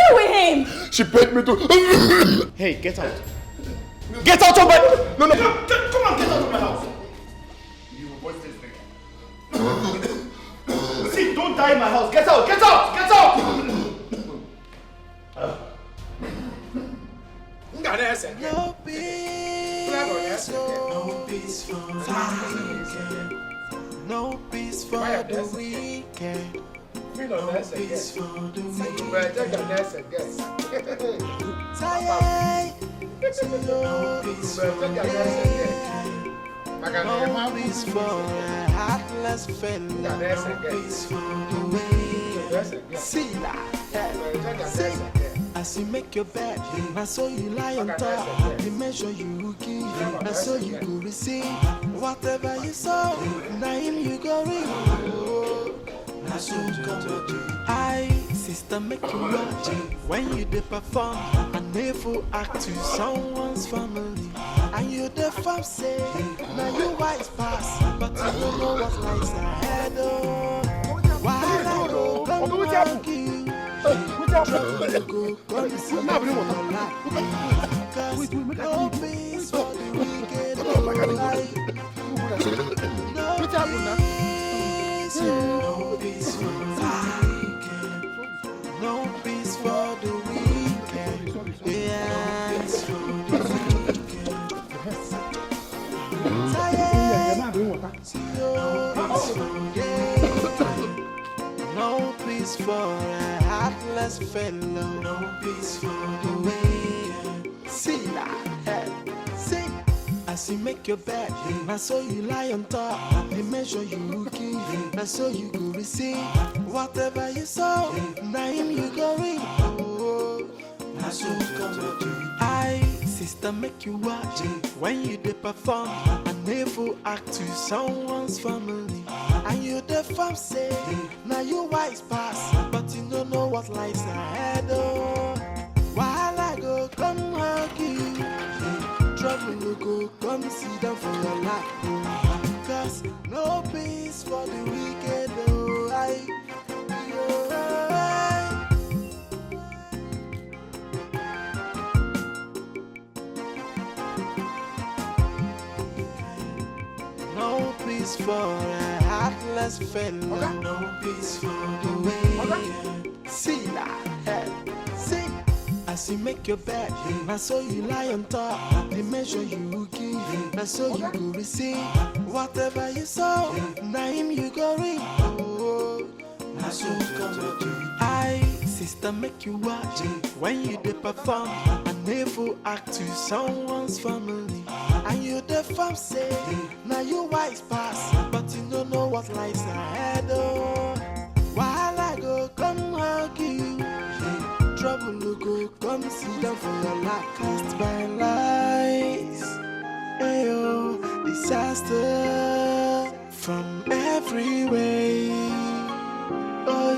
deal with him! She paid me to... Hey, get out. Get out of my... No. Come on, get out of my house. You will this thing. See, don't die in my house. Get out, get out, get out! No peace, no peace for the weekend. No peace for the weekend. No peace for the weekend. Tired, no peace for the weekend. No peace for a heartless fellow. No peace for the weekend. See that? See. As you make your bed, I saw you lie on top. The measure you give, I saw you go receive. Whatever you saw, now him you go read. I saw you come to do. Sister, make you watch when you dey perform. I never act to someone's family. And you the fam say, now you wise pass, but you don't know what lies ahead. While I go, come on, you. No peace for the wicked. No peace for the wicked. Yes, for the wicked. No peace for a heartless fellow. No peace for the way. See that? See. As you make your bed, I saw you lie on top. The measure you give, I saw you go receive. Whatever you saw, now him you go read. I saw you come to do. Sister, make you watch when you dey perform. I never act to someone's family. And you the fam say, now you wise pass, but you don't know what lies ahead. While I go, come hug you. Trouble will go, come sit down for your lap. Cause no peace for the wicked. No peace for a heartless fellow. No peace for the way. See that? See. As you make your bed, I saw you lie on top. The measure you give, I saw you go receive. Whatever you saw, now him you go read. I saw you come to do. Sister, make you watch when you dey perform. I never act to someone's family. And you the fam say, now you wise pass, but you don't know what lies ahead. While I go, come hug you. Trouble will go, come sit down for your lap. Cast by lies, ayo, disaster from every way. Oh,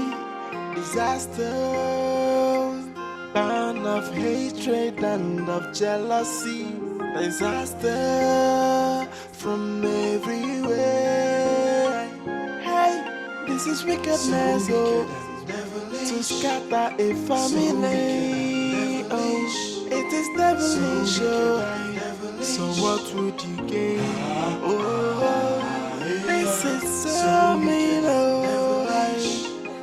disaster, burn of hatred and of jealousy. Disaster from everywhere. Hey, this is wickedness, oh, to scatter a family. Oh, it is devilish, oh. So what would you gain? Oh, this is so mean, oh,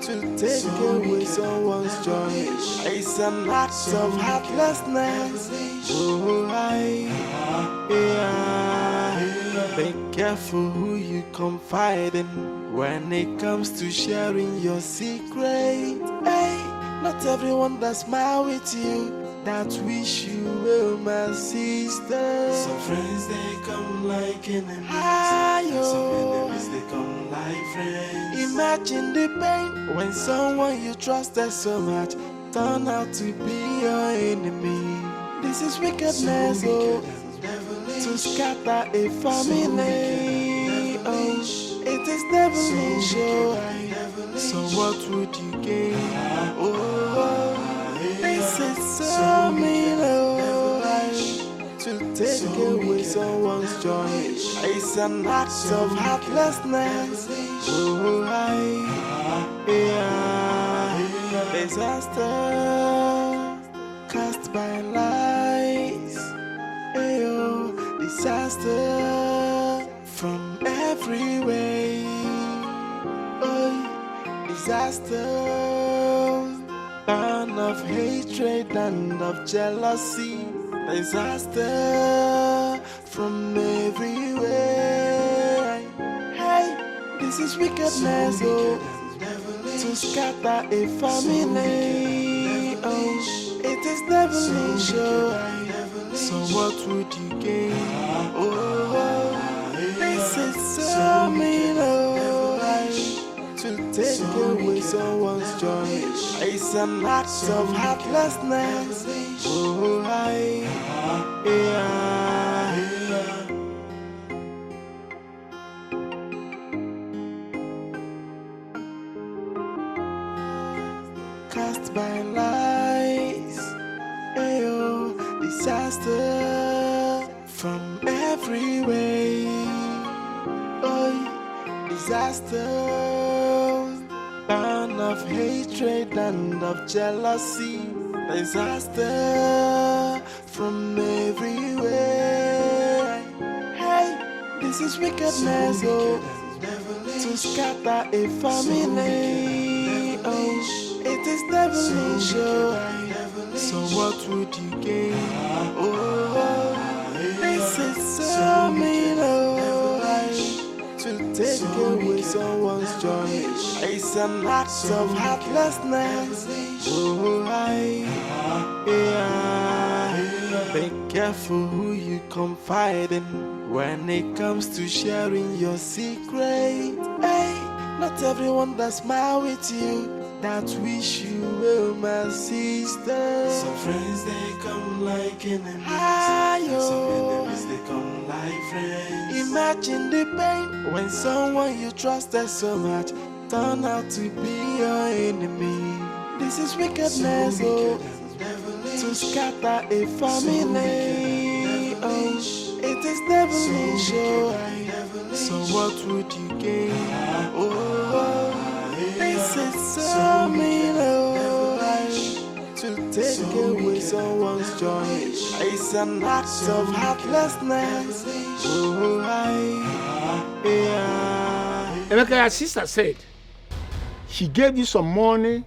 to take away someone's joy. It's an act of heartlessness. Oh, be careful who you confide in when it comes to sharing your secret. Hey, not everyone that smile with you that wish you well, my sister. Some friends they come like enemies. Some enemies they come like friends. Imagine the pain when someone you trusted so much turn out to be your enemy. This is wickedness, oh, to scatter a family. Oh, it is devilish, oh. So what would you gain? Oh, this is so mean, oh, to take away someone's joy. It's an act of heartlessness. Oh, disaster. by lies. Ayo, disaster from every way. Oh, disaster, burn of hatred and of jealousy. Disaster from everywhere. Hey, this is wickedness, oh, to scatter a family. Oh, it is devilish, oh. So what would you gain? Oh, this is so mean, oh, to take away someone's joy. It's an act of heartlessness. Oh, cast by lies. Ayo, disaster from every way. Oh, disaster, burn of hatred and of jealousy. Disaster from everywhere. Hey, this is wickedness, oh, to scatter a family. Oh, it is devilish, oh. So what would you gain? Oh, this is so mean, oh, to take away someone's joy. It's an act of heartlessness. Oh, be careful who you confide in when it comes to sharing your secret. Hey, not everyone that smile with you that wish you well, my sister. Some friends they come like enemies, some enemies they come like friends. Imagine the pain when someone you trusted so much turn out to be your enemy. This is wickedness, oh, to scatter a family. Oh, it is devilish, oh. So what would you gain? Oh, this is so mean, oh, to take away someone's joy. It's an act of heartlessness. Oh, Emeka, your sister said she gave you some money,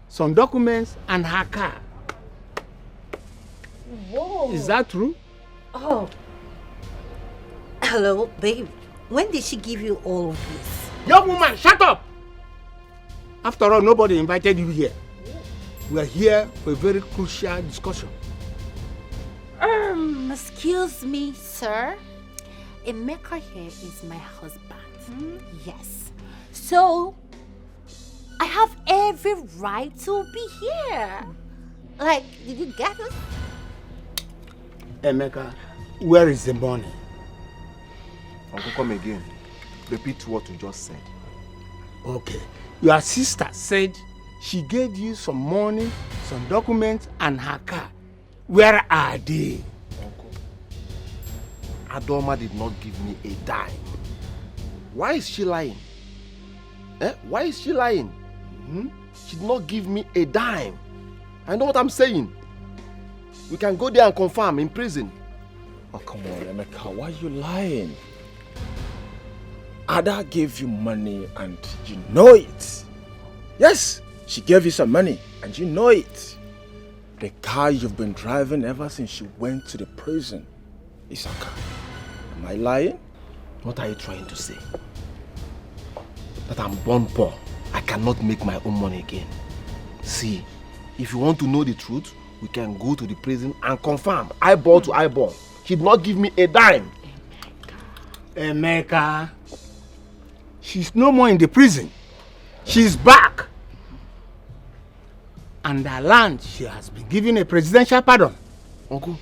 some documents, and her car. Whoa. Is that true? Oh. Hello, babe. When did she give you all of this? Young woman, shut up! After all, nobody invited you here. We are here for a very crucial discussion. Excuse me, sir. Emeka here is my husband. Yes. So, I have every right to be here. Like, did you get it? Emeka, where is the money? Uncle, come again. Repeat what you just said. Okay. Your sister said she gave you some money, some documents, and her car. Where are they? Uncle, Adoma did not give me a dime. Why is she lying? Why is she lying? She did not give me a dime. I know what I'm saying. We can go there and confirm in prison. Oh, come on, Emeka, why are you lying? Ada gave you money and you know it. Yes, she gave you some money and you know it. The car you've been driving ever since you went to the prison is a car. Am I lying? What are you trying to say? That I'm born poor. I cannot make my own money again. See, if you want to know the truth, we can go to the prison and confirm, eyeball to eyeball. She did not give me a dime. Emeka, she's no more in the prison. She's back. And her land, she has been given a presidential pardon. Uncle,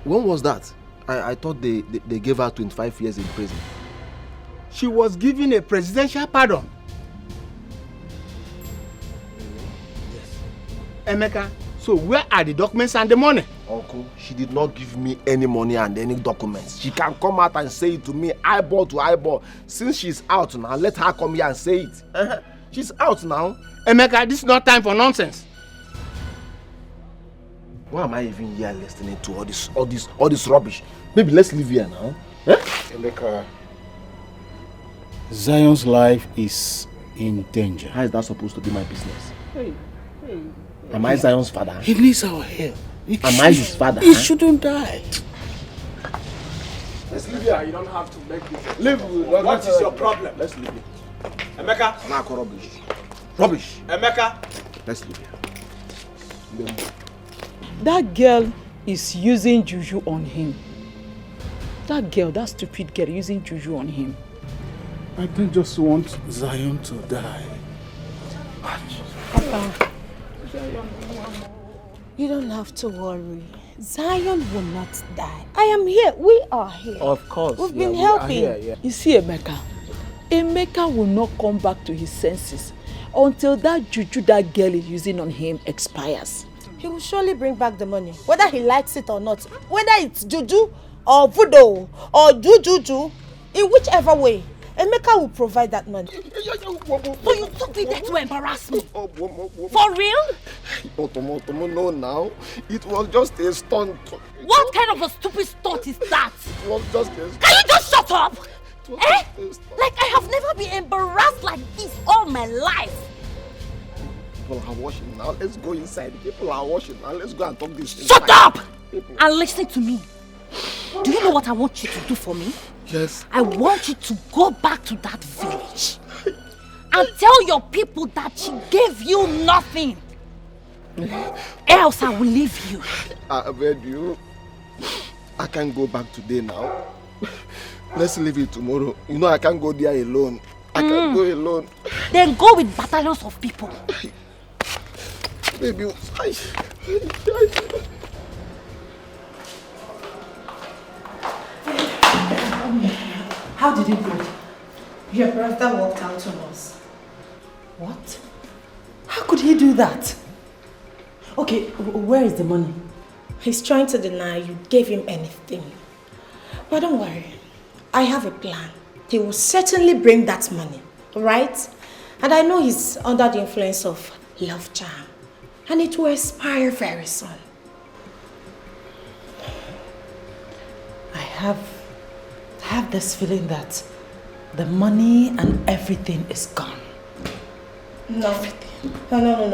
when was that? I thought they gave her 25 years in prison. She was given a presidential pardon. Yes. Emeka, so where are the documents and the money? Uncle, she did not give me any money and any documents. She can come out and say it to me eyeball to eyeball. Since she's out now, let her come here and say it. She's out now. Emeka, this is not time for nonsense. Why am I even here listening to all this rubbish? Maybe let's leave here now. Eh? Emeka, Zion's life is in danger. How is that supposed to be my business? Am I Zion's father? He needs our help. Am I his father? He shouldn't die. Let's leave here. You don't have to make this. Leave. What is your problem? Let's leave it. Emeka. Marco, rubbish. Rubbish. Emeka. Let's leave here. That girl is using juju on him. That girl, that stupid girl, using juju on him. I don't just want Zion to die. Papa, you don't have to worry. Zion will not die. I am here. We are here. Of course. We've been helping. You see Emeka? Emeka will not come back to his senses until that juju that girl is using on him expires. He will surely bring back the money, whether he likes it or not. Whether it's juju or voodoo or juju, in whichever way, Emeka will provide that money. So you took me there to embarrass me? For real? Otomo, no now. It was just a stunt. What kind of a stupid stunt is that? It was just a stunt. Can you just shut up? Eh? Like I have never been embarrassed like this all my life. People are washing now. Let's go inside. People are washing now. Let's go and talk this. Shut up! And listen to me. Do you know what I want you to do for me? Yes. I want you to go back to that village and tell your people that she gave you nothing. Else I will leave you. I beg you. I can't go back today now. Let's leave it tomorrow. You know I can't go there alone. I can't go alone. Then go with battalions of people. Baby, How did it go? Your brother walked out on us. What? How could he do that? Okay, where is the money? He's trying to deny you gave him anything. But don't worry. I have a plan. He will certainly bring that money, right? And I know he's under the influence of love charm. And it will expire very soon. I have this feeling that the money and everything is gone. No,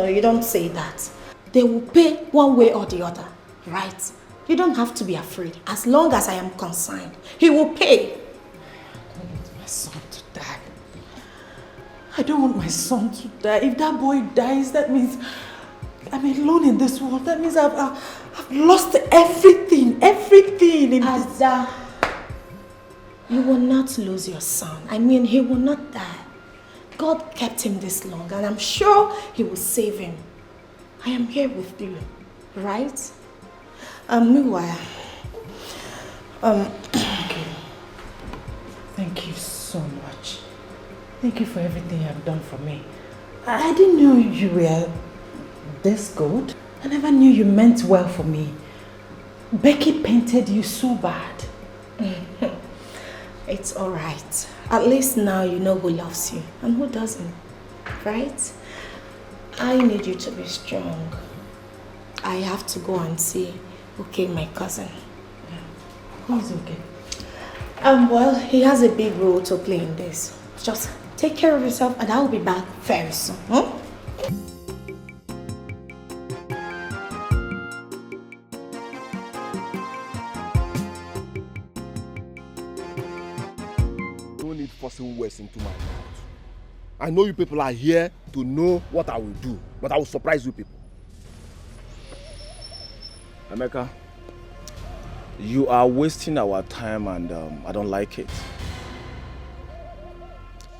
you don't say that. They will pay one way or the other, right? You don't have to be afraid. As long as I am concerned, he will pay. I don't want my son to die. I don't want my son to die. If that boy dies, that means I'm alone in this world. That means I've lost everything in Ada, you will not lose your son. I mean, he will not die. God kept him this long, and I'm sure he will save him. I am here with you, right? Meanwhile, Thank you so much. Thank you for everything you have done for me. I didn't know you were this good. I never knew you meant well for me. Becky painted you so bad. It's alright. At least now you know who loves you and who doesn't, right? I need you to be strong. I have to go and see Okay, my cousin. Who is okay? Well, he has a big role to play in this. Just take care of yourself and I'll be back very soon. Don't need forcing words into my mouth. I know you people are here to know what I will do, but I will surprise you people. Emeka, you are wasting our time and I don't like it.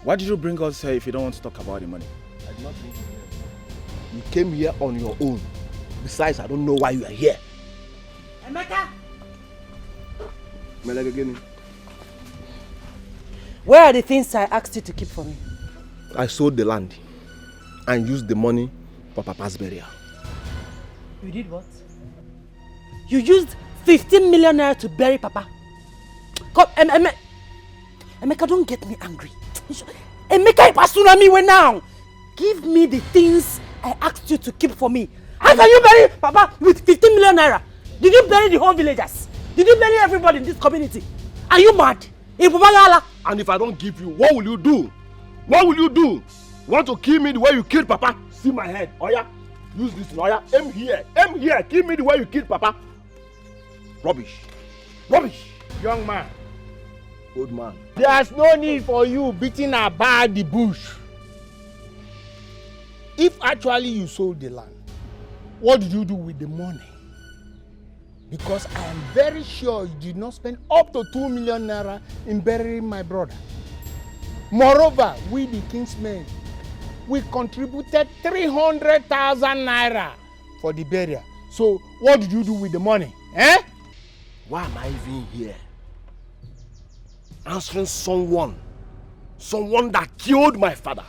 Why did you bring us here if you don't want to talk about the money? I did not bring you here. You came here on your own. Besides, I don't know why you are here. Emeka! Melegagini. Where are the things I asked you to keep for me? I sold the land and used the money for Papa's burial. You did what? You used 15 million naira to bury Papa. Come, Emeka, don't get me angry. Emeka, you now. Give me the things I asked you to keep for me. How can you bury Papa with 15 million naira? Did you bury the whole villagers? Did you bury everybody in this community? Are you mad? And if I don't give you, what will you do? What will you do? Want to kill me the way you killed Papa? See my head. Oya, use this. Oya, aim here. Aim here. Kill me the way you killed Papa. Rubbish. Rubbish. Young man. Old man. There's no need for you beating about the bush. If actually you sold the land, what did you do with the money? Because I am very sure you did not spend up to 2 million naira in burying my brother. Moreover, we the kingsmen, we contributed 300,000 naira for the burial. So what did you do with the money? Eh? Why am I even here? Answering someone that killed my father.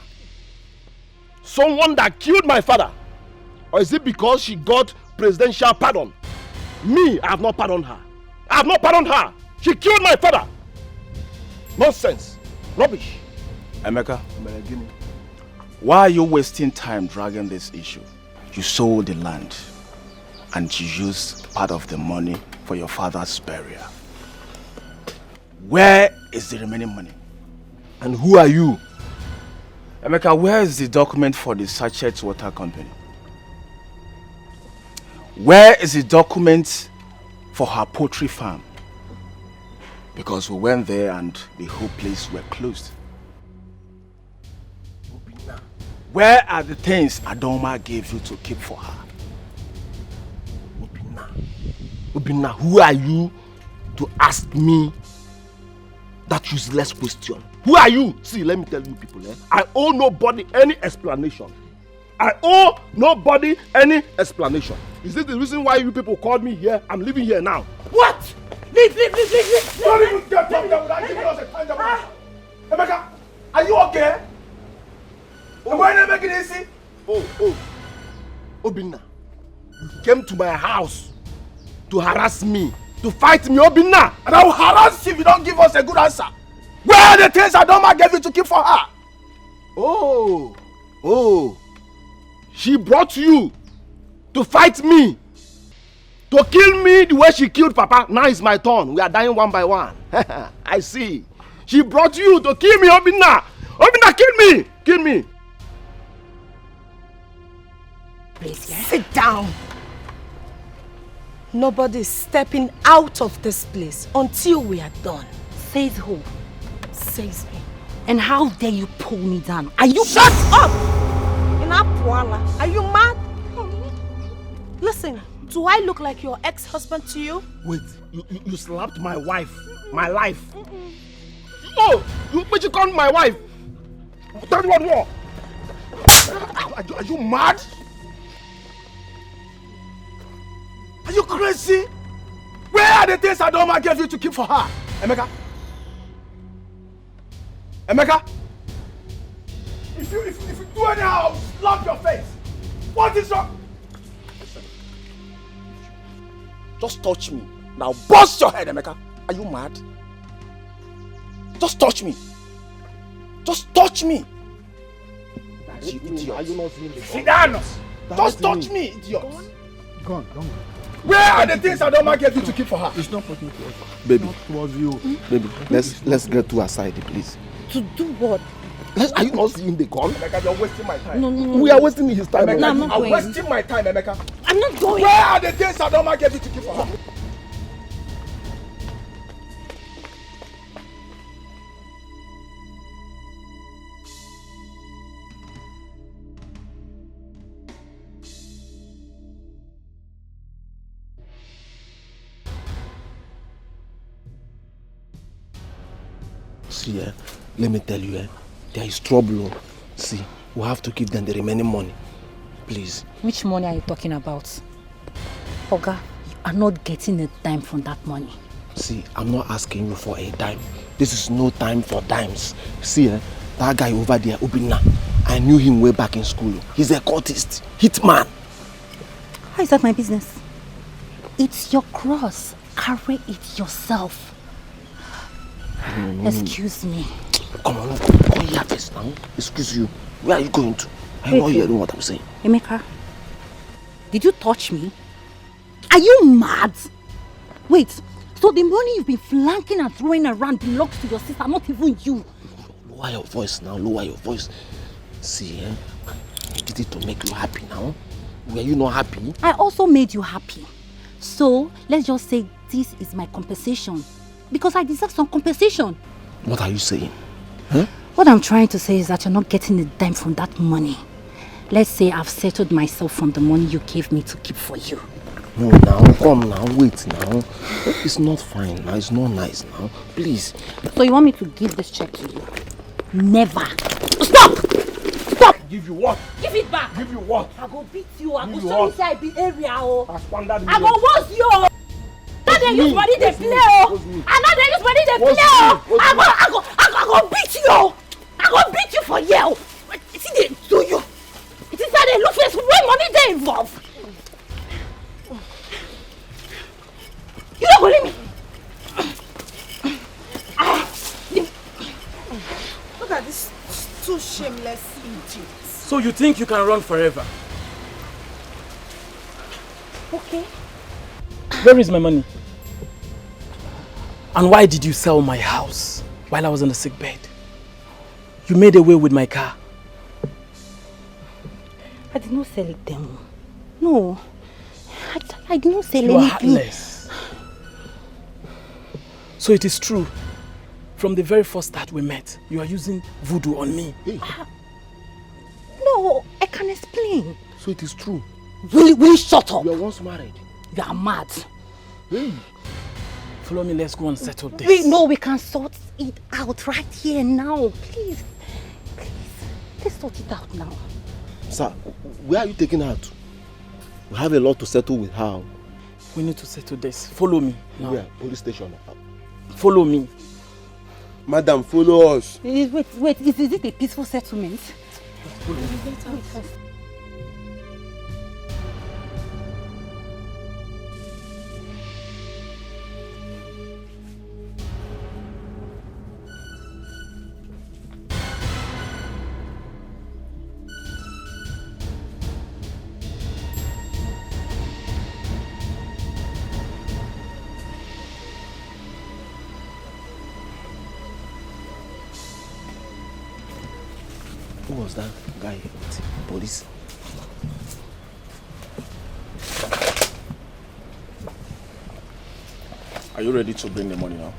Someone that killed my father. Or is it because she got presidential pardon? Me, I have not pardoned her. I have not pardoned her. She killed my father. Nonsense. Rubbish. Emeka, why are you wasting time dragging this issue? You sold the land and you used part of the money for your father's burial. Where is the remaining money? And who are you? Emeka, where is the document for the Sachet Water Company? Where is the document for her poultry farm? Because we went there and the whole place were closed. Where are the things Adoma gave you to keep for her? Obinna, who are you to ask me that useless question? Who are you? See, let me tell you people, I owe nobody any explanation. I owe nobody any explanation. Is this the reason why you people called me here? I'm living here now. What? Leave. Don't even get talking without giving us a tangible answer. Emeka, are you okay? Why are you making it easy? Obinna, you came to my house to harass me, to fight me, Obinna, and I will harass you if you don't give us a good answer. Where are the things Adoma gave you to keep for her? Oh, she brought you to fight me, to kill me the way she killed Papa. Now it's my turn. We are dying one by one. I see. She brought you to kill me, Obinna. Obinna, kill me. Please, sit down. Nobody's stepping out of this place until we are done. Says who? Says me. And how dare you pull me down? Are you— Shut up! Are you mad? Listen, do I look like your ex-husband to you? Wait, you slapped my wife, my life. Oh, but you called my wife. Tell me what more. Are you mad? Are you crazy? Where are the things Adoma gave you to keep for her? Emeka? If you do anyhow, I'll slap your face. What is wrong? Listen. Just touch me. Now bust your head, Emeka. Are you mad? Just touch me. Just touch me. You idiot. Are you not seeing the sit down. Just touch me, idiot. Go on. Where are the things Adoma gave you to keep for her? It's not possible to us. Baby. Not towards you. Baby, let's get to her side, please. To do what? Are you not seeing the gun? Emeka, you're wasting my time. No. We are wasting his time. Emeka, No, I'm not I'm going. wasting my time, Emeka. I'm not going. Where are the things Adoma gave you to keep for her? See, let me tell you, there is trouble. See, we have to give them the remaining money. Please. Which money are you talking about? Oga, you are not getting a dime from that money. See, I'm not asking you for a dime. This is no time for dimes. See, that guy over there, Obinna, I knew him way back in school. He's a cultist, hitman. How is that my business? It's your cross. Carry it yourself. Excuse me. Come on, go here first now. Excuse you. Where are you going to? I'm not hearing what I'm saying. Emeka, Did you touch me? Are you mad? Wait, so the money you've been flanking and throwing around belongs to your sister, not even you. Lower your voice now, lower your voice. See, I did it to make you happy now. Were you not happy? I also made you happy. So, let's just say this is my compensation. Because I deserve some compensation. What are you saying? Huh? What I'm trying to say is that you're not getting a dime from that money. Let's say I've settled myself from the money you gave me to keep for you. No, now, come now, wait now. It's not fine now, it's not nice now. Please. So you want me to give this check to you? Never. Stop! Stop! Give you what? Give it back! Give you what? I go beat you. I go you show you what? say I be area. I I go wash you. Now they use money they play. And now they use money they play. I go beat you. I go beat you for you. What is it they do you? It is how they look for when money they involve. You don't believe me. Look at this two shameless idiots. So you think you can run forever? Okay. Where is my money? And why did you sell my house while I was on the sick bed? You made away with my car. I did not sell it them. No. I did not sell You are anything. heartless. So it is true. From the very first start we met, you are using voodoo on me. No, I can explain. So it is true. Will you shut up? You are once married. You are mad. Hey. Follow me, let's go and settle this. We can sort it out right here now. Please. Let's sort it out now. Sir, where are you taking her to? We have a lot to settle with her. We need to settle this. Follow me now. Where? Police station. Follow me. Madam, follow us. Wait, is it a peaceful settlement? Who was that guy with police? Are you ready to bring the money now?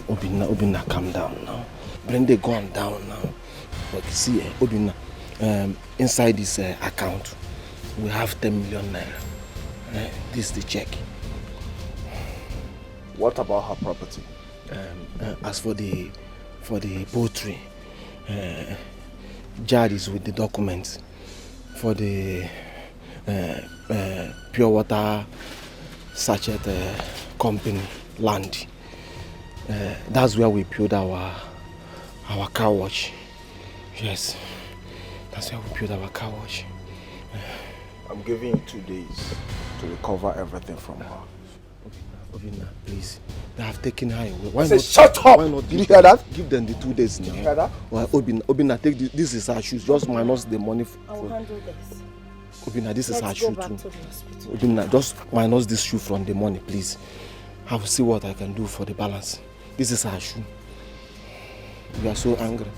Obinna, calm down now. Bring the gun down now. But see, Obinna, inside this account, we have 10 million naira. This is the check. What about her property? As for the poultry, Jad is with the documents for the pure water sachet company land. That's where we build our car wash. Yes, that's where we build our car wash. I'm giving you 2 days to recover everything from her. Obinna, please. They have taken her away. I said shut up! Why not Did you hear that? Give them the 2 days now. Did you hear that? Well, Obinna, take this is her shoes. Just minus the money. I will handle this. Obinna, this is her Let's shoe go back too. to the hospital. Obinna, just minus this shoe from the money, please. I will see what I can do for the balance. This is her shoe. We are so angry.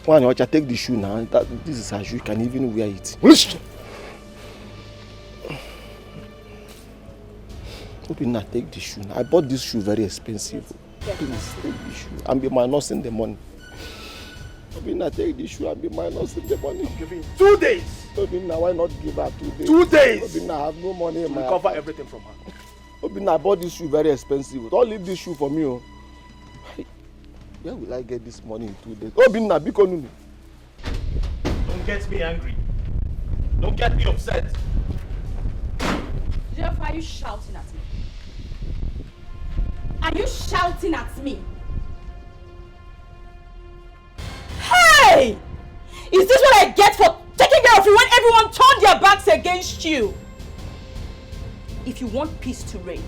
Why not take the shoe now? This is her shoe. You can even wear it. Obinna, take the shoe. I bought this shoe very expensive. Please take the shoe and be minusing the money. Obinna, take the shoe and be minusing the money. I'm giving you 2 days. Obinna, why not give her 2 days? 2 days. Obinna, I have no money in my Recover account. everything from her. Obinna, I bought this shoe very expensive. Don't leave this shoe for me. Oh. Where will I get this money in 2 days? Obinna, Biko. Don't get me angry. Don't get me upset. Jeff, are you shouting at me? Are you shouting at me? Hey! Is this what I get for taking care of you when everyone turned their backs against you? If you want peace to reign,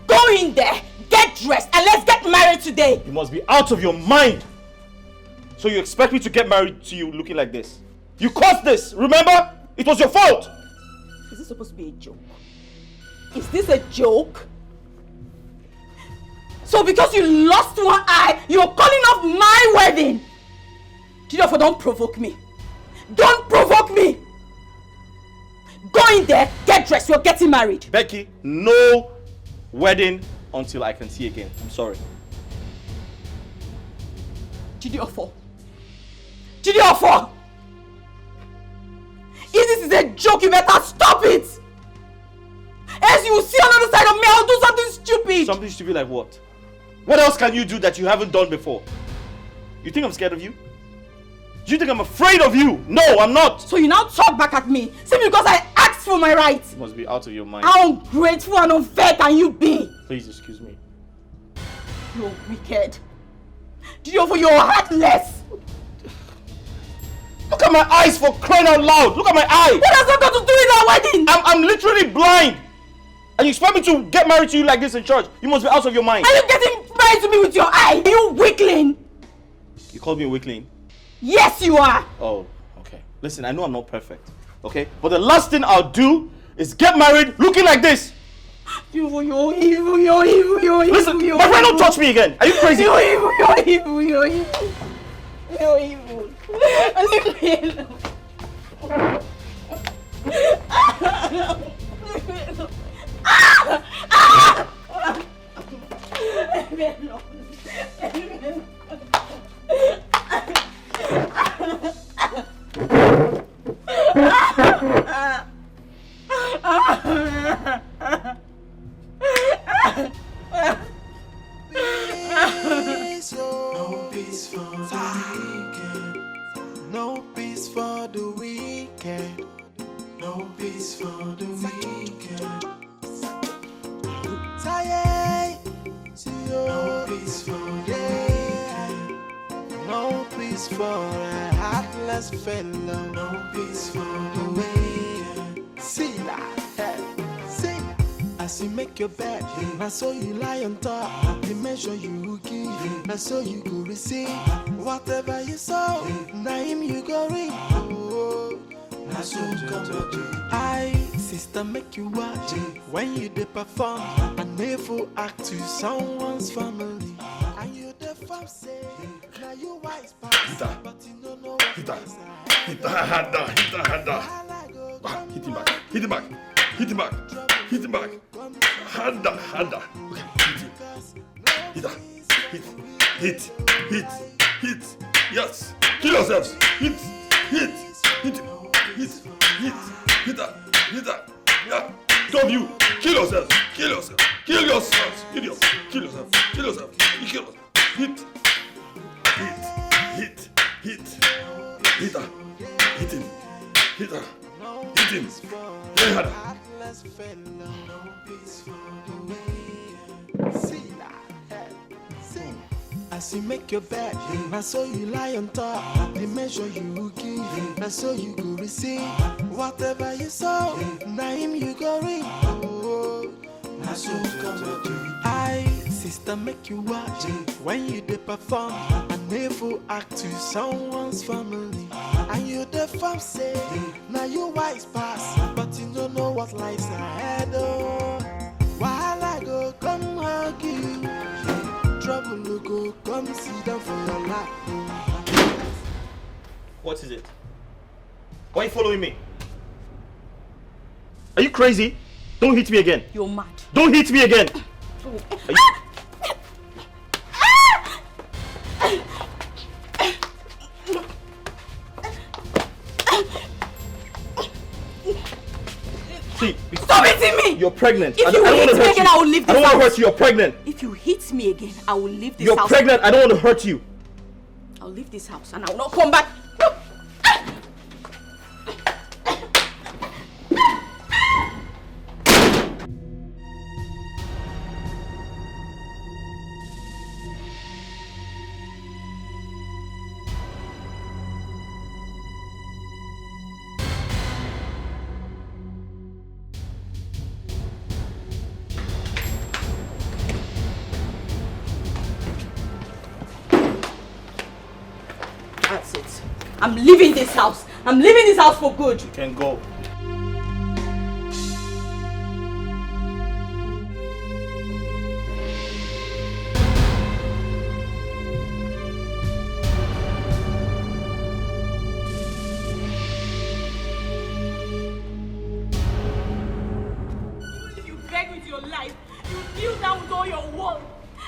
go in there, get dressed, and let's get married today. You must be out of your mind. So you expect me to get married to you looking like this? You caused this, remember? It was your fault. Is this supposed to be a joke. Is this a joke? So because you lost one eye, you're calling off my wedding? Therefore, don't provoke me. Don't provoke me! Go in there, get dressed, you're getting married. Becky, no wedding until I can see again. I'm sorry. Jidiofo. Jidiofo! If this is a joke, you better stop it! Else you will see on the other side of me, I'll do something stupid! Something stupid like what? What else can you do that you haven't done before? You think I'm scared of you? Do you think I'm afraid of you? No, I'm not! So you now talk back at me, simply because I asked for my rights! You must be out of your mind. How ungrateful and unfair can you be? Please excuse me. You're wicked. Jidiofo, you're heartless! Look at my eyes, for crying out loud! Look at my eye! What has that got to do with our wedding? I'm literally blind! And you expect me to get married to you like this in church? You must be out of your mind. Are you getting married to me with your eye? You weakling! You called me a weakling? Yes, you are! Oh, okay. Listen, I know I'm not perfect, okay? But the last thing I'll do is get married looking like this! You're evil, you're evil, you're evil. Listen, my friend, don't touch me again! Are you crazy? You're evil, you're evil, you're evil. You're evil. Leave me alone. Leave me alone. Leave me alone. Leave me alone. No peace for the weekend. No peace for the weekend. No peace for the weekend. No peace for the weekend. No peace for a heartless fellow. No peace for the weekend. See that? See. As you make your bed, I saw you lie on top. The measure you give, I saw you go receive. Whatever you saw, now him you go reap. Oh, I saw you come to I, sister, make you watch when you dey perform. A never act to someone's family. And you the fam say, now you wise past, but you don't know what Hit him back. Hit him back. Hit him back. Hit him back. Harder. Okay, hit him. Hit. Yes. Kill yourselves. Hit that. Yeah. Stop you. Kill yourselves. Hit him. Very harder. As you make your bed, I saw you lie on top. The measure you give, I saw you go receive. Whatever you saw, now him you go reap. Oh, I saw you come to I, sister, make you watch when you dey perform. I never act to someone's family. And you the fam say, now you wise pass, but you don't know what lies ahead. Oh, while I go come hug you. Trouble will go, come sit down for your lap. What is it? Why are you following me? Are you crazy? Don't hit me again. You're mad. Don't hit me again. See, stop hitting me! You're pregnant. If you hit me again, I will leave this house. I don't want to hurt you. You're pregnant. If you hit me again, I will leave this house. You're pregnant. I don't want to hurt you. I'll leave this house and I will not come back. That's it. I'm leaving this house. I'm leaving this house for good. You can go. life. You kneel down with all your world.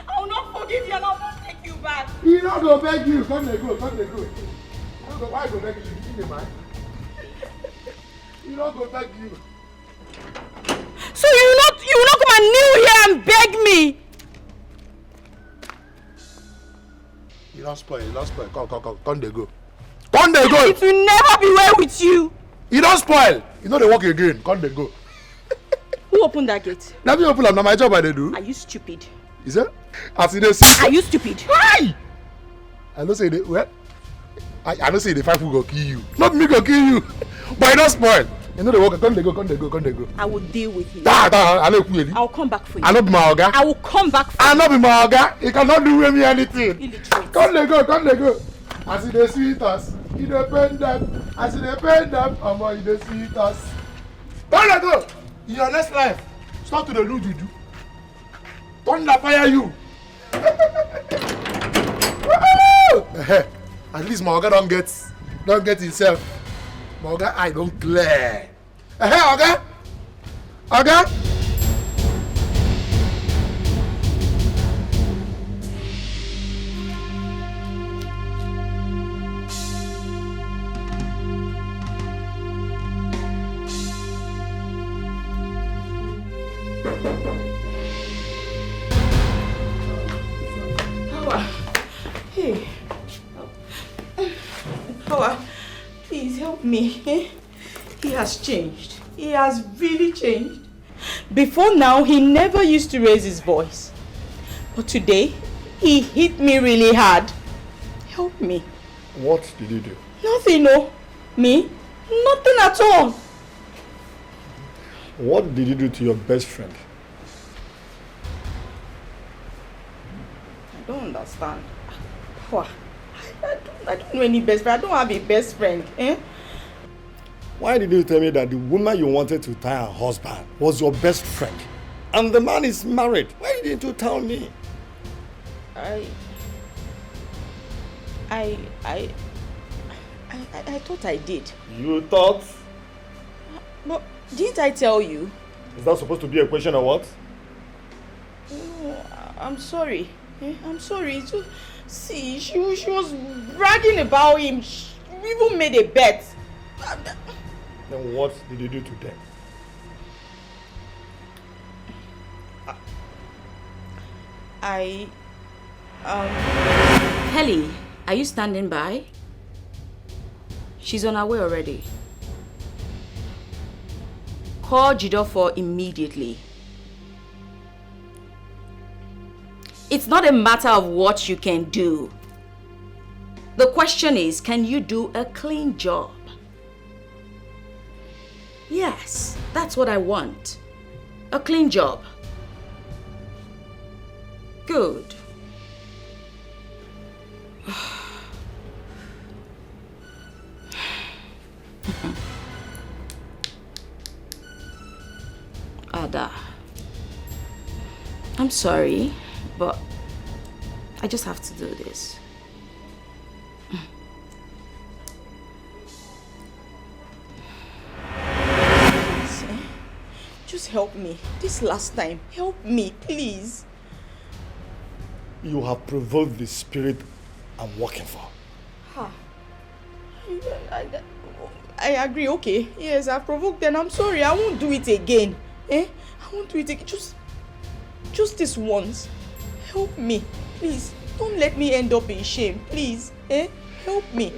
I will not forgive you and I will not take you back. He not go beg you. Come they go. Why go beg you? You think the man? He not go beg you. So you will not come and kneel here and beg me? You don't spoil. Come they go. Come they go. It will never be well with you. You don't spoil. You know they walk again. Come they go. Who opened that gate? Let me open up. Now my job I they do. Are you stupid? Is it? As they see. Are you stupid? Why? I don't say they well. I don't say the five will go kill you. Not me go kill you. But you don't spoil. You know they walk. Come they go. I will deal with you. I know really. I will come back for you. I not be my oga. I will come back for you. I not be my oga. You cannot do with me anything. Illiterate. Come they go. As they sweet us, you depend them. As they depend them, you they sweet us. Don't let go. In your next life, start to the do juju. Don't fire you. At least my oga don't get himself. My oga I don't clear. Oga. Hey. Power, please help me. He has changed. He has really changed. Before now, he never used to raise his voice. But today, he hit me really hard. Help me. What did you do? Nothing, no. Me? Nothing at all. What did you do to your best friend? I don't understand. Power. I don't know any best friend. I don't have a best friend. Why did you tell me that the woman you wanted to tie her husband was your best friend? And the man is married. Why didn't you tell me? I thought I did. You thought? But didn't I tell you? Is that supposed to be a question or what? No, I'm sorry. I'm sorry. See, she was bragging about him. She even made a bet. Then what did you do to them? Kelly, are you standing by? She's on her way already. Call Jidofor immediately. It's not a matter of what you can do. The question is, can you do a clean job? Yes, that's what I want. A clean job. Good. Ada, I'm sorry, but I just have to do this. Just help me. This last time. Help me, please. You have provoked the spirit I'm working for. I agree, okay. Yes, I've provoked them. I'm sorry. I won't do it again. I won't do it again. Just this once. Help me. Please. Don't let me end up in shame. Please. Help me.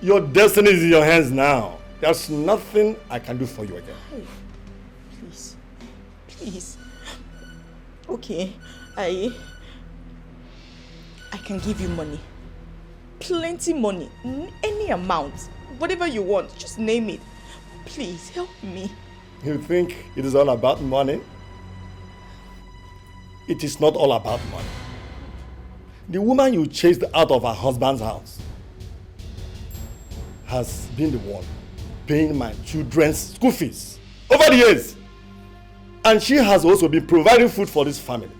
Your destiny is in your hands now. There's nothing I can do for you again. Please. Please. Okay. I can give you money. Plenty money. Any amount. Whatever you want. Just name it. Please help me. You think it is all about money? It is not all about money. The woman you chased out of her husband's house has been the one paying my children's school fees over the years. And she has also been providing food for this family.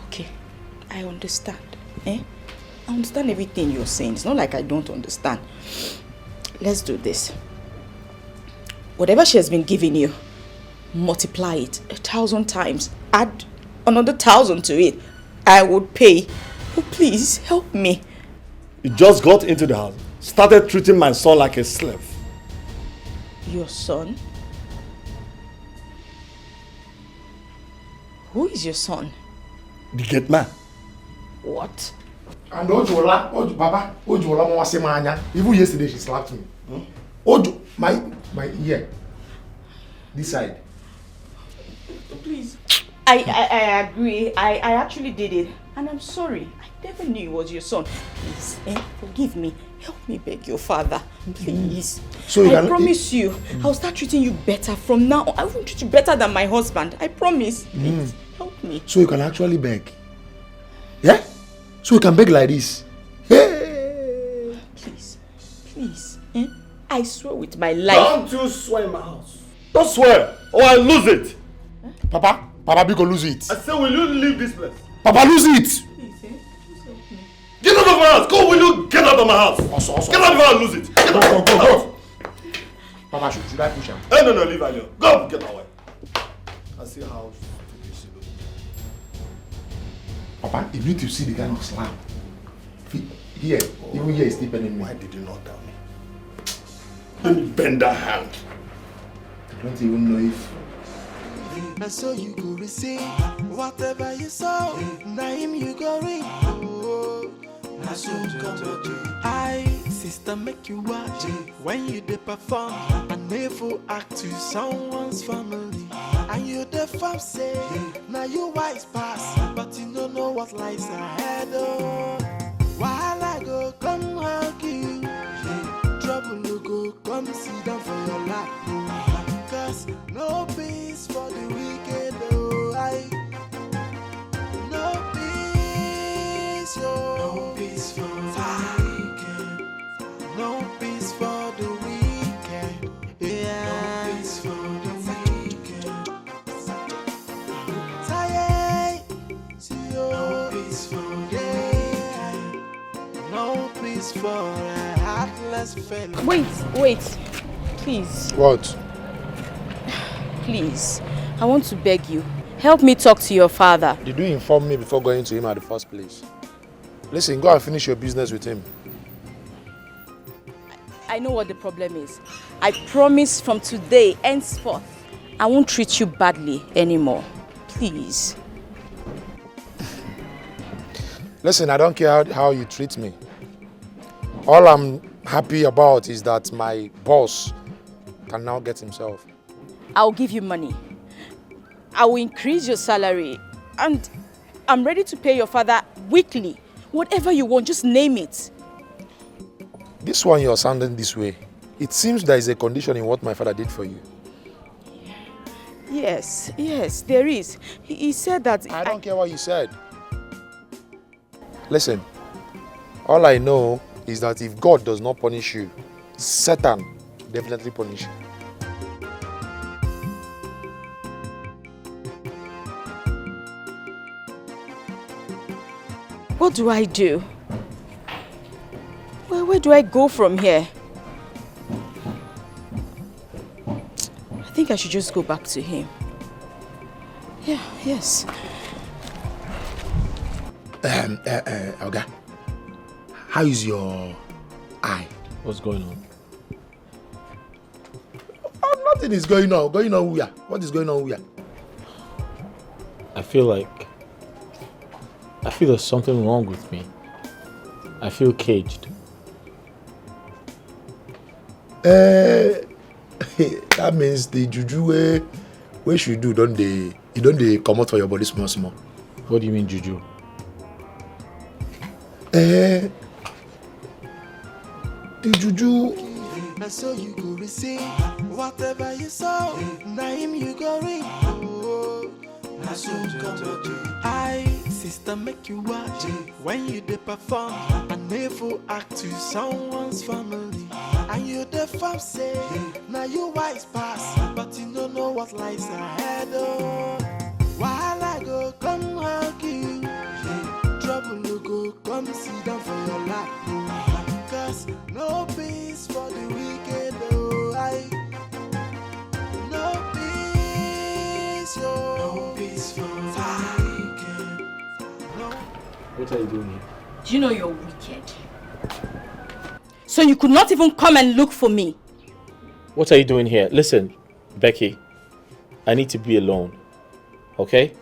Okay. I understand. I understand everything you're saying. It's not like I don't understand. Let's do this. Whatever she has been giving you, multiply it 1,000 times. Add another 1,000 to it. I would pay. Oh, please, help me. You just got into the house, started treating my son like a slave. Your son? Who is your son? The gate man. What? And Ojola, Baba, Ojola Mwasemanya. Even yesterday she slapped me. Ojo, my ear. This side. Please. I agree. I actually did it. And I'm sorry. I never knew it was your son. Please, forgive me. Help me beg your father. Please. So I promise you, I'll start treating you better from now on. I will treat you better than my husband. I promise. Please, help me. So you can actually beg. Yeah? So you can beg like this. Hey. Please. Please. I swear with my life. Don't you swear in my house. Don't swear or I'll lose it. Papa, we go lose it. I said, will you leave this place? Papa, lose it. Get out of my house! Go, will you get out of my house? Also. Get out before I lose it! Get out. Go. Papa, should I push him? No, leave her alone. Go, get away. I see how stupid Papa, you need to see the kind of slap. Here, even here is still penning me. Why did you not tell me? Let me bend that hand. I don't even know if... And so you go receive whatever you saw. Name you go read. I so I sister make you watch when you dey perform and never act to someone's family. And you the fam say now you wise pass, but you don't know what lies ahead. Oh, while I go come hug you, trouble will go come sit down for your lap. Cause no peace for the wicked. Oh, no peace, no peace for the wicked. No peace for the wicked. Yeah. No peace for the wicked. No peace for the no peace for a heartless fellow. Wait. Please. What? Please. I want to beg you. Help me talk to your father. Did you inform me before going to him at the first place? Listen, go and finish your business with him. I know what the problem is. I promise from today, henceforth, I won't treat you badly anymore. Please. Listen, I don't care how you treat me. All I'm happy about is that my boss can now get himself. I'll give you money. I will increase your salary. And I'm ready to pay your father weekly. Whatever you want, just name it. This one you're sounding this way. It seems there is a condition in what my father did for you. Yes, there is. He said that... I don't care what you said. Listen, all I know is that if God does not punish you, Satan definitely punish you. What do I do? Where do I go from here? I think I should just go back to him. Yes. Oga, how is your eye? What's going on? Oh, nothing is going on. Going on where? What is going on where? I feel there's something wrong with me. I feel caged. That means the juju we should do, don't they come out for your body small. What do you mean juju? The juju. And so you go receive whatever you saw. Name you go read. I so I sister make you watch when you dey perform and never act to someone's family. And you the fam say now you wise pass, but you don't know what lies ahead. Oh, while I go come hug you, trouble will go come sit down for your lap. Cause no peace for the wicked. Oh, What are you doing here? Do you know you're wicked? So you could not even come and look for me? What are you doing here? Listen, Becky, I need to be alone, okay?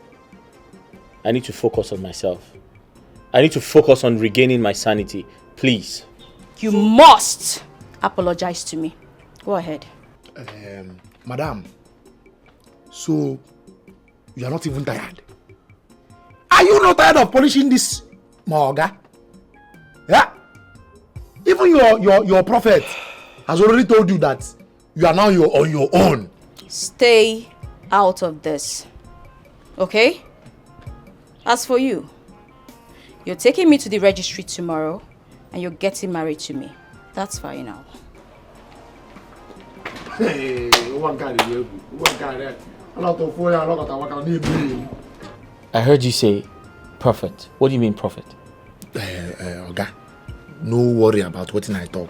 I need to focus on myself. I need to focus on regaining my sanity, please. You must apologize to me. Go ahead. Madam, so you are not even tired? Are you not tired of polishing this Maoga? Yeah? Even your prophet has already told you that you are now on your own. Stay out of this. Okay? As for you, you're taking me to the registry tomorrow and you're getting married to me. That's final. Hey, I heard you say prophet. What do you mean prophet? Oga, no worry about what I talk.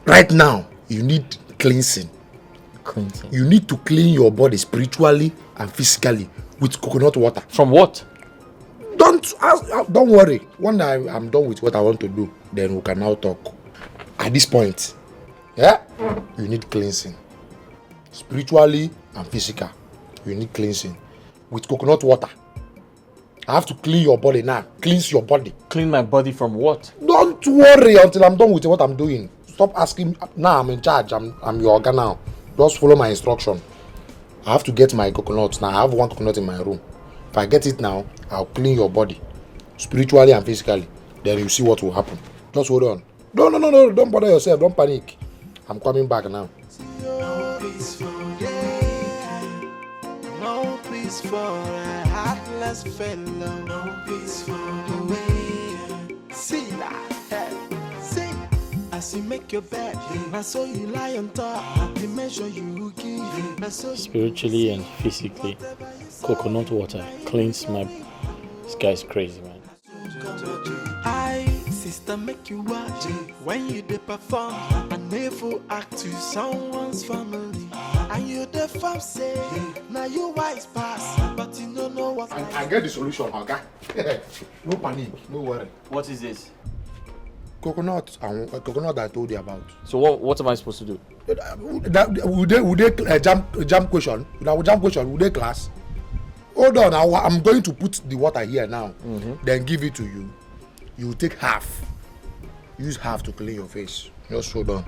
Right now, you need cleansing. Cleansing? You need to clean your body spiritually and physically with coconut water. From what? Don't worry. When I'm done with what I want to do, then we can now talk. At this point, yeah, you need cleansing. Spiritually and physical, you need cleansing with coconut water. I have to clean your body now. Cleanse your body. Clean my body from what? Don't worry until I'm done with what I'm doing. Stop asking. Now I'm in charge. I'm your organ now. Just follow my instruction. I have to get my coconuts now. I have one coconut in my room. If I get it now, I'll clean your body, spiritually and physically. Then you see what will happen. Just hold on. No. Don't bother yourself. Don't panic. I'm coming back now. No peace for a heartless fellow. No peace for the way. See that? See? As you make your bed, I saw you lie on top. The measure you give. Spiritually and physically, coconut water cleans my... This guy's crazy, man. Sister, make you watch when you dey perform a never act to someone's family. And you the fam say, now you wise pass, but you don't know what I get the solution, okay? No panic, no worry. What is this? Coconut I told you about. So what am I supposed to do? Would they jam question? Jam question, would they class? Hold on, I'm going to put the water here now. Then give it to you. You take half. Use half to clean your face. Just hold on.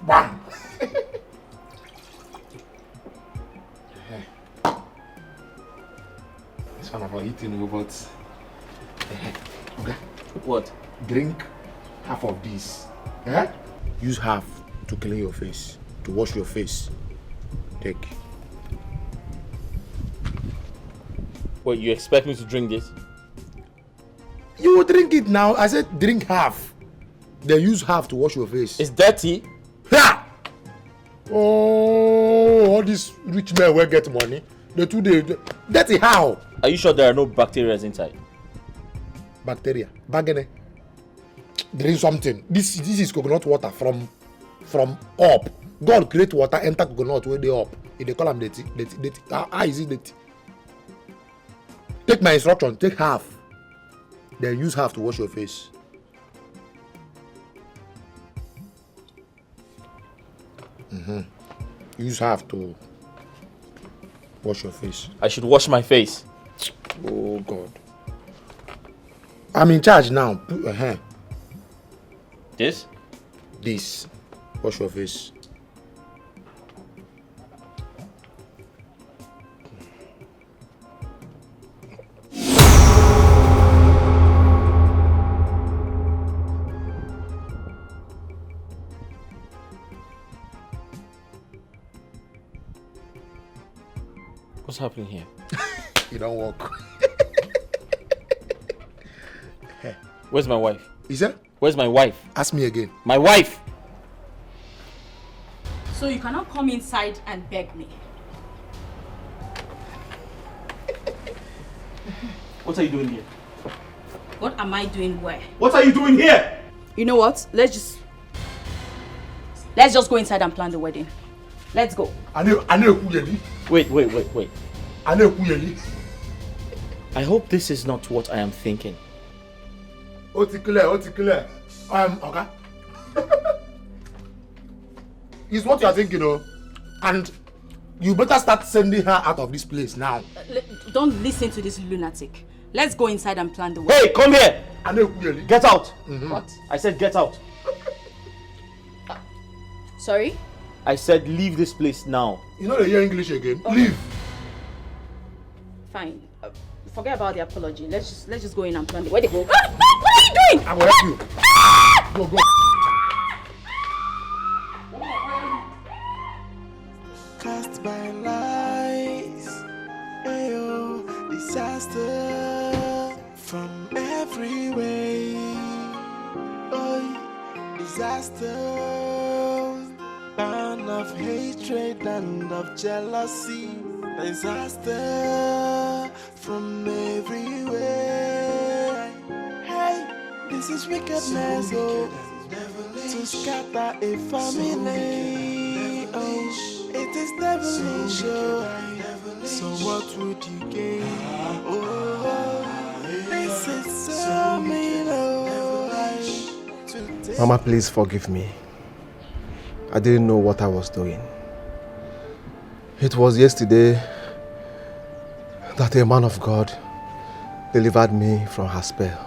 Bam! This one about eating robots. Okay. What? Drink half of this. Use half to clean your face, to wash your face. Take. Wait, you expect me to drink this? You will drink it now. I said drink half. Then use half to wash your face. It's dirty. Ha! Oh, all these rich men will get money. The 2 days. Dirty how? Are you sure there are no bacteria inside? Bacteria. Bagene. Drink something. This is coconut water from up. God create water, enter coconut where they up. If they call them dirty. How is it dirty? Take my instruction, take half. Then use half to wash your face. Use half to wash your face. I should wash my face. Oh God. I'm in charge now. This? This. Wash your face. What's happening here? You don't walk. Where's my wife? Is that? Where's my wife? Ask me again. My wife! So you cannot come inside and beg me. What are you doing here? What am I doing where? What are you doing here? You know what? Let's just go inside and plan the wedding. Let's go. Wait. I hope this is not what I am thinking. Okay. It's what you are thinking, and you better start sending her out of this place now. Don't listen to this lunatic. Let's go inside and plan the wedding. Hey, come here! Get out! What? I said get out. Sorry? I said leave this place now. You know they hear English again. Leave. Fine. Forget about the apology. Let's just go in and plan the wedding. What are you doing? I will help you. Go. Cast by lies, ayo, disaster from every way. Oh, disaster, burn of hatred and of jealousy. Disaster from everywhere. Hey, this is wickedness, oh, to scatter a family. Oh, it is devilish, oh. So what would you gain? Oh, this is so mean, oh. Mama, please forgive me. I didn't know what I was doing. It was yesterday that a man of God delivered me from her spell.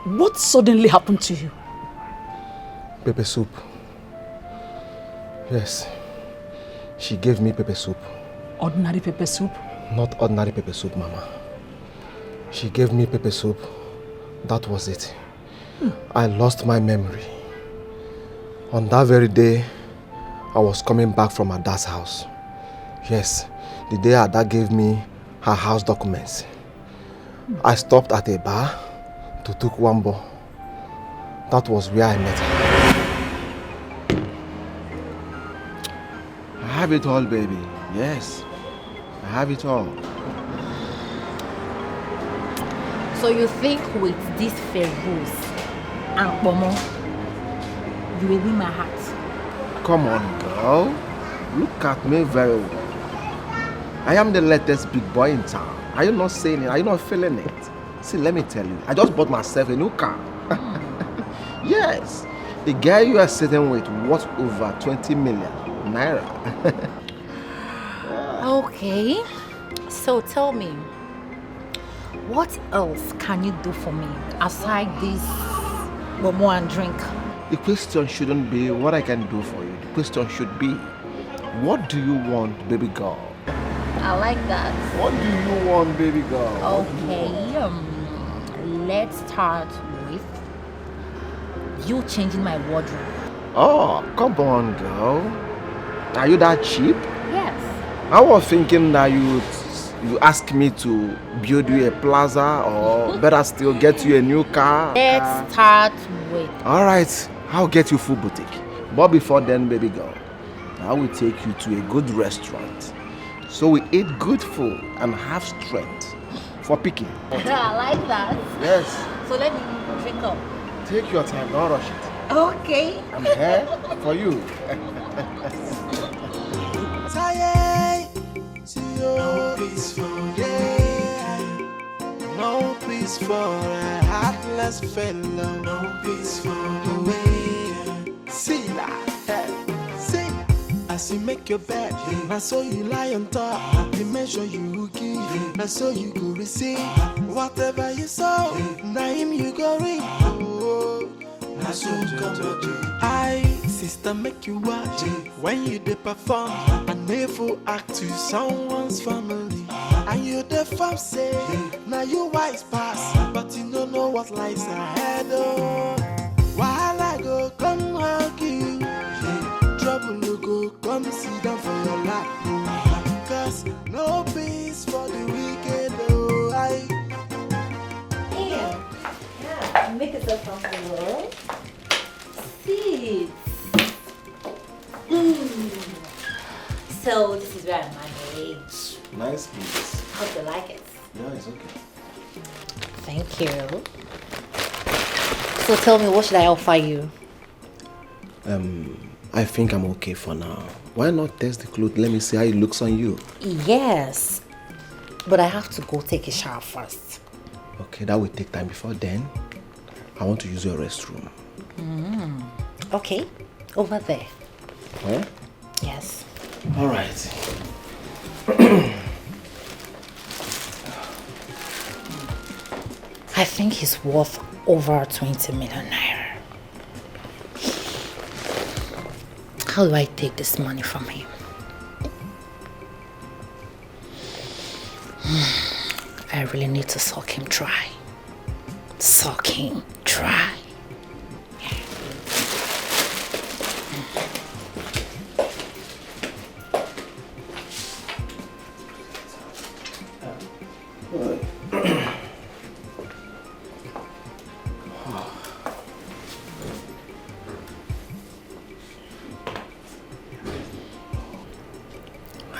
What suddenly happened to you? Pepper soup. Yes, she gave me pepper soup. Ordinary pepper soup? Not ordinary pepper soup, Mama. She gave me pepper soup. That was it. I lost my memory. On that very day, I was coming back from Ada's house. Yes, the day Ada gave me her house documents. I stopped at a bar to take one ball. That was where I met her. I have it all, baby. Yes, I have it all. So you think with this Fergus and Pomo, you will win my heart? Come on, girl. Look at me very well. I am the latest big boy in town. Are you not saying it? Are you not feeling it? See, let me tell you. I just bought myself a new car. Yes. The guy you are sitting with worth over 20 million naira. Okay. So tell me, what else can you do for me aside this Momo and drink? The question shouldn't be what I can do for you. The question should be, what do you want, baby girl? I like that. What do you want, baby girl? Okay, let's start with you changing my wardrobe. Oh, come on, girl. Are you that cheap? Yes. I was thinking that you ask me to build you a plaza or better still get you a new car. Let's start with... Alright, I'll get you full boutique. But before then, baby girl, I will take you to a good restaurant. So we eat good food and have strength for picking. I like that. Yes. So let me drink up. Take your time, don't rush it. Okay. I'm here for you. No peace for no peace for a heartless fellow. No peace for the way. See that? See, as you make your bed, I saw you lie on top. The measure you give, I saw you go receive. Whatever you saw, now him you go reap. I so come to I, sister, make you watch when you dey perform. I never act to someone's family. And you the fam say, now you wise pass, but you don't know what lies ahead. Oh, while I go come hug you, trouble you go come sit down for your lap. Cause no peace for the wicked. Oh, Yeah, make yourself comfortable. Sit. So this is where I manage. Nice piece. Hope you like it. Yeah, it's okay. Thank you. So tell me, what should I offer you? I I think I'm okay for now. Why not test the clothes? Let me see how it looks on you. Yes, but I have to go take a shower first. Okay, that will take time. Before then, I want to use your restroom. Okay, over there. Huh? Yes. All right. I think he's worth over 20 million naira. How do I take this money from him? I really need to suck him dry. Suck him dry.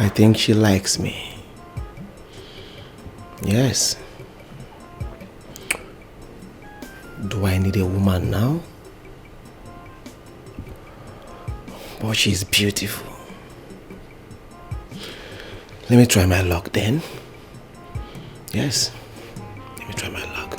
I think she likes me. Yes. Do I need a woman now? But she's beautiful. Let me try my luck then. Yes. Let me try my luck.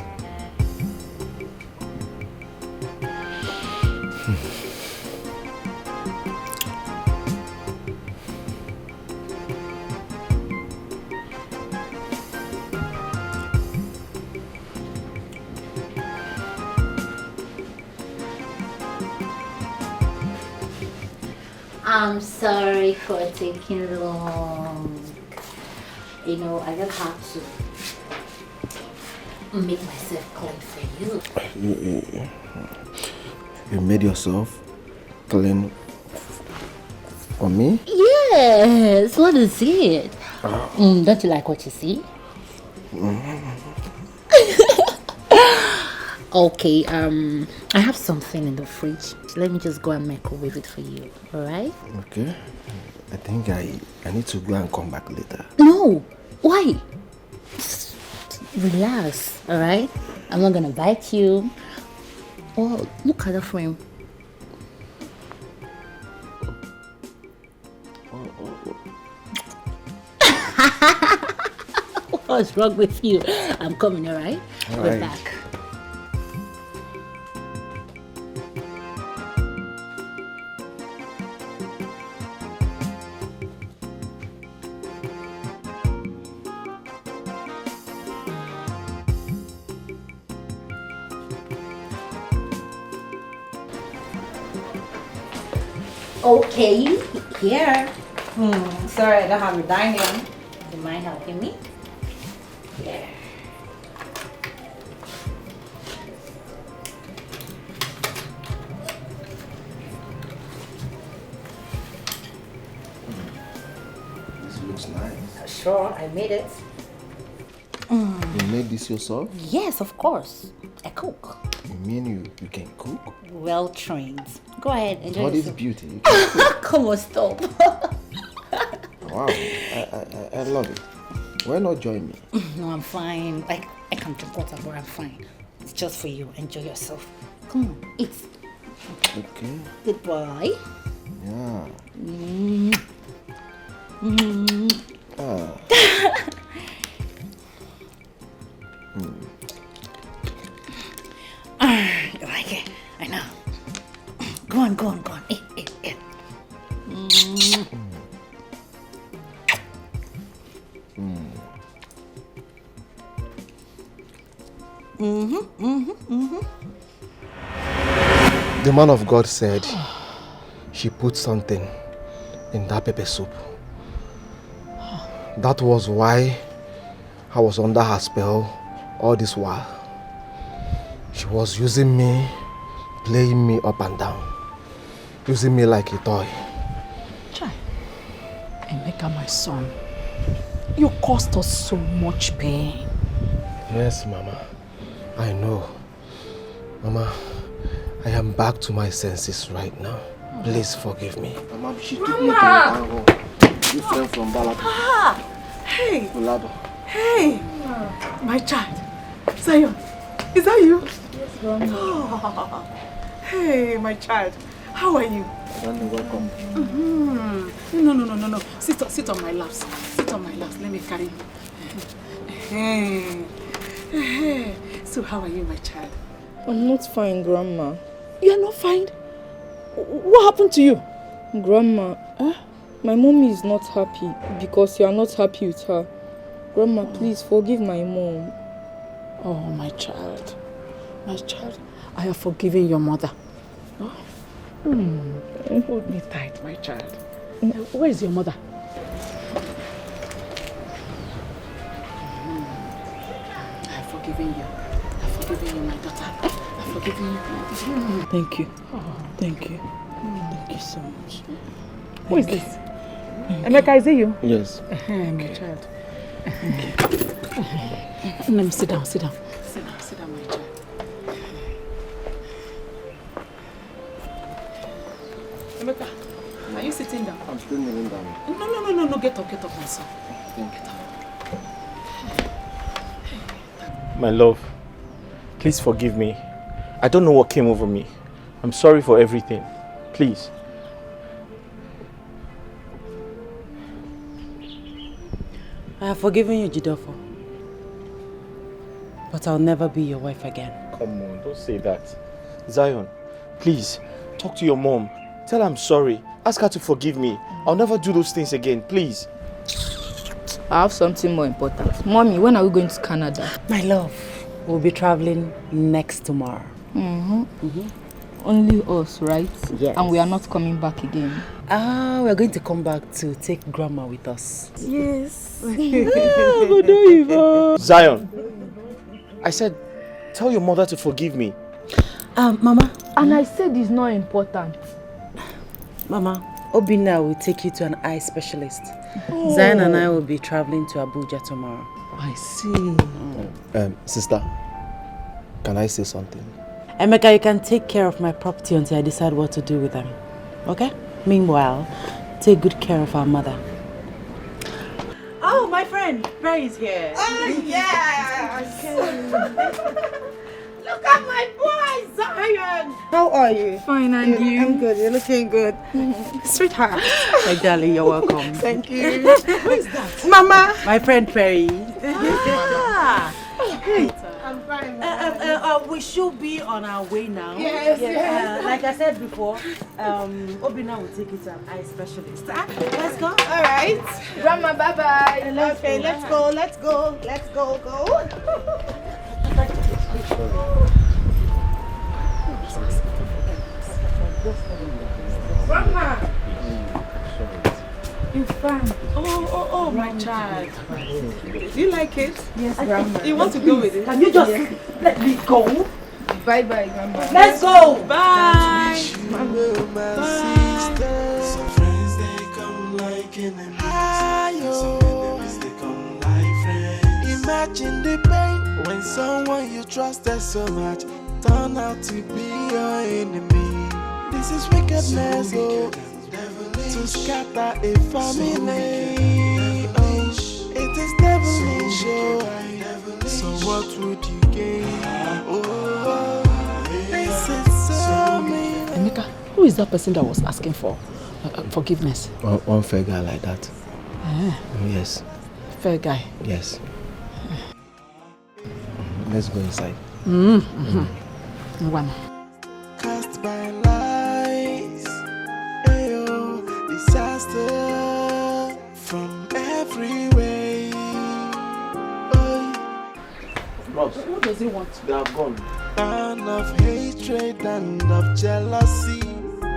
I'm sorry for taking long. You know, I just have to make myself clean for you. You made yourself clean for me? Yes, what is it? Don't you like what you see? Okay, I have something in the fridge. Let me just go and microwave it for you, alright? Okay. I think I need to go and come back later. No, why? Just relax, alright? I'm not gonna bite you. Oh, look at the frame. What's wrong with you? I'm coming, alright? We're back. Okay, here. Sorry, I don't have a dining. Do you mind helping me? Yeah. This looks nice. Sure, I made it. You made this yourself? Yes, of course. I cook. You mean you can cook? Well trained. Go ahead, enjoy All this yourself. beauty. You can cook. Come on, stop. Wow, I love it. Why not join me? No, I'm fine. Like, I can drink water, but I'm fine. It's just for you. Enjoy yourself. Come on, eat. Okay. Good boy. Yeah. Ah. You like it? I know. Go on. Eat. The man of God said she put something in that pepper soup. That was why I was under her spell all this while. She was using me, playing me up and down, using me like a toy. Chai, Emeka, my son, you caused us so much pain. Yes, Mama, I know. Mama, I am back to my senses right now. Please forgive me. Mama, she took me to Mama! Different from Balata. Ah! Hey! Hey! My child. Zion, is that you? Yes, Mommy. Oh. Hey, my child. How are you? Welcome. No. Sit on my laps. Sit on my laps. Let me carry you. So how are you, my child? I'm not fine, Grandma. You are not fine? What happened to you? Grandma, my mommy is not happy because you are not happy with her. Grandma, please forgive my mom. Oh, my child. My child, I have forgiven your mother. Oh. Hold me tight, my child. Where is your mother? I have forgiven you. I have forgiven you, my daughter. I have forgiven you. Thank you. Oh. Thank you. Thank you so much. Who is this? Emeka, is it you? Yes. My child. Let me sit down, sit down, my child. Emeka, are you sitting down? I'm still kneeling down. No, get up, my son. Get up. My love, please forgive me. I don't know what came over me. I'm sorry for everything. Please. I have forgiven you, Jidofo. But I'll never be your wife again. Come on, don't say that. Zion, please, talk to your mom. Tell her I'm sorry. Ask her to forgive me. I'll never do those things again, please. I have something more important. Mommy, when are we going to Canada? My love, we'll be traveling next tomorrow. Only us, right? Yes. And we are not coming back again. We're going to come back to take Grandma with us. Yes. Zion, I said, tell your mother to forgive me. Mama. And I said it's not important. Mama, Obina will take you to an eye specialist. Zion and I will be traveling to Abuja tomorrow. I see. Sister, can I say something? Emeka, you can take care of my property until I decide what to do with them. Okay? Meanwhile, take good care of our mother. Oh, my friend, Ray is here. Oh, yes! Look at my boy, Zion! How are you? Fine, and you? I'm good, you're looking good. Sweetheart. My darling, you're welcome. Thank you. Who is that? Mama. My friend Perry. Hey. I'm fine. We should be on our way now. Yes. Like I said before, Obina will take you to an eye specialist. Let's go. All right. Grandma, bye-bye. Okay, let's go. Go. Grandma! You're fine. Oh, my child. Do you like it? Yes, Grandma. You want to go with it? Can you just let me go? Bye-bye, Grandma. Let's go. Bye. Some friends they come like enemies. Some enemies they come like friends. Imagine the pain when someone you trusted so much turn out to be your enemy. This is wickedness, to scatter a family. It is devilish, so what would you gain? This is so mean. Emeka, who is that person that was asking for forgiveness? One fair guy like that. Yes. Fair guy. Yes. Let's go inside. One. Cast by lies, ayo, disaster from every way. What does he want? They are gone. Burn of hatred and of jealousy,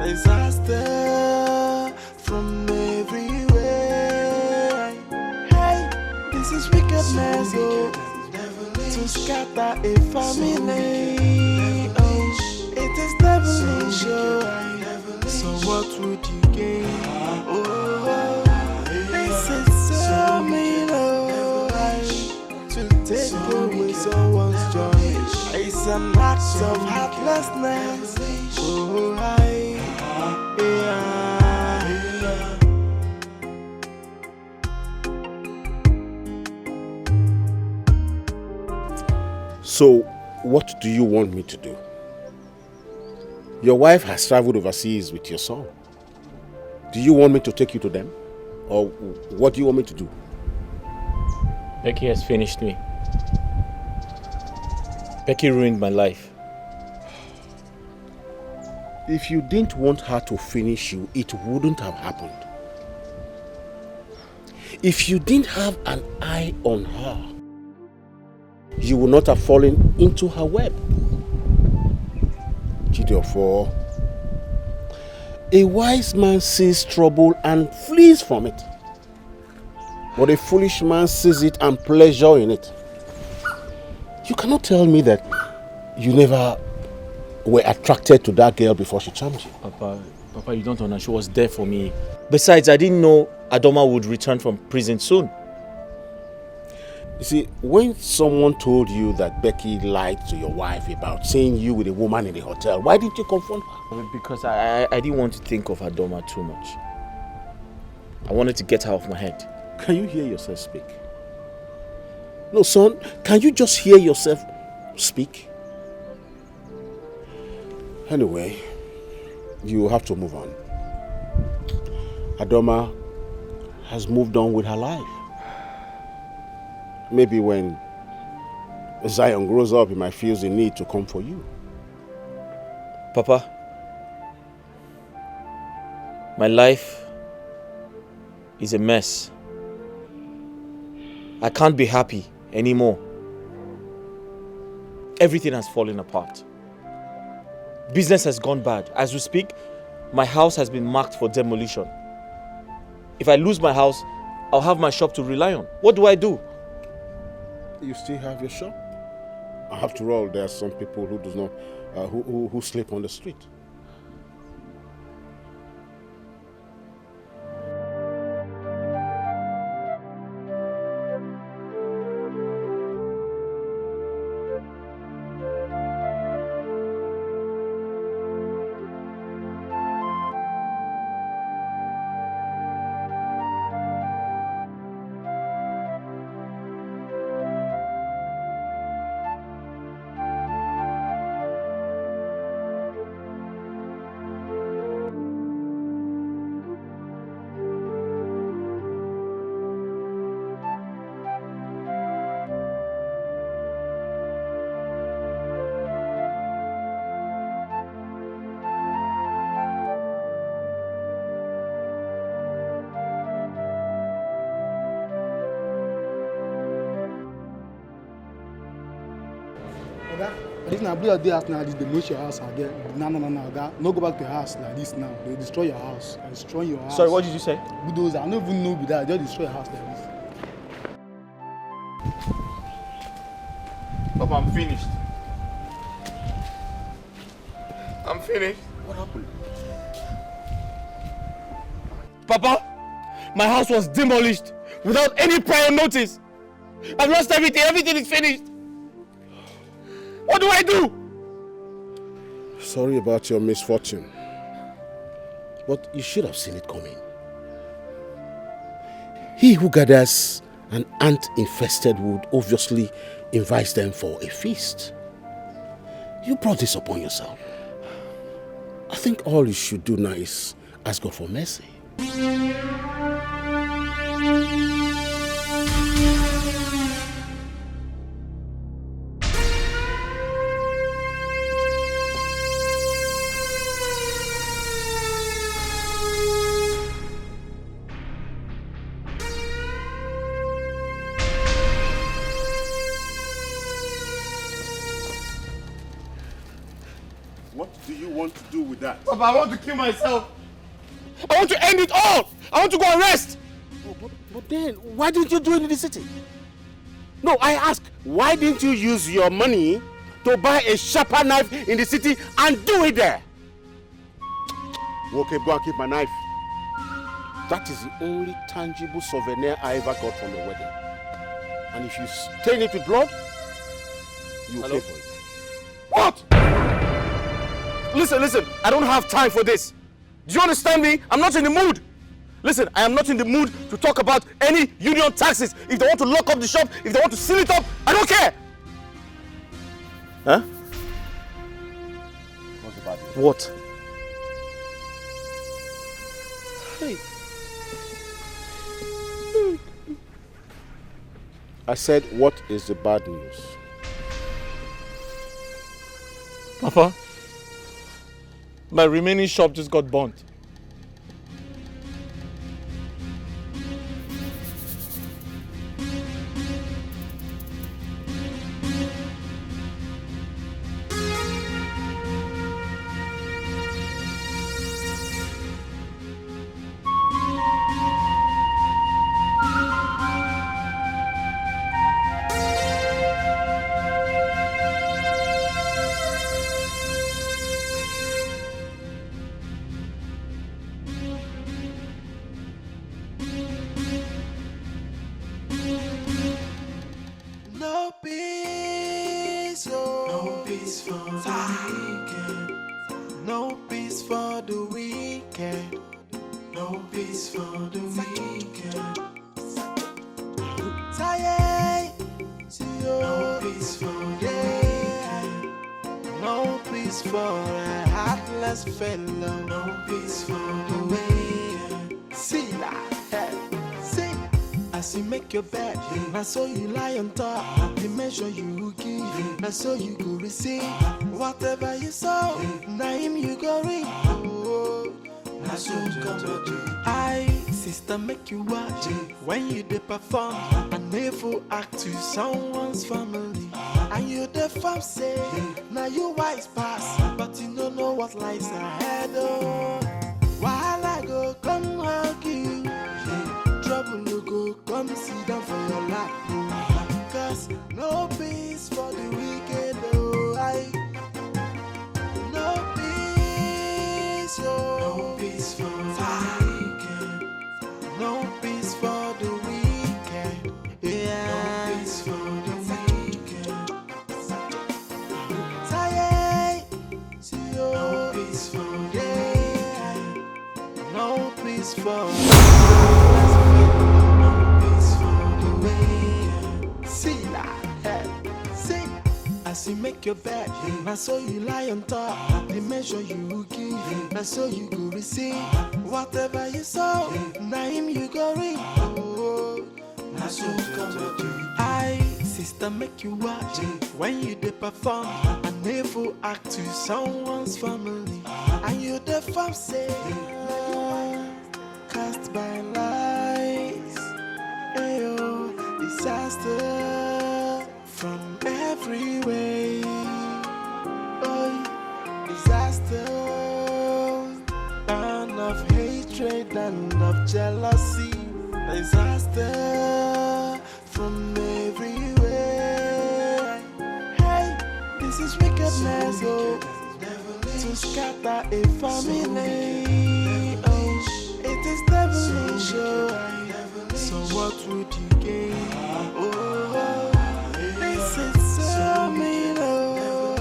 disaster from everywhere. Hey, this is wickedness, to scatter a family. It is devilish, so what would you gain? This is so mean, to take away someone's joy. It's an act of heartlessness. So, what do you want me to do? Your wife has traveled overseas with your son. Do you want me to take you to them? Or what do you want me to do? Becky has finished me. Becky ruined my life. If you didn't want her to finish you, it wouldn't have happened. If you didn't have an eye on her, you would not have fallen into her web. Therefore, a wise man sees trouble and flees from it. But a foolish man sees it and pleasure in it. You cannot tell me that you never were attracted to that girl before she charmed you. Papa, you don't understand. She was there for me. Besides, I didn't know Adoma would return from prison soon. You see, when someone told you that Becky lied to your wife about seeing you with a woman in the hotel, why didn't you confront her? Because I didn't want to think of Adoma too much. I wanted to get her off my head. Can you hear yourself speak? No, son, can you just hear yourself speak? Anyway, you have to move on. Adoma has moved on with her life. Maybe when Zion grows up, he might feel the need to come for you. Papa, my life is a mess. I can't be happy anymore. Everything has fallen apart. Business has gone bad. As we speak, my house has been marked for demolition. If I lose my house, I'll have my shop to rely on. What do I do? You still have your shop? After all, there are some people who do not, who sleep on the street. This now, your day house now, they demolish your house again. No, Oga. No go back to your house like this now. They destroy your house. They destroy your house. Sorry, what did you say? Bulldozer. I don't even know with that. They just destroy your house like this. Papa, I'm finished. I'm finished. What happened? Papa, my house was demolished without any prior notice. I've lost everything. Everything is finished. What do I do? Sorry about your misfortune. But you should have seen it coming. He who gathers an ant-infested wood obviously invites them for a feast. You brought this upon yourself. I think all you should do now is ask God for mercy. What do you want to do with that? Papa, I want to kill myself. I want to end it all. I want to go and rest. Oh, but then, why didn't you do it in the city? No, I ask, why didn't you use your money to buy a sharper knife in the city and do it there? Okay, go and keep my knife. That is the only tangible souvenir I ever got from your wedding. And if you stain it with blood, you will pay for it. What? Listen, I don't have time for this. Do you understand me? I'm not in the mood. Listen, I am not in the mood to talk about any union taxes. If they want to lock up the shop, if they want to seal it up, I don't care. Huh? What's the bad news? What? Hey. I said, what is the bad news? Papa, my remaining shop just got burnt. No peace, oh. No peace for the weekend. No peace for the weekend. No peace for the weekend. Tired, no peace for the weekend. No peace for a heartless fellow. No peace for the weekend. See that, see. As you make your bed, I saw you lie on top. The measure you give, I saw you go receive. Whatever you saw, now him you go reap. Oh, I so come to I, sister, make you watch when you dey perform. A never act to someone's family. And you the farm say, now you wise pass, but you don't know what lies ahead. Oh, while I go come hug you. Trouble you go come sit down for your lap, oh. Cause no peace for the wicked, oh. No peace, oh. No peace for the weekend. No peace for the weekend. Yeah. No peace for the weekend. Tired, see you. No peace for the weekend. No peace for as you make your bed, I saw you lie on top. The measure you give, I saw you go receive. Whatever you saw, now him you go reap. Oh, I so come to I, sister, make you watch when you dey perform. I never act to someone's family. And you the farm say, cast by lies, ayo, disaster from every way. Oh, disaster, and of hatred and of jealousy. Disaster from everywhere. Hey, this is wickedness, oh, to scatter a family. Oh, it is devilish, oh. So what would you gain? Oh, this is so mean, oh,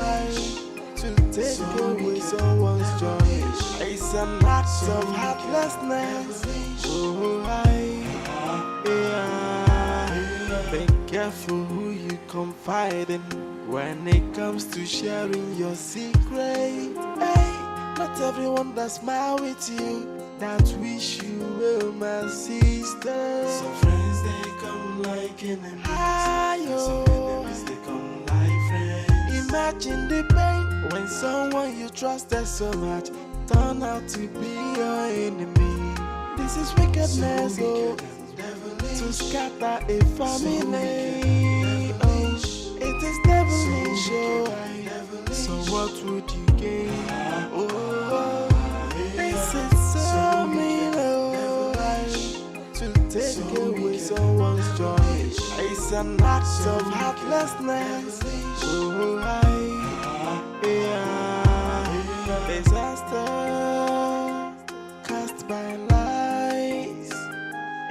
to take away someone's joy. It's an act of heartlessness. Oh, be careful who you confide in when it comes to sharing your secret. Hey, not everyone that smile with you that wish you well, my sister. Some friends they come like enemies. Some enemies they come like friends. Imagine the pain when someone you trusted so much turn out to be your enemy. This is wickedness, oh, to scatter a family. Oh, it is devilish, oh. So what would you gain? Oh, this is so mean, oh, to take away someone's joy. It's an act of heartlessness. Oh, disaster cast by lies.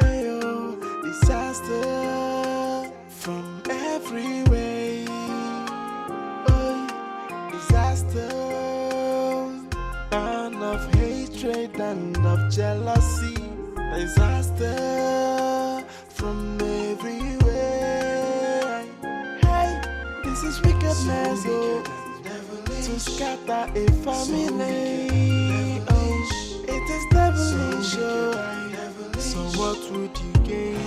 Ayo, disaster from every way. Oh, disaster and of hatred and of jealousy. Disaster from everywhere. Hey, this is wickedness, oh, to scatter a family. Oh, it is devilish. So what would you gain